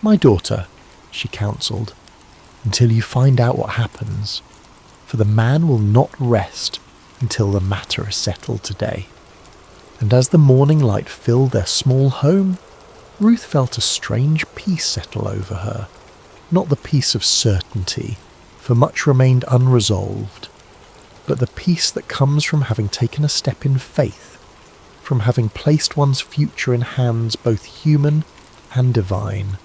my daughter," she counselled, "until you find out what happens, for the man will not rest until the matter is settled today." And as the morning light filled their small home, Ruth felt a strange peace settle over her. Not the peace of certainty, for much remained unresolved, but the peace that comes from having taken a step in faith, from having placed one's future in hands both human and divine.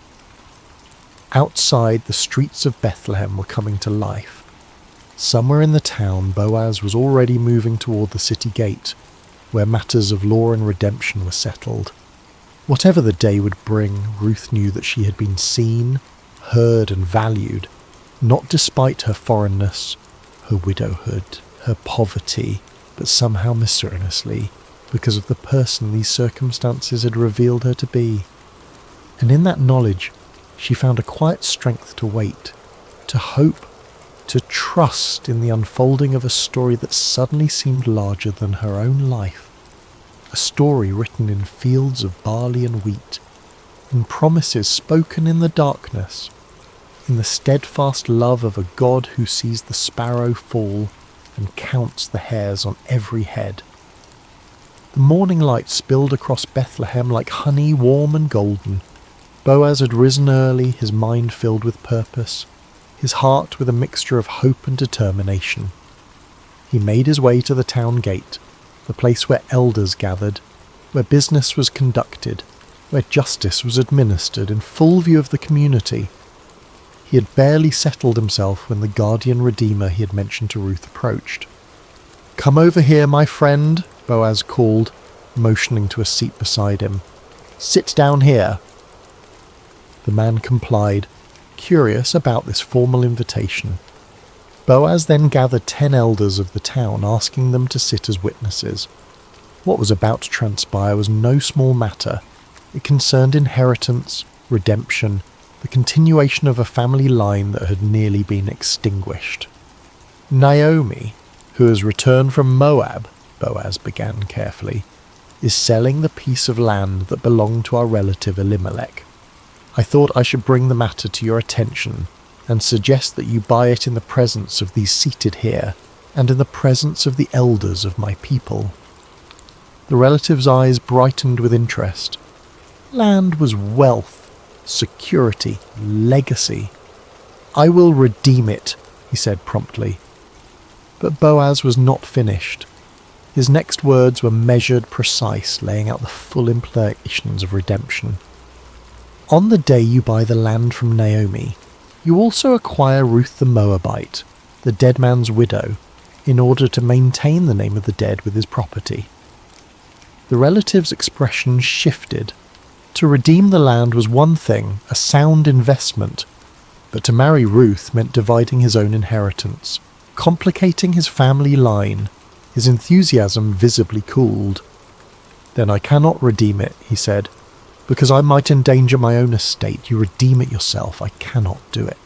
Outside, the streets of Bethlehem were coming to life. Somewhere in the town, Boaz was already moving toward the city gate, where matters of law and redemption were settled. Whatever the day would bring, Ruth knew that she had been seen, heard and valued, not despite her foreignness, her widowhood, her poverty, but somehow mysteriously, because of the person these circumstances had revealed her to be. And in that knowledge, she found a quiet strength to wait, to hope, to trust in the unfolding of a story that suddenly seemed larger than her own life. A story written in fields of barley and wheat, in promises spoken in the darkness, in the steadfast love of a God who sees the sparrow fall and counts the hairs on every head. The morning light spilled across Bethlehem like honey warm and golden, Boaz had risen early, his mind filled with purpose, his heart with a mixture of hope and determination. He made his way to the town gate, the place where elders gathered, where business was conducted, where justice was administered in full view of the community. He had barely settled himself when the guardian redeemer he had mentioned to Ruth approached. "Come over here, my friend," Boaz called, motioning to a seat beside him. "Sit down here." The man complied, curious about this formal invitation. Boaz then gathered 10 elders of the town, asking them to sit as witnesses. What was about to transpire was no small matter. It concerned inheritance, redemption, the continuation of a family line that had nearly been extinguished. "Naomi, who has returned from Moab," Boaz began carefully, "is selling the piece of land that belonged to our relative Elimelech. I thought I should bring the matter to your attention and suggest that you buy it in the presence of these seated here and in the presence of the elders of my people." The relative's eyes brightened with interest. Land was wealth, security, legacy. "I will redeem it," he said promptly. But Boaz was not finished. His next words were measured, precise, laying out the full implications of redemption. "On the day you buy the land from Naomi, you also acquire Ruth the Moabite, the dead man's widow, in order to maintain the name of the dead with his property." The relative's expression shifted. To redeem the land was one thing, a sound investment, but to marry Ruth meant dividing his own inheritance, complicating his family line. His enthusiasm visibly cooled. "Then I cannot redeem it," he said. "Because I might endanger my own estate. You redeem it yourself. I cannot do it."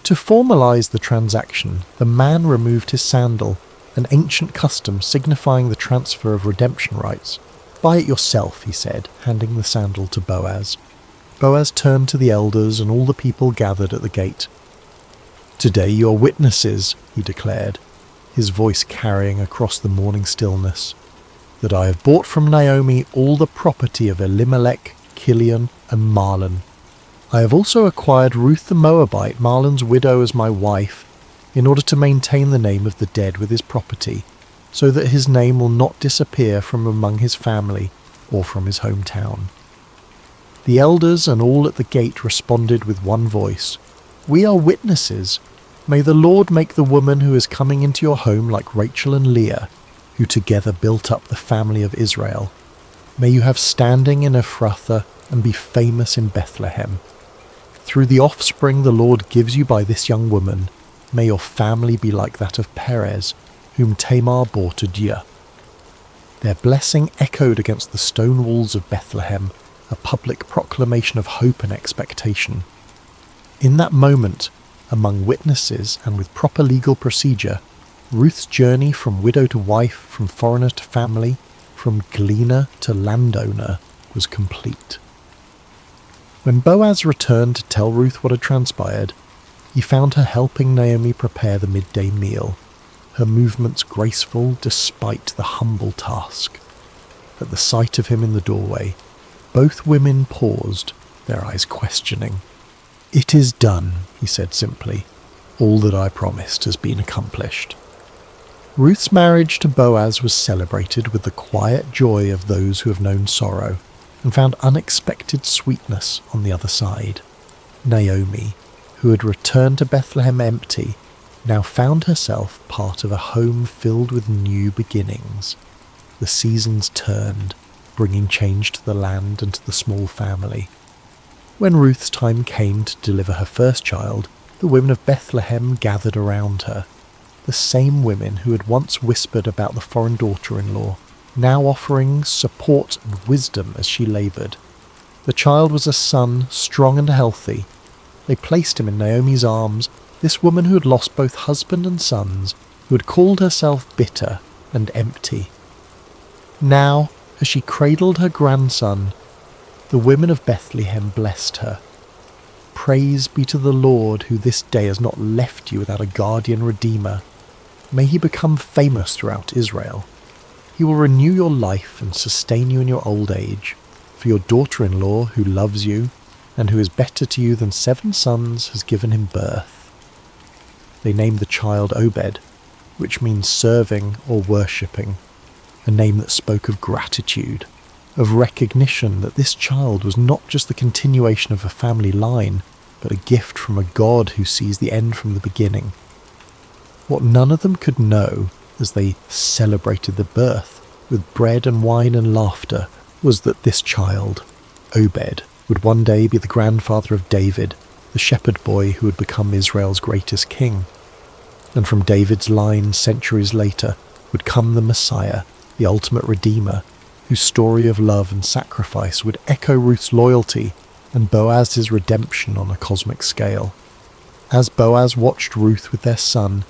To formalize the transaction, the man removed his sandal, an ancient custom signifying the transfer of redemption rights. "Buy it yourself," he said, handing the sandal to Boaz. Boaz turned to the elders and all the people gathered at the gate. "Today you are witnesses," he declared, his voice carrying across the morning stillness, "that I have bought from Naomi all the property of Elimelech, Kilion, and Mahlon. I have also acquired Ruth the Moabite, Mahlon's widow, as my wife, in order to maintain the name of the dead with his property, so that his name will not disappear from among his family or from his hometown." The elders and all at the gate responded with one voice, "We are witnesses. May the Lord make the woman who is coming into your home like Rachel and Leah, who together built up the family of Israel. May you have standing in Ephrathah and be famous in Bethlehem. Through the offspring the Lord gives you by this young woman, may your family be like that of Perez, whom Tamar bore to Dia." Their blessing echoed against the stone walls of Bethlehem, a public proclamation of hope and expectation. In that moment, among witnesses and with proper legal procedure, Ruth's journey from widow to wife, from foreigner to family, from gleaner to landowner was complete. When Boaz returned to tell Ruth what had transpired, he found her helping Naomi prepare the midday meal, her movements graceful despite the humble task. At the sight of him in the doorway, both women paused, their eyes questioning. "It is done," he said simply. "All that I promised has been accomplished." Ruth's marriage to Boaz was celebrated with the quiet joy of those who have known sorrow and found unexpected sweetness on the other side. Naomi, who had returned to Bethlehem empty, now found herself part of a home filled with new beginnings. The seasons turned, bringing change to the land and to the small family. When Ruth's time came to deliver her first child, the women of Bethlehem gathered around her. The same women who had once whispered about the foreign daughter-in-law, now offering support and wisdom as she laboured. The child was a son, strong and healthy. They placed him in Naomi's arms, this woman who had lost both husband and sons, who had called herself bitter and empty. Now, as she cradled her grandson, the women of Bethlehem blessed her. "Praise be to the Lord, who this day has not left you without a guardian redeemer. May he become famous throughout Israel. He will renew your life and sustain you in your old age. For your daughter-in-law, who loves you, and who is better to you than 7 sons has given him birth." They named the child Obed, which means serving or worshipping, a name that spoke of gratitude, of recognition that this child was not just the continuation of a family line, but a gift from a God who sees the end from the beginning. What none of them could know as they celebrated the birth with bread and wine and laughter was that this child, Obed, would one day be the grandfather of David, the shepherd boy who would become Israel's greatest king. And from David's line centuries later would come the Messiah, the ultimate Redeemer, whose story of love and sacrifice would echo Ruth's loyalty and Boaz's redemption on a cosmic scale. As Boaz watched Ruth with their son,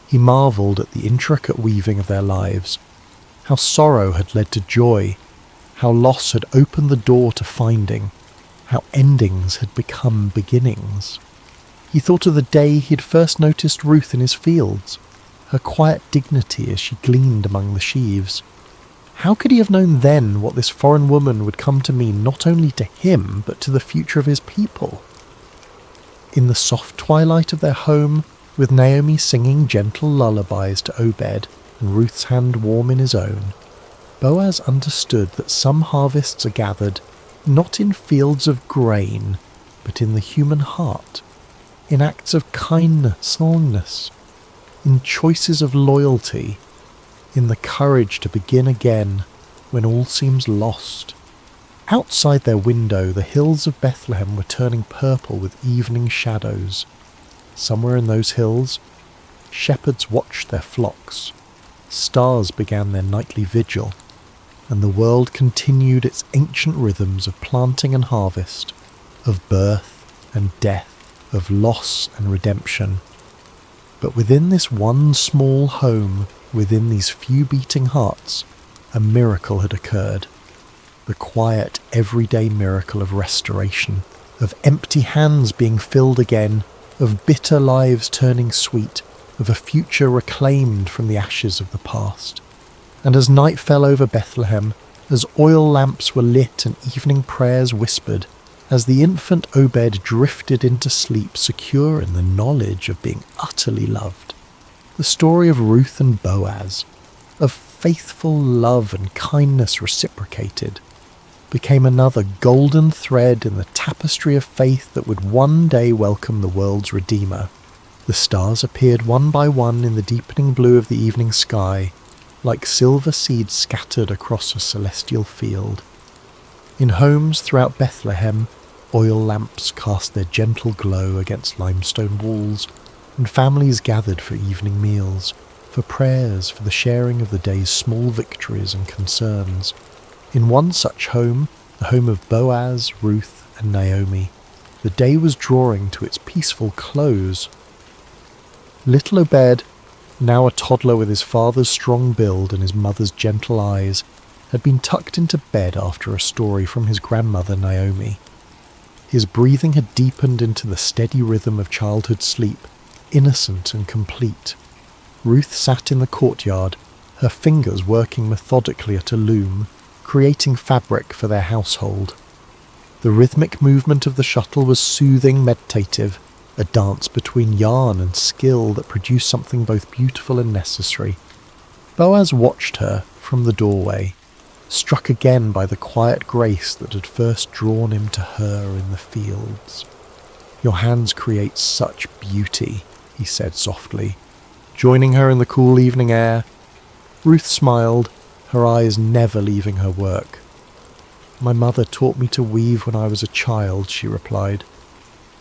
he marvelled at the intricate weaving of their lives, how sorrow had led to joy, how loss had opened the door to finding, how endings had become beginnings. He thought of the day he had first noticed Ruth in his fields, her quiet dignity as she gleaned among the sheaves. How could he have known then what this foreign woman would come to mean not only to him, but to the future of his people? In the soft twilight of their home, with Naomi singing gentle lullabies to Obed and Ruth's hand warm in his own, Boaz understood that some harvests are gathered not in fields of grain, but in the human heart, in acts of kindness, in choices of loyalty, in the courage to begin again when all seems lost. Outside their window, the hills of Bethlehem were turning purple with evening shadows. Somewhere in those hills, shepherds watched their flocks. Stars began their nightly vigil, and the world continued its ancient rhythms of planting and harvest, of birth and death, of loss and redemption. But within this one small home, within these few beating hearts, a miracle had occurred. The quiet, everyday miracle of restoration, of empty hands being filled again, of bitter lives turning sweet, of a future reclaimed from the ashes of the past. And as night fell over Bethlehem, as oil lamps were lit and evening prayers whispered, as the infant Obed drifted into sleep secure in the knowledge of being utterly loved, the story of Ruth and Boaz, of faithful love and kindness reciprocated, became another golden thread in the tapestry of faith that would one day welcome the world's Redeemer. The stars appeared one by one in the deepening blue of the evening sky, like silver seeds scattered across a celestial field. In homes throughout Bethlehem, oil lamps cast their gentle glow against limestone walls, and families gathered for evening meals, for prayers, for the sharing of the day's small victories and concerns. In one such home, the home of Boaz, Ruth, and Naomi, the day was drawing to its peaceful close. Little Obed, now a toddler with his father's strong build and his mother's gentle eyes, had been tucked into bed after a story from his grandmother Naomi. His breathing had deepened into the steady rhythm of childhood sleep, innocent and complete. Ruth sat in the courtyard, her fingers working methodically at a loom, creating fabric for their household. The rhythmic movement of the shuttle was soothing, meditative, a dance between yarn and skill that produced something both beautiful and necessary. Boaz watched her from the doorway, struck again by the quiet grace that had first drawn him to her in the fields. "Your hands create such beauty," he said softly, joining her in the cool evening air. Ruth smiled, her eyes never leaving her work. "My mother taught me to weave when I was a child," she replied.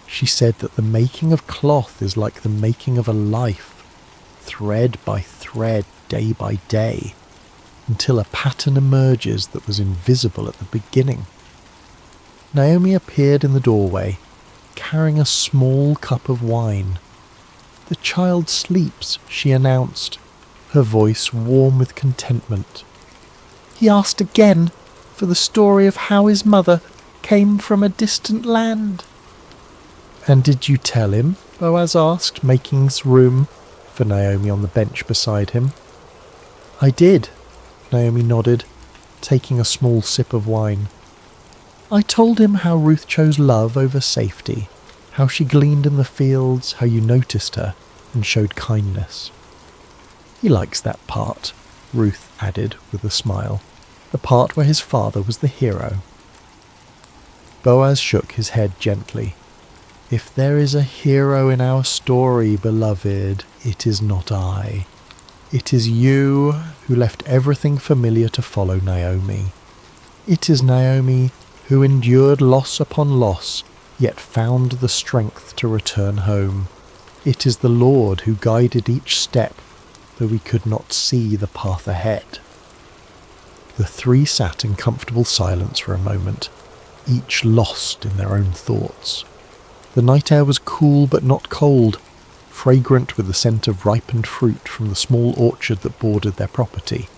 "She said that the making of cloth is like the making of a life, thread by thread, day by day, until a pattern emerges that was invisible at the beginning." Naomi appeared in the doorway, carrying a small cup of wine. "The child sleeps," she announced, her voice warm with contentment. "He asked again for the story of how his mother came from a distant land." "And did you tell him?" Boaz asked, making room for Naomi on the bench beside him. "I did," Naomi nodded, taking a small sip of wine. I told him how Ruth chose love over safety, how she gleaned in the fields, how you noticed her and showed kindness. He likes that part, Ruth added with a smile, the part where his father was the hero. Boaz shook his head gently. If there is a hero in our story, beloved, it is not I. It is you who left everything familiar to follow Naomi. It is Naomi who endured loss upon loss, yet found the strength to return home. It is the Lord who guided each step, though we could not see the path ahead. The three sat in comfortable silence for a moment, each lost in their own thoughts. The night air was cool but not cold, fragrant with the scent of ripened fruit from the small orchard that bordered their property.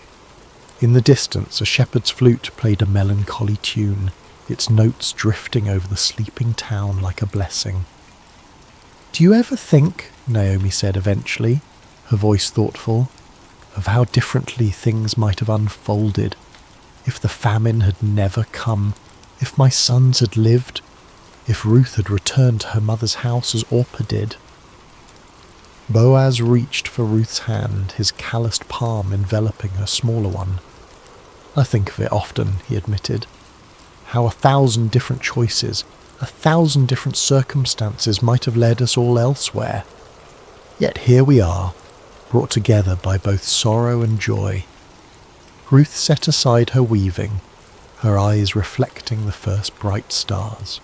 In the distance, a shepherd's flute played a melancholy tune, its notes drifting over the sleeping town like a blessing. "Do you ever think," Naomi said eventually, her voice thoughtful, "of how differently things might have unfolded if the famine had never come, if my sons had lived, if Ruth had returned to her mother's house as Orpah did?" Boaz reached for Ruth's hand, his calloused palm enveloping her smaller one. "I think of it often," he admitted, "how 1,000 different choices, 1,000 different circumstances might have led us all elsewhere. Yet here we are, brought together by both sorrow and joy." Ruth set aside her weaving, her eyes reflecting the first bright stars.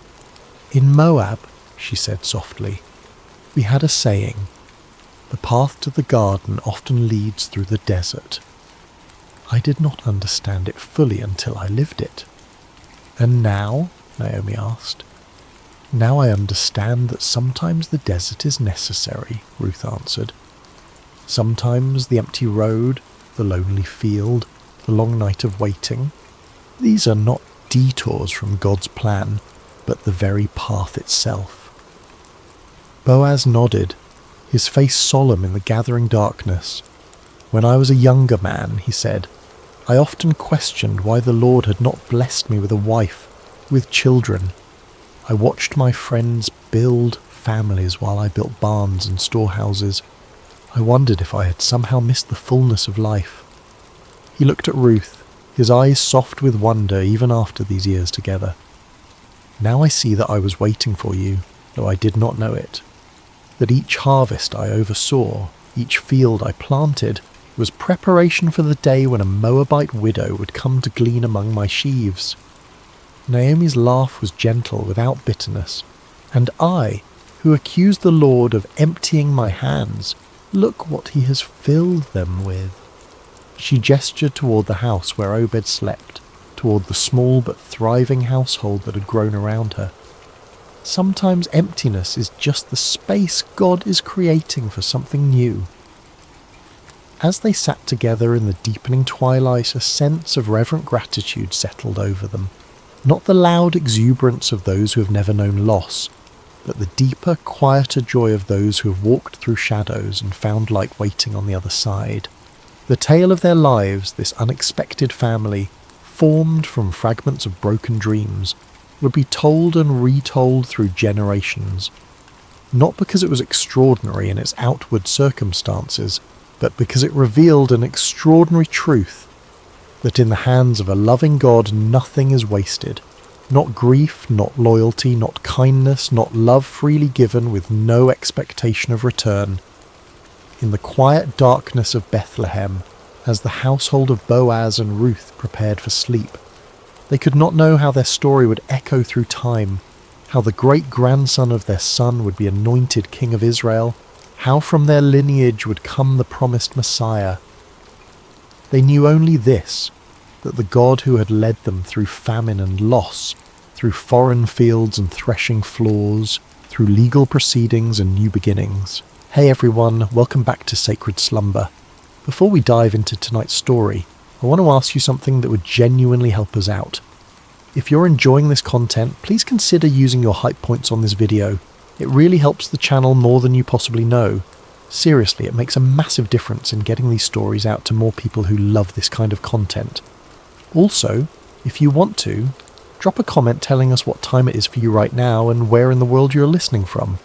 "In Moab," she said softly, "we had a saying, 'The path to the garden often leads through the desert.' I did not understand it fully until I lived it." "And now?" Naomi asked. "Now I understand that sometimes the desert is necessary," Ruth answered. "Sometimes the empty road, the lonely field, the long night of waiting, these are not detours from God's plan, but the very path itself." Boaz nodded, his face solemn in the gathering darkness. "When I was a younger man," he said, "I often questioned why the Lord had not blessed me with a wife, with children. I watched my friends build families while I built barns and storehouses. I wondered if I had somehow missed the fullness of life." He looked at Ruth, his eyes soft with wonder even after these years together. "Now I see that I was waiting for you, though I did not know it. That each harvest I oversaw, each field I planted, was preparation for the day when a Moabite widow would come to glean among my sheaves." Naomi's laugh was gentle, without bitterness. "And I, who accused the Lord of emptying my hands, look what he has filled them with." She gestured toward the house where Obed slept, toward the small but thriving household that had grown around her. Sometimes emptiness is just the space God is creating for something new. As they sat together in the deepening twilight, a sense of reverent gratitude settled over them. Not the loud exuberance of those who have never known loss, but the deeper, quieter joy of those who have walked through shadows and found light waiting on the other side. The tale of their lives, this unexpected family, formed from fragments of broken dreams, would be told and retold through generations. Not because it was extraordinary in its outward circumstances, but because it revealed an extraordinary truth, that in the hands of a loving God nothing is wasted. Not grief, not loyalty, not kindness, not love freely given with no expectation of return. In the quiet darkness of Bethlehem, as the household of Boaz and Ruth prepared for sleep, they could not know how their story would echo through time, how the great-grandson of their son would be anointed king of Israel, how from their lineage would come the promised Messiah. They knew only this, that the God who had led them through famine and loss, through foreign fields and threshing floors, through legal proceedings and new beginnings. Hey everyone, welcome back to Sacred Slumber. Before we dive into tonight's story, I want to ask you something that would genuinely help us out. If you're enjoying this content, please consider using your hype points on this video. It really helps the channel more than you possibly know. Seriously, it makes a massive difference in getting these stories out to more people who love this kind of content. Also, if you want to, Drop a comment telling us what time it is for you right now and where in the world you're listening from.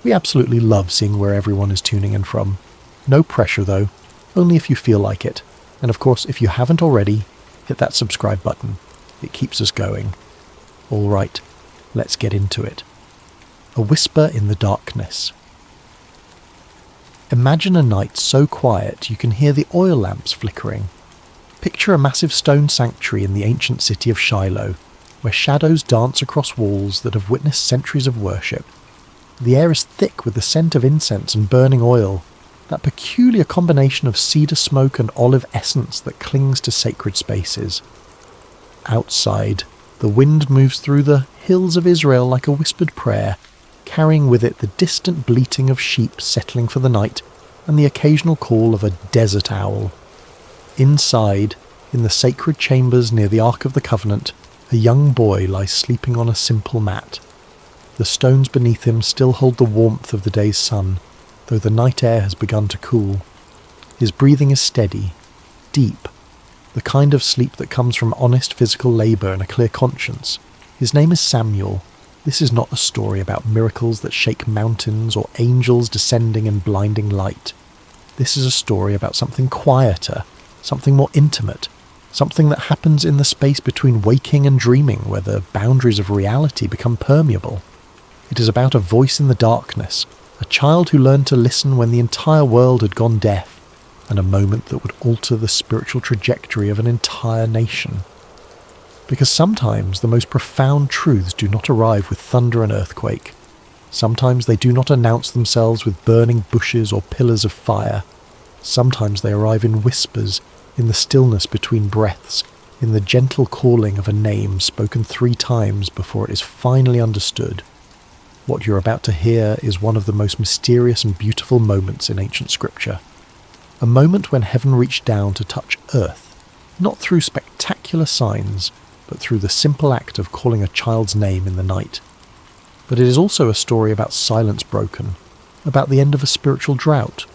We absolutely love seeing where everyone is tuning in from. No pressure though, only if you feel like it. And of course, if you haven't already, hit that subscribe button. It keeps us going. All right, let's get into it. A whisper in the darkness. Imagine a night so quiet you can hear the oil lamps flickering. Picture a massive stone sanctuary in the ancient city of Shiloh, where shadows dance across walls that have witnessed centuries of worship. The air is thick with the scent of incense and burning oil, that peculiar combination of cedar smoke and olive essence that clings to sacred spaces. Outside, the wind moves through the hills of Israel like a whispered prayer, carrying with it the distant bleating of sheep settling for the night and the occasional call of a desert owl. Inside, in the sacred chambers near the Ark of the Covenant, a young boy lies sleeping on a simple mat. The stones beneath him still hold the warmth of the day's sun, though the night air has begun to cool. His breathing is steady, deep, the kind of sleep that comes from honest physical labour and a clear conscience. His name is Samuel. This is not a story about miracles that shake mountains or angels descending in blinding light. This is a story about something quieter, something more intimate, something that happens in the space between waking and dreaming, where the boundaries of reality become permeable. It is about a voice in the darkness, a child who learned to listen when the entire world had gone deaf, and a moment that would alter the spiritual trajectory of an entire nation. Because sometimes the most profound truths do not arrive with thunder and earthquake. Sometimes they do not announce themselves with burning bushes or pillars of fire. Sometimes they arrive in whispers, in the stillness between breaths, in the gentle calling of a name spoken 3 times before it is finally understood. What you're about to hear is one of the most mysterious and beautiful moments in ancient scripture. A moment when heaven reached down to touch earth, not through spectacular signs, but through the simple act of calling a child's name in the night. But it is also a story about silence broken, about the end of a spiritual drought,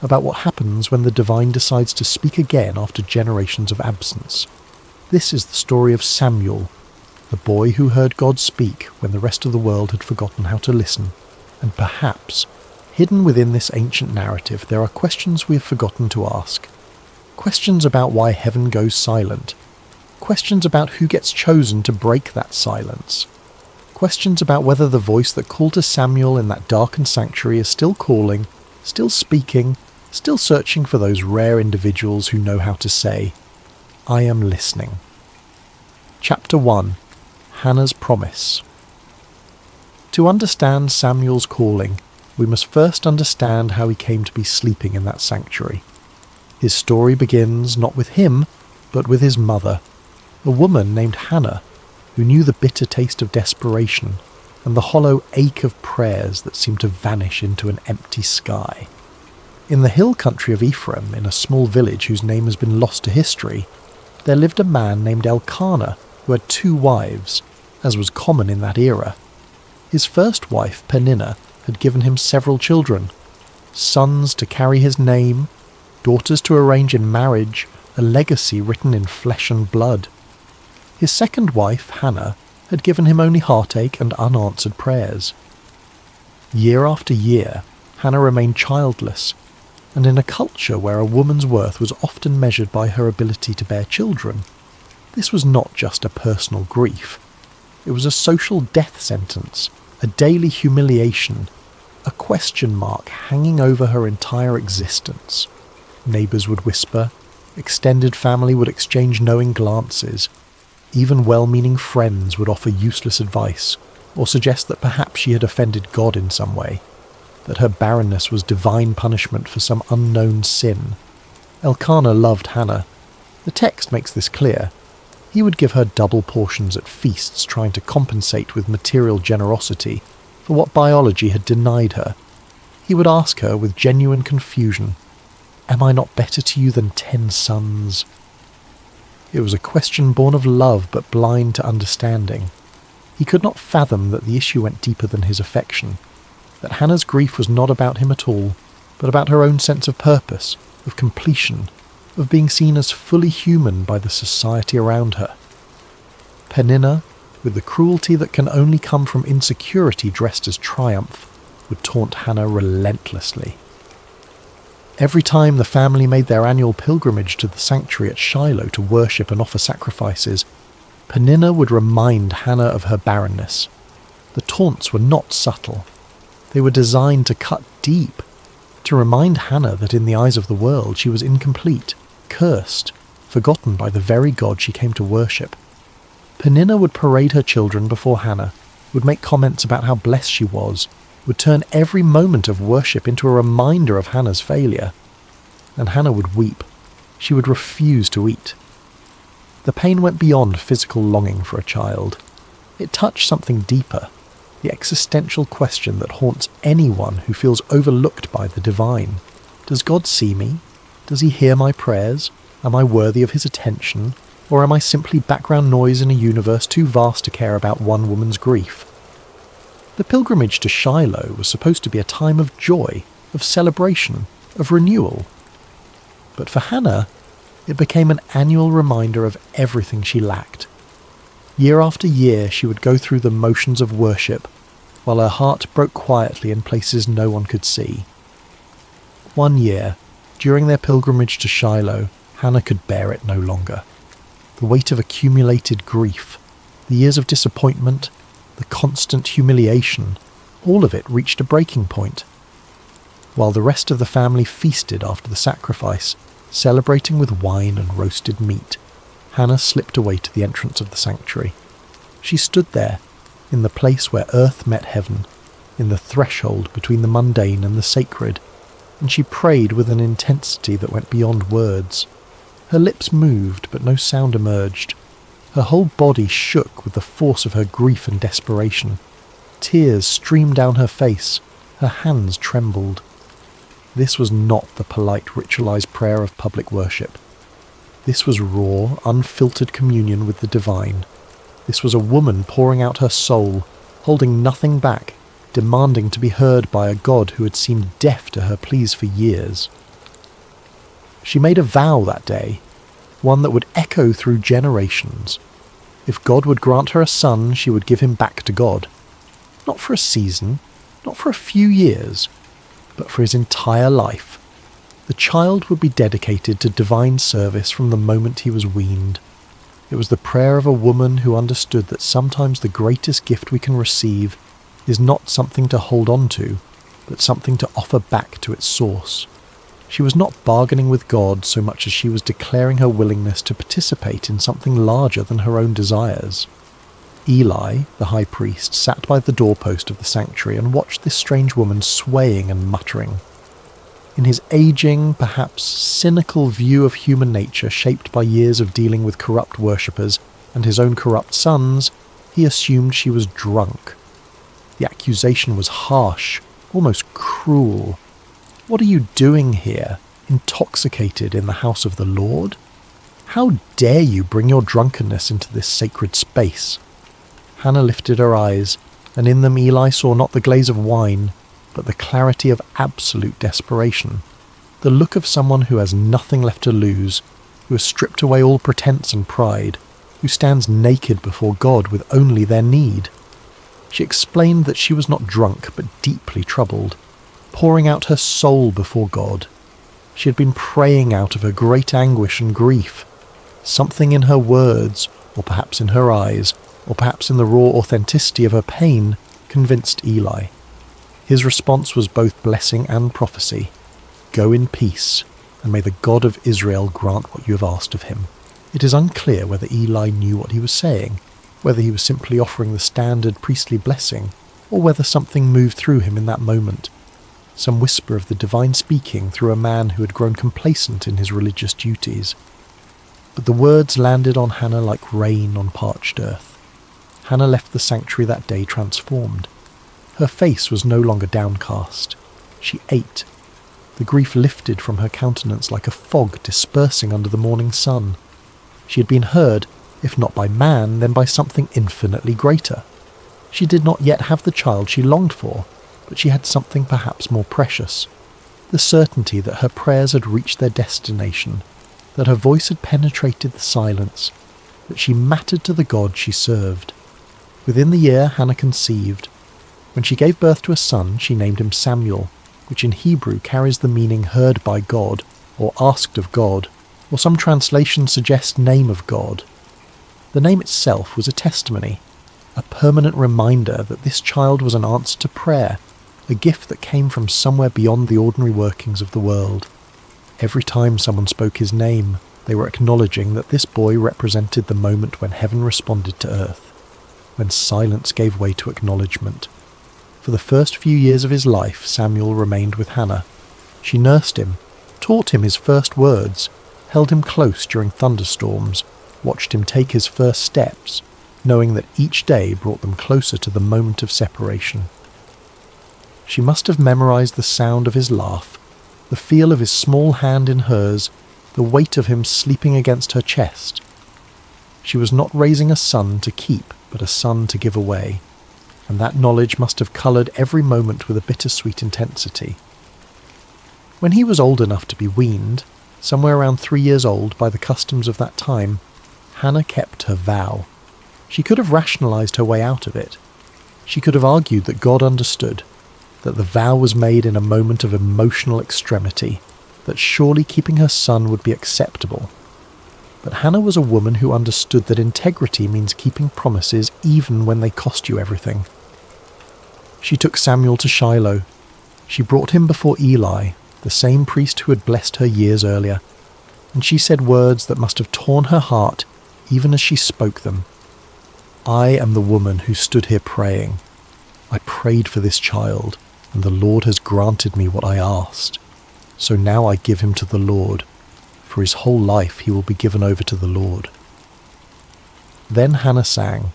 about what happens when the divine decides to speak again after generations of absence. This is the story of Samuel, the boy who heard God speak when the rest of the world had forgotten how to listen. And perhaps, hidden within this ancient narrative, there are questions we have forgotten to ask. Questions about why heaven goes silent. Questions about who gets chosen to break that silence. Questions about whether the voice that called to Samuel in that darkened sanctuary is still calling, still speaking, still searching for those rare individuals who know how to say, "I am listening." Chapter 1. Hannah's Promise. To understand Samuel's calling, we must first understand how he came to be sleeping in that sanctuary. His story begins not with him, but with his mother, a woman named Hannah, who knew the bitter taste of desperation and the hollow ache of prayers that seemed to vanish into an empty sky. In the hill country of Ephraim, in a small village whose name has been lost to history, there lived a man named Elkanah who had 2 wives, as was common in that era. His first wife, Peninnah, had given him several children, sons to carry his name, daughters to arrange in marriage, a legacy written in flesh and blood. His second wife, Hannah, had given him only heartache and unanswered prayers. Year after year, Hannah remained childless, and in a culture where a woman's worth was often measured by her ability to bear children, this was not just a personal grief. It was a social death sentence, a daily humiliation, a question mark hanging over her entire existence. Neighbours would whisper, extended family would exchange knowing glances, even well-meaning friends would offer useless advice, or suggest that perhaps she had offended God in some way, that her barrenness was divine punishment for some unknown sin. Elkanah loved Hannah. The text makes this clear. He would give her double portions at feasts, trying to compensate with material generosity for what biology had denied her. He would ask her with genuine confusion, "Am I not better to you than 10 sons?" It was a question born of love but blind to understanding. He could not fathom that the issue went deeper than his affection, that Hannah's grief was not about him at all, but about her own sense of purpose, of completion, of being seen as fully human by the society around her. Peninnah, with the cruelty that can only come from insecurity dressed as triumph, would taunt Hannah relentlessly. Every time the family made their annual pilgrimage to the sanctuary at Shiloh to worship and offer sacrifices, Peninnah would remind Hannah of her barrenness. The taunts were not subtle. They were designed to cut deep, to remind Hannah that in the eyes of the world she was incomplete, cursed, forgotten by the very God she came to worship. Peninnah would parade her children before Hannah, would make comments about how blessed she was, would turn every moment of worship into a reminder of Hannah's failure. And Hannah would weep. She would refuse to eat. The pain went beyond physical longing for a child. It touched something deeper, the existential question that haunts anyone who feels overlooked by the divine. Does God see me? Does he hear my prayers? Am I worthy of his attention? Or am I simply background noise in a universe too vast to care about one woman's grief? The pilgrimage to Shiloh was supposed to be a time of joy, of celebration, of renewal. But for Hannah, it became an annual reminder of everything she lacked. Year after year she would go through the motions of worship, while her heart broke quietly in places no one could see. One year, during their pilgrimage to Shiloh, Hannah could bear it no longer. The weight of accumulated grief, the years of disappointment, the constant humiliation, all of it reached a breaking point. While the rest of the family feasted after the sacrifice, celebrating with wine and roasted meat, Hannah slipped away to the entrance of the sanctuary. She stood there, in the place where earth met heaven, in the threshold between the mundane and the sacred, and she prayed with an intensity that went beyond words. Her lips moved, but no sound emerged. Her whole body shook with the force of her grief and desperation. Tears streamed down her face. Her hands trembled. This was not the polite, ritualized prayer of public worship. This was raw, unfiltered communion with the divine. This was a woman pouring out her soul, holding nothing back, demanding to be heard by a God who had seemed deaf to her pleas for years. She made a vow that day, one that would echo through generations. If God would grant her a son, she would give him back to God. Not for a season, not for a few years, but for his entire life. The child would be dedicated to divine service from the moment he was weaned. It was the prayer of a woman who understood that sometimes the greatest gift we can receive is not something to hold on to, but something to offer back to its source. She was not bargaining with God so much as she was declaring her willingness to participate in something larger than her own desires. Eli, the high priest, sat by the doorpost of the sanctuary and watched this strange woman swaying and muttering. In his aging, perhaps cynical view of human nature shaped by years of dealing with corrupt worshippers and his own corrupt sons, he assumed she was drunk. The accusation was harsh, almost cruel. What are you doing here, intoxicated in the house of the Lord? How dare you bring your drunkenness into this sacred space? Hannah lifted her eyes, and in them Eli saw not the glaze of wine, but the clarity of absolute desperation, the look of someone who has nothing left to lose, who has stripped away all pretense and pride, who stands naked before God with only their need. She explained that she was not drunk, but deeply troubled, pouring out her soul before God. She had been praying out of her great anguish and grief. Something in her words, or perhaps in her eyes, or perhaps in the raw authenticity of her pain, convinced Eli. His response was both blessing and prophecy. Go in peace, and may the God of Israel grant what you have asked of him. It is unclear whether Eli knew what he was saying, whether he was simply offering the standard priestly blessing, or whether something moved through him in that moment. Some whisper of the divine speaking through a man who had grown complacent in his religious duties. But the words landed on Hannah like rain on parched earth. Hannah left the sanctuary that day transformed. Her face was no longer downcast. She ate. The grief lifted from her countenance like a fog dispersing under the morning sun. She had been heard, if not by man, then by something infinitely greater. She did not yet have the child she longed for, but she had something perhaps more precious. The certainty that her prayers had reached their destination, that her voice had penetrated the silence, that she mattered to the God she served. Within the year, Hannah conceived. When she gave birth to a son, she named him Samuel, which in Hebrew carries the meaning heard by God, or asked of God, or some translations suggest name of God. The name itself was a testimony, a permanent reminder that this child was an answer to prayer, a gift that came from somewhere beyond the ordinary workings of the world. Every time someone spoke his name, they were acknowledging that this boy represented the moment when heaven responded to earth, when silence gave way to acknowledgement. For the first few years of his life, Samuel remained with Hannah. She nursed him, taught him his first words, held him close during thunderstorms, watched him take his first steps, knowing that each day brought them closer to the moment of separation. She must have memorized the sound of his laugh, the feel of his small hand in hers, the weight of him sleeping against her chest. She was not raising a son to keep, but a son to give away, and that knowledge must have coloured every moment with a bittersweet intensity. When he was old enough to be weaned, somewhere around 3 years old by the customs of that time, Hannah kept her vow. She could have rationalised her way out of it. She could have argued that God understood, that the vow was made in a moment of emotional extremity, that surely keeping her son would be acceptable. But Hannah was a woman who understood that integrity means keeping promises even when they cost you everything. She took Samuel to Shiloh. She brought him before Eli, the same priest who had blessed her years earlier, and she said words that must have torn her heart even as she spoke them. I am the woman who stood here praying. I prayed for this child, and the Lord has granted me what I asked. So now I give him to the Lord. For his whole life he will be given over to the Lord. Then Hannah sang,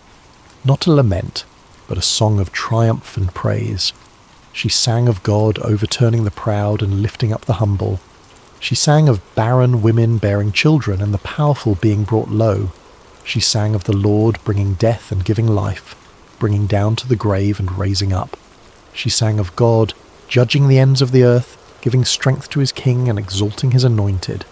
not a lament, but a song of triumph and praise. She sang of God overturning the proud and lifting up the humble. She sang of barren women bearing children and the powerful being brought low. She sang of the Lord bringing death and giving life, bringing down to the grave and raising up. She sang of God judging the ends of the earth, giving strength to his king and exalting his anointed.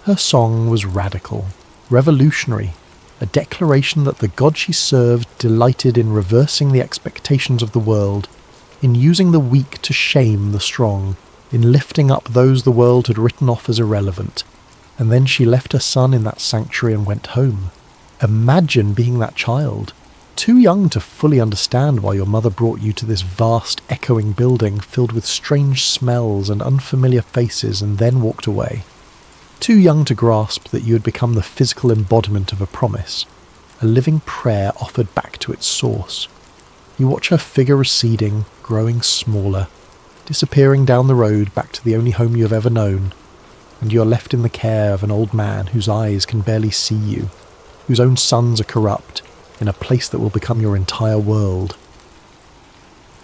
Her song was radical, revolutionary, a declaration that the God she served delighted in reversing the expectations of the world, in using the weak to shame the strong, in lifting up those the world had written off as irrelevant. And then she left her son in that sanctuary and went home. Imagine being that child, too young to fully understand why your mother brought you to this vast, echoing building filled with strange smells and unfamiliar faces and then walked away. Too young to grasp that you had become the physical embodiment of a promise, a living prayer offered back to its source. You watch her figure receding, growing smaller, disappearing down the road back to the only home you have ever known, and you are left in the care of an old man whose eyes can barely see you, whose own sons are corrupt, in a place that will become your entire world.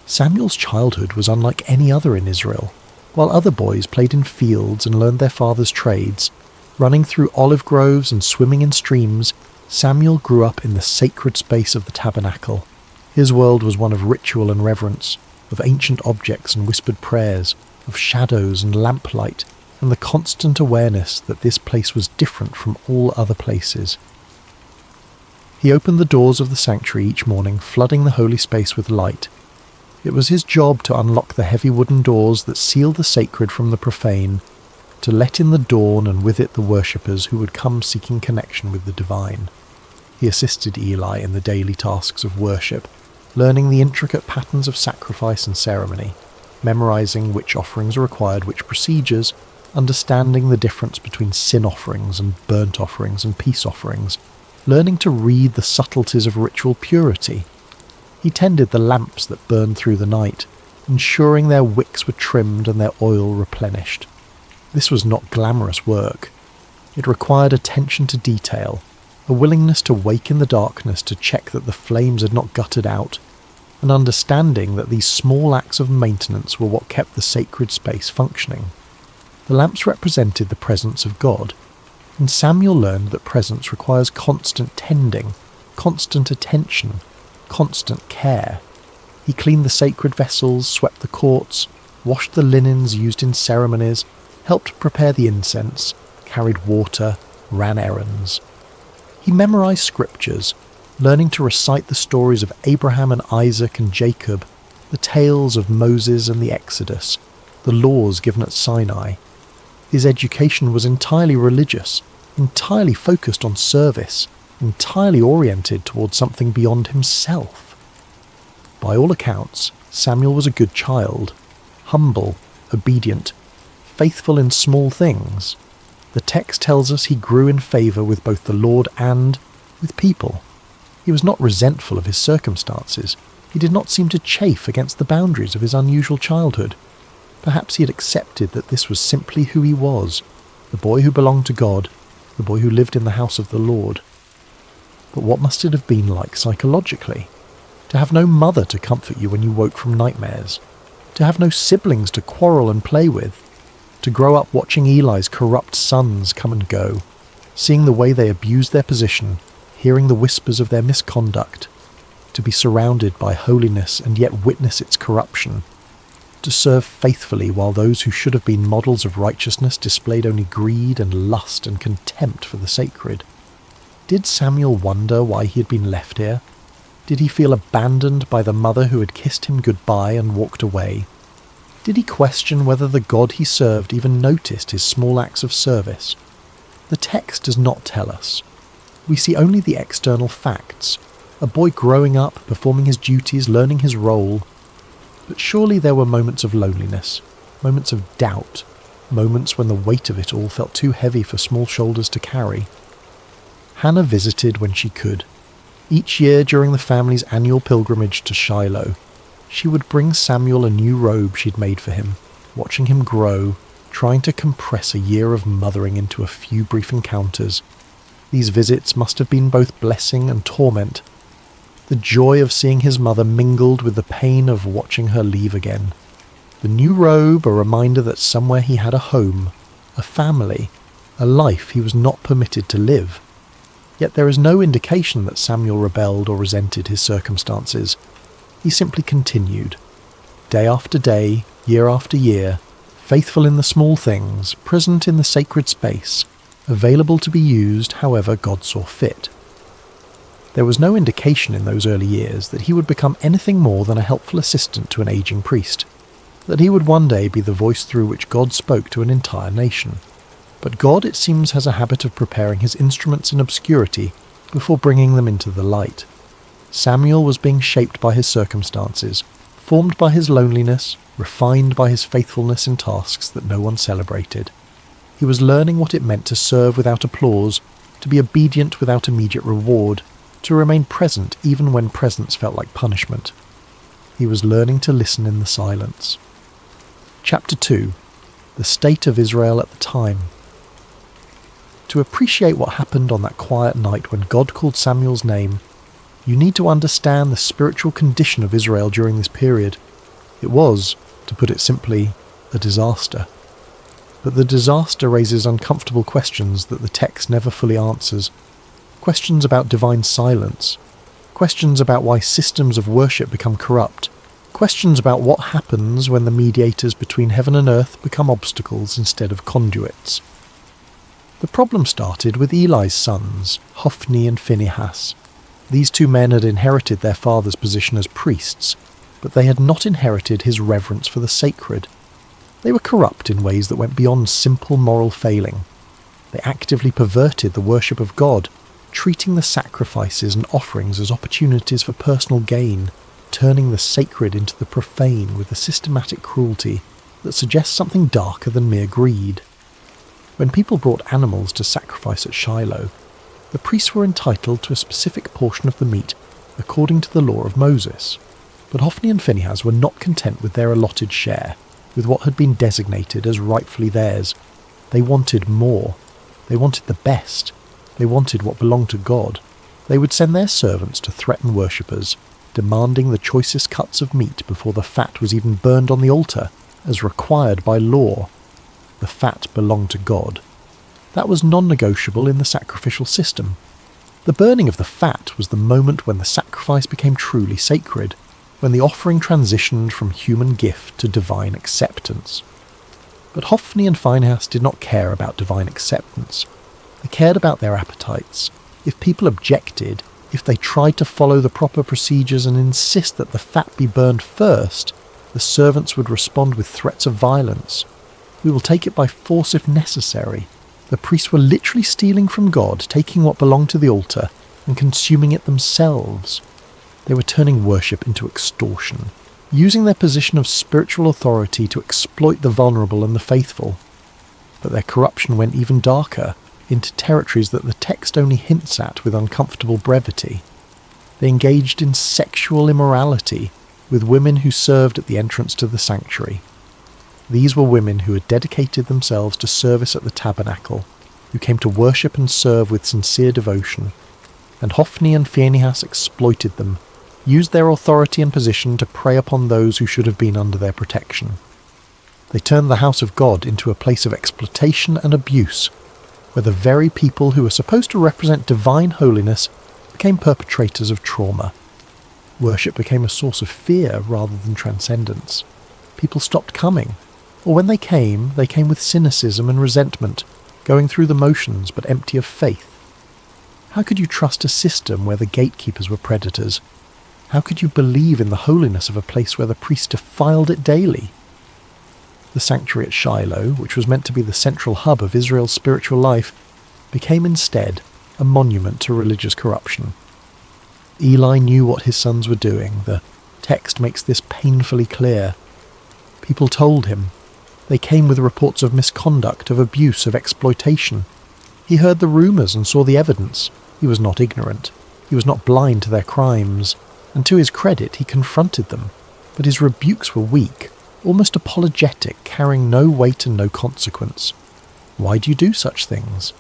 Samuel's childhood was unlike any other in Israel. While other boys played in fields and learned their father's trades, running through olive groves and swimming in streams, Samuel grew up in the sacred space of the tabernacle. His world was one of ritual and reverence, of ancient objects and whispered prayers, of shadows and lamplight, and the constant awareness that this place was different from all other places. He opened the doors of the sanctuary each morning, flooding the holy space with light. It was his job to unlock the heavy wooden doors that sealed the sacred from the profane, to let in the dawn and with it the worshippers who would come seeking connection with the divine. He assisted Eli in the daily tasks of worship, learning the intricate patterns of sacrifice and ceremony, memorizing which offerings required which procedures, understanding the difference between sin offerings and burnt offerings and peace offerings, learning to read the subtleties of ritual purity. He tended the lamps that burned through the night, ensuring their wicks were trimmed and their oil replenished. This was not glamorous work. It required attention to detail, a willingness to wake in the darkness to check that the flames had not guttered out, an understanding that these small acts of maintenance were what kept the sacred space functioning. The lamps represented the presence of God, and Samuel learned that presence requires constant tending, constant attention, constant care. He cleaned the sacred vessels, swept the courts, washed the linens used in ceremonies, helped prepare the incense, carried water, ran errands. He memorized scriptures, learning to recite the stories of Abraham and Isaac and Jacob, the tales of Moses and the Exodus, the laws given at Sinai. His education was entirely religious, entirely focused on service, entirely oriented towards something beyond himself. By all accounts, Samuel was a good child, humble, obedient, faithful in small things. The text tells us he grew in favour with both the Lord and with people. He was not resentful of his circumstances. He did not seem to chafe against the boundaries of his unusual childhood. Perhaps he had accepted that this was simply who he was, the boy who belonged to God, the boy who lived in the house of the Lord. But what must it have been like psychologically? To have no mother to comfort you when you woke from nightmares, to have no siblings to quarrel and play with, to grow up watching Eli's corrupt sons come and go, seeing the way they abused their position, hearing the whispers of their misconduct, to be surrounded by holiness and yet witness its corruption, to serve faithfully while those who should have been models of righteousness displayed only greed and lust and contempt for the sacred. Did Samuel wonder why he had been left here? Did he feel abandoned by the mother who had kissed him goodbye and walked away? Did he question whether the God he served even noticed his small acts of service? The text does not tell us. We see only the external facts. A boy growing up, performing his duties, learning his role. But surely there were moments of loneliness, moments of doubt, moments when the weight of it all felt too heavy for small shoulders to carry. Hannah visited when she could. Each year during the family's annual pilgrimage to Shiloh, she would bring Samuel a new robe she'd made for him, watching him grow, trying to compress a year of mothering into a few brief encounters. These visits must have been both blessing and torment. The joy of seeing his mother mingled with the pain of watching her leave again. The new robe, a reminder that somewhere he had a home, a family, a life he was not permitted to live. Yet there is no indication that Samuel rebelled or resented his circumstances. He simply continued. Day after day, year after year, faithful in the small things, present in the sacred space, available to be used however God saw fit. There was no indication in those early years that he would become anything more than a helpful assistant to an aging priest, that he would one day be the voice through which God spoke to an entire nation. But God, it seems, has a habit of preparing his instruments in obscurity before bringing them into the light. Samuel was being shaped by his circumstances, formed by his loneliness, refined by his faithfulness in tasks that no one celebrated. He was learning what it meant to serve without applause, to be obedient without immediate reward, to remain present even when presence felt like punishment. He was learning to listen in the silence. Chapter 2. The State of Israel at the Time. To appreciate what happened on that quiet night when God called Samuel's name, you need to understand the spiritual condition of Israel during this period. It was, to put it simply, a disaster. But the disaster raises uncomfortable questions that the text never fully answers. Questions about divine silence. Questions about why systems of worship become corrupt. Questions about what happens when the mediators between heaven and earth become obstacles instead of conduits. The problem started with Eli's sons, Hophni and Phinehas. These two men had inherited their father's position as priests, but they had not inherited his reverence for the sacred. They were corrupt in ways that went beyond simple moral failing. They actively perverted the worship of God, treating the sacrifices and offerings as opportunities for personal gain, turning the sacred into the profane with a systematic cruelty that suggests something darker than mere greed. When people brought animals to sacrifice at Shiloh, the priests were entitled to a specific portion of the meat according to the law of Moses. But Hophni and Phinehas were not content with their allotted share, with what had been designated as rightfully theirs. They wanted more. They wanted the best. They wanted what belonged to God. They would send their servants to threaten worshippers, demanding the choicest cuts of meat before the fat was even burned on the altar, as required by law. The fat belonged to God. That was non-negotiable in the sacrificial system. The burning of the fat was the moment when the sacrifice became truly sacred, when the offering transitioned from human gift to divine acceptance. But Hophni and Phinehas did not care about divine acceptance. They cared about their appetites. If people objected, If they tried to follow the proper procedures and insist that the fat be burned first, the servants would respond with threats of violence. We will take it by force if necessary. The priests were literally stealing from God, taking what belonged to the altar and consuming it themselves. They were turning worship into extortion, using their position of spiritual authority to exploit the vulnerable and the faithful. But their corruption went even darker, into territories that the text only hints at with uncomfortable brevity. They engaged in sexual immorality with women who served at the entrance to the sanctuary. These were women who had dedicated themselves to service at the tabernacle, who came to worship and serve with sincere devotion, and Hophni and Phinehas exploited them, used their authority and position to prey upon those who should have been under their protection. They turned the house of God into a place of exploitation and abuse, where the very people who were supposed to represent divine holiness became perpetrators of trauma. Worship became a source of fear rather than transcendence. People stopped coming, or when they came with cynicism and resentment, going through the motions but empty of faith. How could you trust a system where the gatekeepers were predators? How could you believe in the holiness of a place where the priests defiled it daily? The sanctuary at Shiloh, which was meant to be the central hub of Israel's spiritual life, became instead a monument to religious corruption. Eli knew what his sons were doing. The text makes this painfully clear. People told him. They came with reports of misconduct, of abuse, of exploitation. He heard the rumours and saw the evidence. He was not ignorant. He was not blind to their crimes. And to his credit, he confronted them. But his rebukes were weak, almost apologetic, carrying no weight and no consequence. Why do you do such things?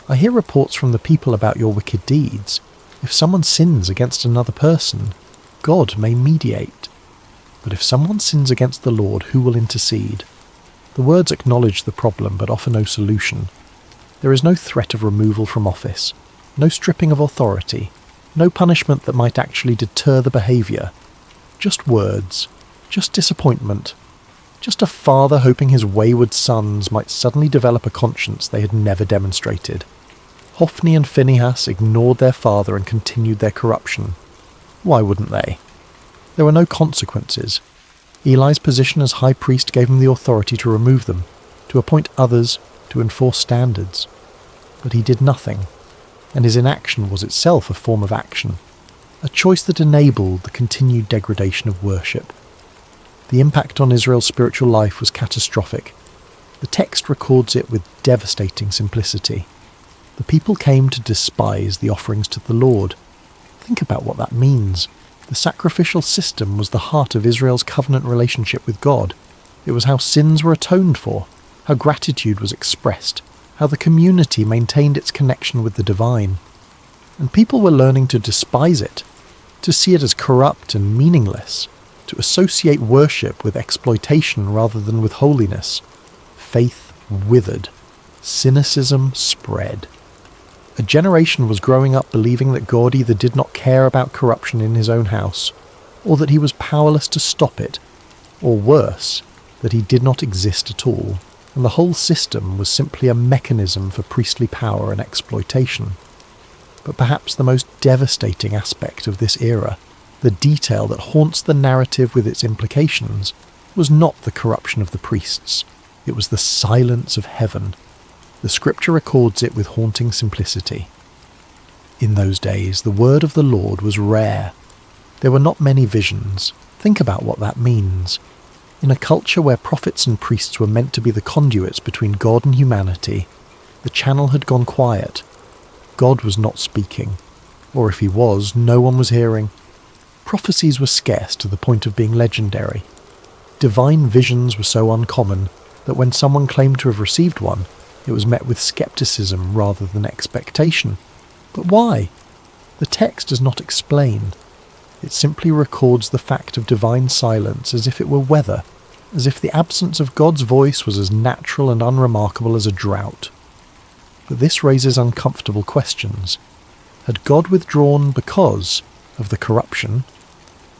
I hear reports from the people about your wicked deeds. If someone sins against another person, God may mediate. But if someone sins against the Lord, who will intercede? The words acknowledge the problem but offer no solution. There is no threat of removal from office, no stripping of authority, no punishment that might actually deter the behaviour. Just words, just disappointment, just a father hoping his wayward sons might suddenly develop a conscience they had never demonstrated. Hophni and Phinehas ignored their father and continued their corruption. Why wouldn't they? There were no consequences. Eli's position as high priest gave him the authority to remove them, to appoint others, to enforce standards. But he did nothing, and his inaction was itself a form of action, a choice that enabled the continued degradation of worship. The impact on Israel's spiritual life was catastrophic. The text records it with devastating simplicity. The people came to despise the offerings to the Lord. Think about what that means. The sacrificial system was the heart of Israel's covenant relationship with God. It was how sins were atoned for, how gratitude was expressed, how the community maintained its connection with the divine. And people were learning to despise it, to see it as corrupt and meaningless, to associate worship with exploitation rather than with holiness. Faith withered. Cynicism spread. A generation was growing up believing that God either did not care about corruption in his own house, or that he was powerless to stop it, or worse, that he did not exist at all, and the whole system was simply a mechanism for priestly power and exploitation. But perhaps the most devastating aspect of this era, the detail that haunts the narrative with its implications, was not the corruption of the priests. It was the silence of heaven. The scripture records it with haunting simplicity. In those days, the word of the Lord was rare. There were not many visions. Think about what that means. In a culture where prophets and priests were meant to be the conduits between God and humanity, the channel had gone quiet. God was not speaking. Or if he was, no one was hearing. Prophecies were scarce to the point of being legendary. Divine visions were so uncommon that when someone claimed to have received one, it was met with skepticism rather than expectation. But why? The text does not explain. It simply records the fact of divine silence as if it were weather, as if the absence of God's voice was as natural and unremarkable as a drought. But this raises uncomfortable questions. Had God withdrawn because of the corruption?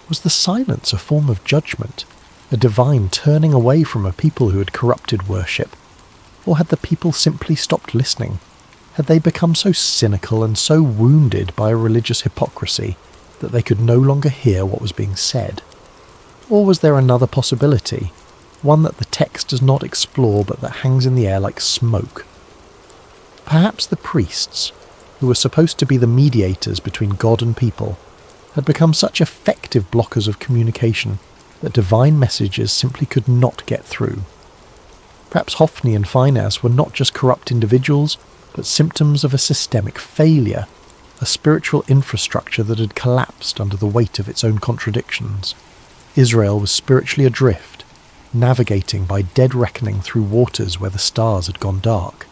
Was the silence a form of judgment, a divine turning away from a people who had corrupted worship? Or had the people simply stopped listening? Had they become so cynical and so wounded by a religious hypocrisy that they could no longer hear what was being said? Or was there another possibility, one that the text does not explore but that hangs in the air like smoke? Perhaps the priests, who were supposed to be the mediators between God and people, had become such effective blockers of communication that divine messages simply could not get through. Perhaps Hophni and Phinehas were not just corrupt individuals, but symptoms of a systemic failure, a spiritual infrastructure that had collapsed under the weight of its own contradictions. Israel was spiritually adrift, navigating by dead reckoning through waters where the stars had gone dark.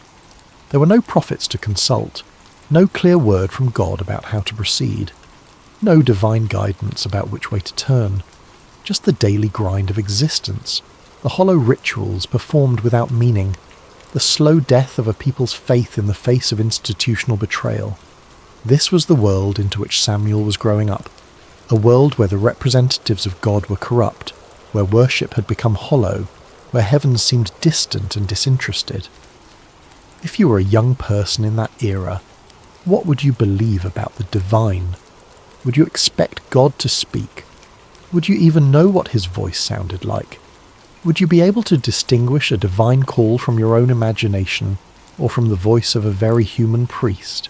There were no prophets to consult, no clear word from God about how to proceed, no divine guidance about which way to turn, just the daily grind of existence, the hollow rituals performed without meaning, the slow death of a people's faith in the face of institutional betrayal. This was the world into which Samuel was growing up, a world where the representatives of God were corrupt, where worship had become hollow, where heaven seemed distant and disinterested. If you were a young person in that era, what would you believe about the divine? Would you expect God to speak? Would you even know what his voice sounded like? Would you be able to distinguish a divine call from your own imagination or from the voice of a very human priest?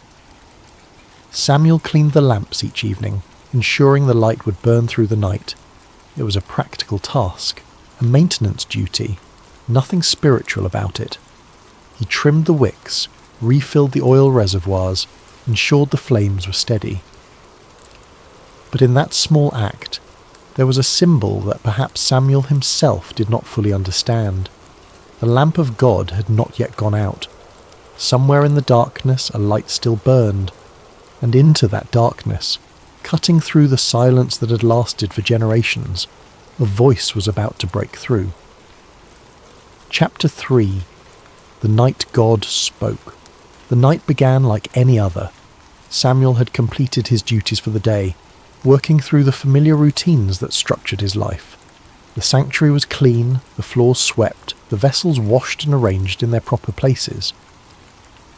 Samuel cleaned the lamps each evening, ensuring the light would burn through the night. It was a practical task, a maintenance duty, nothing spiritual about it. He trimmed the wicks, refilled the oil reservoirs, ensured the flames were steady. But in that small act, there was a symbol that perhaps Samuel himself did not fully understand. The lamp of God had not yet gone out. Somewhere in the darkness a light still burned, and into that darkness, cutting through the silence that had lasted for generations, a voice was about to break through. Chapter 3. The night God spoke. The night began like any other. Samuel had completed his duties for the day, working through the familiar routines that structured his life. The sanctuary was clean, the floors swept, the vessels washed and arranged in their proper places.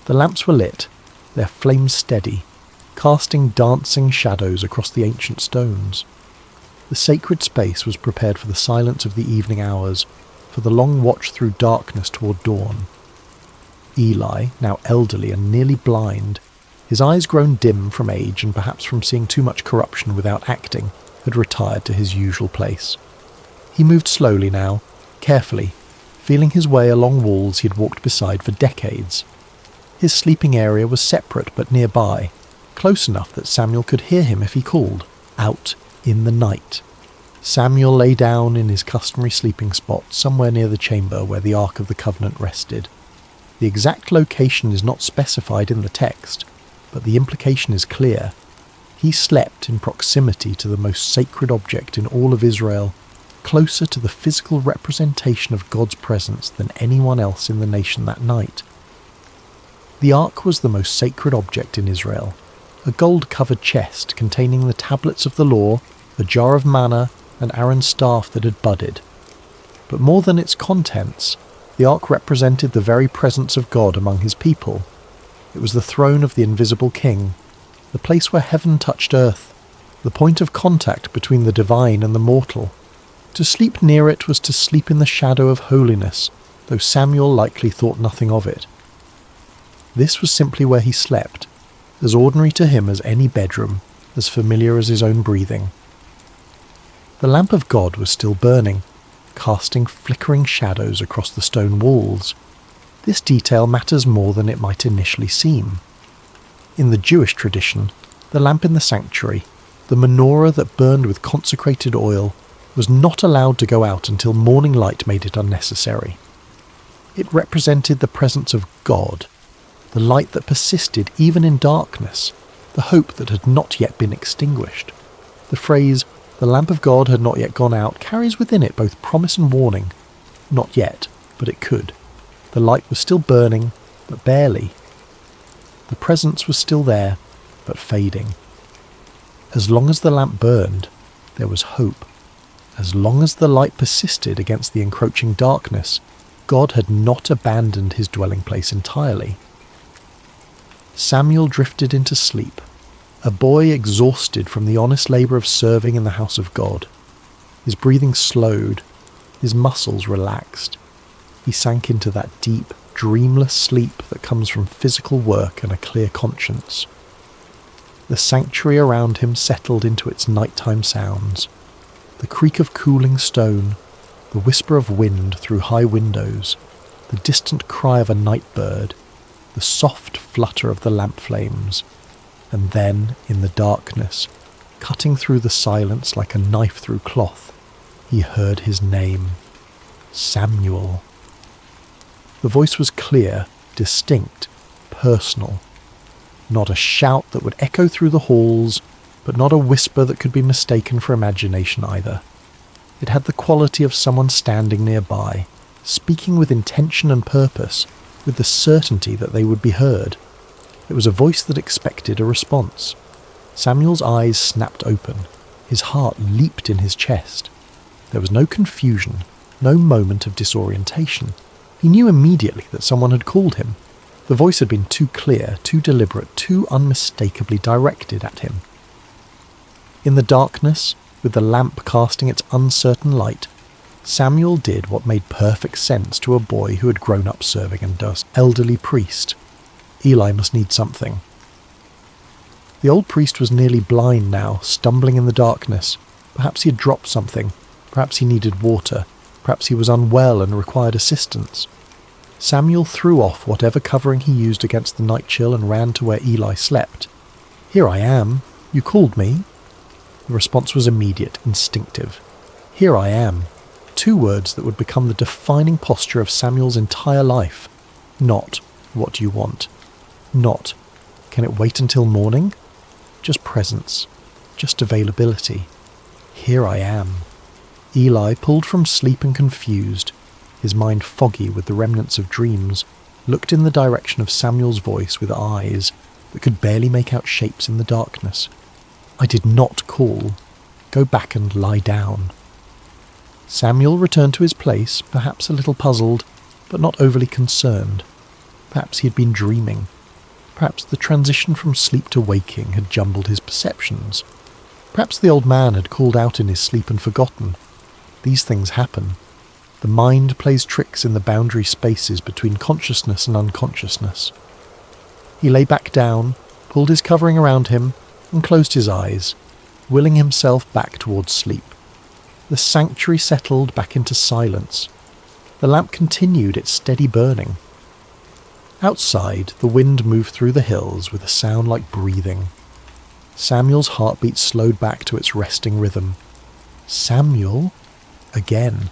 The lamps were lit, their flames steady, casting dancing shadows across the ancient stones. The sacred space was prepared for the silence of the evening hours, for the long watch through darkness toward dawn. Eli, now elderly and nearly blind, his eyes grown dim from age and perhaps from seeing too much corruption without acting, had retired to his usual place. He moved slowly now, carefully, feeling his way along walls he had walked beside for decades. His sleeping area was separate but nearby, close enough that Samuel could hear him if he called, out in the night. Samuel lay down in his customary sleeping spot somewhere near the chamber where the Ark of the Covenant rested. The exact location is not specified in the text, but the implication is clear. He slept in proximity to the most sacred object in all of Israel, closer to the physical representation of God's presence than anyone else in the nation that night. The Ark was the most sacred object in Israel, a gold-covered chest containing the tablets of the law, a jar of manna, and Aaron's staff that had budded. But more than its contents, the Ark represented the very presence of God among his people. It was the throne of the invisible king, the place where heaven touched earth, the point of contact between the divine and the mortal. To sleep near it was to sleep in the shadow of holiness, though Samuel likely thought nothing of it. This was simply where he slept, as ordinary to him as any bedroom, as familiar as his own breathing. The lamp of God was still burning, casting flickering shadows across the stone walls. This detail matters more than it might initially seem. In the Jewish tradition, the lamp in the sanctuary, the menorah that burned with consecrated oil, was not allowed to go out until morning light made it unnecessary. It represented the presence of God, the light that persisted even in darkness, the hope that had not yet been extinguished. The phrase, "the lamp of God had not yet gone out," carries within it both promise and warning. Not yet, but it could. The light was still burning, but barely. The presence was still there, but fading. As long as the lamp burned, there was hope. As long as the light persisted against the encroaching darkness, God had not abandoned his dwelling place entirely. Samuel drifted into sleep, a boy exhausted from the honest labour of serving in the house of God. His breathing slowed, his muscles relaxed. He sank into that deep, dreamless sleep that comes from physical work and a clear conscience. The sanctuary around him settled into its nighttime sounds. The creak of cooling stone, the whisper of wind through high windows, the distant cry of a night bird, the soft flutter of the lamp flames, and then, in the darkness, cutting through the silence like a knife through cloth, he heard his name. Samuel. The voice was clear, distinct, personal. Not a shout that would echo through the halls, but not a whisper that could be mistaken for imagination either. It had the quality of someone standing nearby, speaking with intention and purpose, with the certainty that they would be heard. It was a voice that expected a response. Samuel's eyes snapped open. His heart leaped in his chest. There was no confusion, no moment of disorientation. He knew immediately that someone had called him. The voice had been too clear, too deliberate, too unmistakably directed at him. In the darkness, with the lamp casting its uncertain light, Samuel did what made perfect sense to a boy who had grown up serving under an elderly priest. Eli must need something. The old priest was nearly blind now, stumbling in the darkness. Perhaps he had dropped something. Perhaps he needed water. Perhaps he was unwell and required assistance. Samuel threw off whatever covering he used against the night chill and ran to where Eli slept. "Here I am. You called me?" The response was immediate, instinctive. "Here I am." Two words that would become the defining posture of Samuel's entire life. Not, "What do you want?" Not, "Can it wait until morning?" Just presence. Just availability. Here I am. Eli, pulled from sleep and confused, his mind foggy with the remnants of dreams, looked in the direction of Samuel's voice with eyes that could barely make out shapes in the darkness. "I did not call. Go back and lie down." Samuel returned to his place, perhaps a little puzzled, but not overly concerned. Perhaps he had been dreaming. Perhaps the transition from sleep to waking had jumbled his perceptions. Perhaps the old man had called out in his sleep and forgotten. These things happen. The mind plays tricks in the boundary spaces between consciousness and unconsciousness. He lay back down, pulled his covering around him, and closed his eyes, willing himself back towards sleep. The sanctuary settled back into silence. The lamp continued its steady burning. Outside, the wind moved through the hills with a sound like breathing. Samuel's heartbeat slowed back to its resting rhythm. Samuel? Again.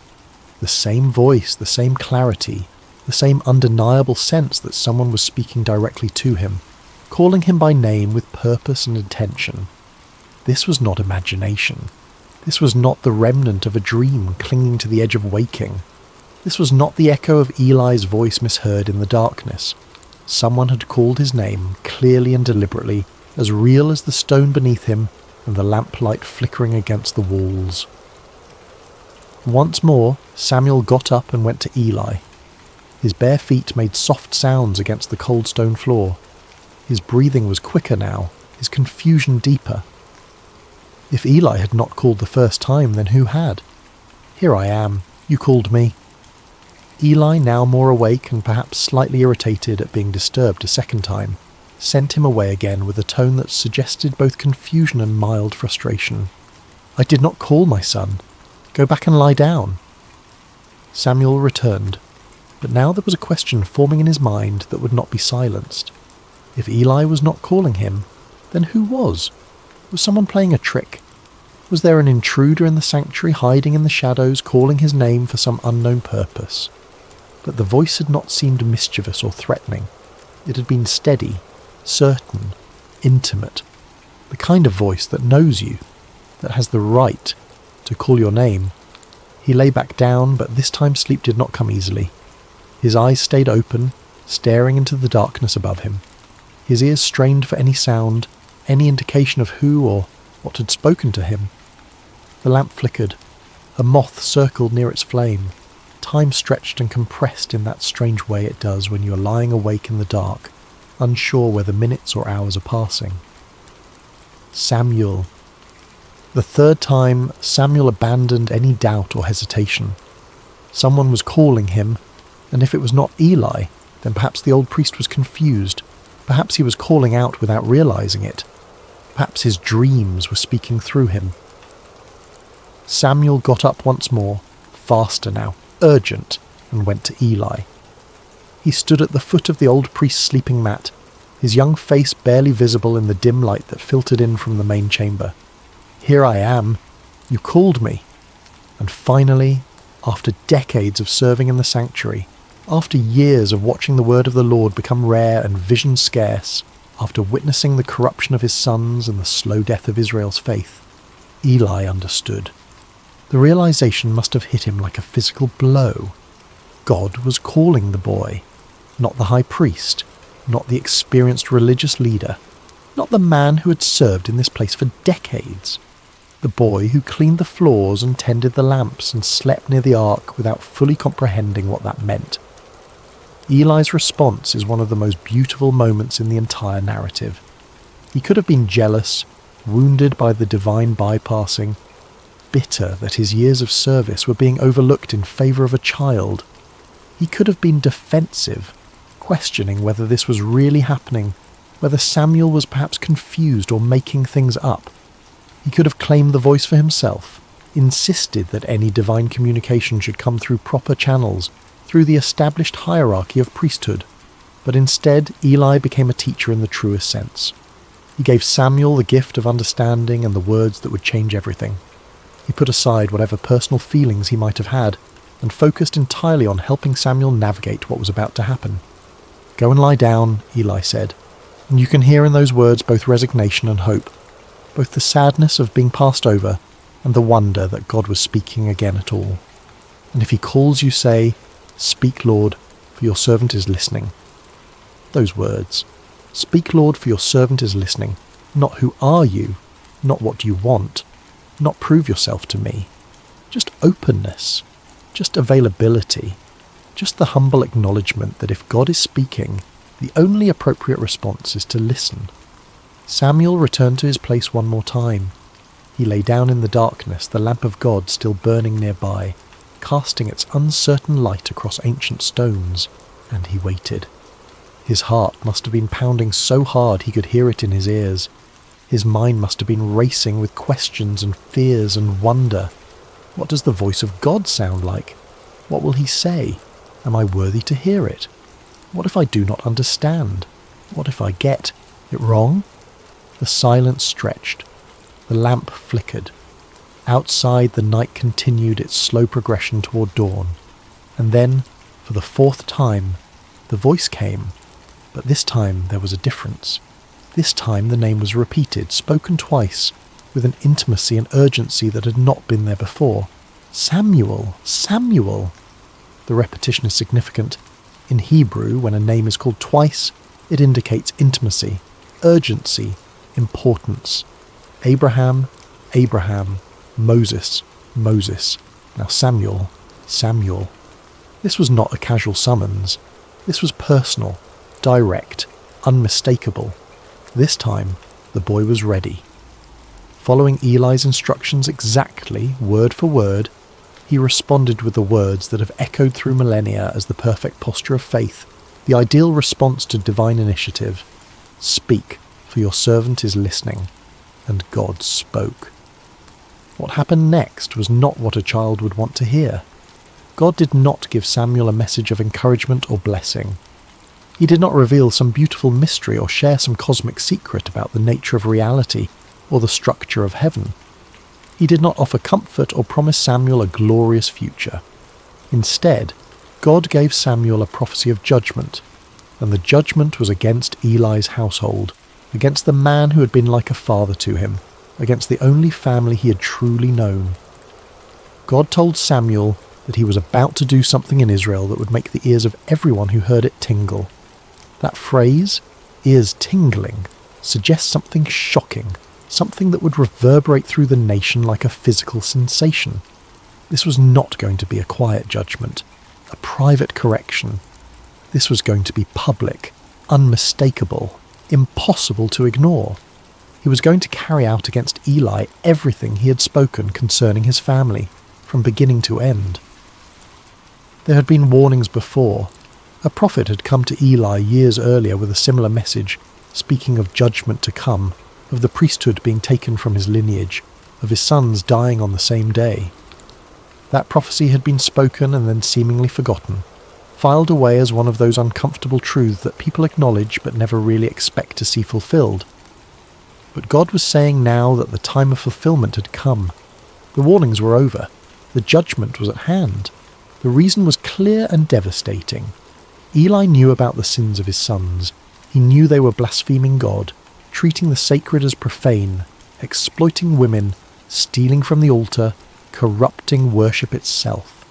The same voice, the same clarity, the same undeniable sense that someone was speaking directly to him, calling him by name with purpose and intention. This was not imagination. This was not the remnant of a dream clinging to the edge of waking. This was not the echo of Eli's voice misheard in the darkness. Someone had called his name, clearly and deliberately, as real as the stone beneath him and the lamplight flickering against the walls. Once more, Samuel got up and went to Eli. His bare feet made soft sounds against the cold stone floor. His breathing was quicker now, his confusion deeper. If Eli had not called the first time, then who had? "Here I am. You called me." Eli, now more awake and perhaps slightly irritated at being disturbed a second time, sent him away again with a tone that suggested both confusion and mild frustration. "I did not call, my son. Go back and lie down." Samuel returned, but now there was a question forming in his mind that would not be silenced. If Eli was not calling him, then who was? Was someone playing a trick? Was there an intruder in the sanctuary hiding in the shadows, calling his name for some unknown purpose? But the voice had not seemed mischievous or threatening. It had been steady, certain, intimate. The kind of voice that knows you, that has the right to call your name. He lay back down, but this time sleep did not come easily. His eyes stayed open, staring into the darkness above him. His ears strained for any sound, any indication of who or what had spoken to him. The lamp flickered. A moth circled near its flame. Time stretched and compressed in that strange way it does when you are lying awake in the dark, unsure whether minutes or hours are passing. Samuel. The third time, Samuel abandoned any doubt or hesitation. Someone was calling him, and if it was not Eli, then perhaps the old priest was confused. Perhaps he was calling out without realizing it. Perhaps his dreams were speaking through him. Samuel got up once more, faster now, urgent, and went to Eli. He stood at the foot of the old priest's sleeping mat, his young face barely visible in the dim light that filtered in from the main chamber. "Here I am. You called me." And finally, after decades of serving in the sanctuary, after years of watching the word of the Lord become rare and vision scarce, after witnessing the corruption of his sons and the slow death of Israel's faith, Eli understood. The realization must have hit him like a physical blow. God was calling the boy, not the high priest, not the experienced religious leader, not the man who had served in this place for decades. The boy who cleaned the floors and tended the lamps and slept near the ark without fully comprehending what that meant. Eli's response is one of the most beautiful moments in the entire narrative. He could have been jealous, wounded by the divine bypassing, bitter that his years of service were being overlooked in favour of a child. He could have been defensive, questioning whether this was really happening, whether Samuel was perhaps confused or making things up. He could have claimed the voice for himself, insisted that any divine communication should come through proper channels, through the established hierarchy of priesthood. But instead, Eli became a teacher in the truest sense. He gave Samuel the gift of understanding and the words that would change everything. He put aside whatever personal feelings he might have had, and focused entirely on helping Samuel navigate what was about to happen. "Go and lie down," Eli said, and you can hear in those words both resignation and hope, both the sadness of being passed over and the wonder that God was speaking again at all. And if he calls you, say, "Speak, Lord, for your servant is listening." Those words, "Speak, Lord, for your servant is listening," not "Who are you?" not "What do you want?" not "Prove yourself to me." Just openness, just availability, just the humble acknowledgement that if God is speaking, the only appropriate response is to listen. Samuel returned to his place one more time. He lay down in the darkness, the lamp of God still burning nearby, casting its uncertain light across ancient stones, and he waited. His heart must have been pounding so hard he could hear it in his ears. His mind must have been racing with questions and fears and wonder. What does the voice of God sound like? What will he say? Am I worthy to hear it? What if I do not understand? What if I get it wrong? The silence stretched. The lamp flickered. Outside, the night continued its slow progression toward dawn. And then, for the fourth time, the voice came. But this time there was a difference. This time the name was repeated, spoken twice, with an intimacy and urgency that had not been there before. "Samuel! Samuel!" The repetition is significant. In Hebrew, when a name is called twice, it indicates intimacy, urgency, importance. Abraham, Abraham, Moses, Moses. Now Samuel, Samuel. This was not a casual summons. This was personal, direct, unmistakable. This time, the boy was ready. Following Eli's instructions exactly, word for word, he responded with the words that have echoed through millennia as the perfect posture of faith, the ideal response to divine initiative. "Speak, for your servant is listening." And God spoke. What happened next was not what a child would want to hear. God did not give Samuel a message of encouragement or blessing. He did not reveal some beautiful mystery or share some cosmic secret about the nature of reality or the structure of heaven. He did not offer comfort or promise Samuel a glorious future. Instead, God gave Samuel a prophecy of judgment, and the judgment was against Eli's household, against the man who had been like a father to him, against the only family he had truly known. God told Samuel that he was about to do something in Israel that would make the ears of everyone who heard it tingle. That phrase, ears tingling, suggests something shocking, something that would reverberate through the nation like a physical sensation. This was not going to be a quiet judgment, a private correction. This was going to be public, unmistakable, impossible to ignore. He was going to carry out against Eli everything he had spoken concerning his family, from beginning to end. There had been warnings before. A prophet had come to Eli years earlier with a similar message, speaking of judgment to come, of the priesthood being taken from his lineage, of his sons dying on the same day. That prophecy had been spoken and then seemingly forgotten, filed away as one of those uncomfortable truths that people acknowledge but never really expect to see fulfilled. But God was saying now that the time of fulfillment had come. The warnings were over. The judgment was at hand. The reason was clear and devastating. Eli knew about the sins of his sons. He knew they were blaspheming God, treating the sacred as profane, exploiting women, stealing from the altar, corrupting worship itself.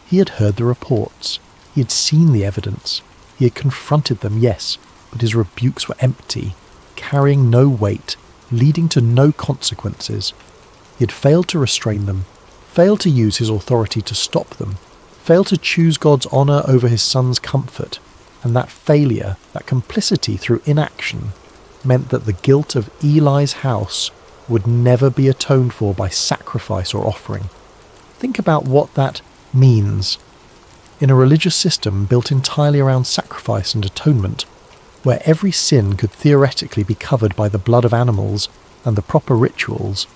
He had heard the reports. He had seen the evidence. He had confronted them, yes, but his rebukes were empty, carrying no weight, leading to no consequences. He had failed to restrain them, failed to use his authority to stop them, failed to choose God's honour over his son's comfort, and that failure, that complicity through inaction, meant that the guilt of Eli's house would never be atoned for by sacrifice or offering. Think about what that means. In a religious system built entirely around sacrifice and atonement, where every sin could theoretically be covered by the blood of animals and the proper rituals,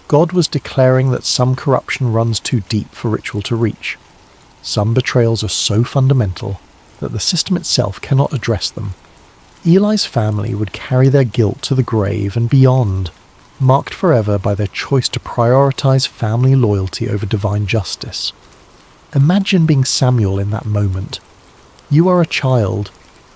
God was declaring that some corruption runs too deep for ritual to reach. Some betrayals are so fundamental that the system itself cannot address them. Eli's family would carry their guilt to the grave and beyond, marked forever by their choice to prioritize family loyalty over divine justice. Imagine being Samuel in that moment. You are a child,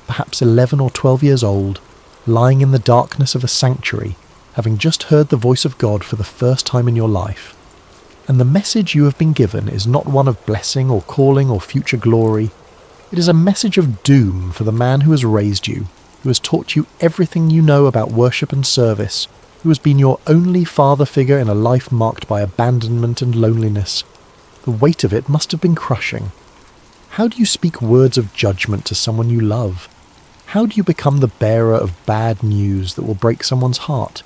perhaps 11 or 12 years old, lying in the darkness of a sanctuary, having just heard the voice of God for the first time in your life. And the message you have been given is not one of blessing or calling or future glory. It is a message of doom for the man who has raised you, who has taught you everything you know about worship and service, who has been your only father figure in a life marked by abandonment and loneliness. The weight of it must have been crushing. How do you speak words of judgment to someone you love? How do you become the bearer of bad news that will break someone's heart?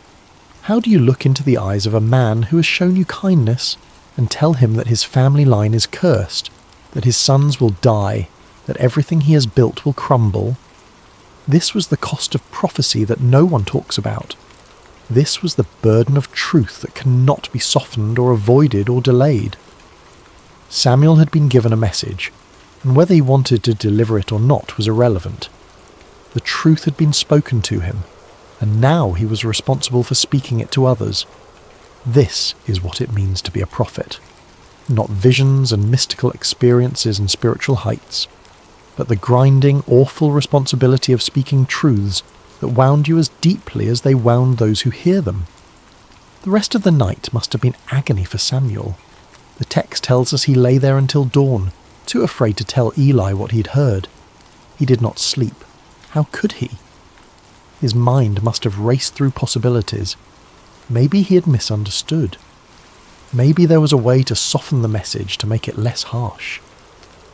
How do you look into the eyes of a man who has shown you kindness and tell him that his family line is cursed, that his sons will die, that everything he has built will crumble? This was the cost of prophecy that no one talks about. This was the burden of truth that cannot be softened or avoided or delayed. Samuel had been given a message, and whether he wanted to deliver it or not was irrelevant. The truth had been spoken to him, and now he was responsible for speaking it to others. This is what it means to be a prophet. Not visions and mystical experiences and spiritual heights, but the grinding, awful responsibility of speaking truths that wound you as deeply as they wound those who hear them. The rest of the night must have been agony for Samuel. The text tells us he lay there until dawn, too afraid to tell Eli what he'd heard. He did not sleep. How could he? His mind must have raced through possibilities. Maybe he had misunderstood. Maybe there was a way to soften the message to make it less harsh.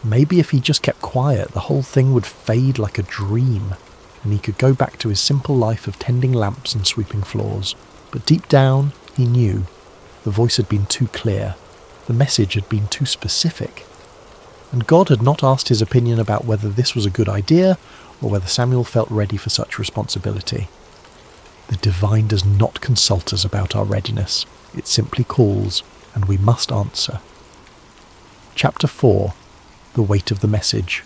Maybe if he just kept quiet, the whole thing would fade like a dream, and he could go back to his simple life of tending lamps and sweeping floors. But deep down, he knew. The voice had been too clear. The message had been too specific. And God had not asked his opinion about whether this was a good idea or whether Samuel felt ready for such responsibility. The divine does not consult us about our readiness. It simply calls, and we must answer. Chapter 4. The Weight of the Message.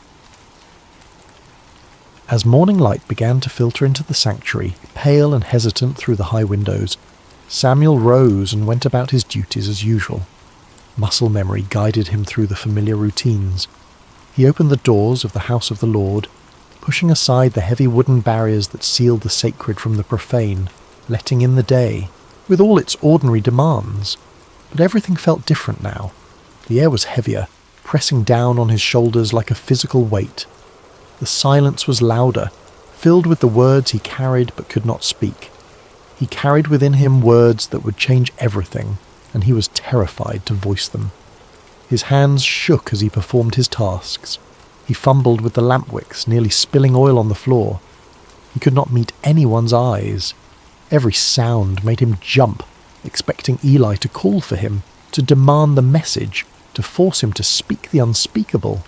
As morning light began to filter into the sanctuary, pale and hesitant through the high windows, Samuel rose and went about his duties as usual. Muscle memory guided him through the familiar routines. He opened the doors of the house of the Lord, pushing aside the heavy wooden barriers that sealed the sacred from the profane, letting in the day, with all its ordinary demands. But everything felt different now. The air was heavier, pressing down on his shoulders like a physical weight. The silence was louder, filled with the words he carried but could not speak. He carried within him words that would change everything, and he was terrified to voice them. His hands shook as he performed his tasks. He fumbled with the lamp wicks, nearly spilling oil on the floor. He could not meet anyone's eyes. Every sound made him jump, expecting Eli to call for him, to demand the message, to force him to speak the unspeakable.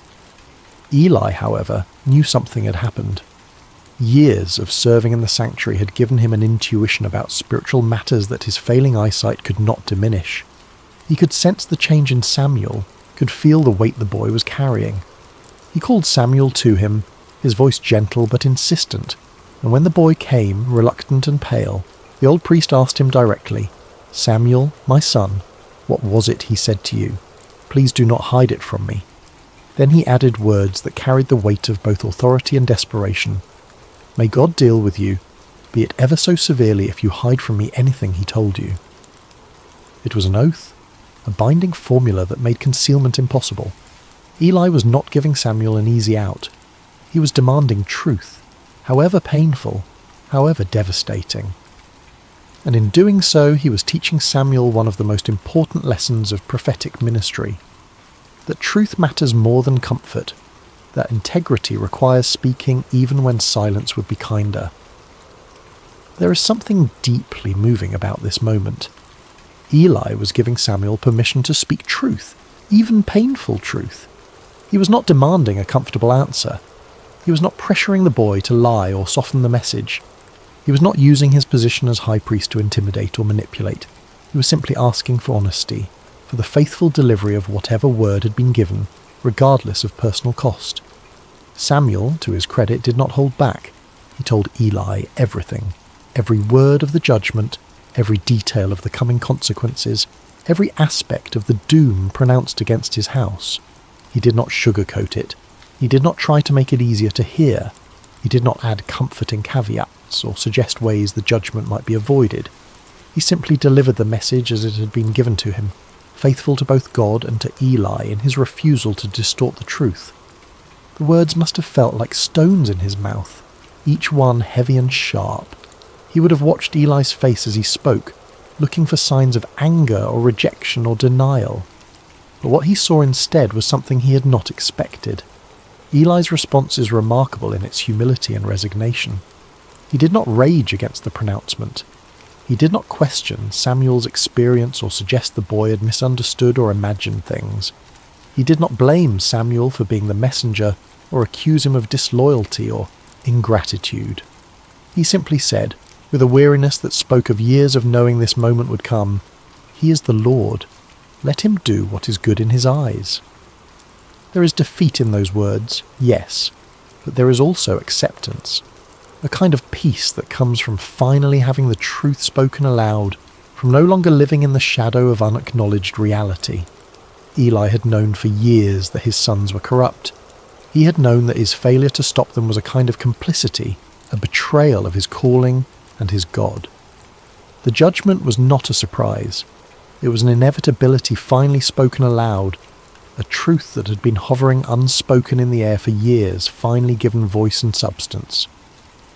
Eli, however, knew something had happened. Years of serving in the sanctuary had given him an intuition about spiritual matters that his failing eyesight could not diminish. He could sense the change in Samuel, could feel the weight the boy was carrying. He called Samuel to him, his voice gentle but insistent, and when the boy came, reluctant and pale, the old priest asked him directly, "Samuel, my son, what was it he said to you? Please do not hide it from me." Then he added words that carried the weight of both authority and desperation. "May God deal with you, be it ever so severely if you hide from me anything he told you." It was an oath, a binding formula that made concealment impossible. Eli was not giving Samuel an easy out. He was demanding truth, however painful, however devastating. And in doing so, he was teaching Samuel one of the most important lessons of prophetic ministry: that truth matters more than comfort, that integrity requires speaking even when silence would be kinder. There is something deeply moving about this moment. Eli was giving Samuel permission to speak truth, even painful truth. He was not demanding a comfortable answer. He was not pressuring the boy to lie or soften the message. He was not using his position as high priest to intimidate or manipulate. He was simply asking for honesty, for the faithful delivery of whatever word had been given, regardless of personal cost. Samuel, to his credit, did not hold back. He told Eli everything, every word of the judgment, every detail of the coming consequences, every aspect of the doom pronounced against his house. He did not sugarcoat it. He did not try to make it easier to hear. He did not add comforting caveats or suggest ways the judgment might be avoided. He simply delivered the message as it had been given to him, faithful to both God and to Eli in his refusal to distort the truth. The words must have felt like stones in his mouth, each one heavy and sharp. He would have watched Eli's face as he spoke, looking for signs of anger or rejection or denial. But what he saw instead was something he had not expected. Eli's response is remarkable in its humility and resignation. He did not rage against the pronouncement. He did not question Samuel's experience or suggest the boy had misunderstood or imagined things. He did not blame Samuel for being the messenger or accuse him of disloyalty or ingratitude. He simply said, with a weariness that spoke of years of knowing this moment would come, "He is the Lord. Let him do what is good in his eyes." There is defeat in those words, yes, but there is also acceptance, a kind of peace that comes from finally having the truth spoken aloud, from no longer living in the shadow of unacknowledged reality. Eli had known for years that his sons were corrupt. He had known that his failure to stop them was a kind of complicity, a betrayal of his calling and his God. The judgment was not a surprise. It was an inevitability finally spoken aloud, a truth that had been hovering unspoken in the air for years, finally given voice and substance.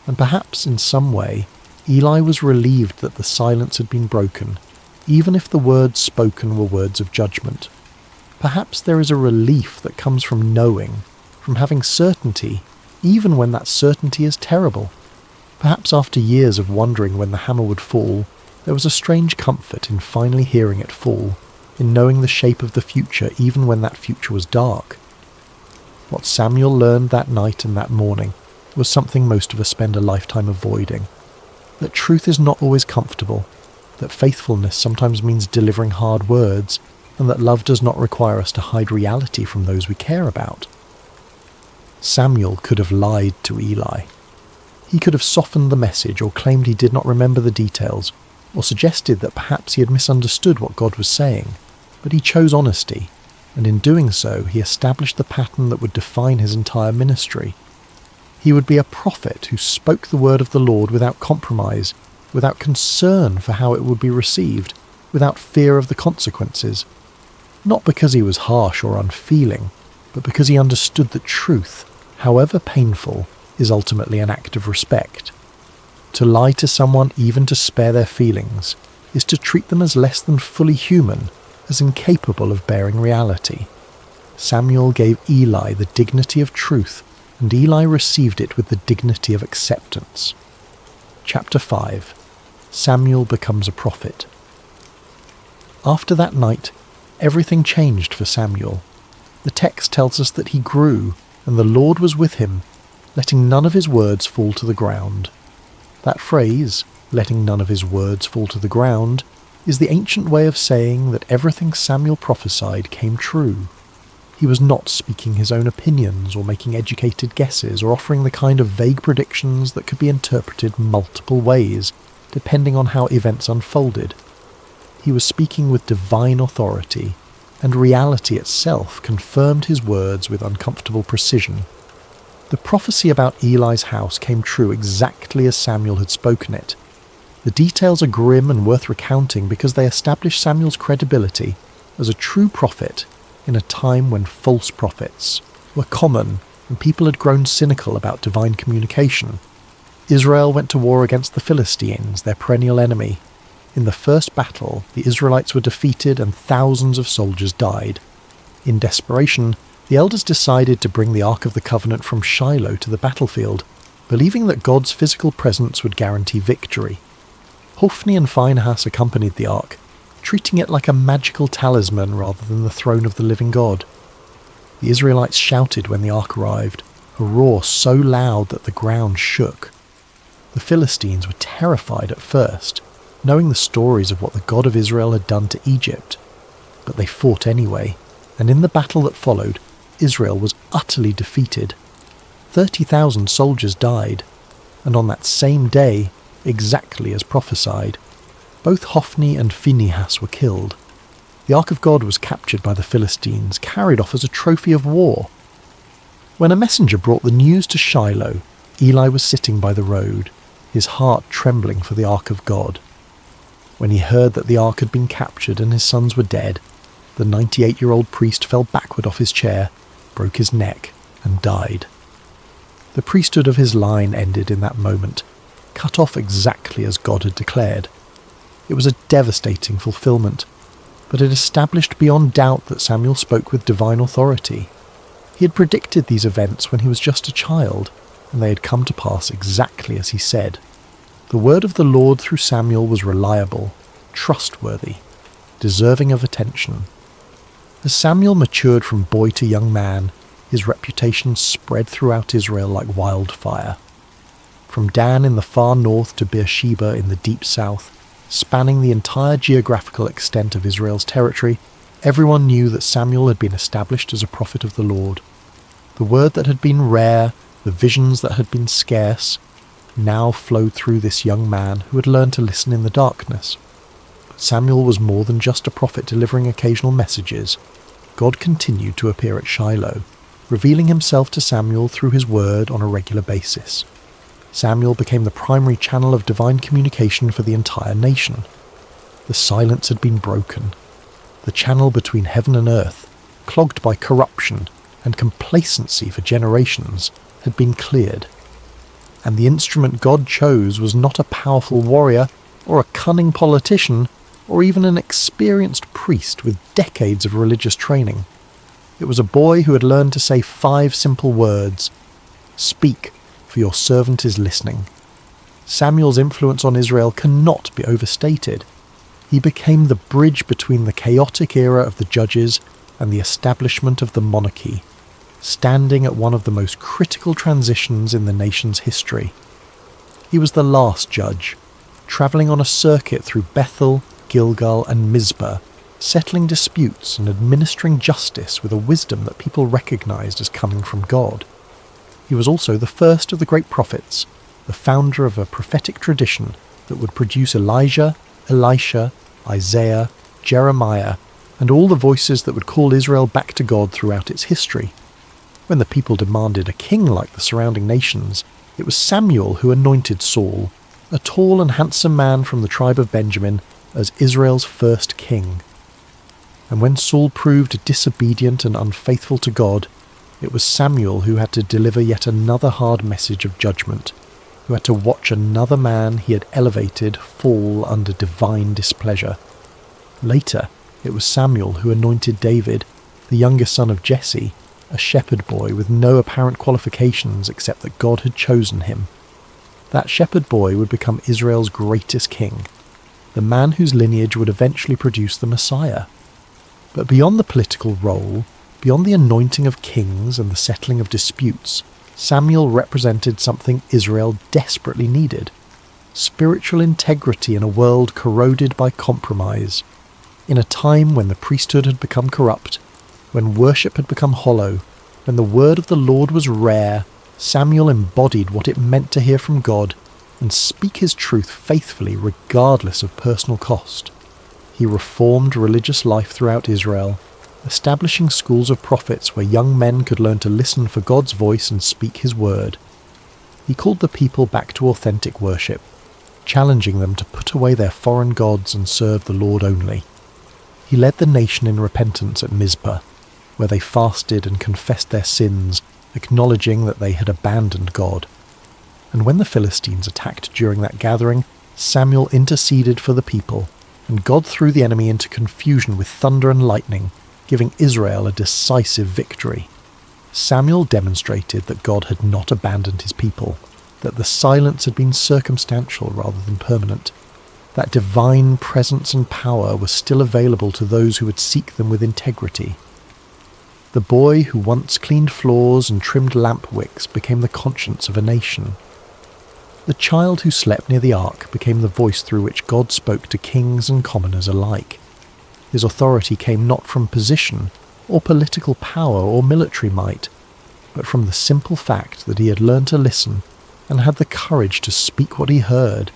And perhaps in some way, Eli was relieved that the silence had been broken, even if the words spoken were words of judgment. Perhaps there is a relief that comes from knowing, from having certainty, even when that certainty is terrible. Perhaps after years of wondering when the hammer would fall, there was a strange comfort in finally hearing it fall, in knowing the shape of the future even when that future was dark. What Samuel learned that night and that morning was something most of us spend a lifetime avoiding. That truth is not always comfortable, that faithfulness sometimes means delivering hard words, and that love does not require us to hide reality from those we care about. Samuel could have lied to Eli. He could have softened the message or claimed he did not remember the details, or suggested that perhaps he had misunderstood what God was saying, but he chose honesty, and in doing so he established the pattern that would define his entire ministry. He would be a prophet who spoke the word of the Lord without compromise, without concern for how it would be received, without fear of the consequences. Not because he was harsh or unfeeling, but because he understood that truth, however painful, is ultimately an act of respect. To lie to someone, even to spare their feelings, is to treat them as less than fully human, as incapable of bearing reality. Samuel gave Eli the dignity of truth and Eli received it with the dignity of acceptance. Chapter 5. Samuel becomes a prophet. After that night, everything changed for Samuel. The text tells us that he grew, and the Lord was with him, letting none of his words fall to the ground. That phrase, letting none of his words fall to the ground, is the ancient way of saying that everything Samuel prophesied came true. He was not speaking his own opinions or making educated guesses or offering the kind of vague predictions that could be interpreted multiple ways, depending on how events unfolded. He was speaking with divine authority, and reality itself confirmed his words with uncomfortable precision. The prophecy about Eli's house came true exactly as Samuel had spoken it. The details are grim and worth recounting because they establish Samuel's credibility as a true prophet in a time when false prophets were common and people had grown cynical about divine communication. Israel went to war against the Philistines, their perennial enemy. In the first battle, the Israelites were defeated and thousands of soldiers died. In desperation, the elders decided to bring the Ark of the Covenant from Shiloh to the battlefield, believing that God's physical presence would guarantee victory. Hophni and Phinehas accompanied the Ark, treating it like a magical talisman rather than the throne of the living God. The Israelites shouted when the Ark arrived, a roar so loud that the ground shook. The Philistines were terrified at first, knowing the stories of what the God of Israel had done to Egypt. But they fought anyway, and in the battle that followed, Israel was utterly defeated. 30,000 soldiers died, and on that same day, exactly as prophesied, both Hophni and Phinehas were killed. The Ark of God was captured by the Philistines, carried off as a trophy of war. When a messenger brought the news to Shiloh, Eli was sitting by the road, his heart trembling for the Ark of God. When he heard that the Ark had been captured and his sons were dead, the 98-year-old priest fell backward off his chair, broke his neck, and died. The priesthood of his line ended in that moment, cut off exactly as God had declared. It was a devastating fulfillment, but it established beyond doubt that Samuel spoke with divine authority. He had predicted these events when he was just a child, and they had come to pass exactly as he said. The word of the Lord through Samuel was reliable, trustworthy, deserving of attention. As Samuel matured from boy to young man, his reputation spread throughout Israel like wildfire. From Dan in the far north to Beersheba in the deep south, spanning the entire geographical extent of Israel's territory, everyone knew that Samuel had been established as a prophet of the Lord. The word that had been rare, the visions that had been scarce, now flowed through this young man who had learned to listen in the darkness. But Samuel was more than just a prophet delivering occasional messages. God continued to appear at Shiloh, revealing himself to Samuel through his word on a regular basis. Samuel became the primary channel of divine communication for the entire nation. The silence had been broken. The channel between heaven and earth, clogged by corruption and complacency for generations, had been cleared. And the instrument God chose was not a powerful warrior or a cunning politician or even an experienced priest with decades of religious training. It was a boy who had learned to say 5 simple words: "Speak, for your servant is listening." Samuel's influence on Israel cannot be overstated. He became the bridge between the chaotic era of the judges and the establishment of the monarchy, standing at one of the most critical transitions in the nation's history. He was the last judge, travelling on a circuit through Bethel, Gilgal and Mizpah, settling disputes and administering justice with a wisdom that people recognised as coming from God. He was also the first of the great prophets, the founder of a prophetic tradition that would produce Elijah, Elisha, Isaiah, Jeremiah, and all the voices that would call Israel back to God throughout its history. When the people demanded a king like the surrounding nations, it was Samuel who anointed Saul, a tall and handsome man from the tribe of Benjamin, as Israel's first king. And when Saul proved disobedient and unfaithful to God, it was Samuel who had to deliver yet another hard message of judgment, who had to watch another man he had elevated fall under divine displeasure. Later, it was Samuel who anointed David, the younger son of Jesse, a shepherd boy with no apparent qualifications except that God had chosen him. That shepherd boy would become Israel's greatest king, the man whose lineage would eventually produce the Messiah. But beyond the political role, beyond the anointing of kings and the settling of disputes, Samuel represented something Israel desperately needed: spiritual integrity in a world corroded by compromise. In a time when the priesthood had become corrupt, when worship had become hollow, when the word of the Lord was rare, Samuel embodied what it meant to hear from God and speak his truth faithfully regardless of personal cost. He reformed religious life throughout Israel, establishing schools of prophets where young men could learn to listen for God's voice and speak his word. He called the people back to authentic worship, challenging them to put away their foreign gods and serve the Lord only. He led the nation in repentance at Mizpah, where they fasted and confessed their sins, acknowledging that they had abandoned God. And when the Philistines attacked during that gathering, Samuel interceded for the people, and God threw the enemy into confusion with thunder and lightning, giving Israel a decisive victory. Samuel demonstrated that God had not abandoned his people, that the silence had been circumstantial rather than permanent, that divine presence and power were still available to those who would seek them with integrity. The boy who once cleaned floors and trimmed lamp wicks became the conscience of a nation. The child who slept near the ark became the voice through which God spoke to kings and commoners alike. His authority came not from position or political power or military might, but from the simple fact that he had learned to listen and had the courage to speak what he heard,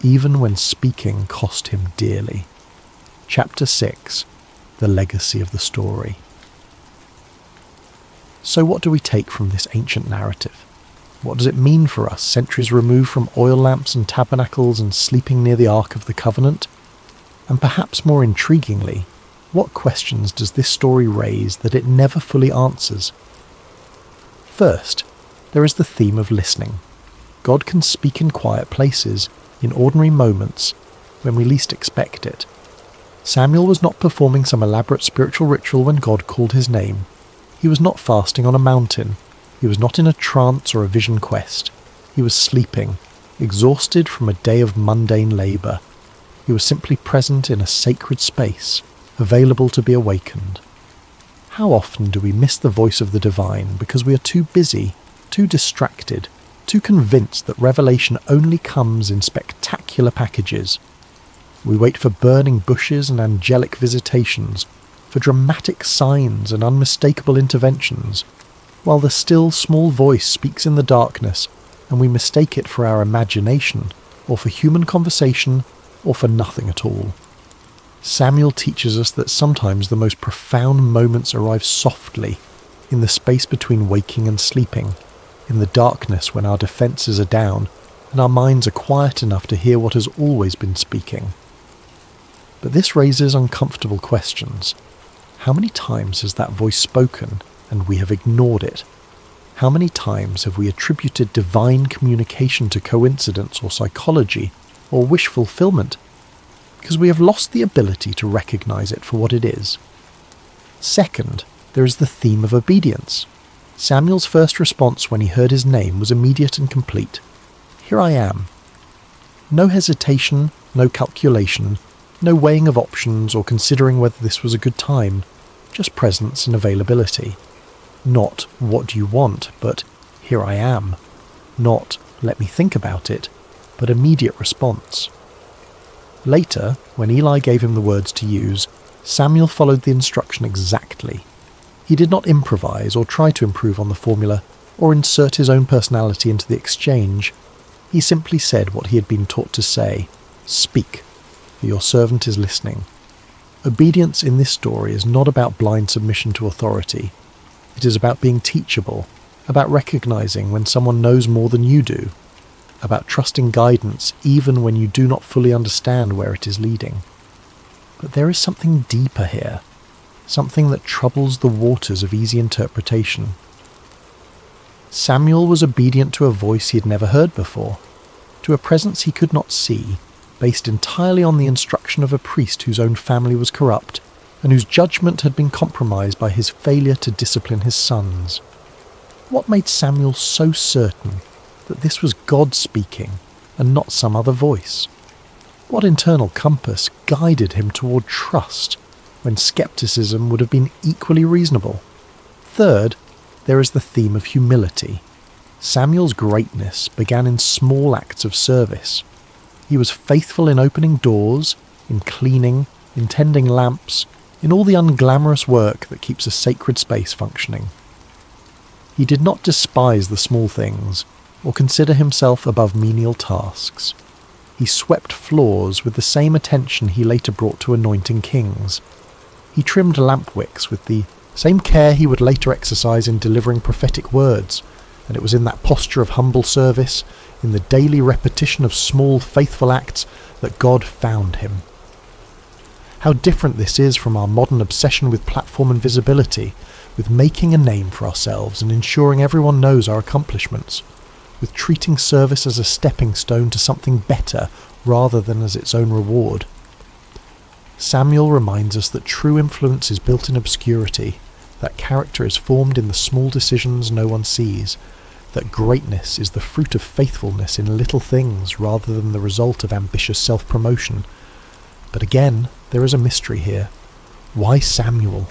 even when speaking cost him dearly. Chapter 6. The Legacy of the Story. So what do we take from this ancient narrative? What does it mean for us, centuries removed from oil lamps and tabernacles and sleeping near the Ark of the Covenant? And perhaps more intriguingly, what questions does this story raise that it never fully answers? First, there is the theme of listening. God can speak in quiet places, in ordinary moments, when we least expect it. Samuel was not performing some elaborate spiritual ritual when God called his name. He was not fasting on a mountain. He was not in a trance or a vision quest. He was sleeping, exhausted from a day of mundane labour. He was simply present in a sacred space, available to be awakened. How often do we miss the voice of the divine because we are too busy, too distracted, too convinced that revelation only comes in spectacular packages? We wait for burning bushes and angelic visitations, for dramatic signs and unmistakable interventions, while the still small voice speaks in the darkness and we mistake it for our imagination, or for human conversation, or for nothing at all. Samuel teaches us that sometimes the most profound moments arrive softly, in the space between waking and sleeping, in the darkness when our defences are down and our minds are quiet enough to hear what has always been speaking. But this raises uncomfortable questions. How many times has that voice spoken and we have ignored it? How many times have we attributed divine communication to coincidence or psychology or wish fulfillment? Because we have lost the ability to recognize it for what it is. Second, there is the theme of obedience. Samuel's first response when he heard his name was immediate and complete. Here I am. No hesitation, no calculation, no weighing of options or considering whether this was a good time, just presence and availability. Not, what do you want, but here I am. Not, let me think about it, but immediate response. Later, when Eli gave him the words to use, Samuel followed the instruction exactly. He did not improvise or try to improve on the formula or insert his own personality into the exchange. He simply said what he had been taught to say: "Speak, for your servant is listening." Obedience in this story is not about blind submission to authority. It is about being teachable, about recognizing when someone knows more than you do, about trusting guidance even when you do not fully understand where it is leading. But there is something deeper here, something that troubles the waters of easy interpretation. Samuel was obedient to a voice he had never heard before, to a presence he could not see, based entirely on the instruction of a priest whose own family was corrupt, and whose judgment had been compromised by his failure to discipline his sons. What made Samuel so certain that this was God speaking and not some other voice? What internal compass guided him toward trust when skepticism would have been equally reasonable? Third, there is the theme of humility. Samuel's greatness began in small acts of service. He was faithful in opening doors, in cleaning, in tending lamps, in all the unglamorous work that keeps a sacred space functioning. He did not despise the small things or consider himself above menial tasks. He swept floors with the same attention he later brought to anointing kings. He trimmed lamp wicks with the same care he would later exercise in delivering prophetic words, and it was in that posture of humble service, in the daily repetition of small faithful acts, that God found him. How different this is from our modern obsession with platform and visibility, with making a name for ourselves and ensuring everyone knows our accomplishments, with treating service as a stepping stone to something better rather than as its own reward. Samuel reminds us that true influence is built in obscurity, that character is formed in the small decisions no one sees, that greatness is the fruit of faithfulness in little things rather than the result of ambitious self-promotion. But again, there is a mystery here. Why Samuel?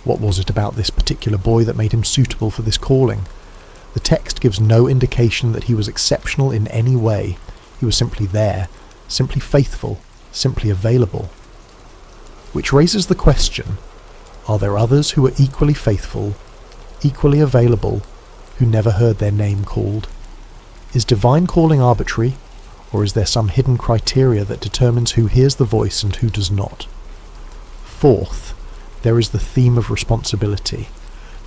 What was it about this particular boy that made him suitable for this calling? The text gives no indication that he was exceptional in any way. He was simply there, simply faithful, simply available. Which raises the question, are there others who are equally faithful, equally available, who never heard their name called? Is divine calling arbitrary, or is there some hidden criteria that determines who hears the voice and who does not? Fourth, there is the theme of responsibility.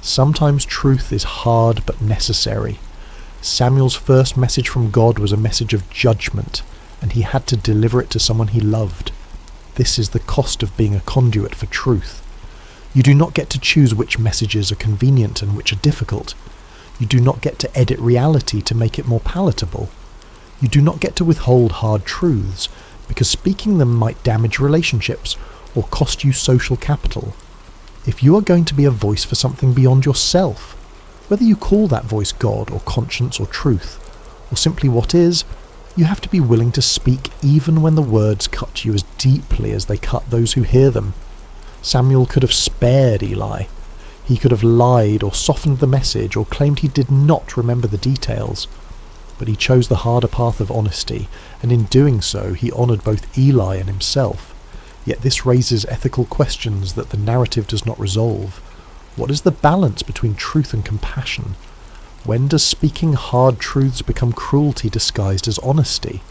Sometimes truth is hard but necessary. Samuel's first message from God was a message of judgment, and he had to deliver it to someone he loved. This is the cost of being a conduit for truth. You do not get to choose which messages are convenient and which are difficult. You do not get to edit reality to make it more palatable. You do not get to withhold hard truths, because speaking them might damage relationships or cost you social capital. If you are going to be a voice for something beyond yourself, whether you call that voice God or conscience or truth, or simply what is, you have to be willing to speak even when the words cut you as deeply as they cut those who hear them. Samuel could have spared Eli. He could have lied or softened the message or claimed he did not remember the details. But he chose the harder path of honesty, and in doing so he honoured both Eli and himself. Yet this raises ethical questions that the narrative does not resolve. What is the balance between truth and compassion? When does speaking hard truths become cruelty disguised as honesty?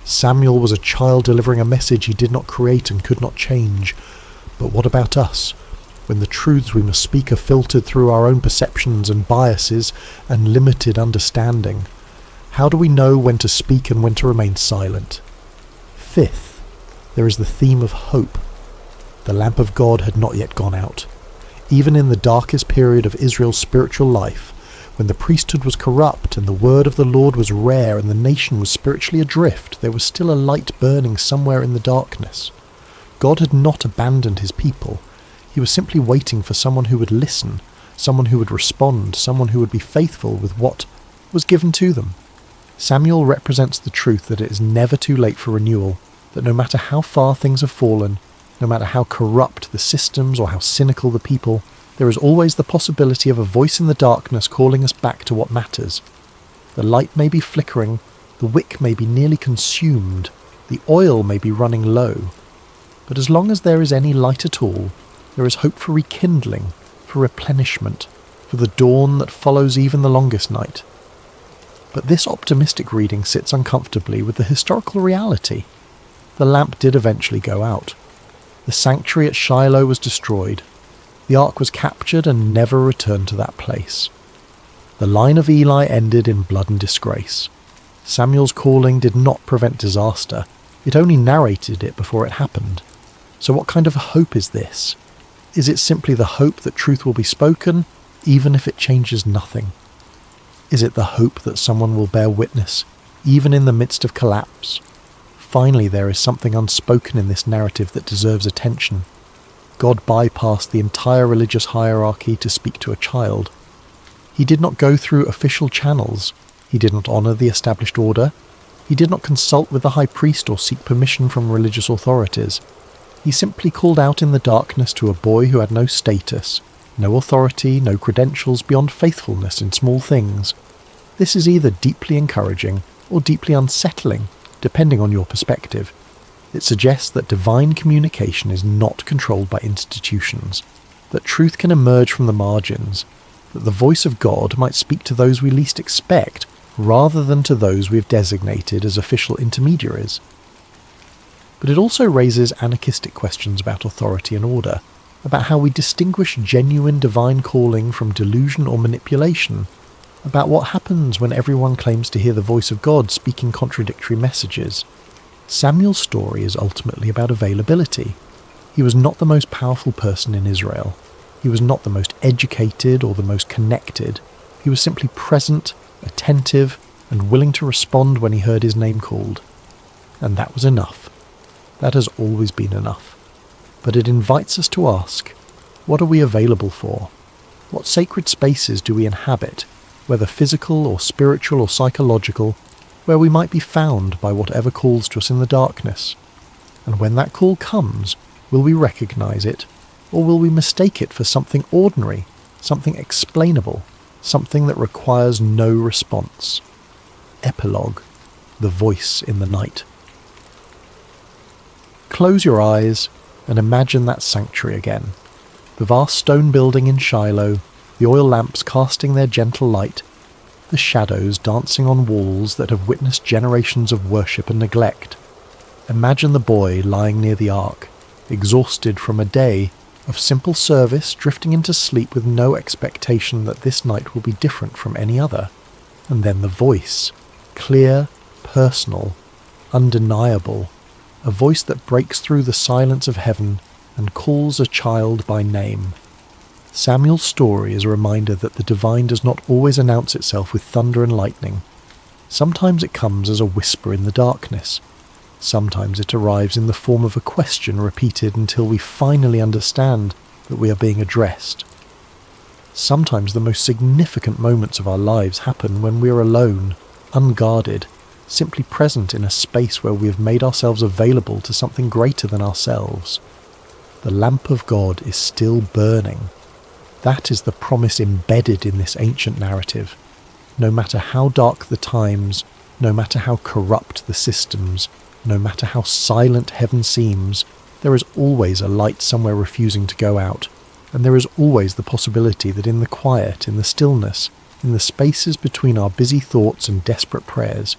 Samuel was a child delivering a message he did not create and could not change. But what about us? When the truths we must speak are filtered through our own perceptions and biases and limited understanding, how do we know when to speak and when to remain silent? Fifth, there is the theme of hope. The lamp of God had not yet gone out. Even in the darkest period of Israel's spiritual life, when the priesthood was corrupt and the word of the Lord was rare and the nation was spiritually adrift, there was still a light burning somewhere in the darkness. God had not abandoned his people. He was simply waiting for someone who would listen, someone who would respond, someone who would be faithful with what was given to them. Samuel represents the truth that it is never too late for renewal, that no matter how far things have fallen, no matter how corrupt the systems or how cynical the people, there is always the possibility of a voice in the darkness calling us back to what matters. The light may be flickering, the wick may be nearly consumed, the oil may be running low, but as long as there is any light at all, there is hope for rekindling, for replenishment, for the dawn that follows even the longest night. But this optimistic reading sits uncomfortably with the historical reality. The lamp did eventually go out. The sanctuary at Shiloh was destroyed. The ark was captured and never returned to that place. The line of Eli ended in blood and disgrace. Samuel's calling did not prevent disaster. It only narrated it before it happened. So what kind of a hope is this? Is it simply the hope that truth will be spoken, even if it changes nothing? Is it the hope that someone will bear witness, even in the midst of collapse? Finally, there is something unspoken in this narrative that deserves attention. God bypassed the entire religious hierarchy to speak to a child. He did not go through official channels. He did not honour the established order. He did not consult with the high priest or seek permission from religious authorities. He simply called out in the darkness to a boy who had no status, no authority, no credentials beyond faithfulness in small things. This is either deeply encouraging or deeply unsettling, depending on your perspective. It suggests that divine communication is not controlled by institutions, that truth can emerge from the margins, that the voice of God might speak to those we least expect, rather than to those we have designated as official intermediaries. But it also raises anarchistic questions about authority and order, about how we distinguish genuine divine calling from delusion or manipulation, about what happens when everyone claims to hear the voice of God speaking contradictory messages. Samuel's story is ultimately about availability. He was not the most powerful person in Israel. He was not the most educated or the most connected. He was simply present, attentive, and willing to respond when he heard his name called. And that was enough. That has always been enough. But it invites us to ask, what are we available for? What sacred spaces do we inhabit, whether physical or spiritual or psychological, where we might be found by whatever calls to us in the darkness? And when that call comes, will we recognize it, or will we mistake it for something ordinary, something explainable, something that requires no response? Epilogue: The Voice in the Night. Close your eyes and imagine that sanctuary again. The vast stone building in Shiloh, the oil lamps casting their gentle light, the shadows dancing on walls that have witnessed generations of worship and neglect. Imagine the boy lying near the ark, exhausted from a day of simple service, drifting into sleep with no expectation that this night will be different from any other. And then the voice, clear, personal, undeniable, a voice that breaks through the silence of heaven and calls a child by name. Samuel's story is a reminder that the divine does not always announce itself with thunder and lightning. Sometimes it comes as a whisper in the darkness. Sometimes it arrives in the form of a question repeated until we finally understand that we are being addressed. Sometimes the most significant moments of our lives happen when we are alone, unguarded, simply present in a space where we have made ourselves available to something greater than ourselves. The lamp of God is still burning. That is the promise embedded in this ancient narrative. No matter how dark the times, no matter how corrupt the systems, no matter how silent heaven seems, there is always a light somewhere refusing to go out, and there is always the possibility that in the quiet, in the stillness, in the spaces between our busy thoughts and desperate prayers,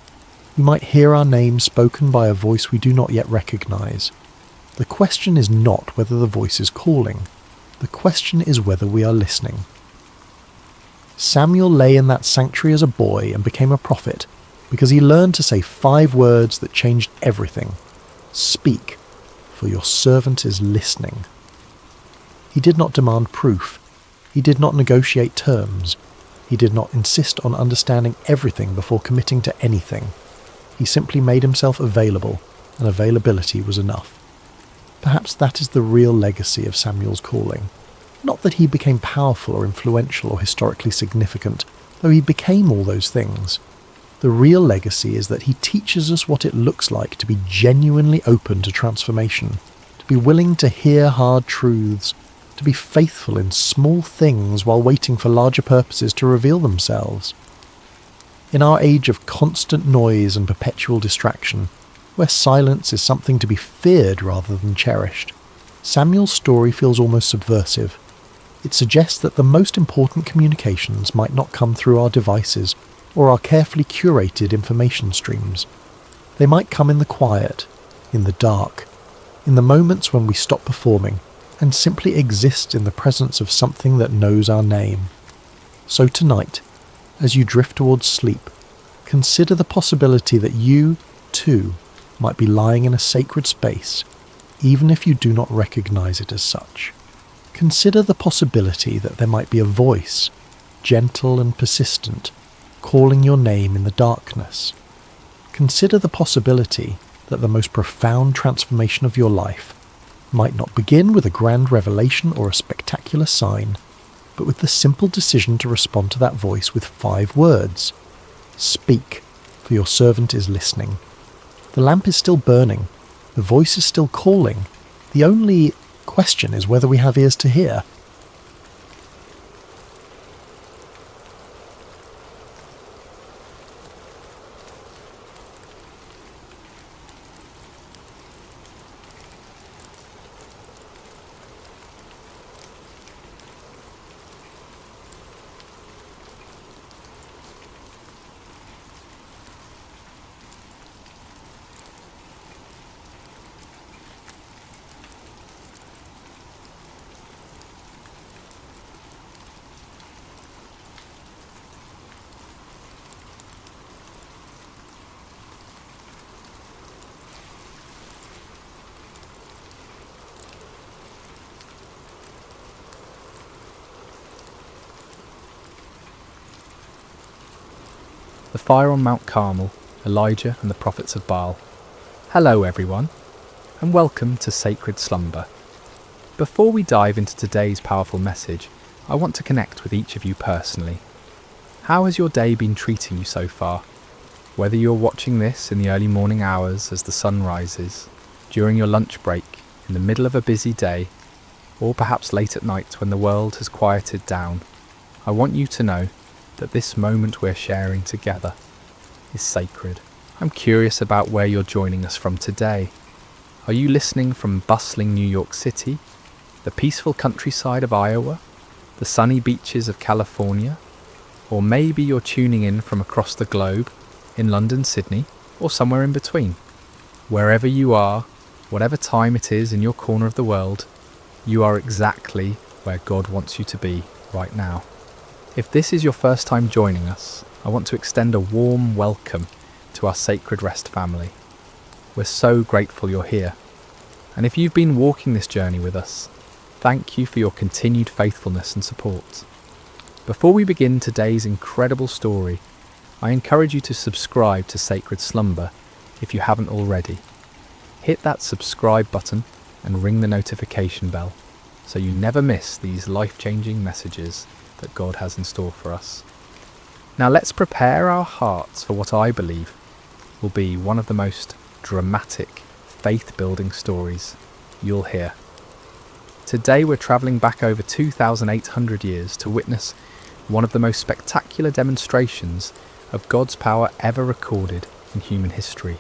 we might hear our name spoken by a voice we do not yet recognize. The question is not whether the voice is calling. The question is whether we are listening. Samuel lay in that sanctuary as a boy and became a prophet because he learned to say 5 words that changed everything. Speak, for your servant is listening. He did not demand proof. He did not negotiate terms. He did not insist on understanding everything before committing to anything. He simply made himself available, and availability was enough. Perhaps that is the real legacy of Samuel's calling. Not that he became powerful or influential or historically significant, though he became all those things. The real legacy is that he teaches us what it looks like to be genuinely open to transformation, to be willing to hear hard truths, to be faithful in small things while waiting for larger purposes to reveal themselves. In our age of constant noise and perpetual distraction, where silence is something to be feared rather than cherished, Samuel's story feels almost subversive. It suggests that the most important communications might not come through our devices or our carefully curated information streams. They might come in the quiet, in the dark, in the moments when we stop performing and simply exist in the presence of something that knows our name. So tonight, as you drift towards sleep, consider the possibility that you, too, might be lying in a sacred space, even if you do not recognize it as such. Consider the possibility that there might be a voice, gentle and persistent, calling your name in the darkness. Consider the possibility that the most profound transformation of your life, might not begin with a grand revelation or a spectacular sign, but with the simple decision to respond to that voice with 5 words. Speak, for your servant is listening. The lamp is still burning. The voice is still calling. The only question is whether we have ears to hear. The fire on Mount Carmel, Elijah and the prophets of Baal. Hello everyone, and welcome to Sacred Slumber. Before we dive into today's powerful message, I want to connect with each of you personally. How has your day been treating you so far? Whether you're watching this in the early morning hours as the sun rises, during your lunch break, in the middle of a busy day, or perhaps late at night when the world has quieted down, I want you to know that this moment we're sharing together is sacred. I'm curious about where you're joining us from today. Are you listening from bustling New York City, the peaceful countryside of Iowa, the sunny beaches of California, or maybe you're tuning in from across the globe, in London, Sydney, or somewhere in between? Wherever you are, whatever time it is in your corner of the world, you are exactly where God wants you to be right now. If this is your first time joining us, I want to extend a warm welcome to our Sacred Rest family. We're so grateful you're here. And if you've been walking this journey with us, thank you for your continued faithfulness and support. Before we begin today's incredible story, I encourage you to subscribe to Sacred Slumber if you haven't already. Hit that subscribe button and ring the notification bell so you never miss these life-changing messages that God has in store for us. Now let's prepare our hearts for what I believe will be one of the most dramatic, faith-building stories you'll hear. Today we're travelling back over 2,800 years to witness one of the most spectacular demonstrations of God's power ever recorded in human history.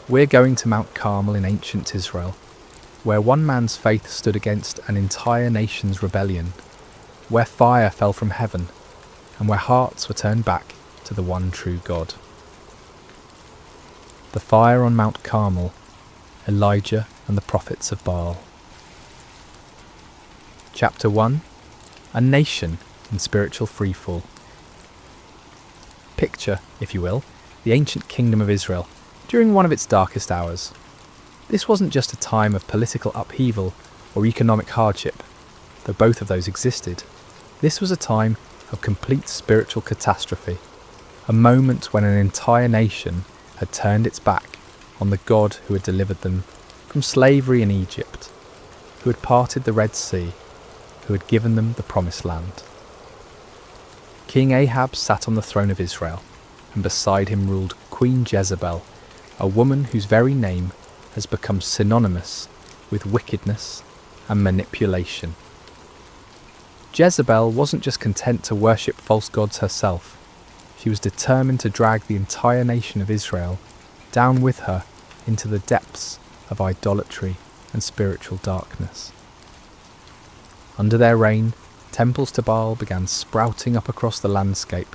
We're going to Mount Carmel in ancient Israel, where one man's faith stood against an entire nation's rebellion, where fire fell from heaven, and where hearts were turned back to the one true God. The fire on Mount Carmel, Elijah and the prophets of Baal. Chapter 1. A nation in spiritual freefall. Picture, if you will, the ancient kingdom of Israel during one of its darkest hours. This wasn't just a time of political upheaval or economic hardship, though both of those existed. This was a time of complete spiritual catastrophe, a moment when an entire nation had turned its back on the God who had delivered them from slavery in Egypt, who had parted the Red Sea, who had given them the Promised Land. King Ahab sat on the throne of Israel, and beside him ruled Queen Jezebel, a woman whose very name has become synonymous with wickedness and manipulation. Jezebel wasn't just content to worship false gods herself. She was determined to drag the entire nation of Israel down with her into the depths of idolatry and spiritual darkness. Under their reign, temples to Baal began sprouting up across the landscape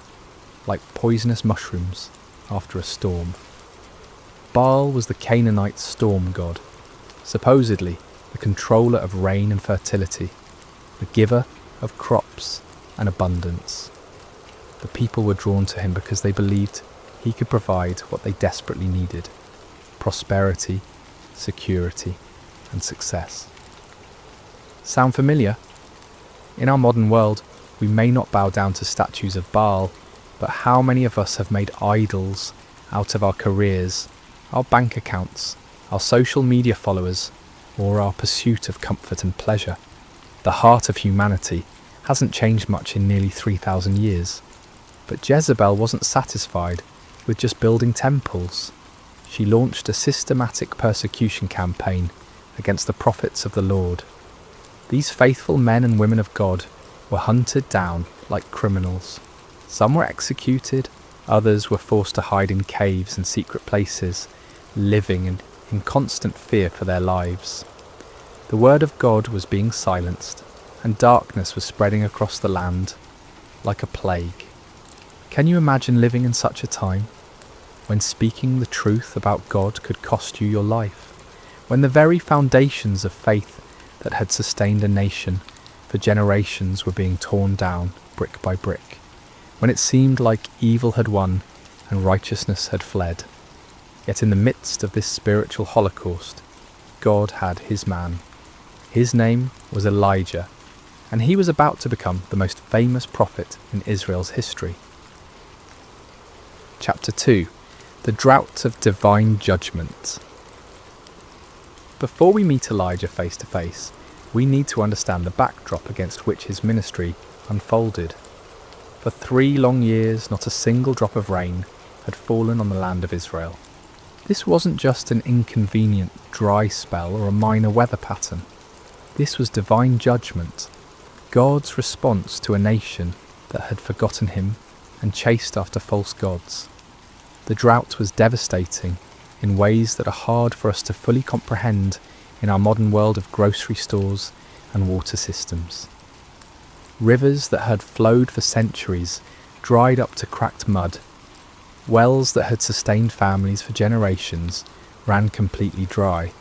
like poisonous mushrooms after a storm. Baal was the Canaanite storm god, supposedly the controller of rain and fertility, the giver of crops and abundance. The people were drawn to him because they believed he could provide what they desperately needed: prosperity, security, and success. Sound familiar? In our modern world, we may not bow down to statues of Baal, but how many of us have made idols out of our careers, our bank accounts, our social media followers, or our pursuit of comfort and pleasure. The heart of humanity hasn't changed much in nearly 3,000 years. But Jezebel wasn't satisfied with just building temples. She launched a systematic persecution campaign against the prophets of the Lord. These faithful men and women of God were hunted down like criminals. Some were executed, others were forced to hide in caves and secret places, living in constant fear for their lives. The word of God was being silenced, and darkness was spreading across the land like a plague. Can you imagine living in such a time, when speaking the truth about God could cost you your life, when the very foundations of faith that had sustained a nation for generations were being torn down brick by brick, when it seemed like evil had won and righteousness had fled? Yet in the midst of this spiritual holocaust, God had his man. His name was Elijah, and he was about to become the most famous prophet in Israel's history. Chapter 2. The Drought of Divine Judgment. Before we meet Elijah face to face, we need to understand the backdrop against which his ministry unfolded. For 3 long years, not a single drop of rain had fallen on the land of Israel. This wasn't just an inconvenient dry spell or a minor weather pattern. This was divine judgment, God's response to a nation that had forgotten him and chased after false gods. The drought was devastating in ways that are hard for us to fully comprehend in our modern world of grocery stores and water systems. Rivers that had flowed for centuries dried up to cracked mud. Wells that had sustained families for generations ran completely dry.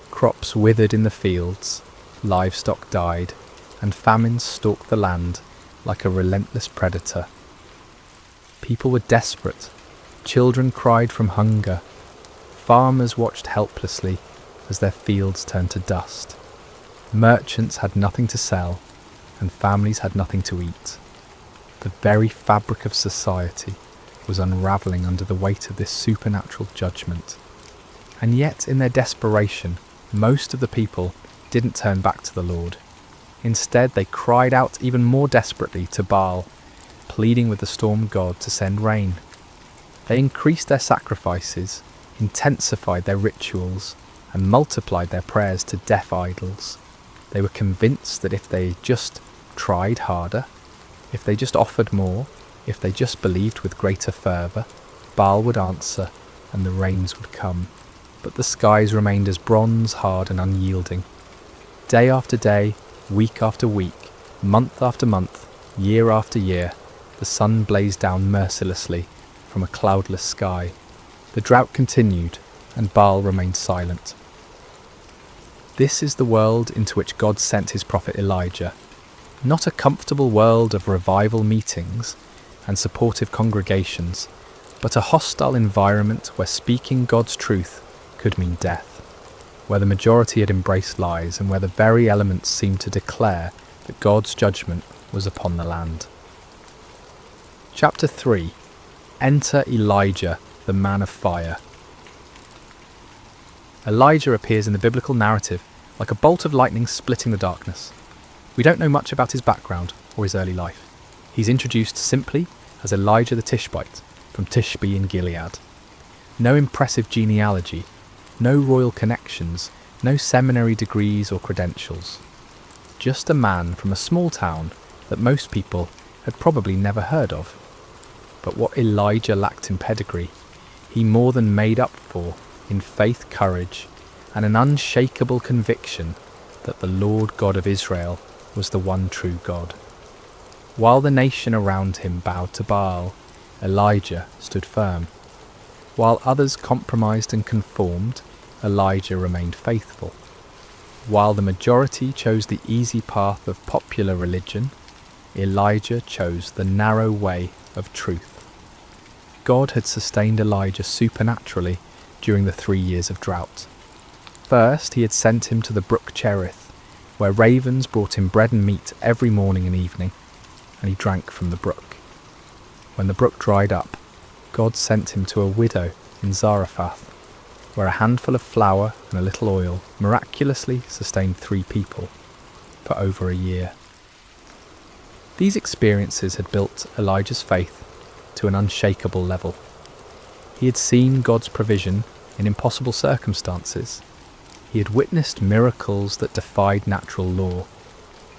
Crops withered in the fields, livestock died, and famine stalked the land like a relentless predator. People were desperate. Children cried from hunger. Farmers watched helplessly as their fields turned to dust. Merchants had nothing to sell, and families had nothing to eat. The very fabric of society was unravelling under the weight of this supernatural judgment. And yet, in their desperation, most of the people didn't turn back to the Lord. Instead, they cried out even more desperately to Baal, pleading with the storm god to send rain. They increased their sacrifices, intensified their rituals, and multiplied their prayers to deaf idols. They were convinced that if they just tried harder, if they just offered more, if they just believed with greater fervour, Baal would answer and the rains would come. But the skies remained as bronze hard and unyielding. Day after day, week after week, month after month, year after year, the sun blazed down mercilessly from a cloudless sky. The drought continued, and Baal remained silent. This is the world into which God sent his prophet Elijah. Not a comfortable world of revival meetings and supportive congregations, but a hostile environment where speaking God's truth could mean death, where the majority had embraced lies, and where the very elements seemed to declare that God's judgment was upon the land. Chapter 3. Enter Elijah, the man of fire. Elijah appears in the biblical narrative like a bolt of lightning splitting the darkness. We don't know much about his background or his early life. He's introduced simply as Elijah the Tishbite from Tishbe in Gilead. No impressive genealogy, no royal connections, no seminary degrees or credentials. Just a man from a small town that most people had probably never heard of. But what Elijah lacked in pedigree, he more than made up for in faith, courage, and an unshakable conviction that the Lord God of Israel was the one true God. While the nation around him bowed to Baal, Elijah stood firm. While others compromised and conformed, Elijah remained faithful. While the majority chose the easy path of popular religion, Elijah chose the narrow way of truth. God had sustained Elijah supernaturally during the 3 years of drought. First, he had sent him to the brook Cherith, where ravens brought him bread and meat every morning and evening, and he drank from the brook. When the brook dried up, God sent him to a widow in Zarephath. where a handful of flour and a little oil miraculously sustained 3 people for over a year. These experiences had built Elijah's faith to an unshakable level. He had seen God's provision in impossible circumstances. He had witnessed miracles that defied natural law.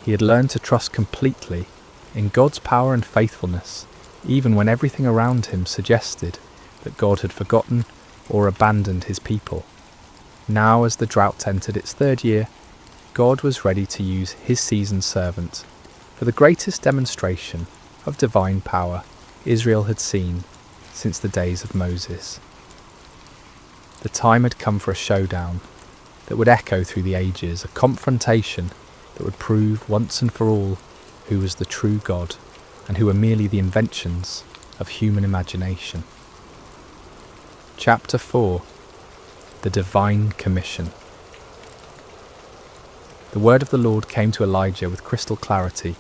He had learned to trust completely in God's power and faithfulness, even when everything around him suggested that God had forgotten or abandoned his people. Now, as the drought entered its 3rd year, God was ready to use his seasoned servant for the greatest demonstration of divine power Israel had seen since the days of Moses. The time had come for a showdown that would echo through the ages, a confrontation that would prove once and for all who was the true God and who were merely the inventions of human imagination. Chapter 4. The Divine Commission. The word of the Lord came to Elijah with crystal clarity.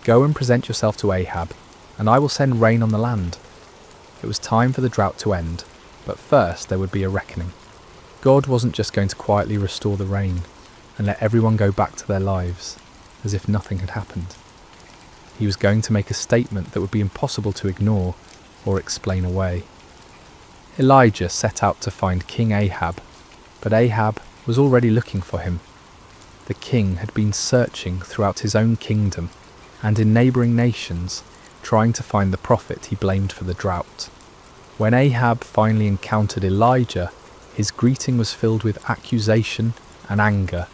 Go and present yourself to Ahab, and I will send rain on the land. It was time for the drought to end, but first there would be a reckoning. God wasn't just going to quietly restore the rain and let everyone go back to their lives as if nothing had happened. He was going to make a statement that would be impossible to ignore or explain away. Elijah set out to find King Ahab, but Ahab was already looking for him. The king had been searching throughout his own kingdom and in neighbouring nations, trying to find the prophet he blamed for the drought. When Ahab finally encountered Elijah, his greeting was filled with accusation and anger.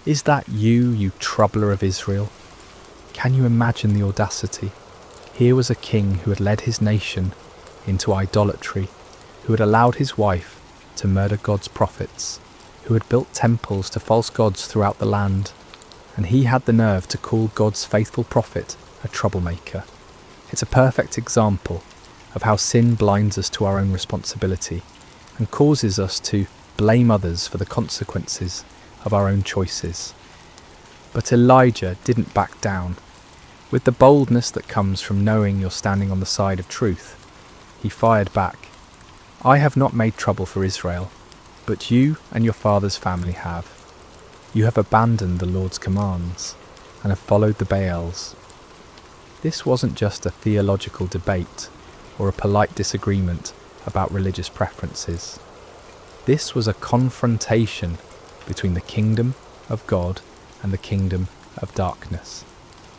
Is that you, you troubler of Israel? Can you imagine the audacity? Here was a king who had led his nation into idolatry, who had allowed his wife to murder God's prophets, who had built temples to false gods throughout the land, and he had the nerve to call God's faithful prophet a troublemaker. It's a perfect example of how sin blinds us to our own responsibility and causes us to blame others for the consequences of our own choices. But Elijah didn't back down. With the boldness that comes from knowing you're standing on the side of truth, he fired back. I have not made trouble for Israel, but you and your father's family have. You have abandoned the Lord's commands and have followed the Baals. This wasn't just a theological debate or a polite disagreement about religious preferences. This was a confrontation between the kingdom of God and the kingdom of darkness,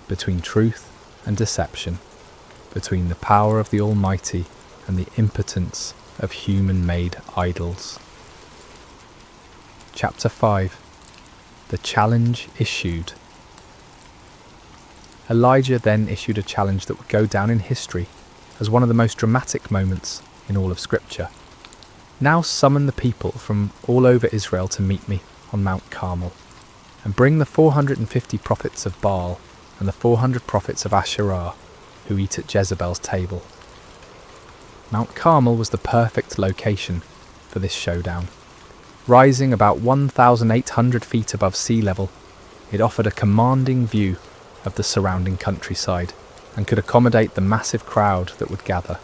between truth and deception, between the power of the Almighty and the impotence of human-made idols. Chapter 5. The challenge issued. Elijah then issued a challenge that would go down in history as one of the most dramatic moments in all of Scripture. Now summon the people from all over Israel to meet me on Mount Carmel, and bring the 450 prophets of Baal and the 400 prophets of Asherah who eat at Jezebel's table. Mount Carmel was the perfect location for this showdown. Rising about 1,800 feet above sea level, it offered a commanding view of the surrounding countryside and could accommodate the massive crowd that would gather.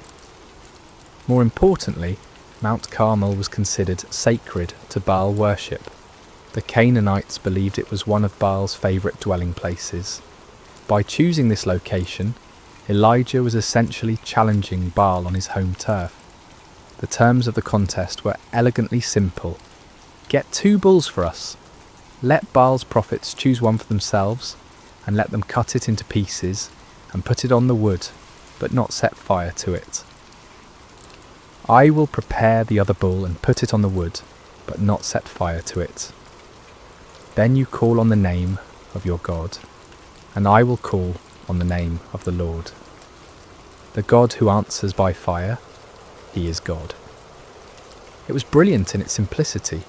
More importantly, Mount Carmel was considered sacred to Baal worship. The Canaanites believed it was one of Baal's favourite dwelling places. By choosing this location, Elijah was essentially challenging Baal on his home turf. The terms of the contest were elegantly simple. Get 2 bulls for us. Let Baal's prophets choose one for themselves, and let them cut it into pieces and put it on the wood, but not set fire to it. I will prepare the other bull and put it on the wood, but not set fire to it. Then you call on the name of your God, and I will call on the name of the Lord. The God who answers by fire, he is God. It was brilliant in its simplicity.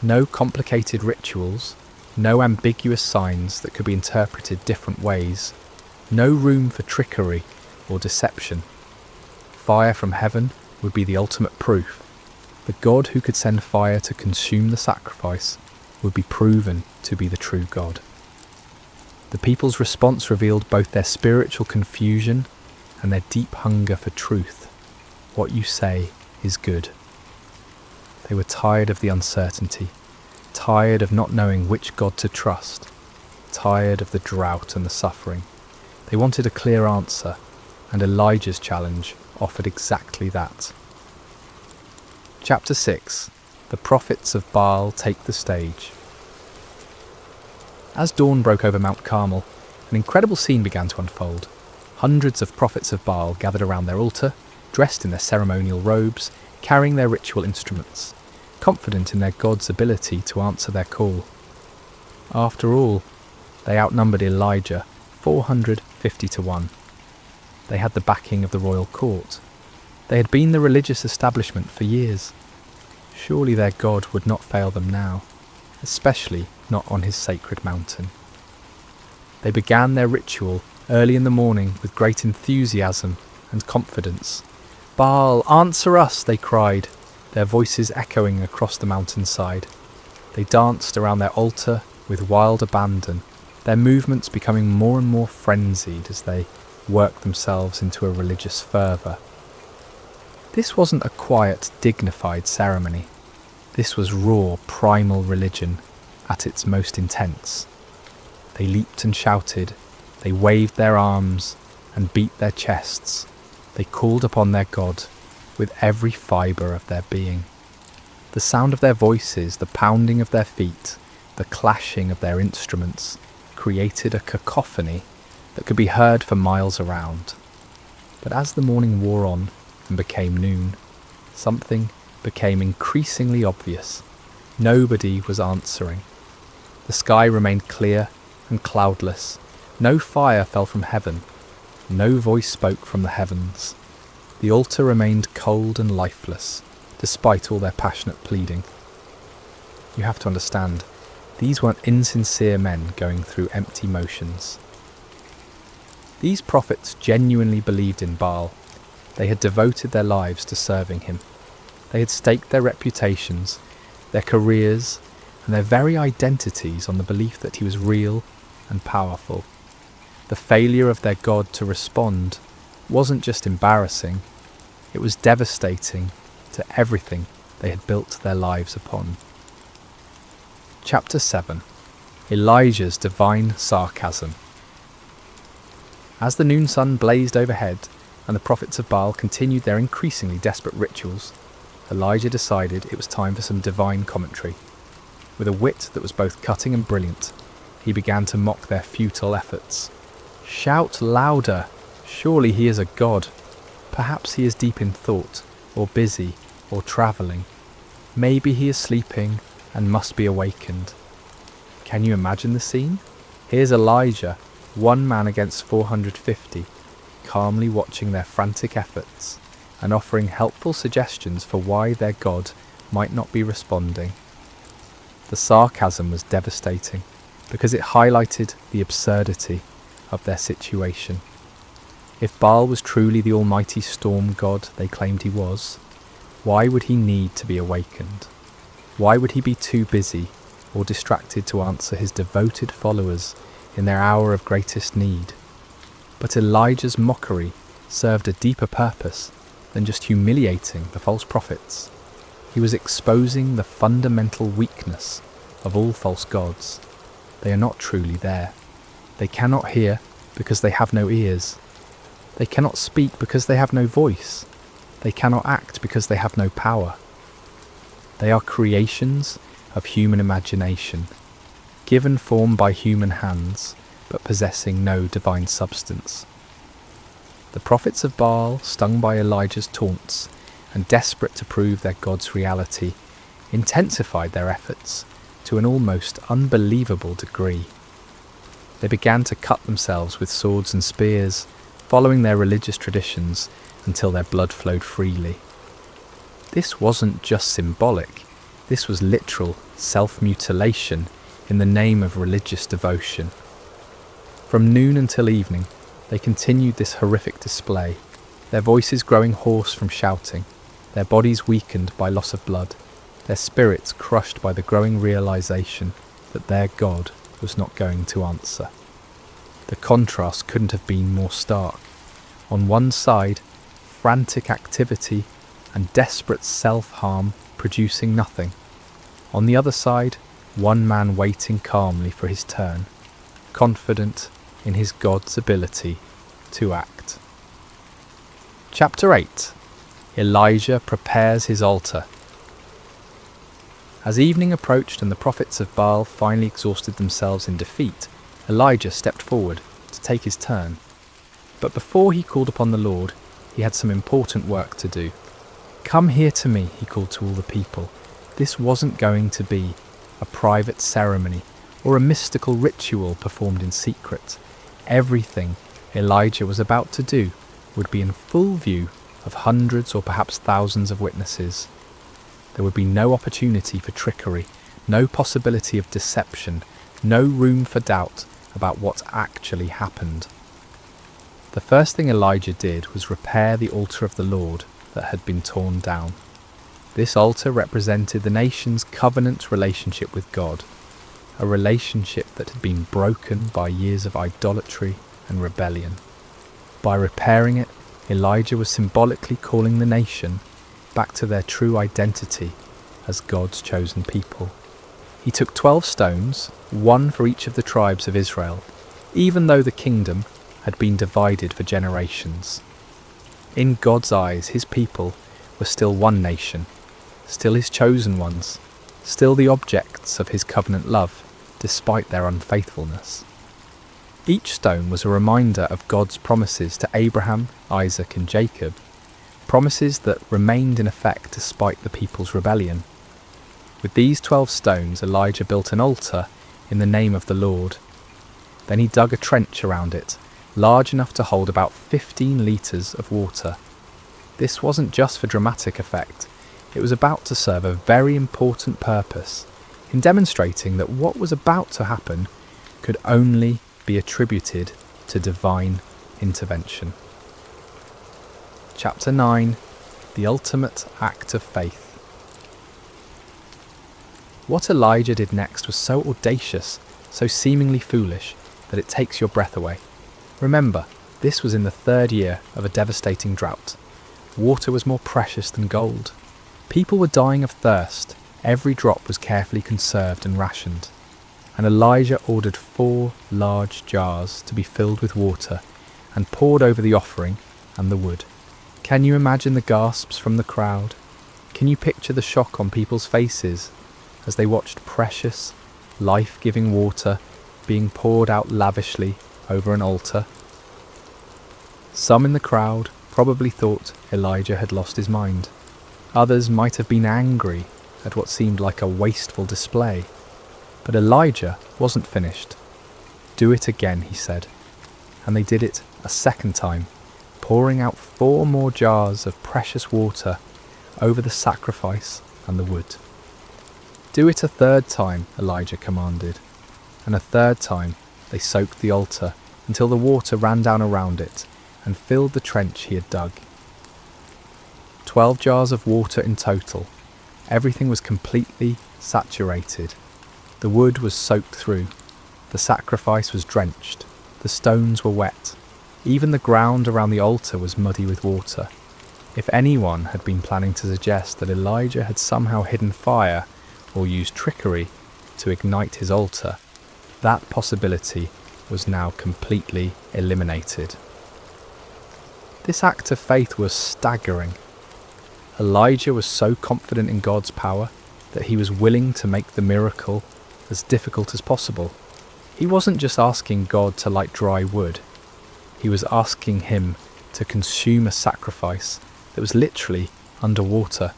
No complicated rituals, no ambiguous signs that could be interpreted different ways, no room for trickery or deception. Fire from heaven would be the ultimate proof. The God who could send fire to consume the sacrifice would be proven to be the true God. The people's response revealed both their spiritual confusion and their deep hunger for truth. What you say is good. The They were tired of the uncertainty, tired of not knowing which God to trust, tired of the drought and the suffering. They wanted a clear answer, and Elijah's challenge offered exactly that. Chapter 6. The prophets of Baal take the stage. As dawn broke over Mount Carmel, an incredible scene began to unfold. Hundreds of prophets of Baal gathered around their altar, dressed in their ceremonial robes, carrying their ritual instruments, confident in their God's ability to answer their call. After all, they outnumbered Elijah 450 to 1. They had the backing of the royal court. They had been the religious establishment for years. Surely their God would not fail them now, especially not on his sacred mountain. They began their ritual early in the morning with great enthusiasm and confidence. "Baal, answer us," they cried, their voices echoing across the mountainside. They danced around their altar with wild abandon, their movements becoming more and more frenzied as they worked themselves into a religious fervour. This wasn't a quiet, dignified ceremony. This was raw, primal religion at its most intense. They leaped and shouted, they waved their arms and beat their chests. They called upon their God with every fibre of their being. The sound of their voices, the pounding of their feet, the clashing of their instruments created a cacophony that could be heard for miles around. But as the morning wore on and became noon, something became increasingly obvious. Nobody was answering. The sky remained clear and cloudless. No fire fell from heaven. No voice spoke from the heavens. The altar remained cold and lifeless, despite all their passionate pleading. You have to understand, these weren't insincere men going through empty motions. These prophets genuinely believed in Baal. They had devoted their lives to serving him. They had staked their reputations, their careers, and their very identities on the belief that he was real and powerful. The failure of their God to respond wasn't just embarrassing, it was devastating to everything they had built their lives upon. Chapter 7. Elijah's divine sarcasm. As the noon sun blazed overhead and the prophets of Baal continued their increasingly desperate rituals, Elijah decided it was time for some divine commentary. With a wit that was both cutting and brilliant, he began to mock their futile efforts. "Shout louder! Surely he is a god. Perhaps he is deep in thought, or busy, or travelling. Maybe he is sleeping and must be awakened." Can you imagine the scene? Here's Elijah, one man against 450, calmly watching their frantic efforts and offering helpful suggestions for why their God might not be responding. The sarcasm was devastating because it highlighted the absurdity of their situation. If Baal was truly the almighty storm god they claimed he was, why would he need to be awakened? Why would he be too busy or distracted to answer his devoted followers in their hour of greatest need? But Elijah's mockery served a deeper purpose than just humiliating the false prophets. He was exposing the fundamental weakness of all false gods. They are not truly there. They cannot hear because they have no ears. They cannot speak because they have no voice. They cannot act because they have no power. They are creations of human imagination, given form by human hands, but possessing no divine substance. The prophets of Baal, stung by Elijah's taunts and desperate to prove their God's reality, intensified their efforts to an almost unbelievable degree. They began to cut themselves with swords and spears, following their religious traditions until their blood flowed freely. This wasn't just symbolic, this was literal self-mutilation in the name of religious devotion. From noon until evening, they continued this horrific display, their voices growing hoarse from shouting, their bodies weakened by loss of blood, their spirits crushed by the growing realization that their God was not going to answer. The contrast couldn't have been more stark. On one side, frantic activity and desperate self-harm producing nothing. On the other side, one man waiting calmly for his turn, confident in his God's ability to act. Chapter 8. Elijah prepares his altar. As evening approached and the prophets of Baal finally exhausted themselves in defeat, Elijah stepped forward to take his turn. But before he called upon the Lord, he had some important work to do. "Come here to me," he called to all the people. This wasn't going to be a private ceremony or a mystical ritual performed in secret. Everything Elijah was about to do would be in full view of hundreds or perhaps thousands of witnesses. There would be no opportunity for trickery, no possibility of deception, no room for doubt about what actually happened. The first thing Elijah did was repair the altar of the Lord that had been torn down. This altar represented the nation's covenant relationship with God, a relationship that had been broken by years of idolatry and rebellion. By repairing it, Elijah was symbolically calling the nation back to their true identity as God's chosen people. He took 12 stones, one for each of the tribes of Israel, even though the kingdom had been divided for generations. In God's eyes, his people were still one nation, still his chosen ones, still the objects of his covenant love, despite their unfaithfulness. Each stone was a reminder of God's promises to Abraham, Isaac and Jacob, promises that remained in effect despite the people's rebellion. With these 12 stones, Elijah built an altar in the name of the Lord. Then he dug a trench around it, large enough to hold about 15 litres of water. This wasn't just for dramatic effect, it was about to serve a very important purpose in demonstrating that what was about to happen could only be attributed to divine intervention. Chapter 9. The Ultimate Act of Faith. What Elijah did next was so audacious, so seemingly foolish, that it takes your breath away. Remember, this was in the 3rd year of a devastating drought. Water was more precious than gold. People were dying of thirst. Every drop was carefully conserved and rationed. And Elijah ordered 4 large jars to be filled with water and poured over the offering and the wood. Can you imagine the gasps from the crowd? Can you picture the shock on people's faces as they watched precious, life-giving water being poured out lavishly over an altar? Some in the crowd probably thought Elijah had lost his mind. Others might have been angry at what seemed like a wasteful display. But Elijah wasn't finished. "Do it again," he said. And they did it a second time, pouring out 4 more jars of precious water over the sacrifice and the wood. "Do it a 3rd time," Elijah commanded. And a 3rd time they soaked the altar until the water ran down around it and filled the trench he had dug. 12 jars of water in total. Everything was completely saturated. The wood was soaked through. The sacrifice was drenched. The stones were wet. Even the ground around the altar was muddy with water. If anyone had been planning to suggest that Elijah had somehow hidden fire or used trickery to ignite his altar, that possibility was now completely eliminated. This act of faith was staggering. Elijah was so confident in God's power that he was willing to make the miracle as difficult as possible. He wasn't just asking God to light dry wood. He was asking him to consume a sacrifice that was literally underwater.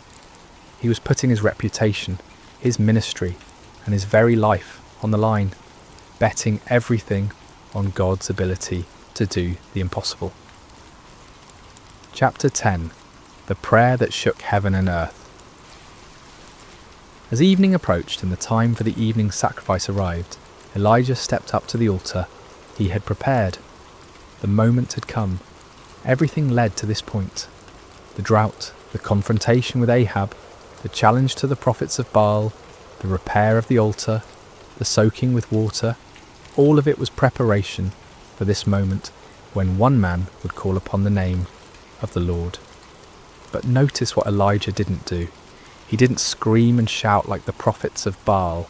He was putting his reputation, his ministry, and his very life on the line, betting everything on God's ability to do the impossible. Chapter 10. The Prayer that Shook Heaven and Earth. As evening approached and the time for the evening sacrifice arrived, Elijah stepped up to the altar he had prepared. The moment had come. Everything led to this point. The drought, the confrontation with Ahab, the challenge to the prophets of Baal, the repair of the altar, the soaking with water, all of it was preparation for this moment when one man would call upon the name of the Lord. But notice what Elijah didn't do. He didn't scream and shout like the prophets of Baal.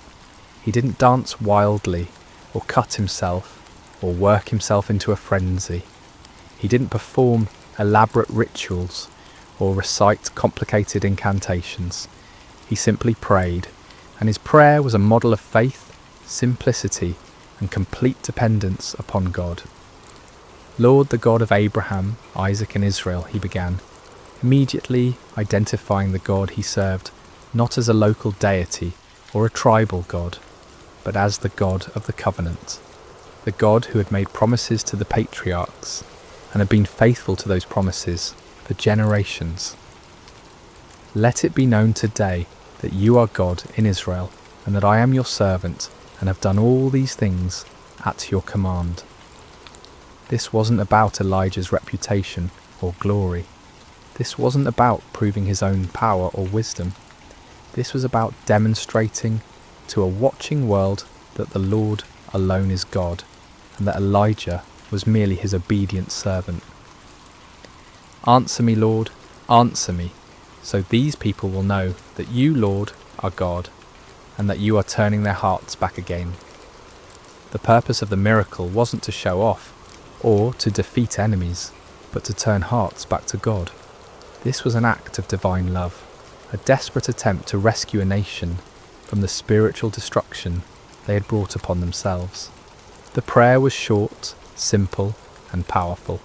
He didn't dance wildly, or cut himself, or work himself into a frenzy. He didn't perform elaborate rituals, or recite complicated incantations. He simply prayed, and his prayer was a model of faith, simplicity, and complete dependence upon God. "Lord, the God of Abraham, Isaac, and Israel," he began, immediately identifying the God he served not as a local deity or a tribal God, but as the God of the covenant, the God who had made promises to the patriarchs and had been faithful to those promises for generations. "Let it be known today that you are God in Israel, and that I am your servant, and have done all these things at your command." This wasn't about Elijah's reputation or glory. This wasn't about proving his own power or wisdom. This was about demonstrating to a watching world that the Lord alone is God, and that Elijah was merely his obedient servant. "Answer me, Lord, answer me, so these people will know that you, Lord, are God, and that you are turning their hearts back again." The purpose of the miracle wasn't to show off, or to defeat enemies, but to turn hearts back to God. This was an act of divine love, a desperate attempt to rescue a nation from the spiritual destruction they had brought upon themselves. The prayer was short, simple, and powerful.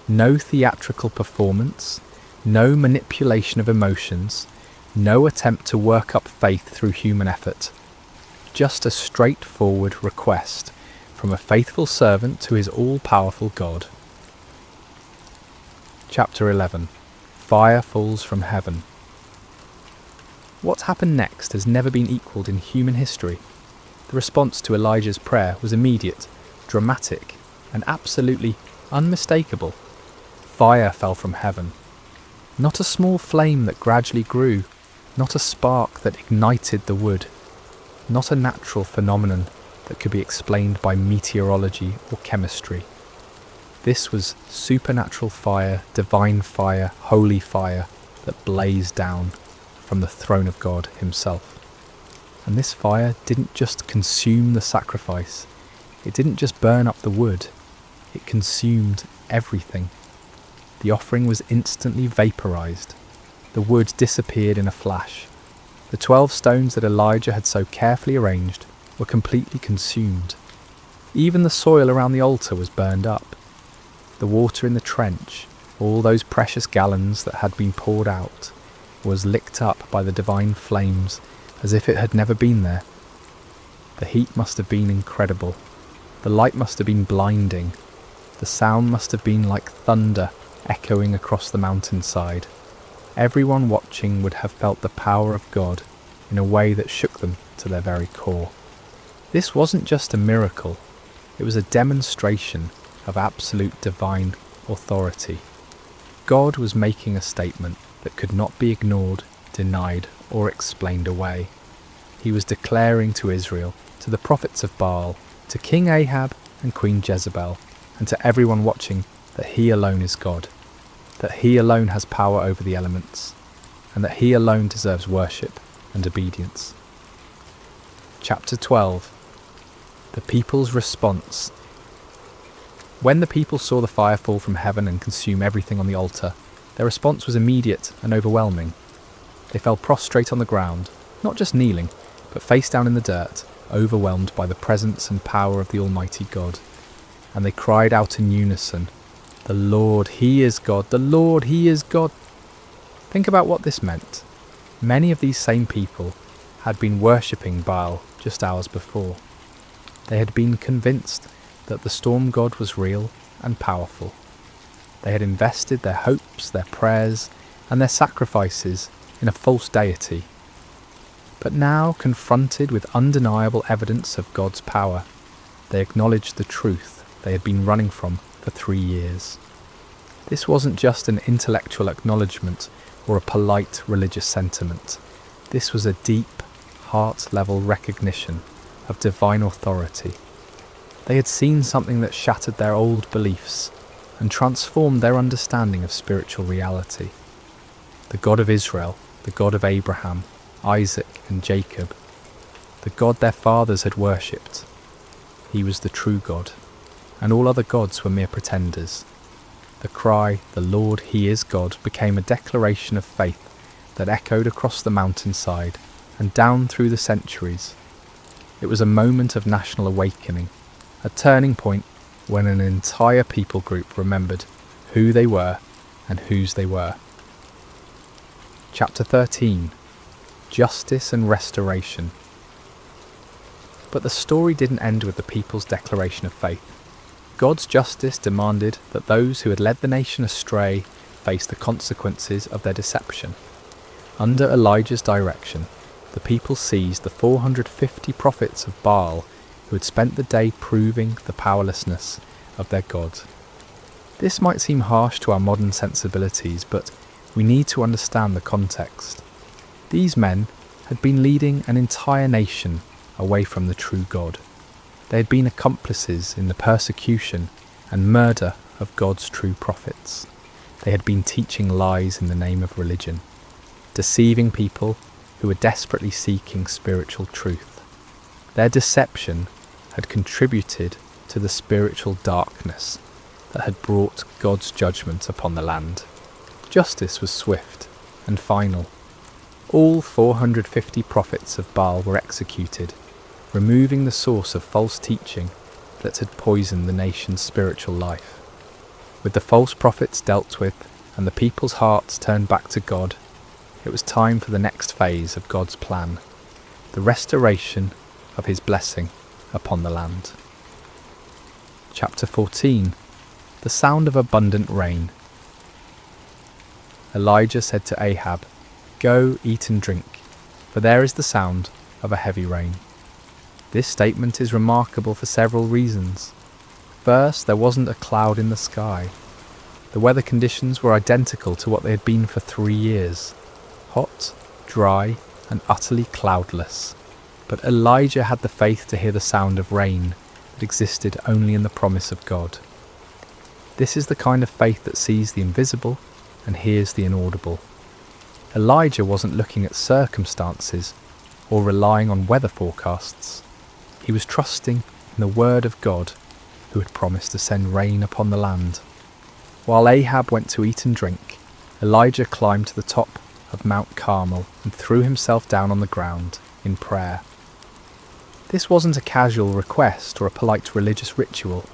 No theatrical performance, no manipulation of emotions, no attempt to work up faith through human effort. Just a straightforward request from a faithful servant to his all-powerful God. Chapter 11. Fire falls from heaven. What happened next has never been equalled in human history. The response to Elijah's prayer was immediate, dramatic, and absolutely unmistakable. Fire fell from heaven. Not a small flame that gradually grew, not a spark that ignited the wood, not a natural phenomenon that could be explained by meteorology or chemistry. This was supernatural fire, divine fire, holy fire that blazed down from the throne of God himself. And this fire didn't just consume the sacrifice, it didn't just burn up the wood, it consumed everything. The offering was instantly vaporized. The wood disappeared in a flash. The 12 stones that Elijah had so carefully arranged were completely consumed. Even the soil around the altar was burned up. The water in the trench, all those precious gallons that had been poured out, was licked up by the divine flames as if it had never been there. The heat must have been incredible. The light must have been blinding. The sound must have been like thunder echoing across the mountainside. Everyone watching would have felt the power of God in a way that shook them to their very core. This wasn't just a miracle, it was a demonstration of absolute divine authority. God was making a statement that could not be ignored, denied, or explained away. He was declaring to Israel, to the prophets of Baal, to King Ahab and Queen Jezebel, and to everyone watching, that he alone is God, that he alone has power over the elements, and that he alone deserves worship and obedience. Chapter 12. The people's response. When the people saw the fire fall from heaven and consume everything on the altar, their response was immediate and overwhelming. They fell prostrate on the ground, not just kneeling, but face down in the dirt, overwhelmed by the presence and power of the Almighty God. And they cried out in unison, "The Lord, He is God! The Lord, He is God!" Think about what this meant. Many of these same people had been worshipping Baal just hours before. They had been convinced that the storm god was real and powerful. They had invested their hopes, their prayers, and their sacrifices in a false deity. But now, confronted with undeniable evidence of God's power, they acknowledged the truth they had been running from for 3 years. This wasn't just an intellectual acknowledgement or a polite religious sentiment. This was a deep, heart-level recognition of divine authority. They had seen something that shattered their old beliefs and transformed their understanding of spiritual reality. The God of Israel the God of Abraham, Isaac and Jacob, the God their fathers had worshipped. He was the true God, and all other gods were mere pretenders. The cry, "The Lord, He is God," became a declaration of faith that echoed across the mountainside and down through the centuries. It was a moment of national awakening, a turning point when an entire people group remembered who they were and whose they were. Chapter 13. Justice and Restoration. But the story didn't end with the people's declaration of faith. God's justice demanded that those who had led the nation astray face the consequences of their deception. Under Elijah's direction, the people seized the 450 prophets of Baal who had spent the day proving the powerlessness of their God. This might seem harsh to our modern sensibilities, but we need to understand the context. These men had been leading an entire nation away from the true God. They had been accomplices in the persecution and murder of God's true prophets. They had been teaching lies in the name of religion, deceiving people who were desperately seeking spiritual truth. Their deception had contributed to the spiritual darkness that had brought God's judgment upon the land. Justice was swift and final. All 450 prophets of Baal were executed, removing the source of false teaching that had poisoned the nation's spiritual life. With the false prophets dealt with and the people's hearts turned back to God, it was time for the next phase of God's plan, the restoration of His blessing upon the land. Chapter 14. The sound of abundant rain. Elijah said to Ahab, "Go, eat and drink, for there is the sound of a heavy rain." This statement is remarkable for several reasons. First, there wasn't a cloud in the sky. The weather conditions were identical to what they had been for 3 years. Hot, dry, and utterly cloudless. But Elijah had the faith to hear the sound of rain that existed only in the promise of God. This is the kind of faith that sees the invisible and hears the inaudible. Elijah wasn't looking at circumstances or relying on weather forecasts. He was trusting in the word of God, who had promised to send rain upon the land. While Ahab went to eat and drink, Elijah climbed to the top of Mount Carmel and threw himself down on the ground in prayer. This wasn't a casual request or a polite religious ritual.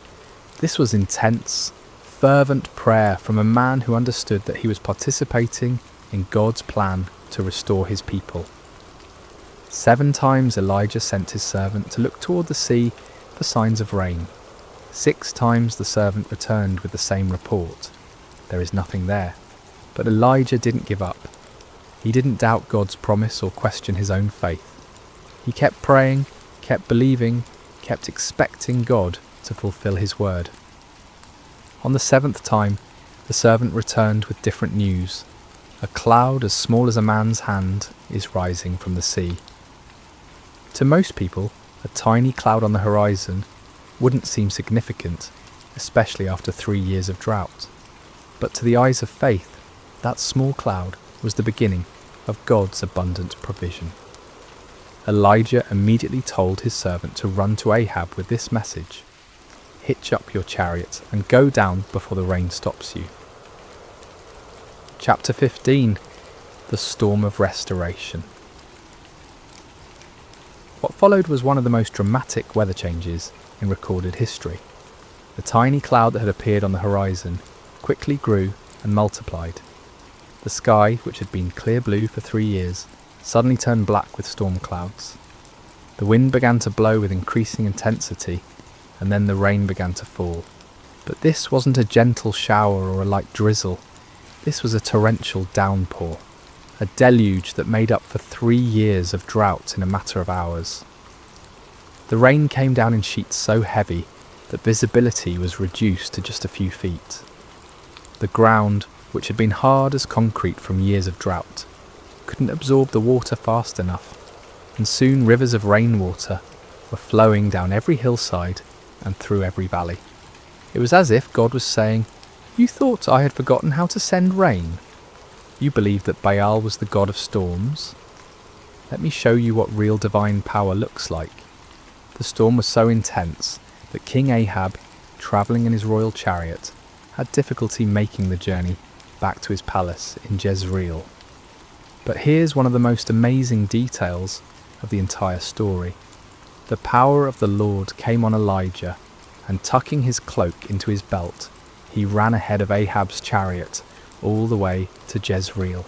This was intense, fervent prayer from a man who understood that he was participating in God's plan to restore His people. 7 times Elijah sent his servant to look toward the sea for signs of rain. 6 times the servant returned with the same report. There is nothing there. But Elijah didn't give up. He didn't doubt God's promise or question his own faith. He kept praying, kept believing, kept expecting God to fulfill His word. On the 7th time, the servant returned with different news. A cloud as small as a man's hand is rising from the sea. To most people, a tiny cloud on the horizon wouldn't seem significant, especially after 3 years of drought. But to the eyes of faith, that small cloud was the beginning of God's abundant provision. Elijah immediately told his servant to run to Ahab with this message: "Hitch up your chariot and go down before the rain stops you." Chapter 15. The Storm of Restoration. What followed was one of the most dramatic weather changes in recorded history. The tiny cloud that had appeared on the horizon quickly grew and multiplied. The sky, which had been clear blue for 3 years, suddenly turned black with storm clouds. The wind began to blow with increasing intensity, and then the rain began to fall. But this wasn't a gentle shower or a light drizzle. This was a torrential downpour, a deluge that made up for 3 years of drought in a matter of hours. The rain came down in sheets so heavy that visibility was reduced to just a few feet. The ground, which had been hard as concrete from years of drought, couldn't absorb the water fast enough, and soon rivers of rainwater were flowing down every hillside and through every valley. It was as if God was saying, "You thought I had forgotten how to send rain? You believe that Baal was the god of storms? Let me show you what real divine power looks like. The storm was so intense that King Ahab, travelling in his royal chariot, had difficulty making the journey back to his palace in Jezreel. But here's one of the most amazing details of the entire story. The power of the Lord came on Elijah, and tucking his cloak into his belt, he ran ahead of Ahab's chariot all the way to Jezreel.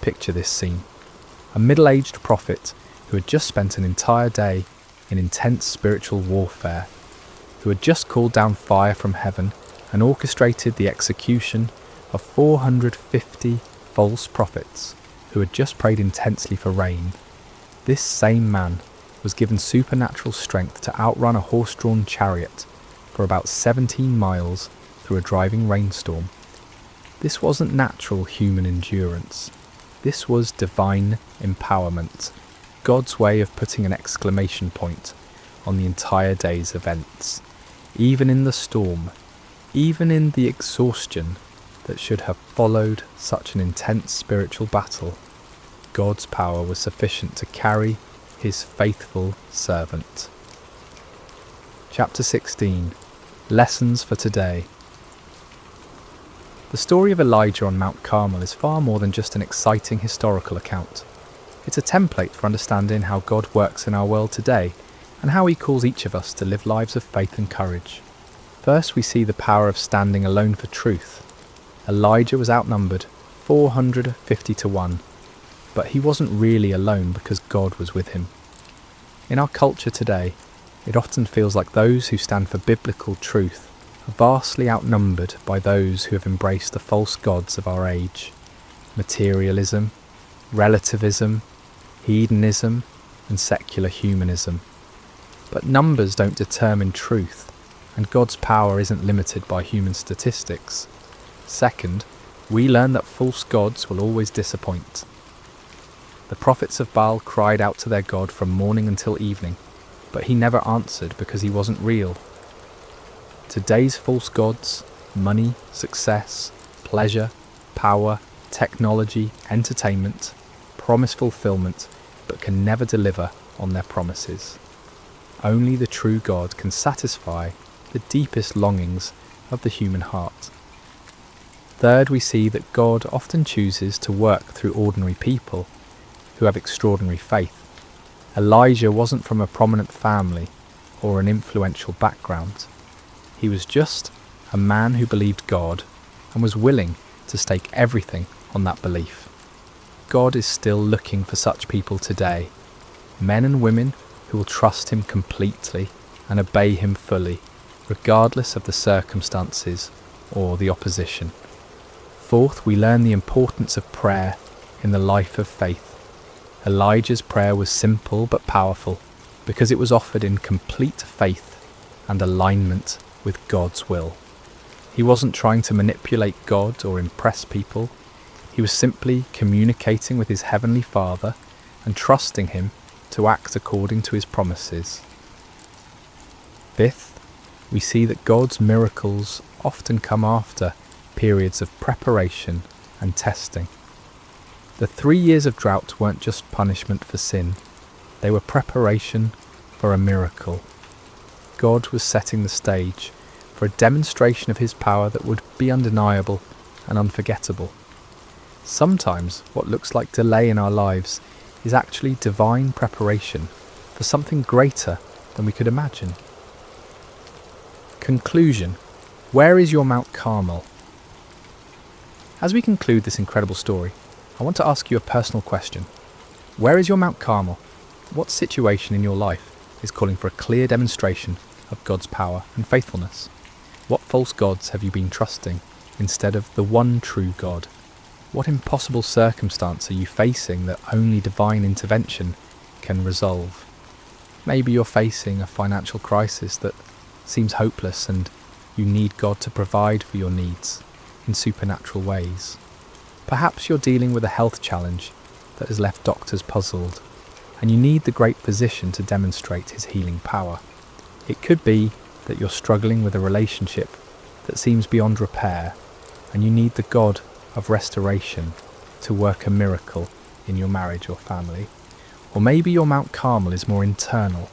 Picture this scene. A middle-aged prophet who had just spent an entire day in intense spiritual warfare, who had just called down fire from heaven and orchestrated the execution of 450 false prophets who had just prayed intensely for rain. This same man was given supernatural strength to outrun a horse-drawn chariot for about 17 miles through a driving rainstorm. This wasn't natural human endurance. This was divine empowerment, God's way of putting an exclamation point on the entire day's events. Even in the storm, even in the exhaustion that should have followed such an intense spiritual battle, God's power was sufficient to carry his faithful servant. Chapter 16. Lessons for today. The story of Elijah on Mount Carmel is far more than just an exciting historical account. It's a template for understanding how God works in our world today and how he calls each of us to live lives of faith and courage. First, we see the power of standing alone for truth. Elijah was outnumbered 450 to 1, but he wasn't really alone because God was with him. In our culture today, it often feels like those who stand for biblical truth are vastly outnumbered by those who have embraced the false gods of our age. Materialism, relativism, hedonism, and secular humanism. But numbers don't determine truth, and God's power isn't limited by human statistics. Second, we learn that false gods will always disappoint. The prophets of Baal cried out to their God from morning until evening, but he never answered because he wasn't real. Today's false gods, money, success, pleasure, power, technology, entertainment, promise fulfillment, but can never deliver on their promises. Only the true God can satisfy the deepest longings of the human heart. Third, we see that God often chooses to work through ordinary people who have extraordinary faith. Elijah wasn't from a prominent family or an influential background. He was just a man who believed God and was willing to stake everything on that belief. God is still looking for such people today, men and women who will trust him completely and obey him fully, regardless of the circumstances or the opposition. Fourth, we learn the importance of prayer in the life of faith. Elijah's prayer was simple but powerful because it was offered in complete faith and alignment with God's will. He wasn't trying to manipulate God or impress people. He was simply communicating with his heavenly Father and trusting him to act according to his promises. Fifth, we see that God's miracles often come after periods of preparation and testing. The 3 years of drought weren't just punishment for sin, they were preparation for a miracle. God was setting the stage for a demonstration of his power that would be undeniable and unforgettable. Sometimes what looks like delay in our lives is actually divine preparation for something greater than we could imagine. Conclusion. Where is your Mount Carmel? As we conclude this incredible story, I want to ask you a personal question. Where is your Mount Carmel? What situation in your life is calling for a clear demonstration of God's power and faithfulness? What false gods have you been trusting instead of the one true God? What impossible circumstance are you facing that only divine intervention can resolve? Maybe you're facing a financial crisis that seems hopeless and you need God to provide for your needs in supernatural ways. Perhaps you're dealing with a health challenge that has left doctors puzzled, and you need the great physician to demonstrate his healing power. It could be that you're struggling with a relationship that seems beyond repair, and you need the God of restoration to work a miracle in your marriage or family. Or maybe your Mount Carmel is more internal.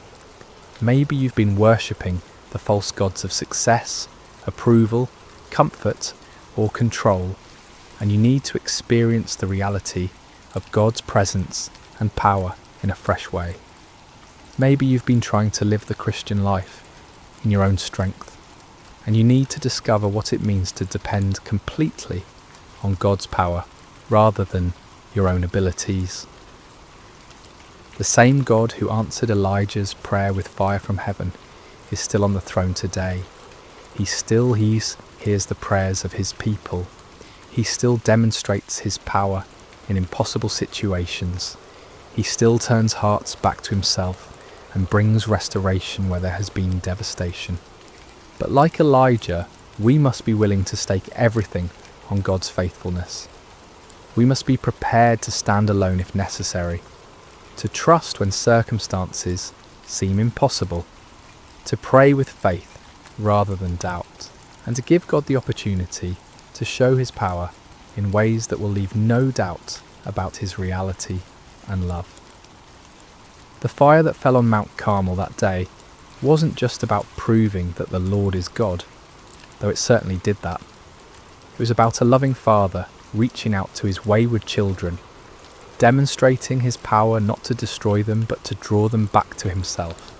Maybe you've been worshipping the false gods of success, approval, comfort, or control, and you need to experience the reality of God's presence and power in a fresh way. Maybe you've been trying to live the Christian life in your own strength, and you need to discover what it means to depend completely on God's power rather than your own abilities. The same God who answered Elijah's prayer with fire from heaven is still on the throne today. He still hears the prayers of his people. He still demonstrates his power in impossible situations. He still turns hearts back to himself and brings restoration where there has been devastation. But like Elijah, we must be willing to stake everything on God's faithfulness. We must be prepared to stand alone if necessary, to trust when circumstances seem impossible, to pray with faith rather than doubt, and to give God the opportunity to show his power in ways that will leave no doubt about his reality and love. The fire that fell on Mount Carmel that day wasn't just about proving that the Lord is God, though it certainly did that. It was about a loving father reaching out to his wayward children, demonstrating his power not to destroy them but to draw them back to himself.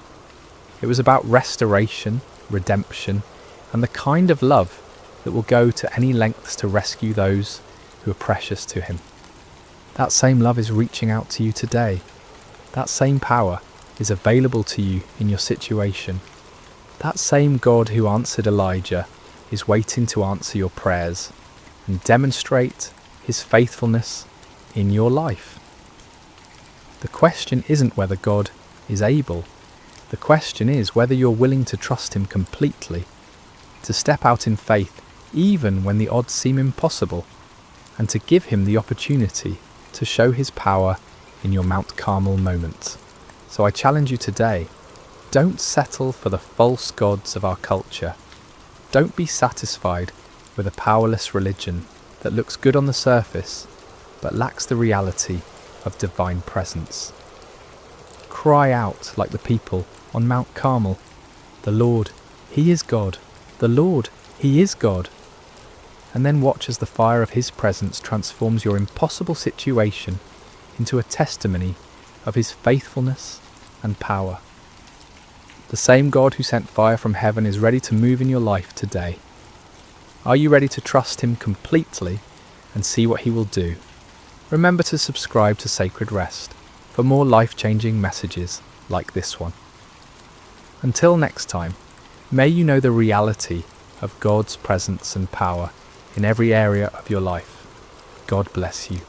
It was about restoration, redemption, and the kind of love that will go to any lengths to rescue those who are precious to him. That same love is reaching out to you today. That same power is available to you in your situation. That same God who answered Elijah is waiting to answer your prayers and demonstrate his faithfulness in your life. The question isn't whether God is able. The question is whether you're willing to trust him completely, to step out in faith even when the odds seem impossible, and to give him the opportunity to show his power in your Mount Carmel moment. So I challenge you today, don't settle for the false gods of our culture. Don't be satisfied with a powerless religion that looks good on the surface but lacks the reality of divine presence. Cry out like the people on Mount Carmel, "The Lord, he is God. The Lord, he is God." And then watch as the fire of his presence transforms your impossible situation into a testimony of his faithfulness and power. The same God who sent fire from heaven is ready to move in your life today. Are you ready to trust him completely and see what he will do? Remember to subscribe to Sacred Rest for more life-changing messages like this one. Until next time, may you know the reality of God's presence and power in every area of your life. God bless you.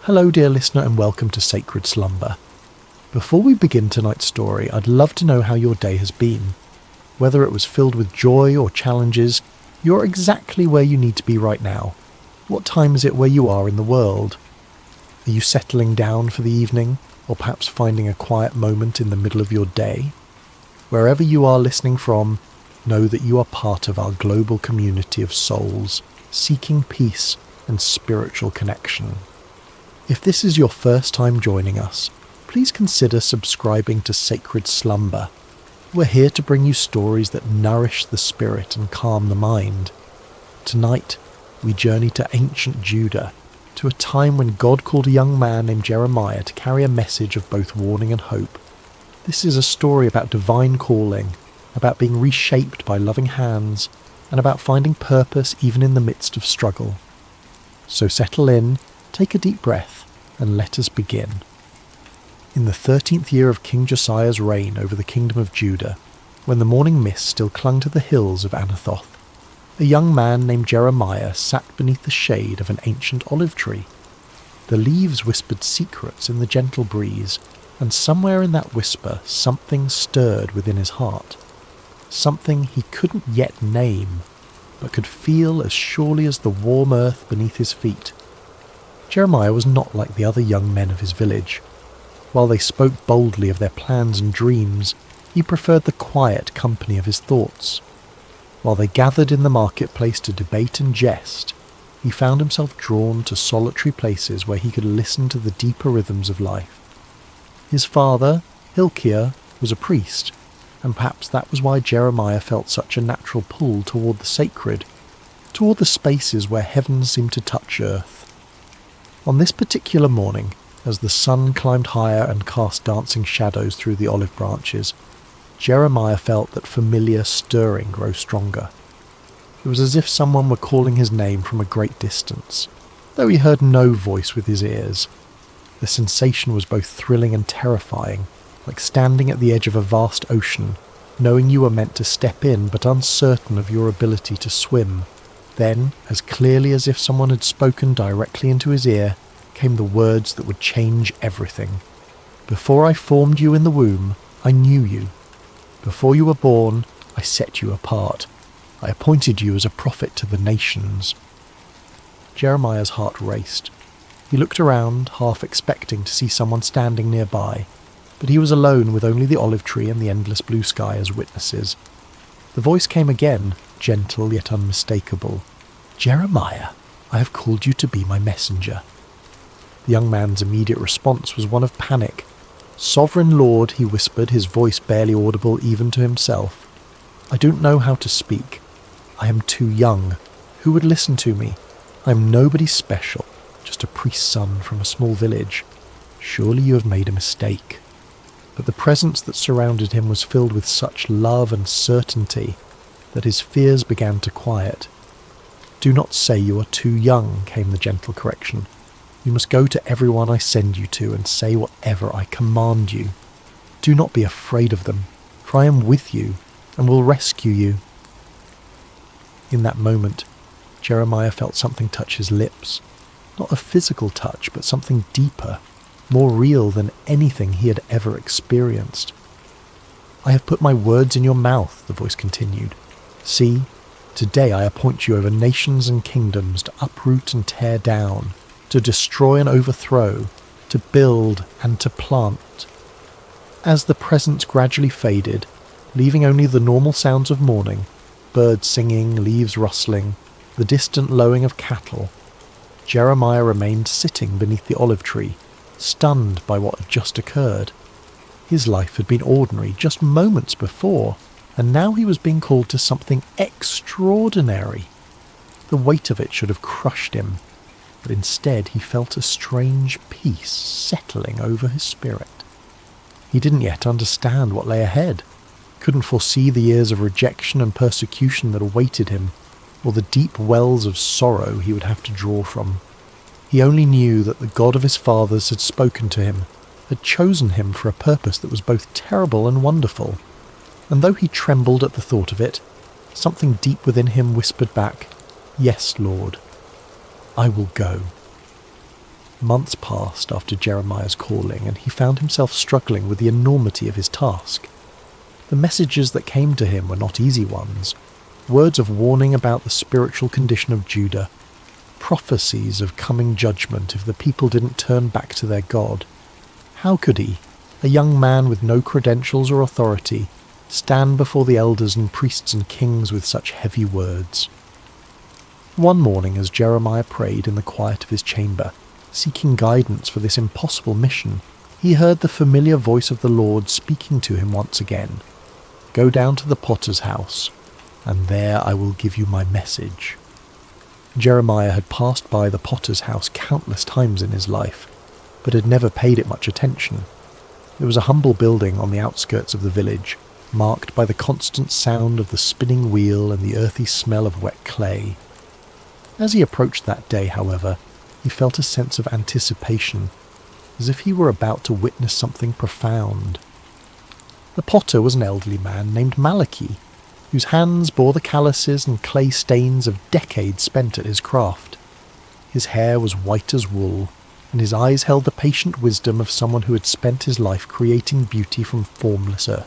Hello dear listener and welcome to Sacred Slumber. Before we begin tonight's story, I'd love to know how your day has been. Whether it was filled with joy or challenges, you're exactly where you need to be right now. What time is it where you are in the world? Are you settling down for the evening, or perhaps finding a quiet moment in the middle of your day? Wherever you are listening from, know that you are part of our global community of souls, seeking peace and spiritual connection. If this is your first time joining us, please consider subscribing to Sacred Slumber. We're here to bring you stories that nourish the spirit and calm the mind. Tonight, we journey to ancient Judah, to a time when God called a young man named Jeremiah to carry a message of both warning and hope. This is a story about divine calling, about being reshaped by loving hands, and about finding purpose even in the midst of struggle. So settle in, take a deep breath, and let us begin. In the 13th year of King Josiah's reign over the kingdom of Judah, when the morning mist still clung to the hills of Anathoth, a young man named Jeremiah sat beneath the shade of an ancient olive tree. The leaves whispered secrets in the gentle breeze, and somewhere in that whisper something stirred within his heart. Something he couldn't yet name, but could feel as surely as the warm earth beneath his feet. Jeremiah was not like the other young men of his village. While they spoke boldly of their plans and dreams, he preferred the quiet company of his thoughts. While they gathered in the marketplace to debate and jest, he found himself drawn to solitary places where he could listen to the deeper rhythms of life. His father, Hilkiah, was a priest, and perhaps that was why Jeremiah felt such a natural pull toward the sacred, toward the spaces where heaven seemed to touch earth. On this particular morning, as the sun climbed higher and cast dancing shadows through the olive branches, Jeremiah felt that familiar stirring grow stronger. It was as if someone were calling his name from a great distance, though he heard no voice with his ears. The sensation was both thrilling and terrifying, like standing at the edge of a vast ocean, knowing you were meant to step in but uncertain of your ability to swim. Then, as clearly as if someone had spoken directly into his ear, came the words that would change everything. Before I formed you in the womb, I knew you. Before you were born, I set you apart. I appointed you as a prophet to the nations. Jeremiah's heart raced. He looked around, half expecting to see someone standing nearby, but he was alone with only the olive tree and the endless blue sky as witnesses. The voice came again, gentle yet unmistakable. Jeremiah, I have called you to be my messenger. The young man's immediate response was one of panic. Sovereign Lord, he whispered, his voice barely audible even to himself. I don't know how to speak. I am too young. Who would listen to me? I am nobody special, just a priest's son from a small village. Surely you have made a mistake. But the presence that surrounded him was filled with such love and certainty that his fears began to quiet. Do not say you are too young, came the gentle correction. You must go to everyone I send you to and say whatever I command you. Do not be afraid of them, for I am with you and will rescue you. In that moment, Jeremiah felt something touch his lips. Not a physical touch, but something deeper, more real than anything he had ever experienced. I have put my words in your mouth, the voice continued. See, today I appoint you over nations and kingdoms to uproot and tear down, to destroy and overthrow, to build and to plant. As the presence gradually faded, leaving only the normal sounds of morning, birds singing, leaves rustling, the distant lowing of cattle, Jeremiah remained sitting beneath the olive tree, stunned by what had just occurred. His life had been ordinary just moments before, and now he was being called to something extraordinary. The weight of it should have crushed him, but instead he felt a strange peace settling over his spirit. He didn't yet understand what lay ahead, couldn't foresee the years of rejection and persecution that awaited him, or the deep wells of sorrow he would have to draw from. He only knew that the God of his fathers had spoken to him, had chosen him for a purpose that was both terrible and wonderful, and though he trembled at the thought of it, something deep within him whispered back, "Yes, Lord, I will go." Months passed after Jeremiah's calling, and he found himself struggling with the enormity of his task. The messages that came to him were not easy ones. Words of warning about the spiritual condition of Judah, prophecies of coming judgment if the people didn't turn back to their God. How could he, a young man with no credentials or authority, stand before the elders and priests and kings with such heavy words? One morning, as Jeremiah prayed in the quiet of his chamber, seeking guidance for this impossible mission, he heard the familiar voice of the Lord speaking to him once again. "Go down to the potter's house, and there I will give you my message." Jeremiah had passed by the potter's house countless times in his life, but had never paid it much attention. It was a humble building on the outskirts of the village, marked by the constant sound of the spinning wheel and the earthy smell of wet clay. As he approached that day, however, he felt a sense of anticipation, as if he were about to witness something profound. The potter was an elderly man named Malachi, whose hands bore the calluses and clay stains of decades spent at his craft. His hair was white as wool, and his eyes held the patient wisdom of someone who had spent his life creating beauty from formless earth.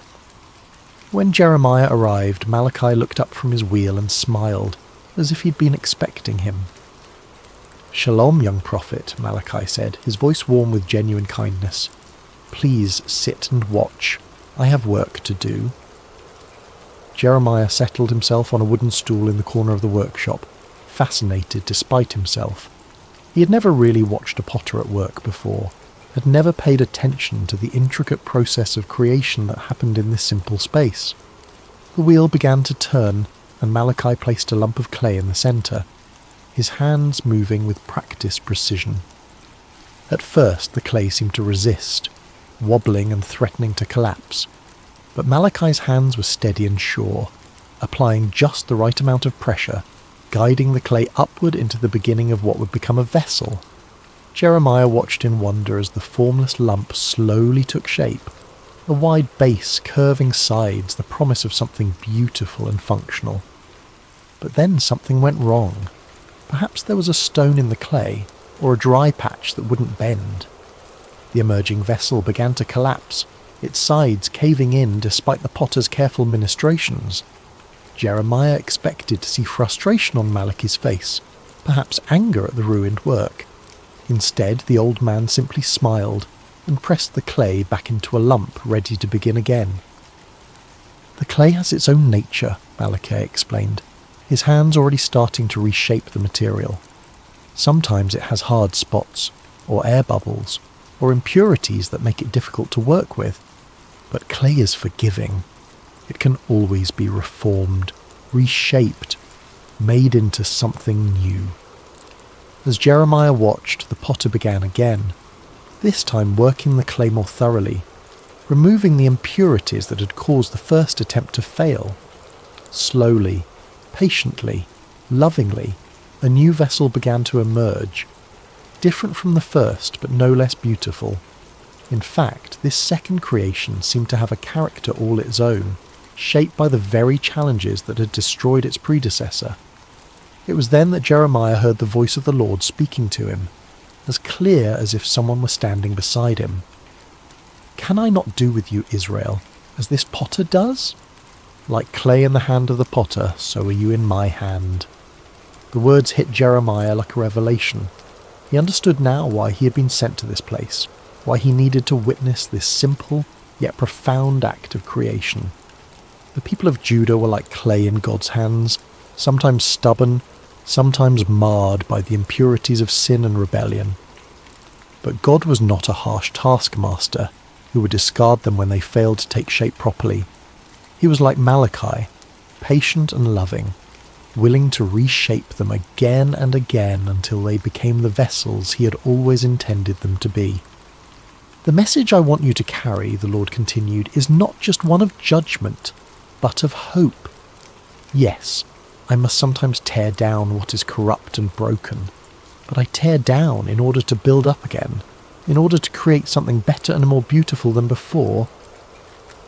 When Jeremiah arrived, Malachi looked up from his wheel and smiled, as if he'd been expecting him. "Shalom, young prophet," Malachi said, his voice warm with genuine kindness. "Please sit and watch. I have work to do." Jeremiah settled himself on a wooden stool in the corner of the workshop, fascinated despite himself. He had never really watched a potter at work before, had never paid attention to the intricate process of creation that happened in this simple space. The wheel began to turn, and Malachi placed a lump of clay in the centre, his hands moving with practiced precision. At first the clay seemed to resist, wobbling and threatening to collapse, but Malachi's hands were steady and sure, applying just the right amount of pressure, guiding the clay upward into the beginning of what would become a vessel. Jeremiah watched in wonder as the formless lump slowly took shape, a wide base, curving sides, the promise of something beautiful and functional. But then something went wrong. Perhaps there was a stone in the clay, or a dry patch that wouldn't bend. The emerging vessel began to collapse, its sides caving in despite the potter's careful ministrations. Jeremiah expected to see frustration on Malachi's face, perhaps anger at the ruined work. Instead, the old man simply smiled and pressed the clay back into a lump ready to begin again. "The clay has its own nature," Malachi explained, his hands already starting to reshape the material. "Sometimes it has hard spots, or air bubbles, or impurities that make it difficult to work with. But clay is forgiving. It can always be reformed, reshaped, made into something new." As Jeremiah watched, the potter began again, this time working the clay more thoroughly, removing the impurities that had caused the first attempt to fail. Slowly, patiently, lovingly, a new vessel began to emerge, different from the first but no less beautiful. In fact, this second creation seemed to have a character all its own, shaped by the very challenges that had destroyed its predecessor. It was then that Jeremiah heard the voice of the Lord speaking to him, as clear as if someone were standing beside him. "Can I not do with you, Israel, as this potter does? Like clay in the hand of the potter, so are you in my hand." The words hit Jeremiah like a revelation. He understood now why he had been sent to this place, why he needed to witness this simple yet profound act of creation. The people of Judah were like clay in God's hands, sometimes stubborn, sometimes marred by the impurities of sin and rebellion. But God was not a harsh taskmaster who would discard them when they failed to take shape properly. He was like Malachi, patient and loving, willing to reshape them again and again until they became the vessels he had always intended them to be. "The message I want you to carry," the Lord continued, "is not just one of judgment, but of hope. Yes, I must sometimes tear down what is corrupt and broken, but I tear down in order to build up again, in order to create something better and more beautiful than before."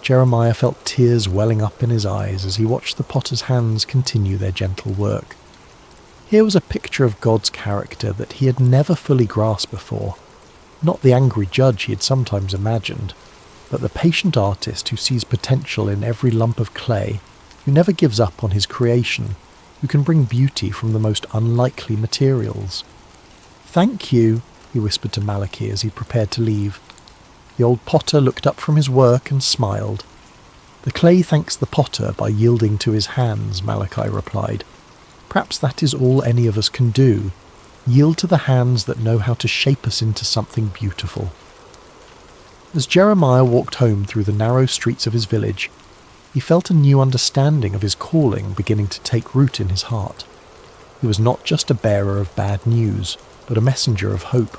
Jeremiah felt tears welling up in his eyes as he watched the potter's hands continue their gentle work. Here was a picture of God's character that he had never fully grasped before. Not the angry judge he had sometimes imagined, but the patient artist who sees potential in every lump of clay, who never gives up on his creation, who can bring beauty from the most unlikely materials. "Thank you," he whispered to Malachi as he prepared to leave. The old potter looked up from his work and smiled. "The clay thanks the potter by yielding to his hands," Malachi replied. "Perhaps that is all any of us can do, yield to the hands that know how to shape us into something beautiful." As Jeremiah walked home through the narrow streets of his village, he felt a new understanding of his calling beginning to take root in his heart. He was not just a bearer of bad news, but a messenger of hope.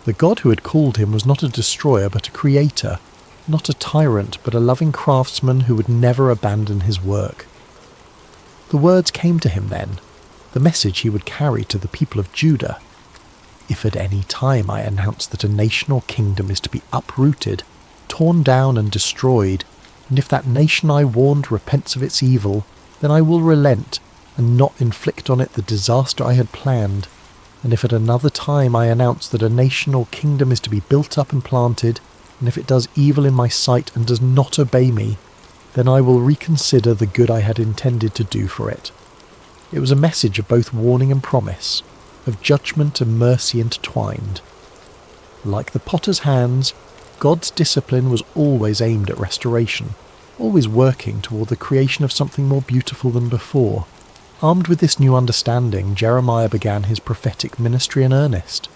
The God who had called him was not a destroyer but a creator, not a tyrant but a loving craftsman who would never abandon his work. The words came to him then, the message he would carry to the people of Judah. "If at any time I announce that a nation or kingdom is to be uprooted, torn down and destroyed, and if that nation I warned repents of its evil, then I will relent and not inflict on it the disaster I had planned. And if at another time I announce that a nation or kingdom is to be built up and planted, and if it does evil in my sight and does not obey me, then I will reconsider the good I had intended to do for it." It was a message of both warning and promise, of judgment and mercy intertwined. Like the potter's hands, God's discipline was always aimed at restoration, always working toward the creation of something more beautiful than before. Armed with this new understanding, Jeremiah began his prophetic ministry in earnest.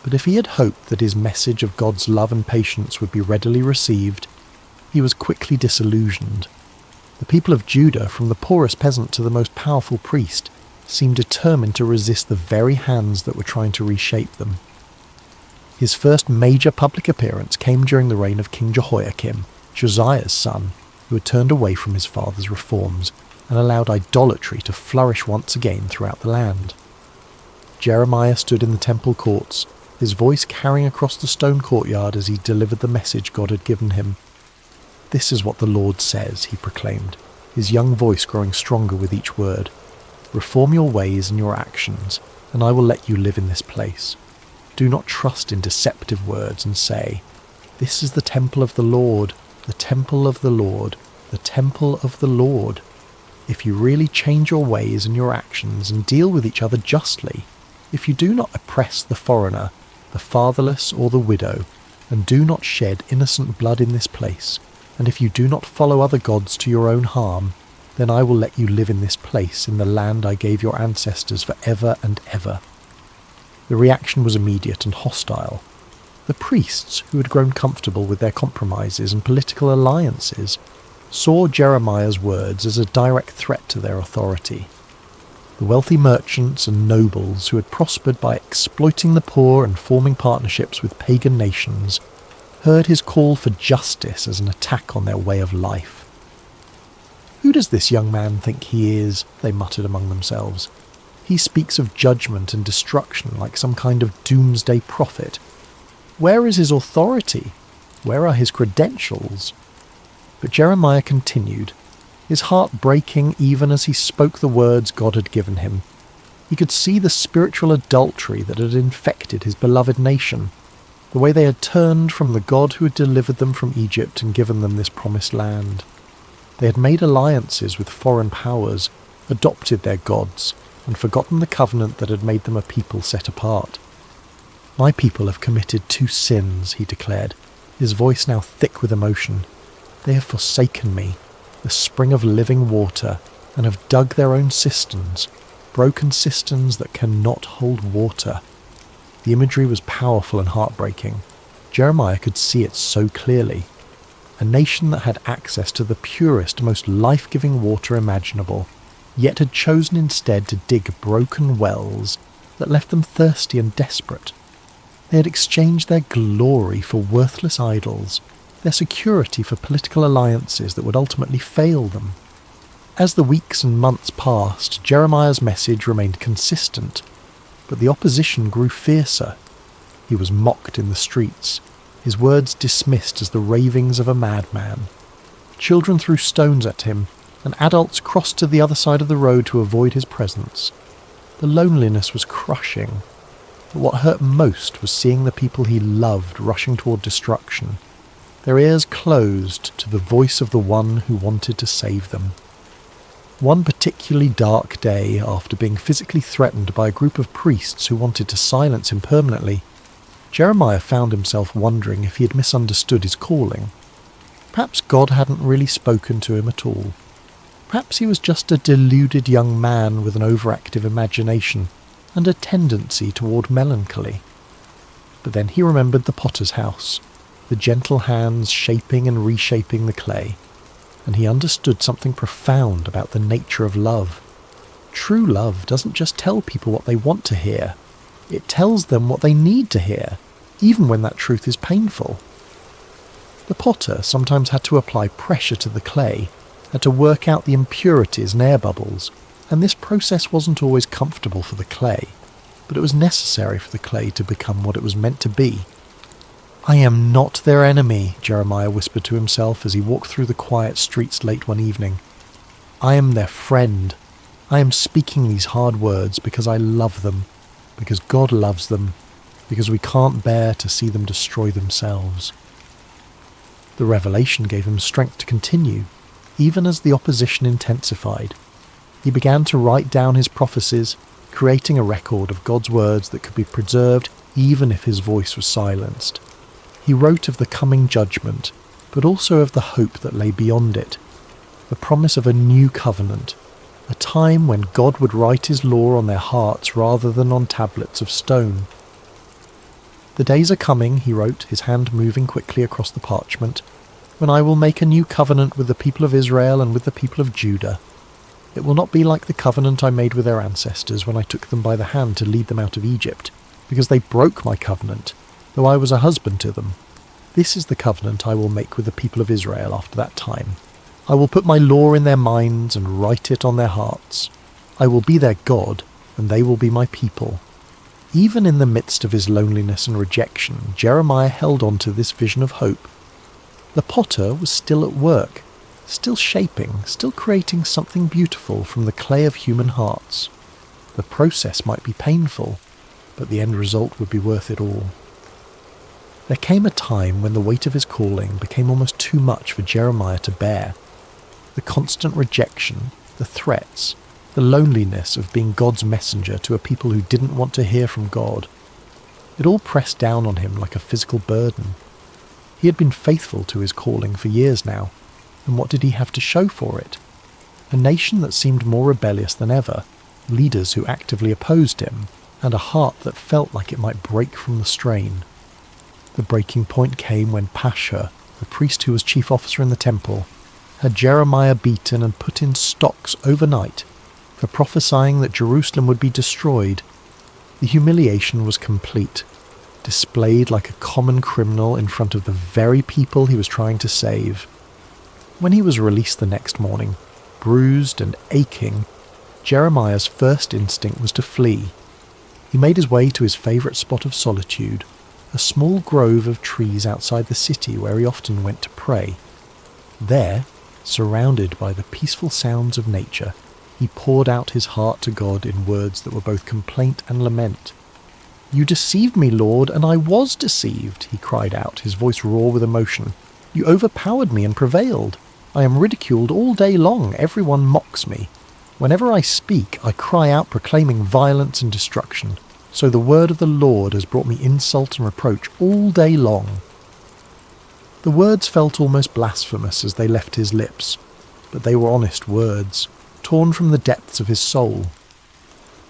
But if he had hoped that his message of God's love and patience would be readily received, he was quickly disillusioned. The people of Judah, from the poorest peasant to the most powerful priest, seemed determined to resist the very hands that were trying to reshape them. His first major public appearance came during the reign of King Jehoiakim, Josiah's son, who had turned away from his father's reforms and allowed idolatry to flourish once again throughout the land. Jeremiah stood in the temple courts, his voice carrying across the stone courtyard as he delivered the message God had given him. "This is what the Lord says," he proclaimed, his young voice growing stronger with each word. "Reform your ways and your actions, and I will let you live in this place. Do not trust in deceptive words and say, 'This is the temple of the Lord, the temple of the Lord, the temple of the Lord.' If you really change your ways and your actions and deal with each other justly, if you do not oppress the foreigner, the fatherless or the widow, and do not shed innocent blood in this place, and if you do not follow other gods to your own harm, then I will let you live in this place in the land I gave your ancestors for ever and ever." The reaction was immediate and hostile. The priests, who had grown comfortable with their compromises and political alliances, saw Jeremiah's words as a direct threat to their authority. The wealthy merchants and nobles who had prospered by exploiting the poor and forming partnerships with pagan nations heard his call for justice as an attack on their way of life. "Who does this young man think he is?" they muttered among themselves. "He speaks of judgment and destruction like some kind of doomsday prophet. Where is his authority? Where are his credentials?" But Jeremiah continued, his heart breaking even as he spoke the words God had given him. He could see the spiritual adultery that had infected his beloved nation, the way they had turned from the God who had delivered them from Egypt and given them this promised land. They had made alliances with foreign powers, adopted their gods, and forgotten the covenant that had made them a people set apart. "My people have committed two sins," he declared, his voice now thick with emotion. "They have forsaken me, the spring of living water, and have dug their own cisterns, broken cisterns that cannot hold water." The imagery was powerful and heartbreaking. Jeremiah could see it so clearly. A nation that had access to the purest, most life-giving water imaginable, yet had chosen instead to dig broken wells that left them thirsty and desperate. They had exchanged their glory for worthless idols, their security for political alliances that would ultimately fail them. As the weeks and months passed, Jeremiah's message remained consistent, but the opposition grew fiercer. He was mocked in the streets, his words dismissed as the ravings of a madman. Children threw stones at him, and adults crossed to the other side of the road to avoid his presence. The loneliness was crushing, but what hurt most was seeing the people he loved rushing toward destruction, their ears closed to the voice of the one who wanted to save them. One particularly dark day, after being physically threatened by a group of priests who wanted to silence him permanently, Jeremiah found himself wondering if he had misunderstood his calling. Perhaps God hadn't really spoken to him at all. Perhaps he was just a deluded young man with an overactive imagination and a tendency toward melancholy. But then he remembered the potter's house, the gentle hands shaping and reshaping the clay, and he understood something profound about the nature of love. True love doesn't just tell people what they want to hear, it tells them what they need to hear, even when that truth is painful. The potter sometimes had to apply pressure to the clay, had to work out the impurities and air bubbles, and this process wasn't always comfortable for the clay, but it was necessary for the clay to become what it was meant to be. "I am not their enemy," Jeremiah whispered to himself as he walked through the quiet streets late one evening. "I am their friend. I am speaking these hard words because I love them, because God loves them, because we can't bear to see them destroy themselves." The revelation gave him strength to continue, even as the opposition intensified. He began to write down his prophecies, creating a record of God's words that could be preserved even if his voice was silenced. He wrote of the coming judgment, but also of the hope that lay beyond it, the promise of a new covenant, a time when God would write his law on their hearts rather than on tablets of stone. "The days are coming," he wrote, his hand moving quickly across the parchment, "when I will make a new covenant with the people of Israel and with the people of Judah. It will not be like the covenant I made with their ancestors when I took them by the hand to lead them out of Egypt, because they broke my covenant, though I was a husband to them. This is the covenant I will make with the people of Israel after that time. I will put my law in their minds and write it on their hearts. I will be their God, and they will be my people." Even in the midst of his loneliness and rejection, Jeremiah held on to this vision of hope. The potter was still at work, still shaping, still creating something beautiful from the clay of human hearts. The process might be painful, but the end result would be worth it all. There came a time when the weight of his calling became almost too much for Jeremiah to bear. The constant rejection, the threats, the loneliness of being God's messenger to a people who didn't want to hear from God. It all pressed down on him like a physical burden. He had been faithful to his calling for years now, and what did he have to show for it? A nation that seemed more rebellious than ever, leaders who actively opposed him, and a heart that felt like it might break from the strain. The breaking point came when Pashur, the priest who was chief officer in the temple, had Jeremiah beaten and put in stocks overnight for prophesying that Jerusalem would be destroyed. The humiliation was complete, displayed like a common criminal in front of the very people he was trying to save. When he was released the next morning, bruised and aching, Jeremiah's first instinct was to flee. He made his way to his favourite spot of solitude, a small grove of trees outside the city where he often went to pray. There, surrounded by the peaceful sounds of nature, he poured out his heart to God in words that were both complaint and lament. "You deceived me, Lord, and I was deceived," he cried out, his voice raw with emotion. "You overpowered me and prevailed. I am ridiculed all day long. Everyone mocks me. Whenever I speak, I cry out proclaiming violence and destruction. So the word of the Lord has brought me insult and reproach all day long." The words felt almost blasphemous as they left his lips, but they were honest words, torn from the depths of his soul.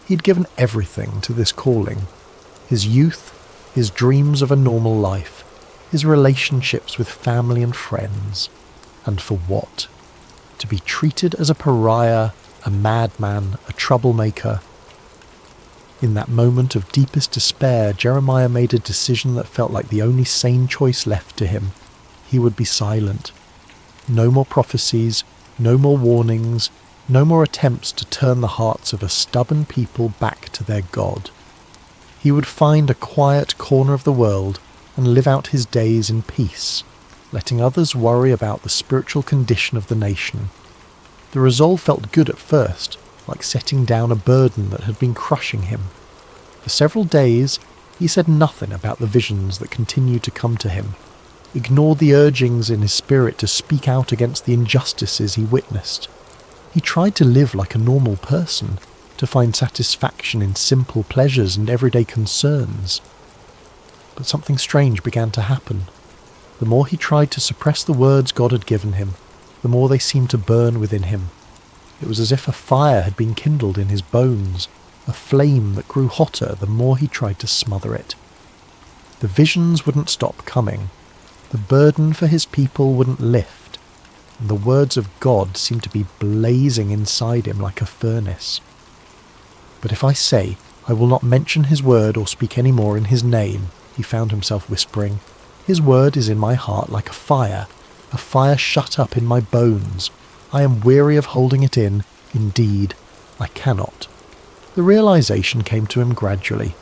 He'd given everything to this calling. His youth, his dreams of a normal life, his relationships with family and friends. And for what? To be treated as a pariah, a madman, a troublemaker. In that moment of deepest despair, Jeremiah made a decision that felt like the only sane choice left to him. He would be silent. No more prophecies, no more warnings, no more attempts to turn the hearts of a stubborn people back to their God. He would find a quiet corner of the world and live out his days in peace, letting others worry about the spiritual condition of the nation. The resolve felt good at first, like setting down a burden that had been crushing him. For several days, he said nothing about the visions that continued to come to him, ignored the urgings in his spirit to speak out against the injustices he witnessed. He tried to live like a normal person, to find satisfaction in simple pleasures and everyday concerns. But something strange began to happen. The more he tried to suppress the words God had given him, the more they seemed to burn within him. It was as if a fire had been kindled in his bones, a flame that grew hotter the more he tried to smother it. The visions wouldn't stop coming. The burden for his people wouldn't lift, and the words of God seemed to be blazing inside him like a furnace. But if I say, I will not mention his word or speak any more in his name, he found himself whispering, his word is in my heart like a fire shut up in my bones. I am weary of holding it in. Indeed, I cannot. The realization came to him gradually,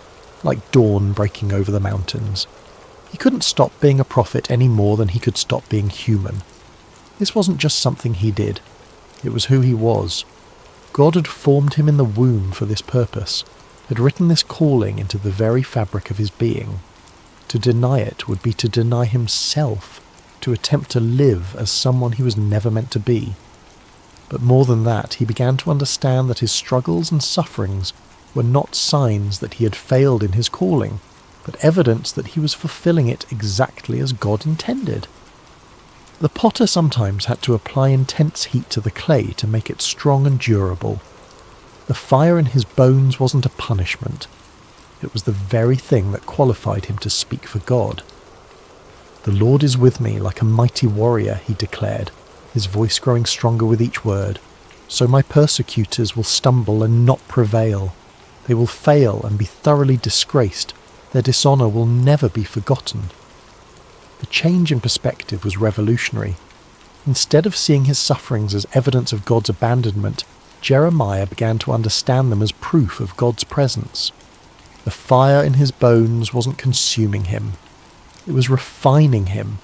like dawn breaking over the mountains. He couldn't stop being a prophet any more than he could stop being human. This wasn't just something he did. It was who he was. God had formed him in the womb for this purpose, had written this calling into the very fabric of his being. To deny it would be to deny himself, to attempt to live as someone he was never meant to be. But more than that, he began to understand that his struggles and sufferings were not signs that he had failed in his calling, but evidence that he was fulfilling it exactly as God intended. The potter sometimes had to apply intense heat to the clay to make it strong and durable. The fire in his bones wasn't a punishment. It was the very thing that qualified him to speak for God. "The Lord is with me like a mighty warrior," he declared, his voice growing stronger with each word. "So my persecutors will stumble and not prevail. They will fail and be thoroughly disgraced. Their dishonor will never be forgotten." The change in perspective was revolutionary. Instead of seeing his sufferings as evidence of God's abandonment, Jeremiah began to understand them as proof of God's presence. The fire in his bones wasn't consuming him. It was refining him,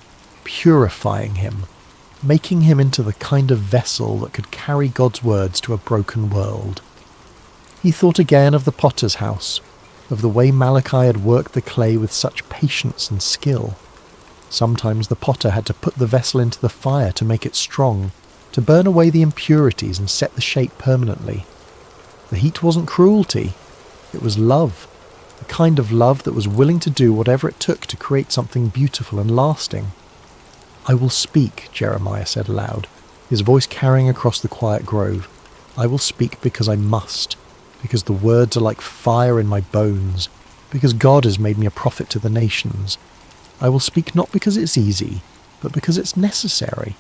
purifying him, making him into the kind of vessel that could carry God's words to a broken world. He thought again of the potter's house, of the way Malachi had worked the clay with such patience and skill. Sometimes the potter had to put the vessel into the fire to make it strong, to burn away the impurities and set the shape permanently. The heat wasn't cruelty, it was love, the kind of love that was willing to do whatever it took to create something beautiful and lasting. "I will speak," Jeremiah said aloud, his voice carrying across the quiet grove. "I will speak because I must, because the words are like fire in my bones, because God has made me a prophet to the nations. I will speak not because it's easy, but because it's necessary.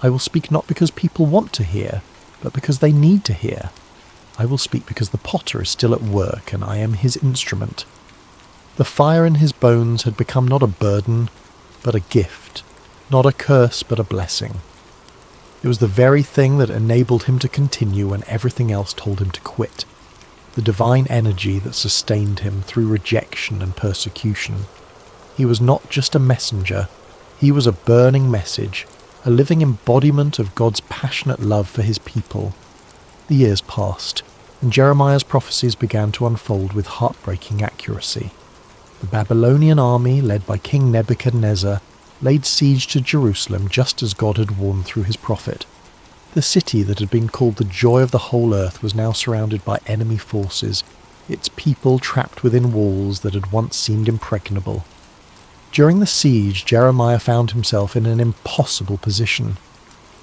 I will speak not because people want to hear, but because they need to hear. I will speak because the potter is still at work and I am his instrument." The fire in his bones had become not a burden, but a gift, not a curse, but a blessing. It was the very thing that enabled him to continue when everything else told him to quit, the divine energy that sustained him through rejection and persecution. He was not just a messenger, he was a burning message, a living embodiment of God's passionate love for his people. The years passed, and Jeremiah's prophecies began to unfold with heartbreaking accuracy. The Babylonian army, led by King Nebuchadnezzar, laid siege to Jerusalem just as God had warned through his prophet. The city that had been called the joy of the whole earth was now surrounded by enemy forces, its people trapped within walls that had once seemed impregnable. During the siege, Jeremiah found himself in an impossible position.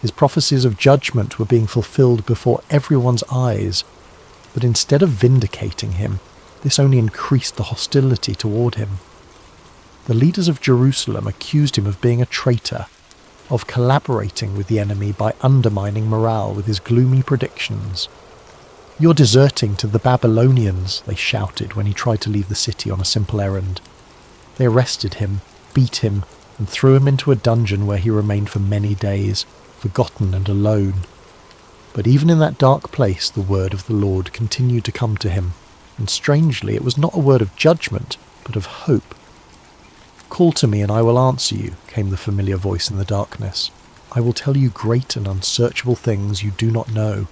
His prophecies of judgment were being fulfilled before everyone's eyes, but instead of vindicating him, this only increased the hostility toward him. The leaders of Jerusalem accused him of being a traitor, of collaborating with the enemy by undermining morale with his gloomy predictions. "You're deserting to the Babylonians," they shouted when he tried to leave the city on a simple errand. They arrested him, beat him, and threw him into a dungeon where he remained for many days, forgotten and alone. But even in that dark place, the word of the Lord continued to come to him, and strangely it was not a word of judgment, but of hope. "Call to me and I will answer you," came the familiar voice in the darkness. "I will tell you great and unsearchable things you do not know."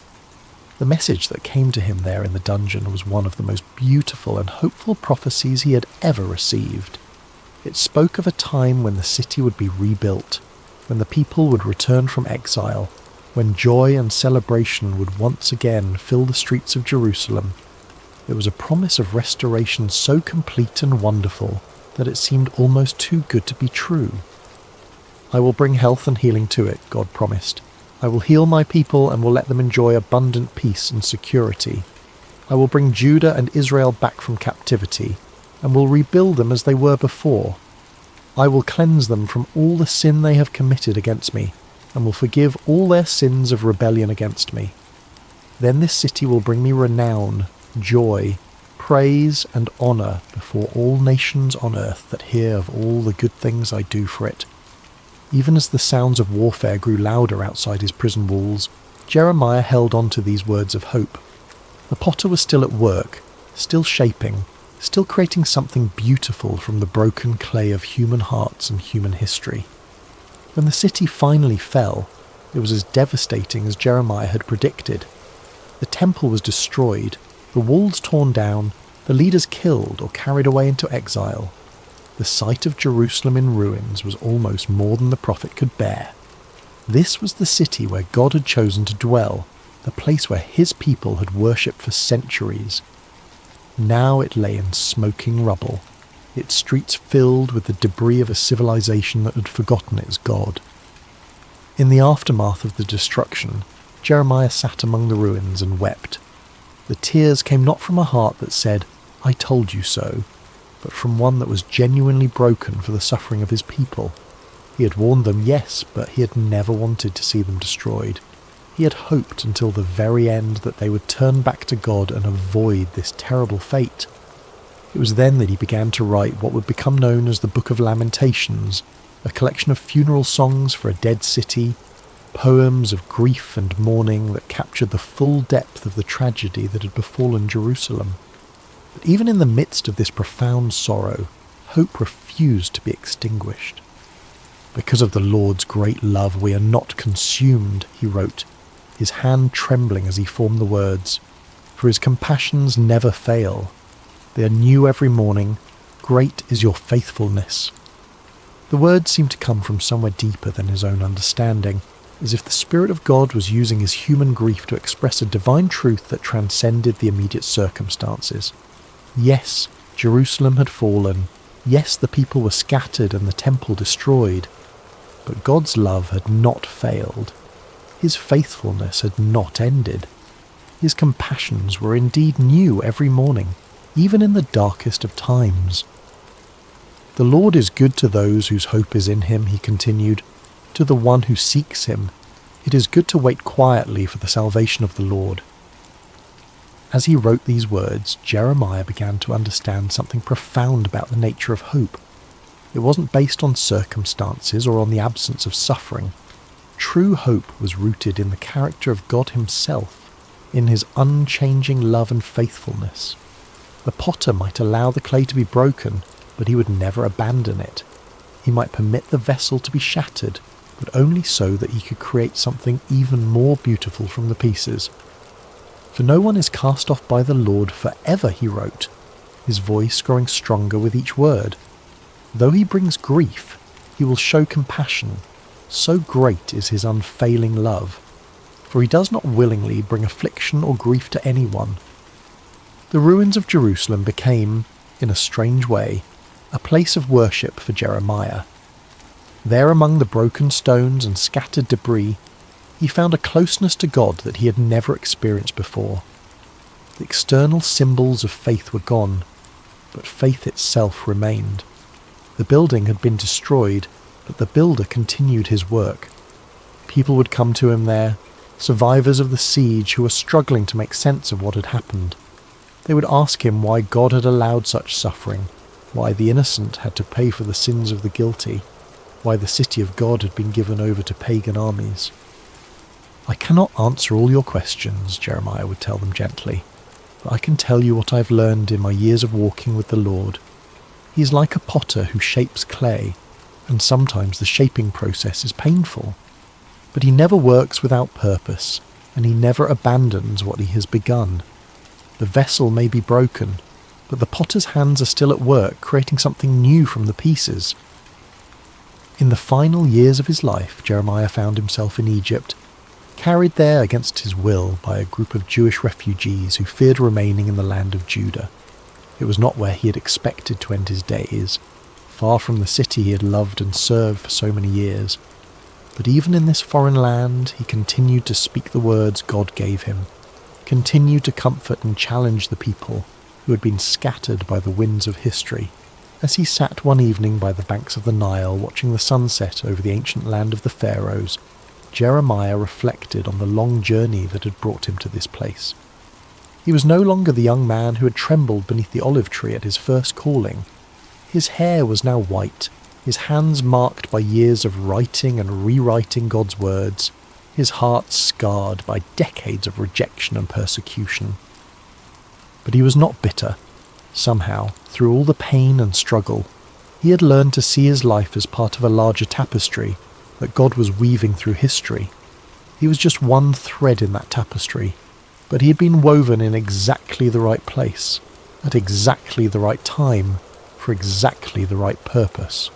The message that came to him there in the dungeon was one of the most beautiful and hopeful prophecies he had ever received. It spoke of a time when the city would be rebuilt, when the people would return from exile, when joy and celebration would once again fill the streets of Jerusalem. It was a promise of restoration so complete and wonderful that it seemed almost too good to be true. "I will bring health and healing to it," God promised. "I will heal my people and will let them enjoy abundant peace and security. I will bring Judah and Israel back from captivity and will rebuild them as they were before. I will cleanse them from all the sin they have committed against me and will forgive all their sins of rebellion against me. Then this city will bring me renown, joy, praise and honour before all nations on earth that hear of all the good things I do for it." Even as the sounds of warfare grew louder outside his prison walls, Jeremiah held on to these words of hope. The potter was still at work, still shaping, still creating something beautiful from the broken clay of human hearts and human history. When the city finally fell, it was as devastating as Jeremiah had predicted. The temple was destroyed, the walls torn down, the leaders killed or carried away into exile. The sight of Jerusalem in ruins was almost more than the prophet could bear. This was the city where God had chosen to dwell, the place where his people had worshipped for centuries. Now it lay in smoking rubble, its streets filled with the debris of a civilization that had forgotten its God. In the aftermath of the destruction, Jeremiah sat among the ruins and wept. The tears came not from a heart that said, "I told you so," but from one that was genuinely broken for the suffering of his people. He had warned them, yes, but he had never wanted to see them destroyed. He had hoped until the very end that they would turn back to God and avoid this terrible fate. It was then that he began to write what would become known as the Book of Lamentations, a collection of funeral songs for a dead city, poems of grief and mourning that captured the full depth of the tragedy that had befallen Jerusalem. But even in the midst of this profound sorrow, hope refused to be extinguished. "Because of the Lord's great love we are not consumed," he wrote, his hand trembling as he formed the words. "For his compassions never fail. They are new every morning. Great is your faithfulness." The words seemed to come from somewhere deeper than his own understanding, as if the Spirit of God was using his human grief to express a divine truth that transcended the immediate circumstances. Yes, Jerusalem had fallen. Yes, the people were scattered and the temple destroyed. But God's love had not failed. His faithfulness had not ended. His compassions were indeed new every morning, even in the darkest of times. "The Lord is good to those whose hope is in him," he continued, "to the one who seeks him. It is good to wait quietly for the salvation of the Lord." As he wrote these words, Jeremiah began to understand something profound about the nature of hope. It wasn't based on circumstances or on the absence of suffering. True hope was rooted in the character of God himself, in his unchanging love and faithfulness. The potter might allow the clay to be broken, but he would never abandon it. He might permit the vessel to be shattered, but only so that he could create something even more beautiful from the pieces. "For no one is cast off by the Lord forever," he wrote, his voice growing stronger with each word. "Though he brings grief, he will show compassion. So great is his unfailing love. For he does not willingly bring affliction or grief to anyone." The ruins of Jerusalem became, in a strange way, a place of worship for Jeremiah. There among the broken stones and scattered debris, he found a closeness to God that he had never experienced before. The external symbols of faith were gone, but faith itself remained. The building had been destroyed, but the builder continued his work. People would come to him there, survivors of the siege who were struggling to make sense of what had happened. They would ask him why God had allowed such suffering, why the innocent had to pay for the sins of the guilty, why the city of God had been given over to pagan armies. "I cannot answer all your questions," Jeremiah would tell them gently, "but I can tell you what I've learned in my years of walking with the Lord. He is like a potter who shapes clay, and sometimes the shaping process is painful. But he never works without purpose. and he never abandons what he has begun. The vessel may be broken, but the potter's hands are still at work creating something new from the pieces. In the final years of his life, Jeremiah found himself in Egypt, carried there against his will by a group of Jewish refugees who feared remaining in the land of Judah. It was not where he had expected to end his days, far from the city he had loved and served for so many years. But even in this foreign land, he continued to speak the words God gave him, continued to comfort and challenge the people who had been scattered by the winds of history. As he sat one evening by the banks of the Nile watching the sunset over the ancient land of the Pharaohs, Jeremiah reflected on the long journey that had brought him to this place. He was no longer the young man who had trembled beneath the olive tree at his first calling. His hair was now white, his hands marked by years of writing and rewriting God's words, his heart scarred by decades of rejection and persecution. But he was not bitter. Somehow, through all the pain and struggle, he had learned to see his life as part of a larger tapestry that God was weaving through history. He was just one thread in that tapestry, but he had been woven in exactly the right place, at exactly the right time, for exactly the right purpose.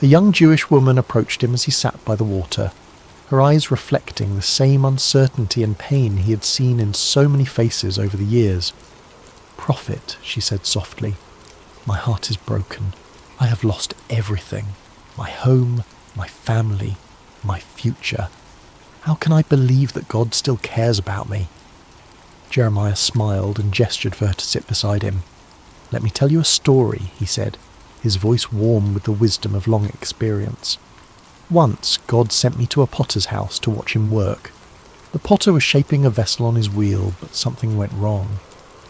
A young Jewish woman approached him as he sat by the water, her eyes reflecting the same uncertainty and pain he had seen in so many faces over the years. "Prophet," she said softly, "my heart is broken. I have lost everything. My home, my family, my future. How can I believe that God still cares about me?" Jeremiah smiled and gestured for her to sit beside him. "Let me tell you a story," he said, his voice warm with the wisdom of long experience. "Once God sent me to a potter's house to watch him work. The potter was shaping a vessel on his wheel, but something went wrong.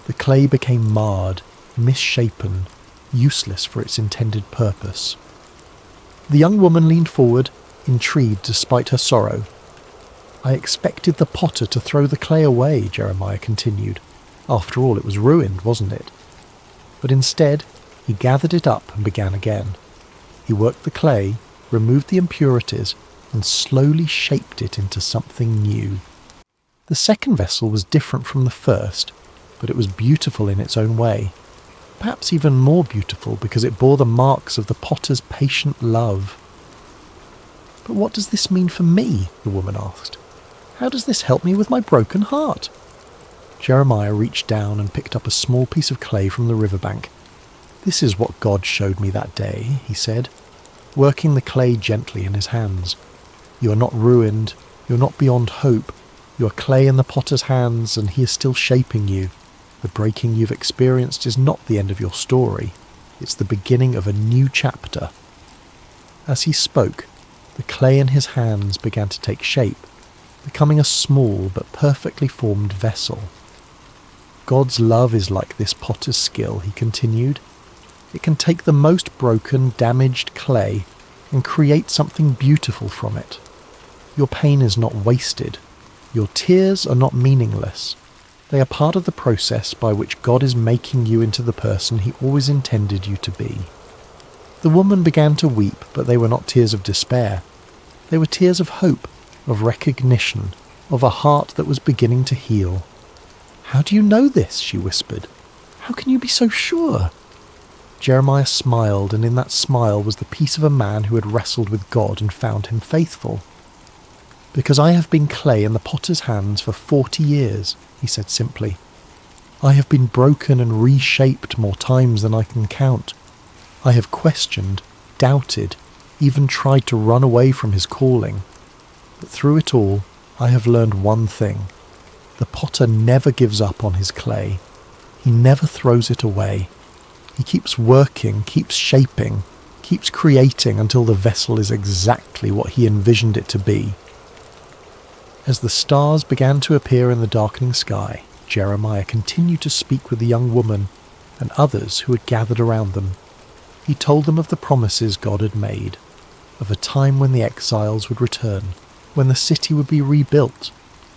The clay became marred, misshapen, useless for its intended purpose." The young woman leaned forward, intrigued despite her sorrow. "I expected the potter to throw the clay away," Jeremiah continued. "After all, it was ruined, wasn't it? But instead, he gathered it up and began again. He worked the clay, removed the impurities, and slowly shaped it into something new. The second vessel was different from the first, but it was beautiful in its own way. Perhaps even more beautiful because it bore the marks of the potter's patient love. "But what does this mean for me?" the woman asked. "How does this help me with my broken heart?" Jeremiah reached down and picked up a small piece of clay from the riverbank. "This is what God showed me that day," he said, working the clay gently in his hands. "You are not ruined, you are not beyond hope. You are clay in the potter's hands, and he is still shaping you. The breaking you've experienced is not the end of your story. It's the beginning of a new chapter." As he spoke, the clay in his hands began to take shape, becoming a small but perfectly formed vessel. "God's love is like this potter's skill," he continued. "It can take the most broken, damaged clay and create something beautiful from it. Your pain is not wasted. Your tears are not meaningless. They are part of the process by which God is making you into the person he always intended you to be." The woman began to weep, but they were not tears of despair. They were tears of hope, of recognition, of a heart that was beginning to heal. "How do you know this?" she whispered. "How can you be so sure?" Jeremiah smiled, and in that smile was the peace of a man who had wrestled with God and found him faithful. "Because I have been clay in the potter's hands for 40 years, he said simply. "I have been broken and reshaped more times than I can count. I have questioned, doubted, even tried to run away from his calling. But through it all, I have learned one thing. The potter never gives up on his clay. He never throws it away. He keeps working, keeps shaping, keeps creating until the vessel is exactly what he envisioned it to be." As the stars began to appear in the darkening sky, Jeremiah continued to speak with the young woman and others who had gathered around them. He told them of the promises God had made, of a time when the exiles would return, when the city would be rebuilt,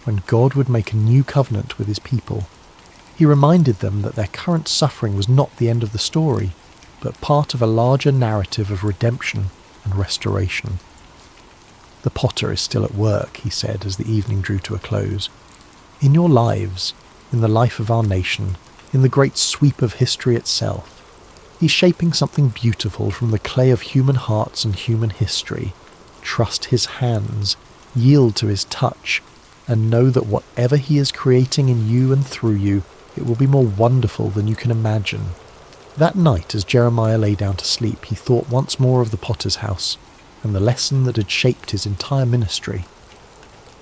when God would make a new covenant with his people. He reminded them that their current suffering was not the end of the story, but part of a larger narrative of redemption and restoration. "The potter is still at work," he said as the evening drew to a close. In your lives, in the life of our nation, in the great sweep of history itself, He's shaping something beautiful from the clay of human hearts and human history. Trust His hands, yield to His touch, and know that whatever He is creating in you and through you, it will be more wonderful than you can imagine. That night, as Jeremiah lay down to sleep, he thought once more of the potter's house and the lesson that had shaped his entire ministry.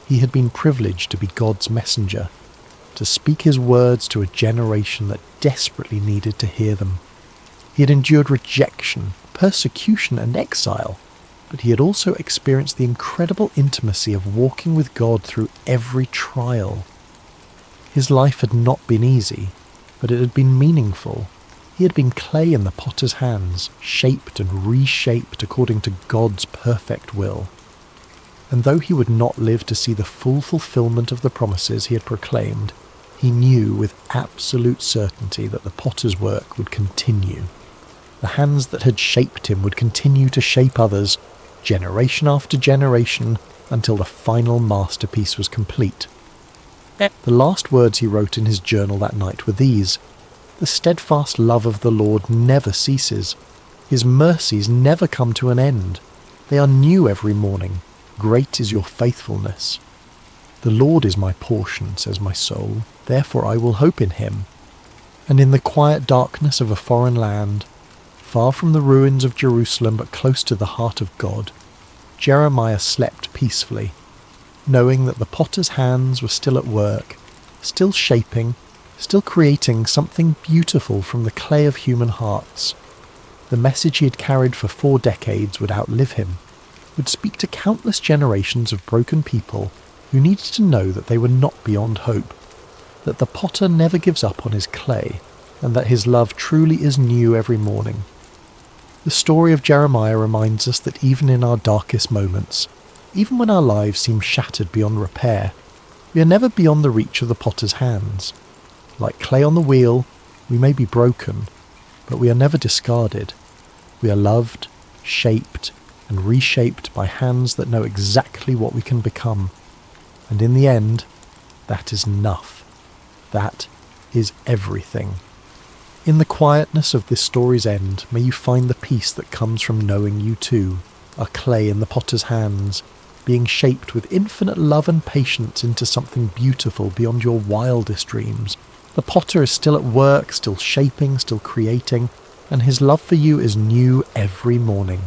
He had been privileged to be God's messenger, to speak His words to a generation that desperately needed to hear them. He had endured rejection, persecution, and exile, but he had also experienced the incredible intimacy of walking with God through every trial. His life had not been easy, but it had been meaningful. He had been clay in the potter's hands, shaped and reshaped according to God's perfect will. And though he would not live to see the full fulfillment of the promises he had proclaimed, he knew with absolute certainty that the potter's work would continue. The hands that had shaped him would continue to shape others, generation after generation, until the final masterpiece was complete. The last words he wrote in his journal that night were these: "The steadfast love of the Lord never ceases. His mercies never come to an end. They are new every morning. Great is your faithfulness. The Lord is my portion, says my soul, therefore I will hope in Him." And in the quiet darkness of a foreign land, far from the ruins of Jerusalem but close to the heart of God, Jeremiah slept peacefully, knowing that the potter's hands were still at work, still shaping, still creating something beautiful from the clay of human hearts. The message he had carried for 4 decades would outlive him, would speak to countless generations of broken people who needed to know that they were not beyond hope, that the potter never gives up on his clay, and that His love truly is new every morning. The story of Jeremiah reminds us that even in our darkest moments, even when our lives seem shattered beyond repair, we are never beyond the reach of the potter's hands. Like clay on the wheel, we may be broken, but we are never discarded. We are loved, shaped, and reshaped by hands that know exactly what we can become. And in the end, that is enough. That is everything. In the quietness of this story's end, may you find the peace that comes from knowing you too are clay in the potter's hands, being shaped with infinite love and patience into something beautiful beyond your wildest dreams. The potter is still at work, still shaping, still creating, and His love for you is new every morning.